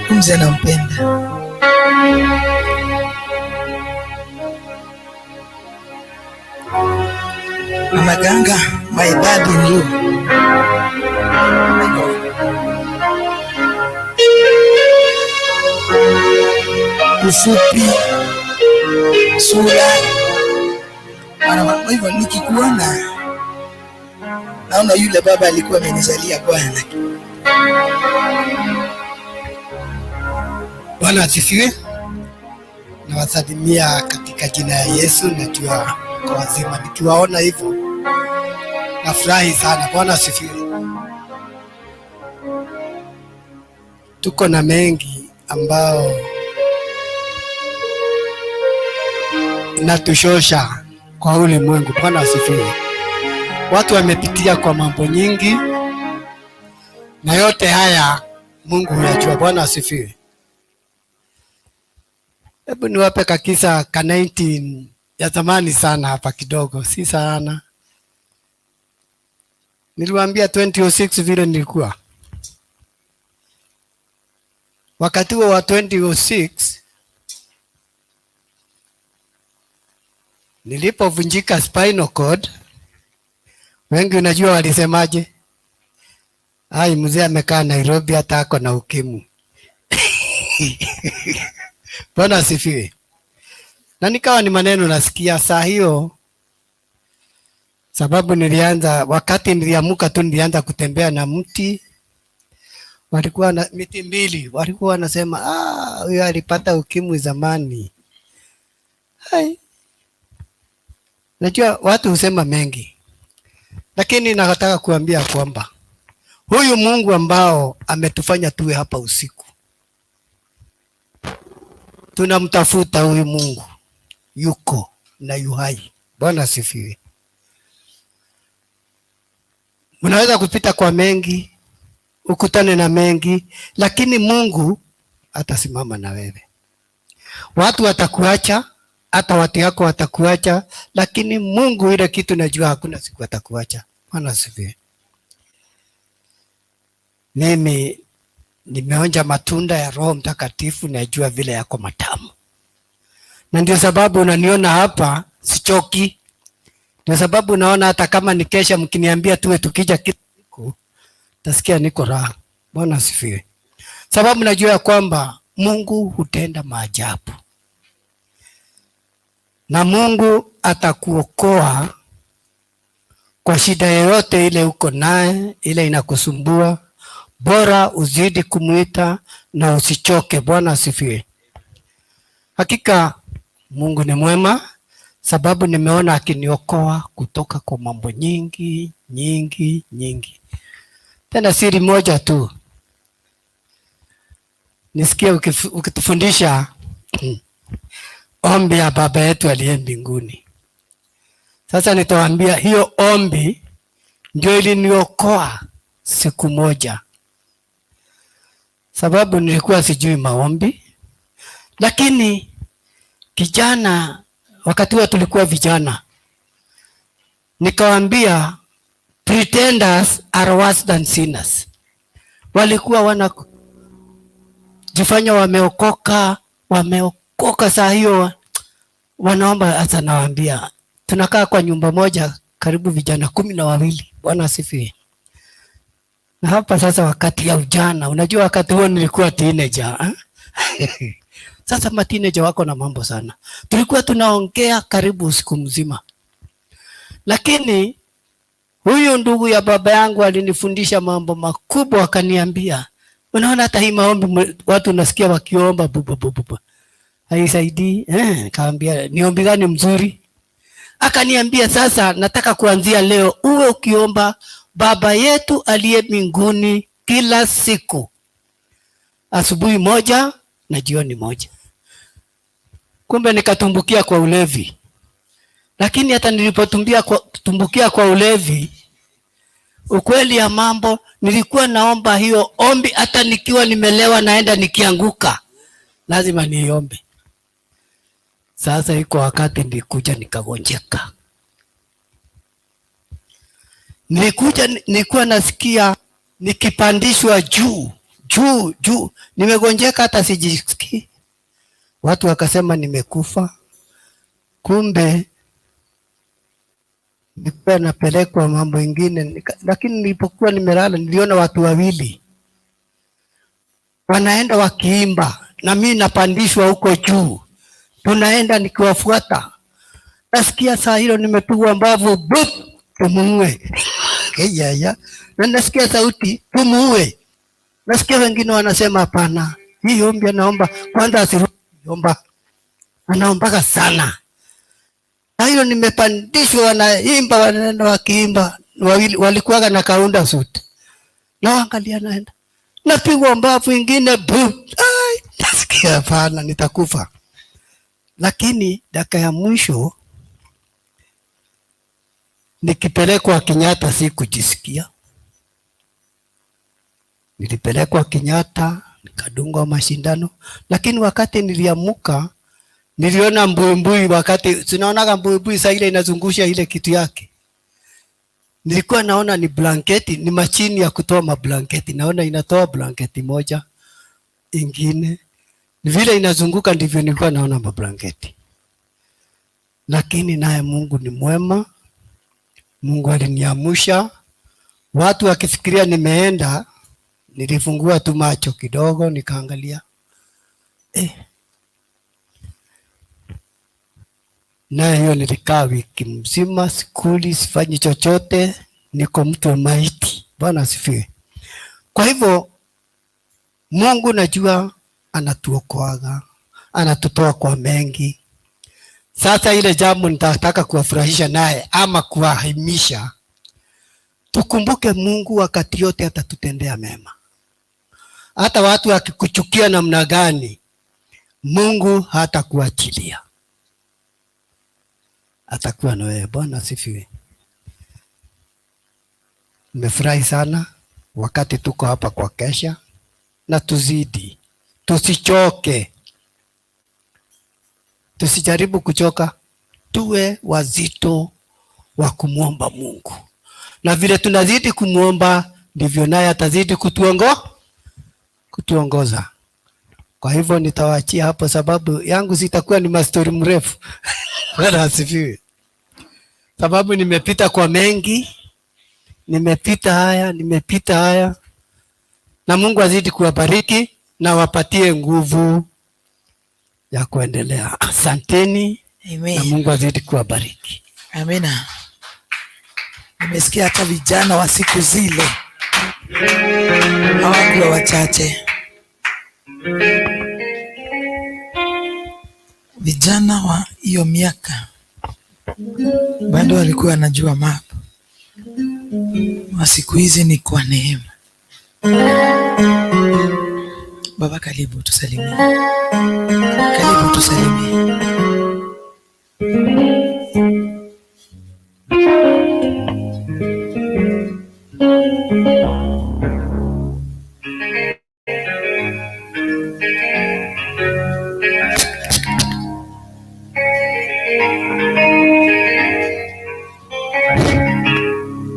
Mzee nampenda. Mama Ganga, my dad in you. Ufupi, sura, hivyo nikikuona naona yule baba alikuwa amenizalia Bwana. Bwana asifiwe. Nawasalimia katika jina ya Yesu. Najua kwa wazima, nikiwaona hivyo nafurahi sana. Bwana asifiwe. Tuko na mengi ambao natushosha kwa ulimwengu. Bwana asifiwe. Watu wamepitia kwa mambo nyingi na yote haya Mungu huyajua. Bwana asifiwe. Hebu niwape kakisa ka 19 ya zamani sana hapa kidogo, si sana. Niliwaambia 2006 vile nilikuwa. Wakati wa 2006 nilipovunjika spinal cord, wengi unajua walisemaje? Ai, mzee amekaa Nairobi hata ako na ukimwi. Bwana asifiwe. Na nikawa ni maneno nasikia saa hiyo, sababu nilianza, wakati niliamuka tu nilianza kutembea na mti. Walikuwa na miti mbili, walikuwa wanasema huyo alipata ukimwi zamani. Hai. Najua watu husema mengi, lakini nataka kuambia kwamba huyu Mungu ambao ametufanya tuwe hapa usiku, tunamtafuta huyu Mungu, yuko na yuhai. Bwana asifiwe. Unaweza kupita kwa mengi, ukutane na mengi, lakini Mungu atasimama na wewe. Watu watakuacha, hata watu yako watakuacha, lakini Mungu, ile kitu najua, hakuna siku atakuacha. Bwana asifiwe. Mimi nimeonja matunda ya Roho Mtakatifu, najua vile yako matamu. Na ndio sababu unaniona hapa sichoki. Ndio sababu unaona hata kama nikesha mkiniambia tuwe tukija kila siku, tasikia niko raha. Bwana asifiwe. Sababu najua ya kwamba Mungu hutenda maajabu. Na Mungu atakuokoa kwa shida yoyote ile uko naye, ile inakusumbua. Bora uzidi kumuita na usichoke. Bwana asifiwe. Hakika Mungu ni mwema, sababu nimeona akiniokoa kutoka kwa mambo nyingi nyingi nyingi. Tena siri moja tu, nisikia ukitufundisha ombi ya Baba yetu aliye mbinguni. Sasa nitawaambia hiyo ombi ndio iliniokoa siku moja, sababu nilikuwa sijui maombi. Lakini kijana wakati huo tulikuwa vijana, nikawaambia pretenders are worse than sinners. Walikuwa wanajifanya wameokoka saa hiyo wanaomba. Hasa nawaambia tunakaa kwa nyumba moja karibu vijana 12. Bwana asifiwe. Na hapa sasa wakati ya ujana, unajua wakati huo nilikuwa teenager. Sasa mateenager wako na mambo sana. Tulikuwa tunaongea karibu usiku mzima. Lakini huyu ndugu ya baba yangu alinifundisha mambo makubwa, akaniambia, unaona hata hii maombi watu nasikia wakiomba bubu. Haisaidii. Kaambia ni ombi gani mzuri? Akaniambia sasa nataka kuanzia leo uwe ukiomba Baba yetu aliye mbinguni kila siku. Asubuhi moja na jioni moja. Kumbe nikatumbukia kwa ulevi. Lakini hata nilipotumbukia kwa ulevi, ukweli ya mambo nilikuwa naomba hiyo ombi hata nikiwa nimelewa, naenda nikianguka lazima niombe. Sasa iko wakati nilikuja nikagonjeka. Nilikuwa nasikia nikipandishwa juu. Nimegonjeka hata sijisikii. Watu wakasema nimekufa. Kumbe nilikuwa napelekwa mambo ingine. Lakini nilipokuwa nimelala niliona watu wawili wanaenda wakiimba na mimi napandishwa huko juu. Tunaenda nikiwafuata. Nasikia saa hilo nimepigwa mbavu, tumuue. Na nasikia sauti, tumuue. Nasikia wengine wanasema hapana, hii ombi anaomba kwanza asirudi omba. Anaombaga sana. Na hilo nimepandishwa, wanaimba, wanaenda wakiimba. Walikuwaga na kaunda suit. Na waangalia naenda. Napigwa mbavu ingine, nasikia hapana, nitakufa. Lakini dakika ya mwisho nikipelekwa Kenyatta sikujisikia. Nilipelekwa Kenyatta nikadungwa mashindano, lakini wakati niliamuka niliona mbuibui. Wakati tunaonaga mbuibui saa ile inazungusha ile kitu yake, nilikuwa naona ni blanketi, ni machini ya kutoa mablanketi. Naona inatoa blanketi moja, ingine vile inazunguka, ndivyo nilikuwa naona mablanketi. Lakini naye Mungu ni mwema. Mungu aliniamusha. Watu wakifikiria nimeenda, nilifungua tu macho kidogo nikaangalia. Na hiyo nilikaa wiki mzima, skuli, sifanyi chochote, niko mtu wa maiti. Bwana asifiwe. Kwa hivyo Mungu najua anatuokoaga, anatutoa kwa mengi. Sasa ile jambo nitataka kuwafurahisha naye ama kuwahimisha, tukumbuke Mungu wakati yote atatutendea mema. Hata watu wakikuchukia namna gani, Mungu hatakuachilia. Atakuwa na wewe. Bwana asifiwe. Nimefurahi sana wakati tuko hapa kwa kesha, na tuzidi, tusichoke. Tusijaribu kuchoka, tuwe wazito wa kumuomba Mungu. Na vile tunazidi kumuomba, ndivyo naye atazidi kutuongoza. Kwa hivyo nitawaachia hapo, sababu yangu sitakuwa ni mastori mrefu. Bwana asifiwe. Sababu nimepita kwa mengi, nimepita haya. Na Mungu azidi kuwabariki na wapatie nguvu ya kuendelea. Asanteni. Amen. Na Mungu azidi kuwabariki. Amina. Nimesikia hata vijana wa siku zile hawakuwa wachache. Vijana wa hiyo miaka bado walikuwa wanajua mambo. Wa siku hizi ni kwa neema. Baba, karibu tusalimie. Karibu tusalimie.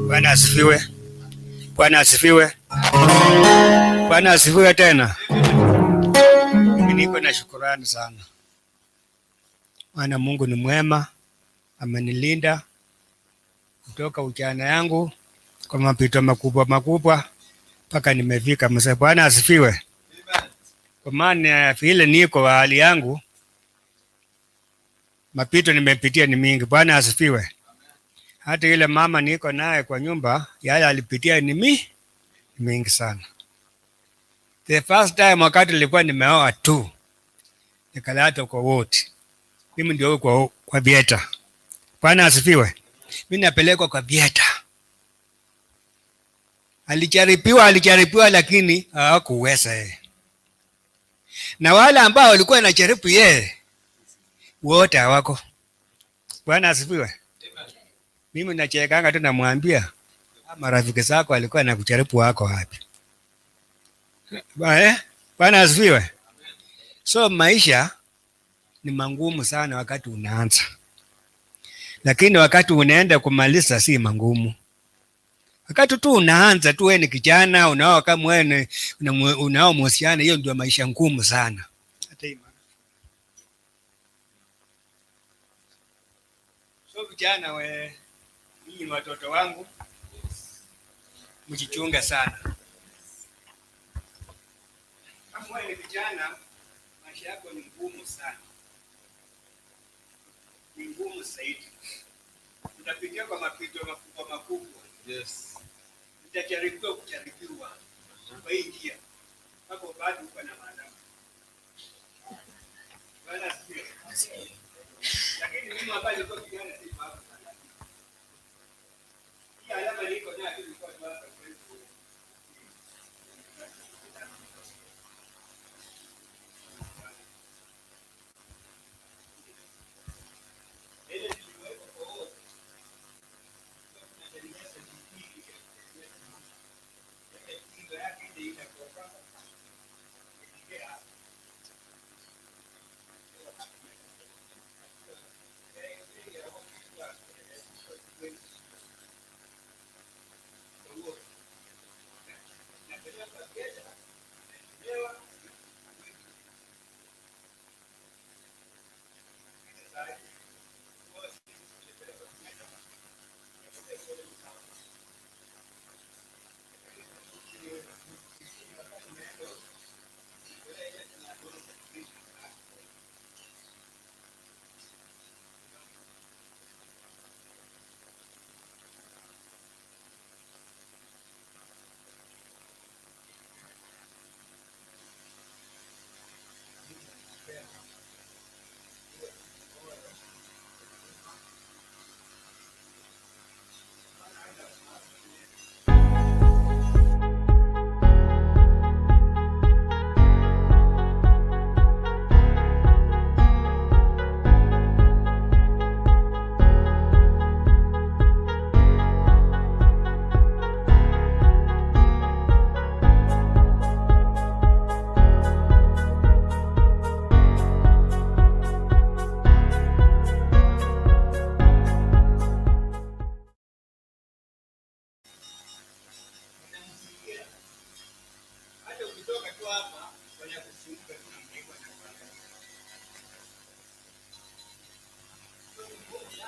Bwana asifiwe. Bwana asifiwe. Bwana asifiwe tena. Mimi niko na shukrani sana. Maana Mungu ni mwema, amenilinda kutoka ujana yangu kwa mapito makubwa makubwa mpaka nimefika mzee. Bwana asifiwe. Kwa maana vile niko hali yangu, mapito nimepitia ni mingi. Bwana asifiwe. Hata ile mama niko naye kwa nyumba, yale alipitia ni mingi sana. The first time wakati nilikuwa nimeoa tu, nikalata kwa wote. Mimi ndio kwa Bieta. Bwana asifiwe. Mimi napelekwa kwa Bieta. Alijaribiwa lakini hakuweza yeye. Na wale ambao walikuwa wanajaribu yeye wote hawako. Bwana asifiwe. Mimi nachekanga tu namwambia, marafiki zako walikuwa wanakujaribu wako wapi? Bwana asifiwe. So maisha ni mangumu sana wakati unaanza. Lakini wakati unaenda kumaliza si mangumu. Wakati tu unaanza tu wewe ni kijana, unao kama wewe unao mhusiano, hiyo ndio maisha ngumu sana. Hata hiyo. So vijana hii ni watoto wangu. Mjichunge sana. Kama wewe ni kijana, maisha yako ni ngumu sana. Ni ngumu zaidi. Utapitia kwa mapito makubwa. Yes. Utajaribiwa kujaribiwa. Kwa hii njia. Hapo bado uko na maandamo. Bwana asifiwe. Lakini mimi hapa nilikuwa kijana si baba. Hii alama niko nayo ilikuwa baba.